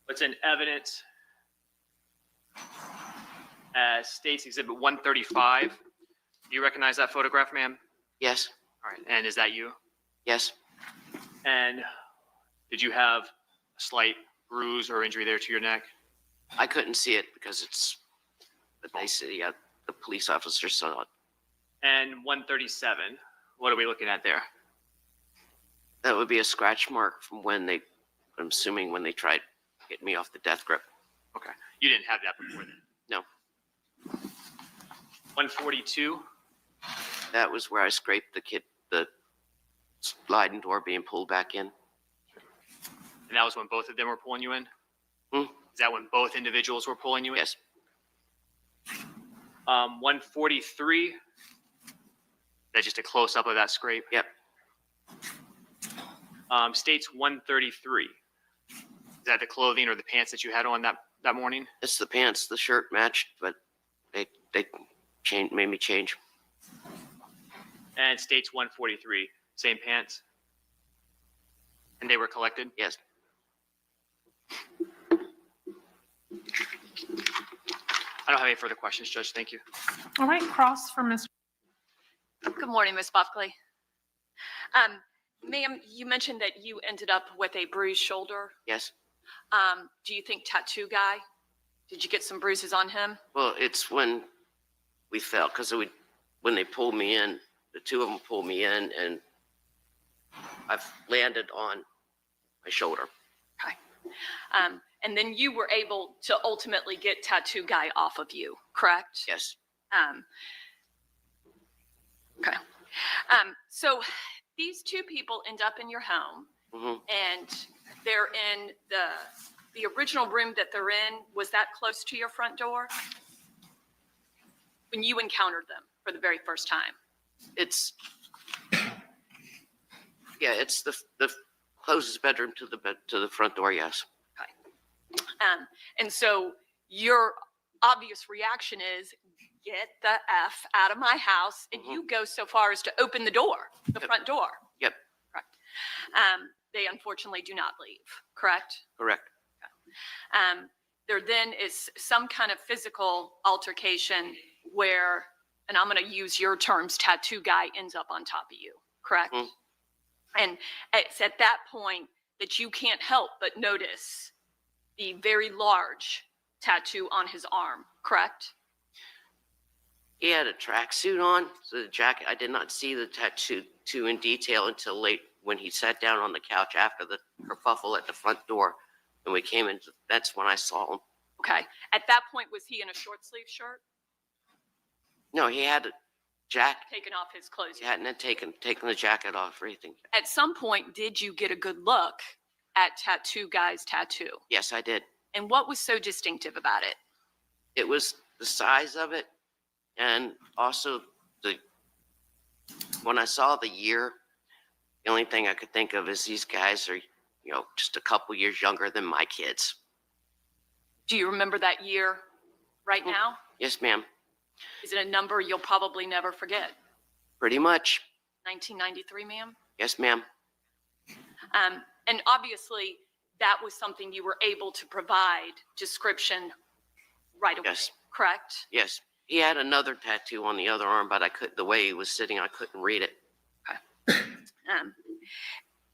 what's in evidence as State's Exhibit 135. Do you recognize that photograph, ma'am? Yes. All right. And is that you? Yes. And did you have a slight bruise or injury there to your neck? I couldn't see it because but they say the police officer saw it. And 137, what are we looking at there? That would be a scratch mark from I'm assuming when they tried to get me off the death grip. Okay. You didn't have that before then? No. 142? That was where I scraped the sliding door being pulled back in. And that was when both of them were pulling you in? Hmm? Is that when both individuals were pulling you in? Yes. 143? Is that just a close-up of that scrape? Yep. States 133. Is that the clothing or the pants that you had on that morning? It's the pants. The shirt matched, but they made me change. And States 143, same pants? And they were collected? Yes. I don't have any further questions, Judge. Thank you. All right, cross for Ms. Good morning, Ms. Buckley. Ma'am, you mentioned that you ended up with a bruised shoulder. Yes. Do you think tattoo guy? Did you get some bruises on him? Well, it's when we fell, because when they pulled me in, the two of them pulled me in, and I've landed on my shoulder. Okay. And then you were able to ultimately get Tattoo Guy off of you, correct? Yes. Okay. So these two people end up in your home, and they're in the original room that they're in. Was that close to your front door when you encountered them for the very first time? It's the closest bedroom to the front door. Yes. And so your obvious reaction is, get the F out of my house, and you go so far as to open the door, the front door. Yep. Correct. They unfortunately do not leave, correct? Correct. There then is some kind of physical altercation where, and I'm going to use your terms, Tattoo Guy ends up on top of you, correct? And it's at that point that you can't help but notice the very large tattoo on his arm, correct? He had a tracksuit on, so the jacket. I did not see the tattoo in detail until late when he sat down on the couch after the kerfuffle at the front door, and we came in. That's when I saw him. Okay. At that point, was he in a short sleeve shirt? No, he had a jacket. Taken off his clothes. He hadn't taken the jacket off or anything. At some point, did you get a good look at Tattoo Guy's tattoo? Yes, I did. And what was so distinctive about it? It was the size of it, and also when I saw the year, the only thing I could think of is these guys are, just a couple years younger than my kids. Do you remember that year right now? Yes, ma'am. Is it a number you'll probably never forget? Pretty much. 1993, ma'am? Yes, ma'am. And obviously, that was something you were able to provide description right away, Yes. correct? Yes. He had another tattoo on the other arm, but the way he was sitting, I couldn't read it.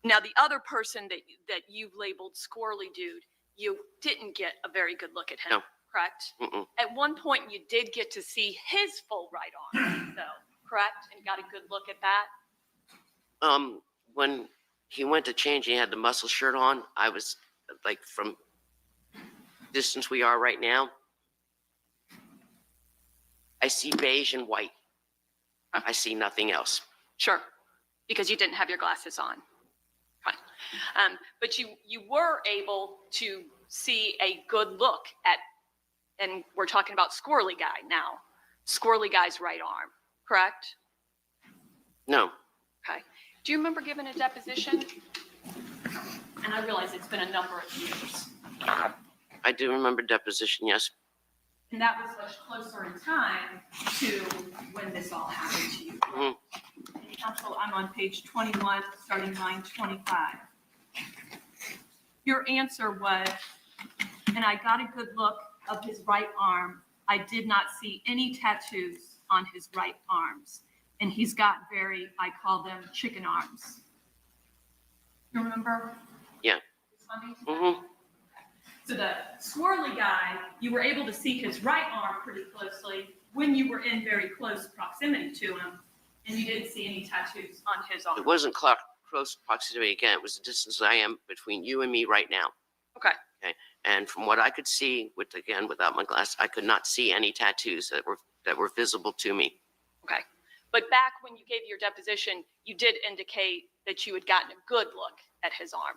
Now, the other person that you've labeled Squirrely Dude, you didn't get a very good look at him, No. correct? Mm-mm. At one point, you did get to see his full right arm, though, correct? And got a good look at that? When he went to change, he had the muscle shirt on. I was from distance we are right now, I see beige and white. I see nothing else. Sure, because you didn't have your glasses on. Fine. But you were able to see a good look at, and we're talking about Squirrely Guy now, Squirrely Guy's right arm, correct? No. Okay. Do you remember giving a deposition? And I realize it's been a number of years. I do remember deposition, yes. And that was much closer in time to when this all happened to you. Mm-hmm. And Counsel, I'm on page 21, starting line 25. Your answer was, and I got a good look of his right arm. I did not see any tattoos on his right arms. And he's got very, I call them chicken arms. You remember? Yeah. Mm-hmm. So the Squirrely Guy, you were able to see his right arm pretty closely when you were in very close proximity to him, and you didn't see any tattoos on his arm. It wasn't close proximity again. It was the distance I am between you and me right now. Okay. Okay. And from what I could see, without my glass, I could not see any tattoos that were visible to me. Okay. But back when you gave your deposition, you did indicate that you had gotten a good look at his arm.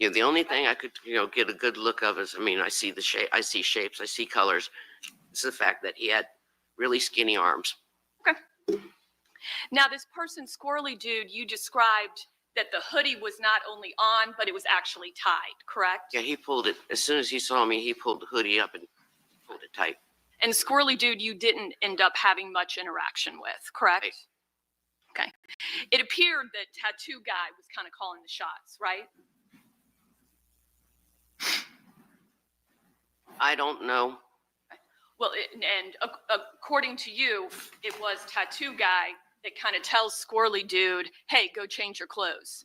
Yeah, the only thing I could, get a good look of is, I see the shape, I see shapes, I see colors. It's the fact that he had really skinny arms. Okay. Now, this person, Squirrely Dude, you described that the hoodie was not only on, but it was actually tied, correct? Yeah, he pulled it. As soon as he saw me, he pulled the hoodie up and pulled it tight. And Squirrely Dude, you didn't end up having much interaction with, correct? Right. Okay. It appeared that Tattoo Guy was kind of calling the shots, right? I don't know. Well, according to you, it was Tattoo Guy that kind of tells Squirrely Dude, hey, go change your clothes.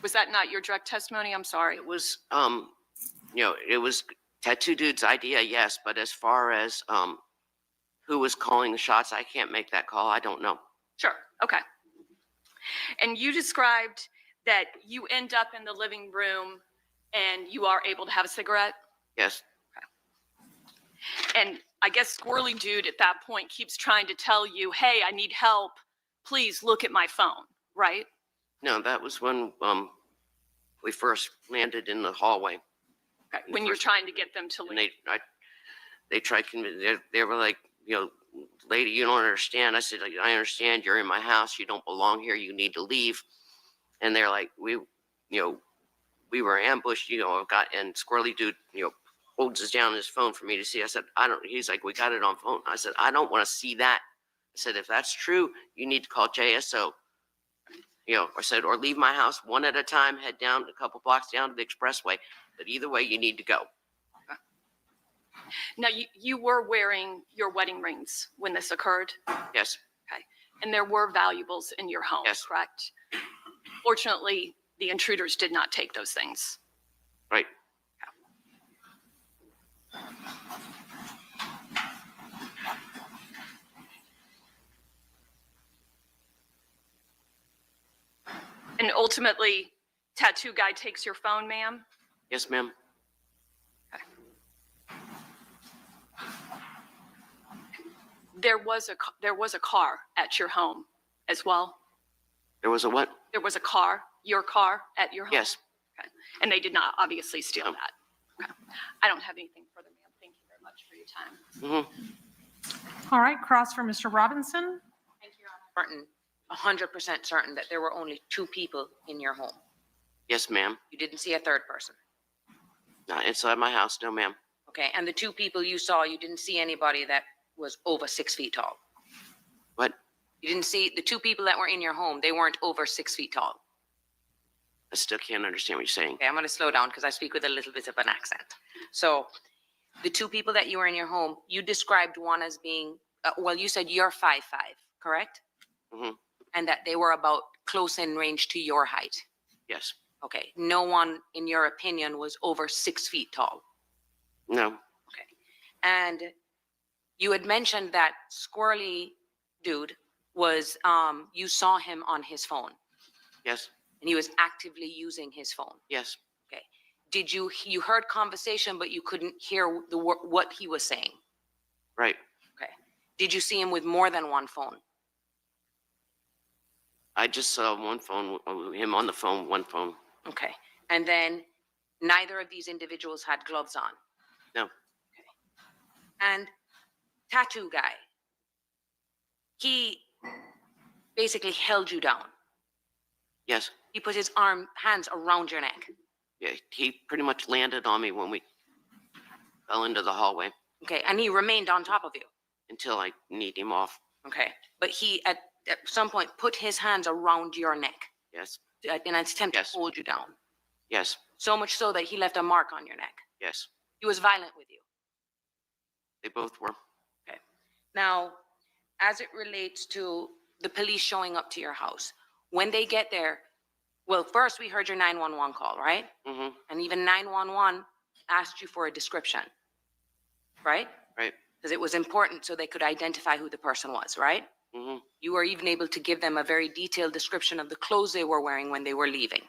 Was that not your direct testimony? I'm sorry. It was, it was Tattoo Dude's idea, yes. But as far as who was calling the shots, I can't make that call. I don't know. Sure. Okay. And you described that you end up in the living room And you are able to have a cigarette? Yes. And I guess Squirrely Dude at that point keeps trying to tell you, hey, I need help. Please look at my phone, right? No, that was when we first landed in the hallway. Okay. When you're trying to get them to leave. And they tried they were like, lady, you don't understand. I said, like, I understand. You're in my house. You don't belong here. You need to leave. And they're like, we were ambushed. And Squirrely Dude, holds us down his phone for me to see. I said, I don't. He's like, we got it on phone. I said, I don't want to see that. I said, if that's true, you need to call JSO. I said, or leave my house one at a time, head down a couple blocks down to the expressway. But either way, you need to go. Now, you were wearing your wedding rings when this occurred? Yes. Okay. And there were valuables in your home, yes. Correct? Fortunately, the intruders did not take those things. Right. And ultimately, Tattoo Guy takes your phone, ma'am? Yes, ma'am. There was a car at your home as well? There was a what? There was a car, your car, at your home? Yes. Okay. And they did not obviously steal that? Okay. I don't have anything further, ma'am. Thank you very much for your time. All right, cross for Mr. Robinson. Certain, 100% certain that there were only 2 people in your home. Yes, ma'am. You didn't see a third person. Not inside my house, no, ma'am. Okay, and the 2 people you saw, you didn't see anybody that was over 6 feet tall. What? You didn't see the 2 people that were in your home, they weren't over 6 feet tall. I still can't understand what you're saying. Okay, I'm going to slow down because I speak with a little bit of an accent. So the 2 people that you were in your home, you described one as being, you said you're 5'5", correct? Mm-hmm. And that they were about close in range to your height. Yes. Okay. No one, in your opinion, was over 6 feet tall. No. Okay. And you had mentioned that Squirrely Dude was, you saw him on his phone. Yes. And he was actively using his phone. Yes. Okay. Did you heard conversation, but you couldn't hear what he was saying? Right. Okay. Did you see him with more than one phone? I just saw one phone, him on the phone, one phone. Okay. And then neither of these individuals had gloves on? No. Okay. And Tattoo Guy, he basically held you down. Yes. He put his hands around your neck. Yeah, he pretty much landed on me when we fell into the hallway. Okay, and he remained on top of you? Until I kneed him off. Okay, but he at some point put his hands around your neck? Yes. In an attempt to hold you down? Yes. So much so that he left a mark on your neck? Yes. He was violent with you? They both were. Okay. Now, as it relates to the police showing up to your house, when they get there, well, first we heard your 911 call, right? Mm-hmm. And even 911 asked you for a description, right? Right. Because it was important so they could identify who the person was, right? Mm-hmm. You were even able to give them a very detailed description of the clothes they were wearing when they were leaving.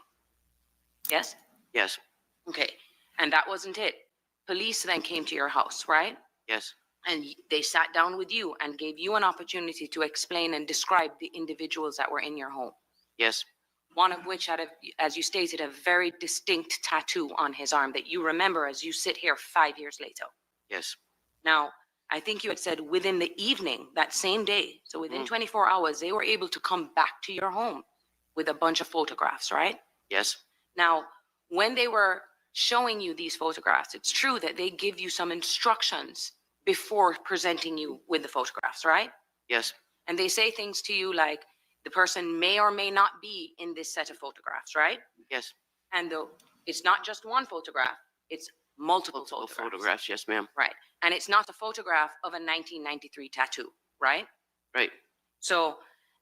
Yes? Yes. Okay. And that wasn't it. Police then came to your house, right? Yes. And they sat down with you and gave you an opportunity to explain and describe the individuals that were in your home. Yes. One of which had, as you stated, a very distinct tattoo on his arm that you remember as you sit here 5 years later. Yes. Now, I think you had said within the evening, that same day, so within 24 hours, they were able to come back to your home with a bunch of photographs, right? Yes. Now, when they were showing you these photographs, it's true that they give you some instructions before presenting you with the photographs, right? Yes. And they say things to you like, the person may or may not be in this set of photographs, right? Yes. And it's not just one photograph, it's multiple photographs. Yes, ma'am. Right. And it's not a photograph of a 1993 tattoo, right? Right. So,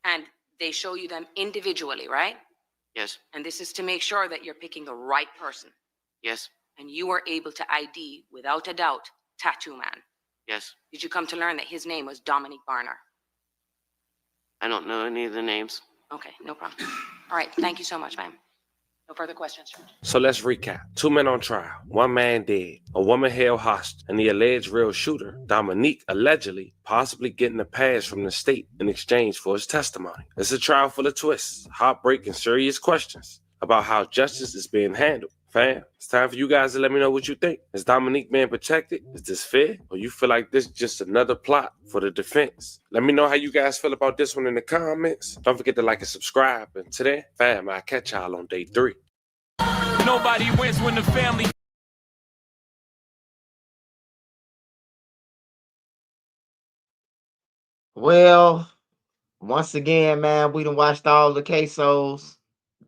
and they show you them individually, right? Yes. And this is to make sure that you're picking the right person. Yes. And you were able to ID, without a doubt, Tattoo Man. Yes. Did you come to learn that his name was Dominic Barner? I don't know any of the names. Okay, no problem. All right, thank you so much, ma'am. No further questions, Judge. So let's recap. 2 men on trial, 1 man dead, a woman held hostage, and the alleged real shooter, Dominique, allegedly, possibly getting a pass from the state in exchange for his testimony. It's a trial full of twists, heartbreak, and serious questions about how justice is being handled. Fam, it's time for you guys to let me know what you think. Is Dominique being protected? Is this fair? Or you feel like this is just another plot for the defense? Let me know how you guys feel about this one in the comments. Don't forget to like and subscribe. And today, fam, I'll catch y'all on day 3. Nobody wins when the family. Well, once again, man, we done watched all the Ksoo's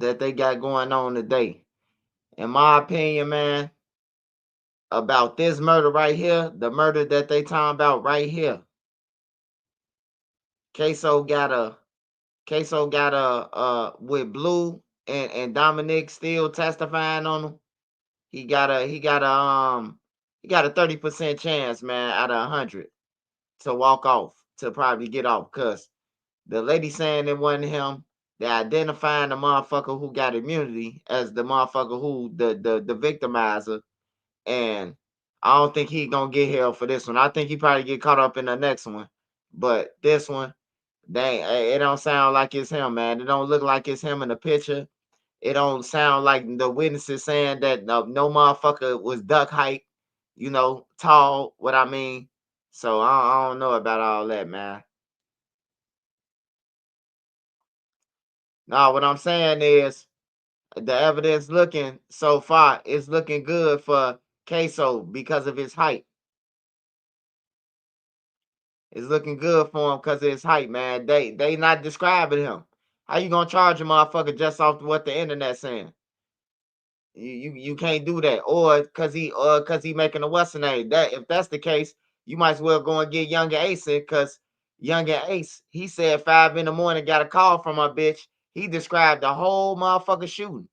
that they got going on today. In my opinion, man, about this murder right here, the murder that they talking about right here, Ksoo got a with Blue and Dominic still testifying on him. He got a 30% chance, man, out of 100 to walk off, to probably get off, cause the lady saying it wasn't him. They identifying the motherfucker who got immunity as the motherfucker who the victimizer, and I don't think he gonna get held for this one. I think he probably get caught up in the next one, but this one, it don't sound like it's him, man. It don't look like it's him in the picture. It don't sound like the witnesses saying that no motherfucker was duck height, tall. What I mean, so I don't know about all that, man. No, what I'm saying is the evidence looking so far is looking good for Ksoo because of his height. It's looking good for him because of his height, man. They not describing him. How you gonna charge a motherfucker just off what the internet saying? You can't do that. Or cause he making a Western name. That if that's the case, you might as well go and get Younger Ace in, cause Younger Ace, he said 5 in the morning, got a call from a bitch. He described the whole motherfucker shooting.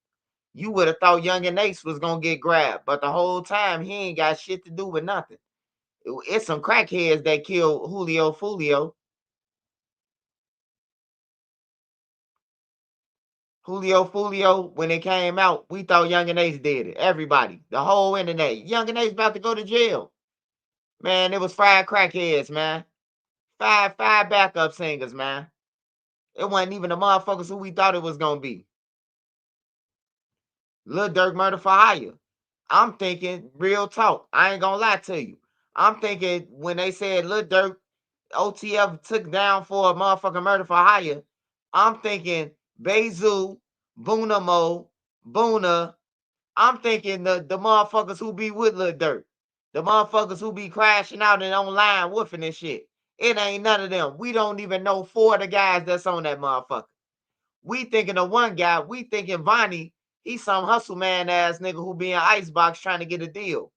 You would have thought Young and Ace was gonna get grabbed, but the whole time he ain't got shit to do with nothing. It's some crackheads that killed Julio Fulio. Julio Fulio, when it came out, we thought Young and Ace did it. Everybody, the whole internet. Young and Ace about to go to jail. Man, it was 5 crackheads, man. Five backup singers, man. It wasn't even the motherfuckers who we thought it was gonna be. Lil Durk murder for hire. I'm thinking real talk. I ain't gonna lie to you. I'm thinking when they said Lil Durk OTF took down for a motherfucking murder for hire, I'm thinking Bezu, Boona Mo, Boona. I'm thinking the motherfuckers who be with Lil Durk. The motherfuckers who be crashing out and online woofing and shit. It ain't none of them. We don't even know 4 of the guys that's on that motherfucker. We thinking of one guy. We thinking Vonnie. He's some hustle man ass nigga who be in Icebox trying to get a deal.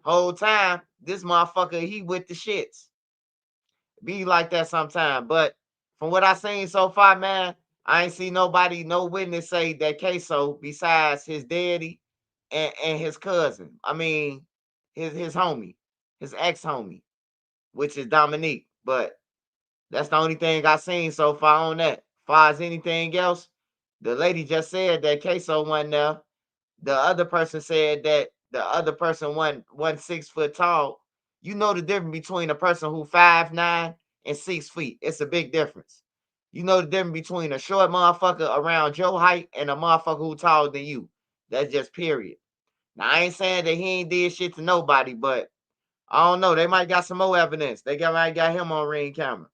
Whole time, this motherfucker, he with the shits. Be like that sometime. But from what I seen so far, man, I ain't seen nobody, no witness say that Ksoo besides his daddy and his cousin. I mean, his homie, his ex-homie, which is Dominique. But that's the only thing I seen so far on that. As far as anything else, the lady just said that Ksoo wasn't there. The other person said that the other person wasn't 6 foot tall. You know the difference between a person who 5'9" and 6 feet. It's a big difference. You know the difference between a short motherfucker around your height and a motherfucker who taller than you. That's just period. Now I ain't saying that he ain't did shit to nobody, but I don't know. They might got some more evidence. Might got him on ring camera.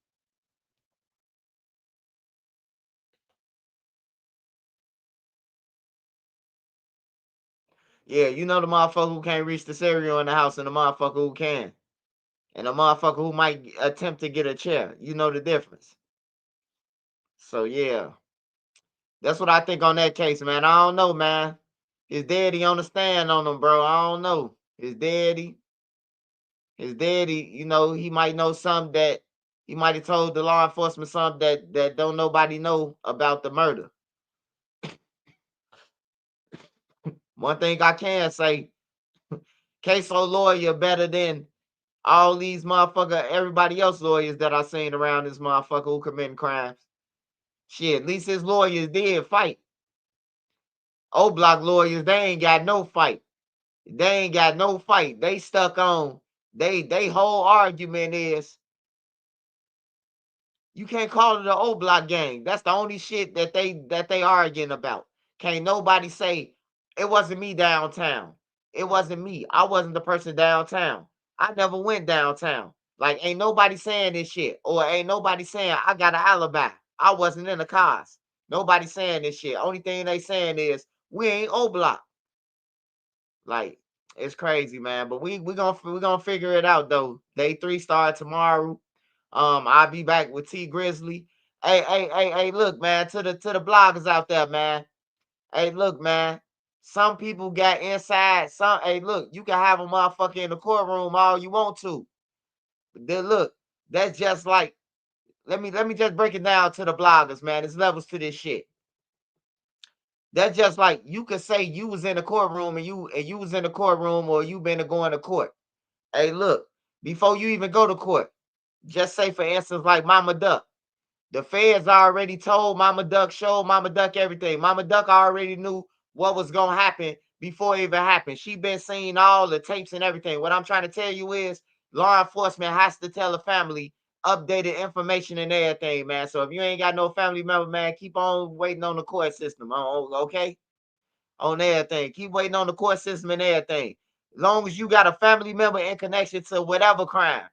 Yeah, you know the motherfucker who can't reach the cereal in the house and the motherfucker who can. And the motherfucker who might attempt to get a chair. You know the difference. So, yeah. That's what I think on that case, man. I don't know, man. His daddy on the stand on him, bro. I don't know. His daddy, he might know something that he might have told the law enforcement something that don't nobody know about the murder. One thing I can say, Ksoo lawyer better than all these motherfucker, everybody else lawyers that I seen around this motherfucker who committing crimes. Shit, at least his lawyers did fight. O-Block lawyers, they ain't got no fight. They ain't got no fight. They stuck on. They whole argument is you can't call it an O-Block gang. That's the only shit that they arguing about. Can't nobody say it wasn't me downtown. It wasn't me. I wasn't the person downtown. I never went downtown. Like, ain't nobody saying this shit. Or ain't nobody saying I got an alibi. I wasn't in the cars. Nobody saying this shit. Only thing they saying is we ain't O-Block. Like, it's crazy, man. But we gonna figure it out though. Day 3 start tomorrow. I'll be back with T Grizzly. Hey, look, man, to the bloggers out there, man. Hey, look, man. Some people got inside. Hey, look, you can have a motherfucker in the courtroom all you want to. But then look, that's just like, let me just break it down to the bloggers, man. There's levels to this shit. That's just like you could say you was in the courtroom and you was in the courtroom or you been going to court. Hey, look, before you even go to court, just say for instance, like Mama Duck. The feds already told Mama Duck, showed Mama Duck everything. Mama Duck already knew what was gonna happen before it even happened. She been seeing all the tapes and everything. What I'm trying to tell you is law enforcement has to tell the family updated information and everything, man. So if you ain't got no family member, man, keep on waiting on the court system. Okay? On everything. Keep waiting on the court system and everything. As long as you got a family member in connection to whatever crime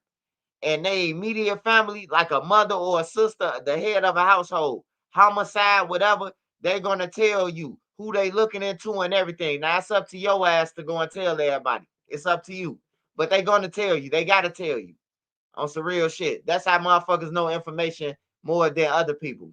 and they immediate family, like a mother or a sister, the head of a household, homicide, whatever, they're gonna tell you who they looking into and everything. Now it's up to your ass to go and tell everybody. It's up to you. But they gonna tell you. They gotta tell you on some real shit. That's how motherfuckers know information more than other people.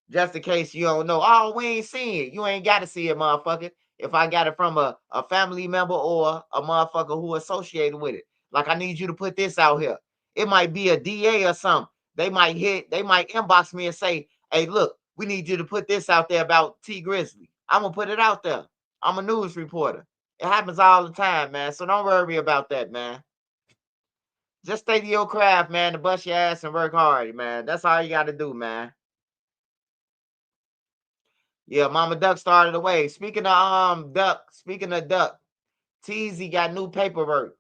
Just in case you don't know. Oh, we ain't seen it. You ain't got to see it, motherfucker. If I got it from a family member or a motherfucker who associated with it. Like, I need you to put this out here. It might be a DA or something. They might inbox me and say, hey, look, we need you to put this out there about T Grizzly. I'm going to put it out there. I'm a news reporter. It happens all the time, man. So don't worry about that, man. Just stay to your craft, man, to bust your ass and work hard, man. That's all you got to do, man. Yeah, Mama Duck started away. Speaking of Duck, Teezy got new paperwork.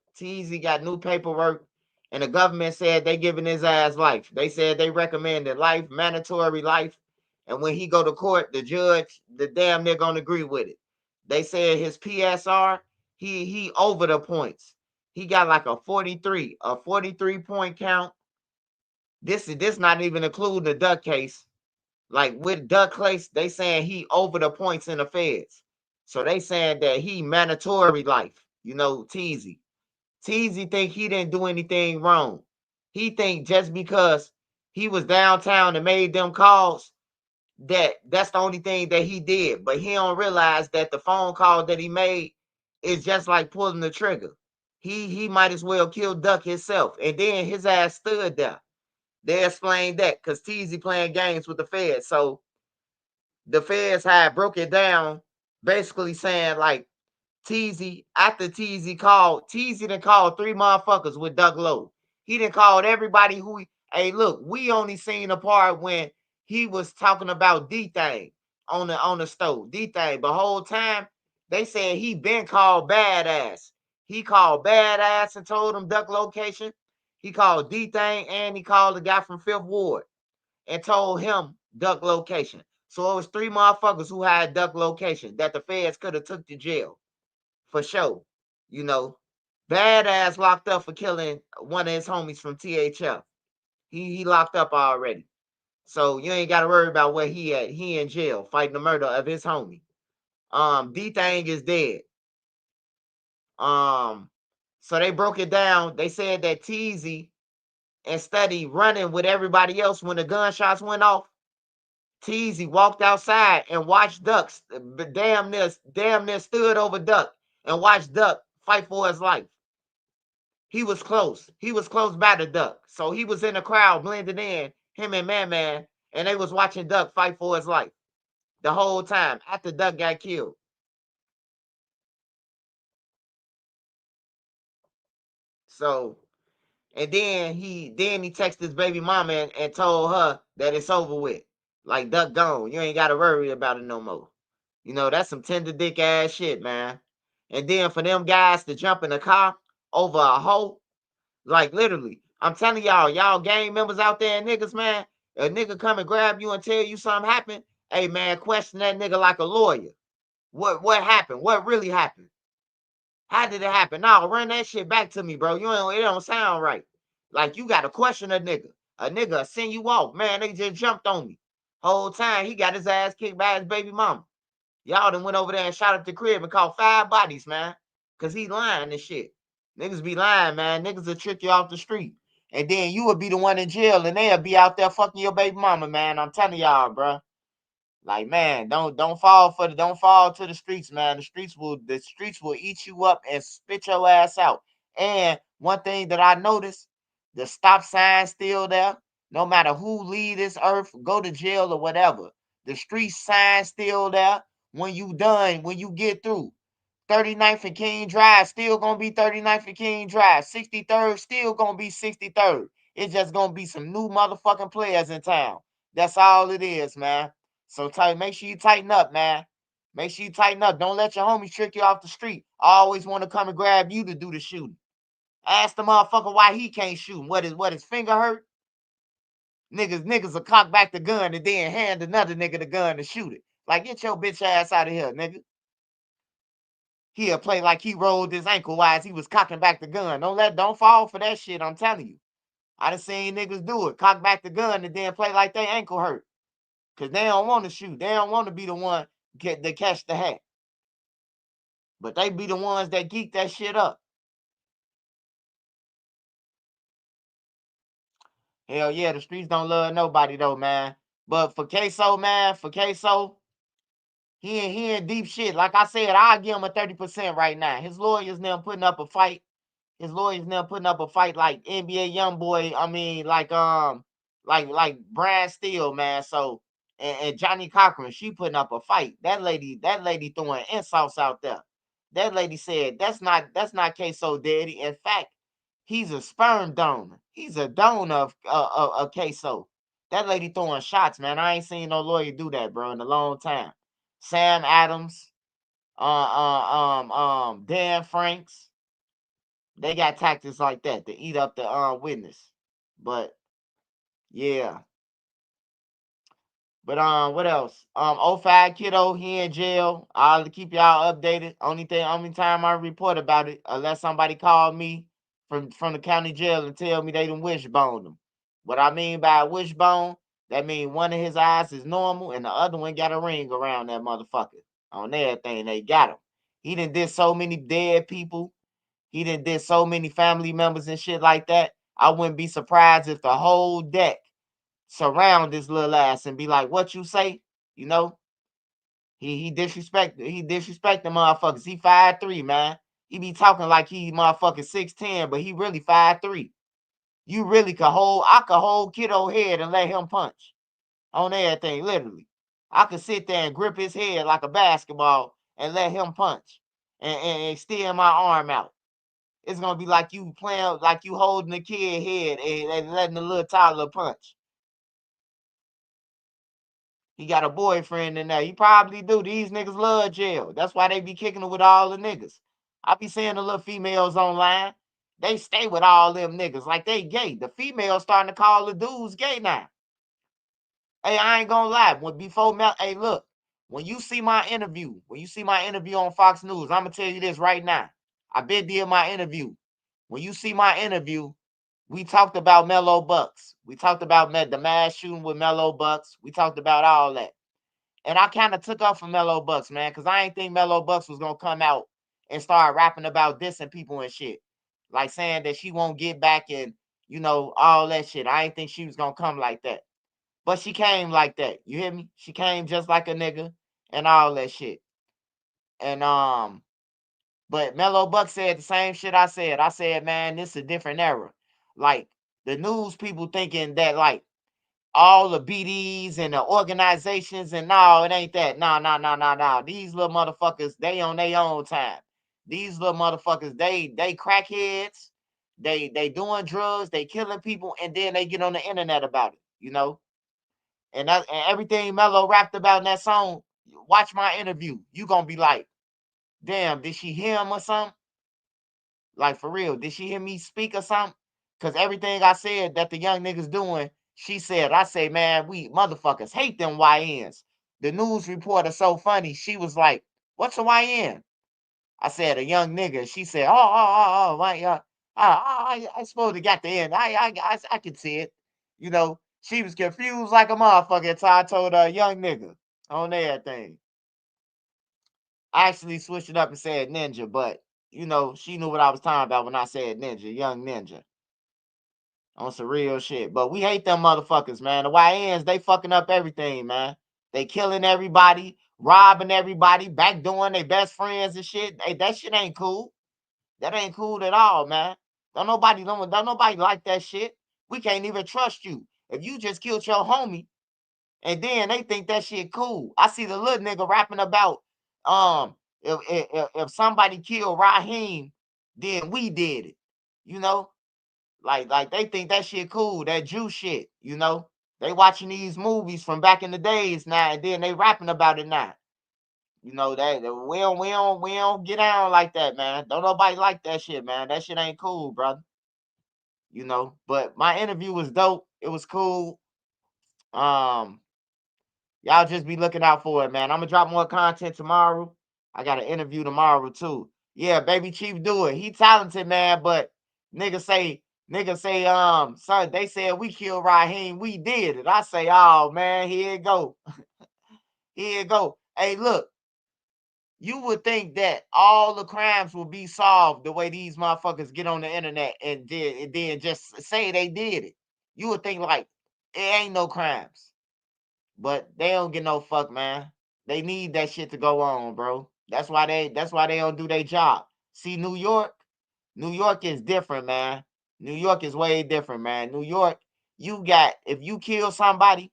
And the government said they giving his ass life. They said they recommended life, mandatory life. And when he go to court, the judge, the damn near gonna agree with it. They said his PSR, he over the points. He got like a 43 point count. This not even including the Duck case. Like with Duck case, they saying he over the points in the feds. So they saying that he mandatory life. You know, Teezy think he didn't do anything wrong. He think just because he was downtown and made them calls, that's the only thing that he did. But he don't realize that the phone call that he made is just like pulling the trigger. He might as well kill Duck himself. And then his ass stood there. They explained that because Teezy playing games with the feds. So the feds had broke it down, basically saying like Teezy, after Teezy called, Teezy done called 3 motherfuckers with Duck Low. He done called everybody who, hey, look, we only seen the part when he was talking about D-Thing on the stove. D-Thing, but whole time, they said he been called Badass. He called Badass and told him Duck location. He called D-Thing and he called the guy from 5th Ward and told him Duck location. So it was 3 motherfuckers who had Duck location that the feds could have took to jail. For sure. You know, Badass locked up for killing one of his homies from THF. He locked up already. So you ain't got to worry about where he at. He in jail fighting the murder of his homie. D-Thing is dead. So they broke it down. They said that Teezy, instead of running with everybody else when the gunshots went off, Teezy walked outside and watched Ducks. Damn near stood over Duck and watched Duck fight for his life. He was close. He was close by the Duck. So he was in the crowd blended in, him and Man, and they was watching Duck fight for his life the whole time after Duck got killed. So, and then he texted his baby mama and told her that it's over with. Like, Duck gone. You ain't got to worry about it no more. You know, that's some tender dick ass shit, man. And then for them guys to jump in the car over a hoe, like literally, I'm telling y'all gang members out there and niggas, man, a nigga come and grab you and tell you something happened, hey man, question that nigga like a lawyer. What happened? What really happened? How did it happen? No, run that shit back to me, bro. It don't sound right. Like you gotta question a nigga. A nigga send you off. Man, they just jumped on me. Whole time he got his ass kicked by his baby mama. Y'all done went over there and shot up the crib and caught 5 bodies, man. Cause he lying and shit. Niggas be lying, man. Niggas will trick you off the street. And then you will be the one in jail and they'll be out there fucking your baby mama, man. I'm telling y'all, bro. Like, man, don't fall to the streets, man. The streets will eat you up and spit your ass out. And one thing that I noticed, the stop sign still there. No matter who leave this earth, go to jail or whatever. The street sign still there. When you done, when you get through. 39th and King Drive still gonna be 39th and King Drive. 63rd still gonna be 63rd. It's just gonna be some new motherfucking players in town. That's all it is, man. So make sure you tighten up, man. Make sure you tighten up. Don't let your homies trick you off the street. I always want to come and grab you to do the shooting. Ask the motherfucker why he can't shoot. What his finger hurt? Niggas will cock back the gun and then hand another nigga the gun to shoot it. Like, get your bitch ass out of here, nigga. He'll play like he rolled his ankle while he was cocking back the gun. Don't fall for that shit, I'm telling you. I done seen niggas do it. Cock back the gun and then play like their ankle hurt. Because they don't want to shoot. They don't want to be the one to catch the hat. But they be the ones that geek that shit up. Hell yeah, the streets don't love nobody though, man. But for Ksoo, man, he in deep shit. Like I said, I'll give him a 30% right now. His lawyers now putting up a fight. Like NBA YoungBoy. I mean, like Brad Steele, man. So and Johnny Cochran, she putting up a fight. That lady throwing insults out there. That lady said that's not Ksoo daddy. In fact, he's a sperm donor. He's a donor of Ksoo. That lady throwing shots, man. I ain't seen no lawyer do that, bro, in a long time. Sam Adams, Dan Franks. They got tactics like that to eat up the witness. But yeah. But what else? 05 Kiddo, he in jail. I'll keep y'all updated. Only time I report about it, unless somebody called me from the county jail and tell me they done wishboned him. What I mean by wishbone, that means one of his eyes is normal and the other one got a ring around that motherfucker. On everything, they got him. He done did so many dead people. He did so many family members and shit like that. I wouldn't be surprised if the whole deck surround this little ass and be like, what you say? You know? He disrespect the motherfuckers. He 5'3", man. He be talking like he motherfucking 6'10", but he really 5'3". You really I could hold Kiddo head and let him punch. On everything, literally. I could sit there and grip his head like a basketball and let him punch. And extend my arm out. It's gonna be like you playing, like you holding a kid head and letting the little toddler punch. He got a boyfriend in there. He probably do. These niggas love jail. That's why they be kicking it with all the niggas. I be seeing the little females online. They stay with all them niggas like they gay. The females starting to call the dudes gay now. Hey, I ain't gonna lie. Hey, look. When you see my interview on Fox News, I'm gonna tell you this right now. I been did my interview. When you see my interview, we talked about Melo Bucks. We talked about the mass shooting with Melo Bucks. We talked about all that. And I kind of took up for Melo Bucks, man, because I ain't think Melo Bucks was going to come out and start rapping about dissing people and shit. Like saying that she won't get back and, all that shit. I ain't think she was going to come like that. But she came like that. You hear me? She came just like a nigga and all that shit. And, but Melo Bucks said the same shit I said. I said, man, this is a different era. Like, the news people thinking that, like, all the BDs and the organizations and no, it ain't that. No. These little motherfuckers, they on their own time. These little motherfuckers, they crackheads. They doing drugs, they killing people, and then they get on the internet about it, And everything Melo rapped about in that song, Watch my interview. You gonna be like, damn, did she hear him or something? Like, for real, did she hear me speak or something? Because everything I said that the young niggas doing, she said. I say, man, we motherfuckers hate them YNs. The news reporter so funny. She was like, what's a YN? I said, a young nigga. She said, I supposed to got the end. I could see it. You know, she was confused like a motherfucker until I told her young nigga on everything. I actually switched it up and said ninja, but you know, she knew what I was talking about when I said ninja, young ninja. On some real shit. But we hate them motherfuckers, man. The YNs, they fucking up everything, man. They killing everybody, robbing everybody, backdooring their best friends and shit. Hey, that shit ain't cool. That ain't cool at all, man. Don't nobody like that shit. We can't even trust you. If you just killed your homie, and then they think that shit cool. I see the little nigga rapping about if somebody killed Raheem, then we did it. You know? Like they think that shit cool, that Jew shit, you know. They watching these movies from back in the days now, and then they rapping about it now. You know, we don't get down like that, man. Don't nobody like that shit, man. That shit ain't cool, brother. You know, but my interview was dope. It was cool. Y'all just be looking out for it, man. I'm gonna drop more content tomorrow. I got an interview tomorrow too. Yeah, baby Chief do it. He talented, man, but niggas say, son, they said we killed Raheem. We did it. I say, oh man, here it go. Here it go. Hey, look, you would think that all the crimes will be solved the way these motherfuckers get on the internet and then just say they did it. You would think like it ain't no crimes. But they don't get no fuck, man. They need that shit to go on, bro. That's why they don't do their job. See, New York is different, man. New York is way different, man. New York, if you kill somebody,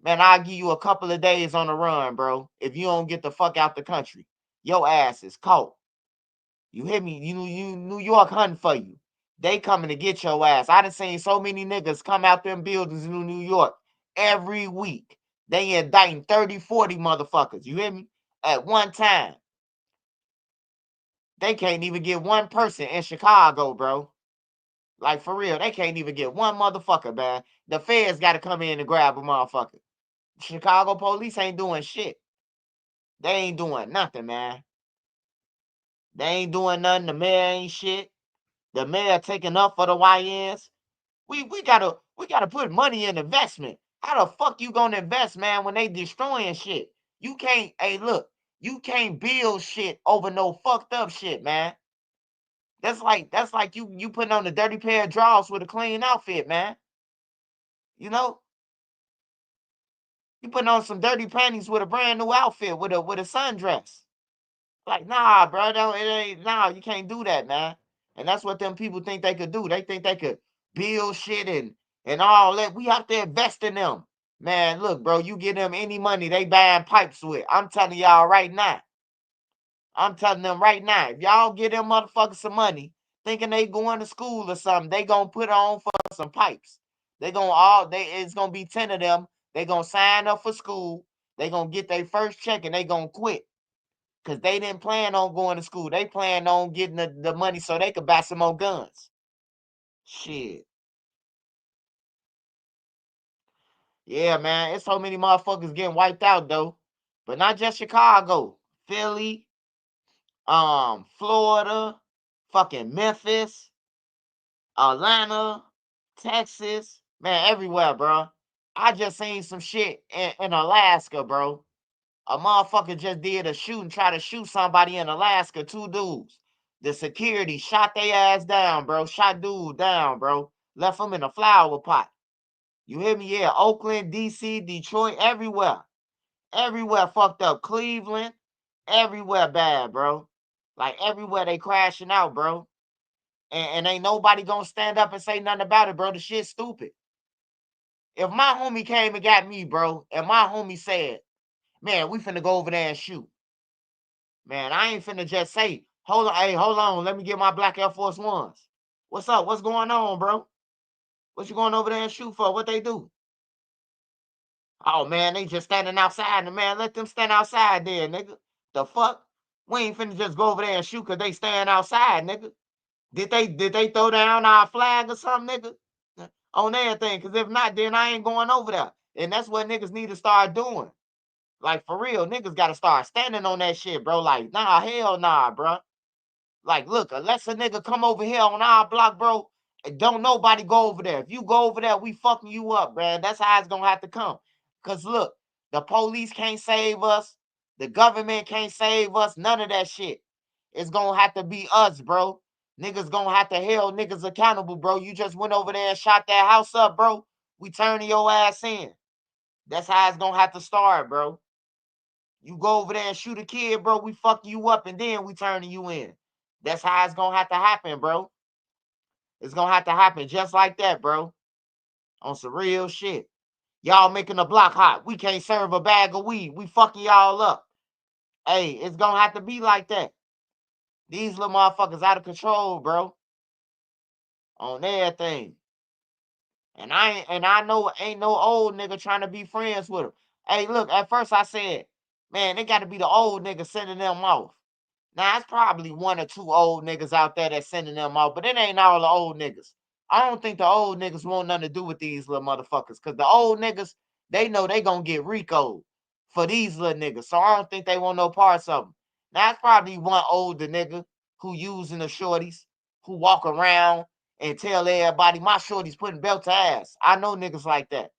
man, I'll give you a couple of days on the run, bro. If you don't get the fuck out the country, your ass is caught. You hear me? You New York hunting for you. They coming to get your ass. I done seen so many niggas come out them buildings in New York every week. They indicting 30, 40 motherfuckers. You hear me? At one time. They can't even get one person in Chicago, bro. Like, for real. They can't even get one motherfucker, man. The feds got to come in and grab a motherfucker. Chicago police ain't doing shit. They ain't doing nothing, man. They ain't doing nothing. The mayor ain't shit. The mayor taking up for the YNs. We gotta put money in investment. How the fuck you gonna invest, man, when they destroying shit? You can't, hey, look, you can't build shit over no fucked up shit, man. That's like you putting on a dirty pair of drawers with a clean outfit, man. You know? You putting on some dirty panties with a brand new outfit with a sundress. Like, nah, bro, you can't do that, man. And that's what them people think they could do. They think they could build shit and all that. We have to invest in them. Man, look, bro, you give them any money, they buying pipes with. I'm telling y'all right now. I'm telling them right now, if y'all give them motherfuckers some money, thinking they going to school or something, they gonna put on for some pipes. It's gonna be 10 of them. They gonna sign up for school. They gonna get their first check and they gonna quit. Because they didn't plan on going to school. They planned on getting the money so they could buy some more guns. Shit. Yeah, man. It's so many motherfuckers getting wiped out, though. But not just Chicago. Philly, Florida, fucking Memphis, Atlanta, Texas. Man, everywhere, bro. I just seen some shit in Alaska, bro. A motherfucker just did a shooting, try to shoot somebody in Alaska, 2 dudes. The security shot their ass down, bro. Shot dude down, bro. Left him in a flower pot. You hear me? Yeah, Oakland, DC, Detroit, everywhere. Everywhere fucked up. Cleveland, everywhere bad, bro. Like, everywhere they crashing out, bro. And ain't nobody gonna stand up and say nothing about it, bro. The shit's stupid. If my homie came and got me, bro, and my homie said, man, we finna go over there and shoot. Man, I ain't finna just say, hold on, let me get my black Air Force Ones. What's up? What's going on, bro? What you going over there and shoot for? What they do? Oh man, they just standing outside, and man, let them stand outside there, nigga. The fuck? We ain't finna just go over there and shoot cause they stand outside, nigga. Did they throw down our flag or something, nigga? On everything, cause if not, then I ain't going over there. And that's what niggas need to start doing. Like for real, niggas gotta start standing on that shit, bro. Like, nah, hell nah, bro. Like, look, unless a nigga come over here on our block, bro, don't nobody go over there. If you go over there, we fucking you up, man. That's how it's gonna have to come. Cause look, the police can't save us, the government can't save us, none of that shit. It's gonna have to be us, bro. Niggas gonna have to held niggas accountable, bro. You just went over there and shot that house up, bro. We turning your ass in. That's how it's gonna have to start, bro. You go over there and shoot a kid, bro, we fuck you up and then we turning you in. That's how it's gonna have to happen, bro. It's gonna have to happen just like that, bro. On some real shit. Y'all making the block hot. We can't serve a bag of weed. We fucking y'all up. Hey, it's gonna have to be like that. These little motherfuckers out of control, bro. On everything. And I know ain't no old nigga trying to be friends with them. Hey, look, at first I said, man, they gotta be the old nigga sending them off. Now, it's probably one or two old niggas out there that's sending them off, but it ain't all the old niggas. I don't think the old niggas want nothing to do with these little motherfuckers, because the old niggas, they know they gonna get RICO for these little niggas, so I don't think they want no parts of them. Now, it's probably one older nigga who using the shorties, who walk around and tell everybody, my shorty's putting belt to ass. I know niggas like that.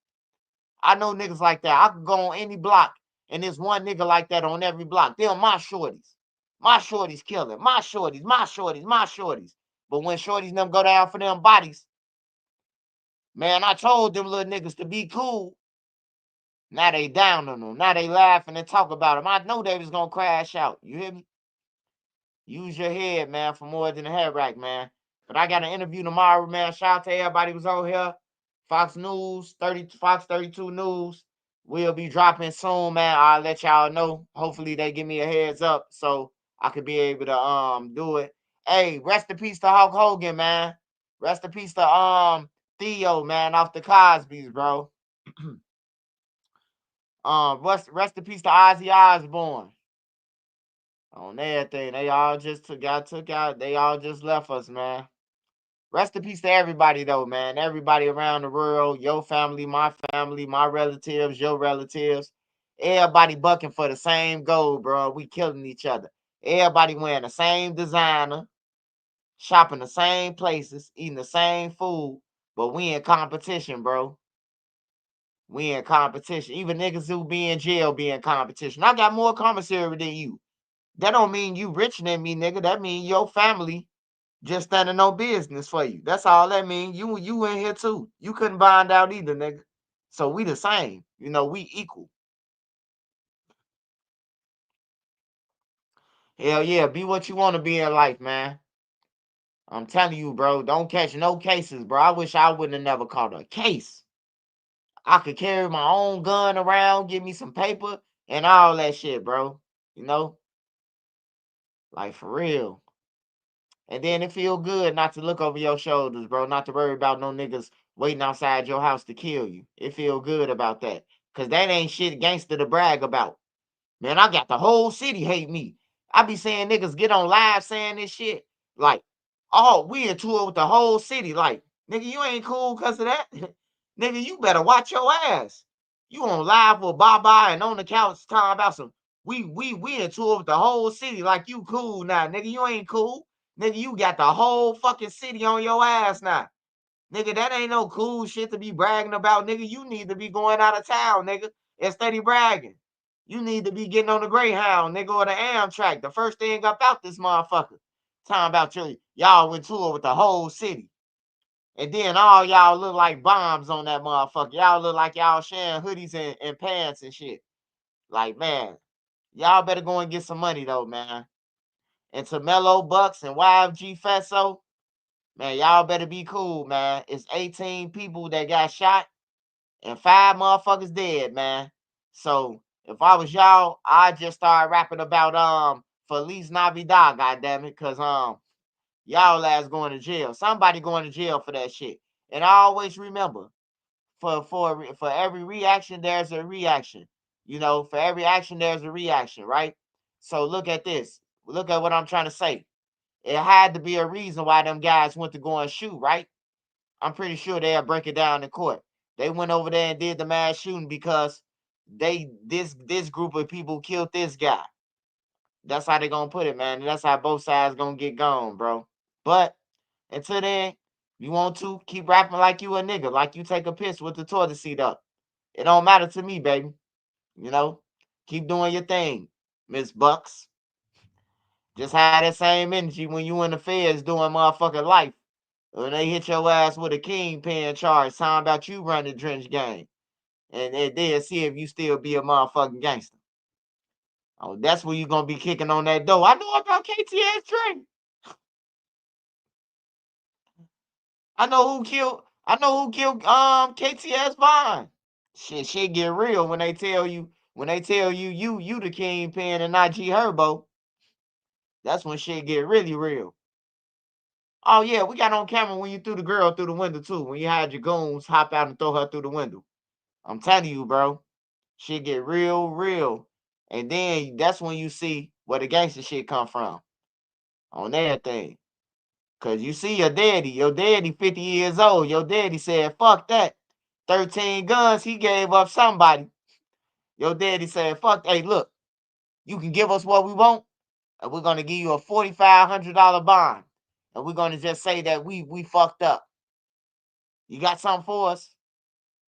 I know niggas like that. I could go on any block, and there's one nigga like that on every block. They're my shorties. My shorties killing. My shorties, my shorties, my shorties. But when shorties and them go down for them bodies, man, I told them little niggas to be cool. Now they down on them. Now they laughing and talk about them. I know they was going to crash out. You hear me? Use your head, man, for more than a head rack, man. But I got an interview tomorrow, man. Shout out to everybody who's on here. Fox News, Fox 32 News. We'll be dropping soon, man. I'll let y'all know. Hopefully they give me a heads up so I could be able to do it. Hey, rest in peace to Hulk Hogan, man. Rest in peace to Theo, man, off the Cosby's, bro. Rest in peace to Ozzy Osbourne. On everything. They all just took out. They all just left us, man. Rest in peace to everybody, though, man. Everybody around the world, your family, my relatives, your relatives. Everybody bucking for the same goal, bro. We killing each other. Everybody wearing the same designer, shopping the same places, eating the same food, but we in competition, bro. We in competition. Even niggas who be in jail be in competition. I got more commissary than you. That don't mean you richer than me, nigga. That mean your family just standing no business for you. That's all that mean. You in here too. You couldn't find out either, nigga. So we the same. You know, we equal. Hell yeah, be what you want to be in life, man. I'm telling you, bro, don't catch no cases, bro. I wish I wouldn't have never caught a case. I could carry my own gun around, give me some paper, and all that shit, bro. You know? Like, for real. And then it feel good not to look over your shoulders, bro. Not to worry about no niggas waiting outside your house to kill you. It feel good about that. Because that ain't shit gangster to brag about. Man, I got the whole city hate me. I be saying niggas get on live saying this shit. Like, oh, we in tour with the whole city. Like, nigga, you ain't cool because of that. Nigga, you better watch your ass. You on live with Baba and on the couch talking about some, we in tour with the whole city. Like, you cool now. Nigga, you ain't cool. Nigga, you got the whole fucking city on your ass now. Nigga, that ain't no cool shit to be bragging about. Nigga, you need to be going out of town, nigga, and steady bragging. You need to be getting on the Greyhound, nigga, or the Amtrak. The first thing up out this motherfucker. Talking about y'all went tour with the whole city. And then all y'all look like bombs on that motherfucker. Y'all look like y'all sharing hoodies and pants and shit. Like, man, y'all better go and get some money, though, man. And to Melo Bucks and YFG Queso, man, y'all better be cool, man. It's 18 people that got shot and 5 motherfuckers dead, man. So if I was y'all, I'd just start rapping about Feliz Navidad, goddammit, because y'all ass going to jail. Somebody going to jail for that shit. And I always remember, for every reaction, there's a reaction. You know, for every action, there's a reaction, right? So look at this. Look at what I'm trying to say. It had to be a reason why them guys went to go and shoot, right? I'm pretty sure they'll break it down in court. They went over there and did the mass shooting because this group of people killed this guy. That's how they gonna put it, man. And that's how both sides gonna get gone, bro. But until then, you want to keep rapping like you a nigga, like you take a piss with the toilet seat up. It don't matter to me, baby. You know, keep doing your thing, Miss Bucks. Just have that same energy when you in the feds doing motherfucking life. When they hit your ass with a kingpin charge, talking about you run the drench game. And they'll see if you still be a motherfucking gangster. Oh, that's where you gonna be kicking on that door. I know about KTS Drake. I know who killed KTS Vine. Shit get real when they tell you you the kingpin and not G Herbo. That's when shit get really real. Oh yeah, we got on camera when you threw the girl through the window too. When you had your goons hop out and throw her through the window. I'm telling you, bro. Shit get real. And then that's when you see where the gangster shit come from. On everything. Cause you see your daddy 50 years old. Your daddy said, fuck that. 13 guns, he gave up somebody. Your daddy said, fuck, hey, look, you can give us what we want, and we're gonna give you a $4,500 bond. And we're gonna just say that we fucked up. You got something for us?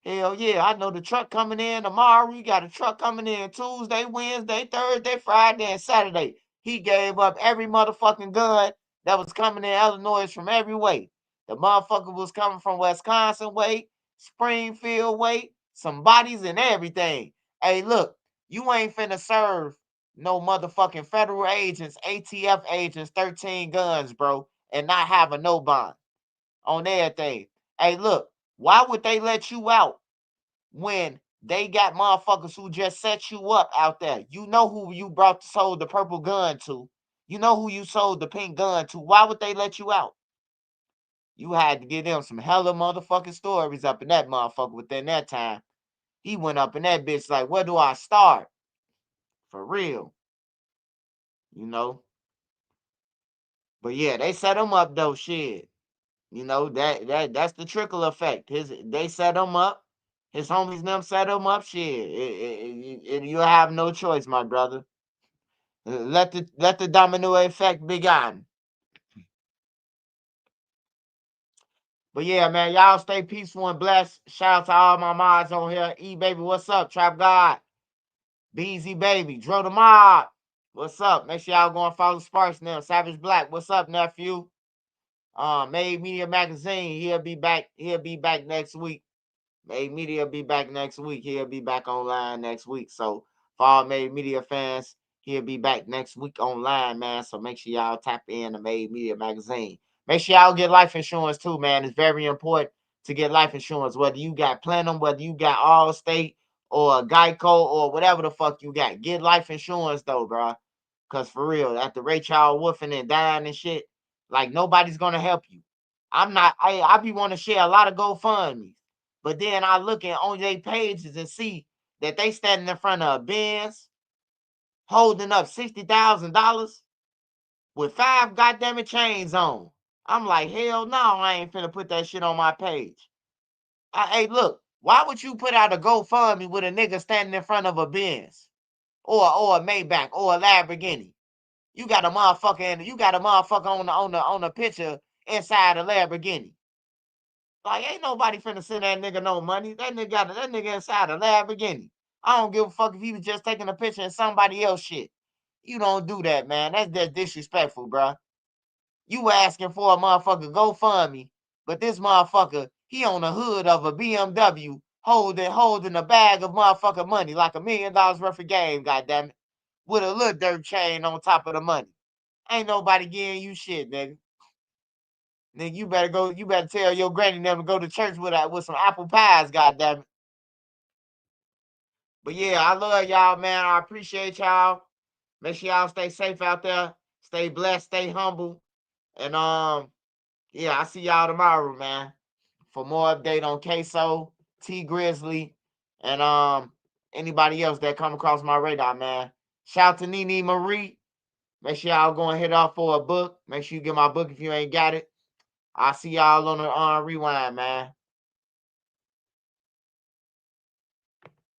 Hell yeah, I know the truck coming in tomorrow. We got a truck coming in Tuesday, Wednesday, Thursday, Friday, and Saturday. He gave up every motherfucking gun that was coming in Illinois from every way. The motherfucker was coming from Wisconsin way, Springfield way, some bodies and everything. Hey, look, you ain't finna serve no motherfucking federal agents, ATF agents, 13 guns, bro, and not have a no bond on everything. Hey, look, why would they let you out when they got motherfuckers who just set you up out there? You know who you sold the purple gun to. You know who you sold the pink gun to. Why would they let you out? You had to give them some hella motherfucking stories up in that motherfucker within that time. He went up in that bitch like, where do I start? For real. You know? But yeah, they set him up though, shit. You know, that's the trickle effect. They set him up. His homies them set him up. Shit, you have no choice, my brother. Let the domino effect begin. But yeah, man, y'all stay peaceful and blessed. Shout out to all my mods on here. E baby, what's up? Trap God, Beezy baby, Dro the Mob, what's up? Make sure y'all go and follow Sparks now. Savage Black, what's up, nephew? Made Media Magazine, he'll be back next week. Made Media be back next week. He'll be back online next week. So for all Made Media fans, he'll be back next week online, man. So make sure y'all tap in to Made Media Magazine. Make sure y'all get life insurance too, man. It's very important to get life insurance, whether you got Platinum, whether you got Allstate or Geico or whatever the fuck you got. Get life insurance though, bro. Because for real, at the rate y'all woofing and dying and shit, like nobody's going to help you. I be want to share a lot of GoFundMe. But then I look at on their pages and see that they standing in front of a Benz holding up $60,000 with 5 goddamn chains on. I'm like, hell no, I ain't finna put that shit on my page. Hey, look, why would you put out a GoFundMe with a nigga standing in front of a Benz or a Maybach or a Lamborghini? You got a motherfucker on the picture inside a Lamborghini. Like, ain't nobody finna send that nigga no money. That nigga inside a Lamborghini. I don't give a fuck if he was just taking a picture of somebody else shit. You don't do that, man. That's just disrespectful, bro. You asking for a motherfucker GoFundMe, but this motherfucker, he on the hood of a BMW holding a bag of motherfucking money, like $1 million worth of game, goddammit, with a little dirt chain on top of the money. Ain't nobody giving you shit, nigga. Nigga, you better tell your granny them to go to church with some apple pies, goddammit. But yeah, I love y'all, man. I appreciate y'all. Make sure y'all stay safe out there. Stay blessed, stay humble. And yeah, I see y'all tomorrow, man. For more update on Queso, T Grizzly, and anybody else that come across my radar, man. Shout out to Nene Marie. Make sure y'all go and hit off for a book. Make sure you get my book if you ain't got it. I'll see y'all on the rewind, man.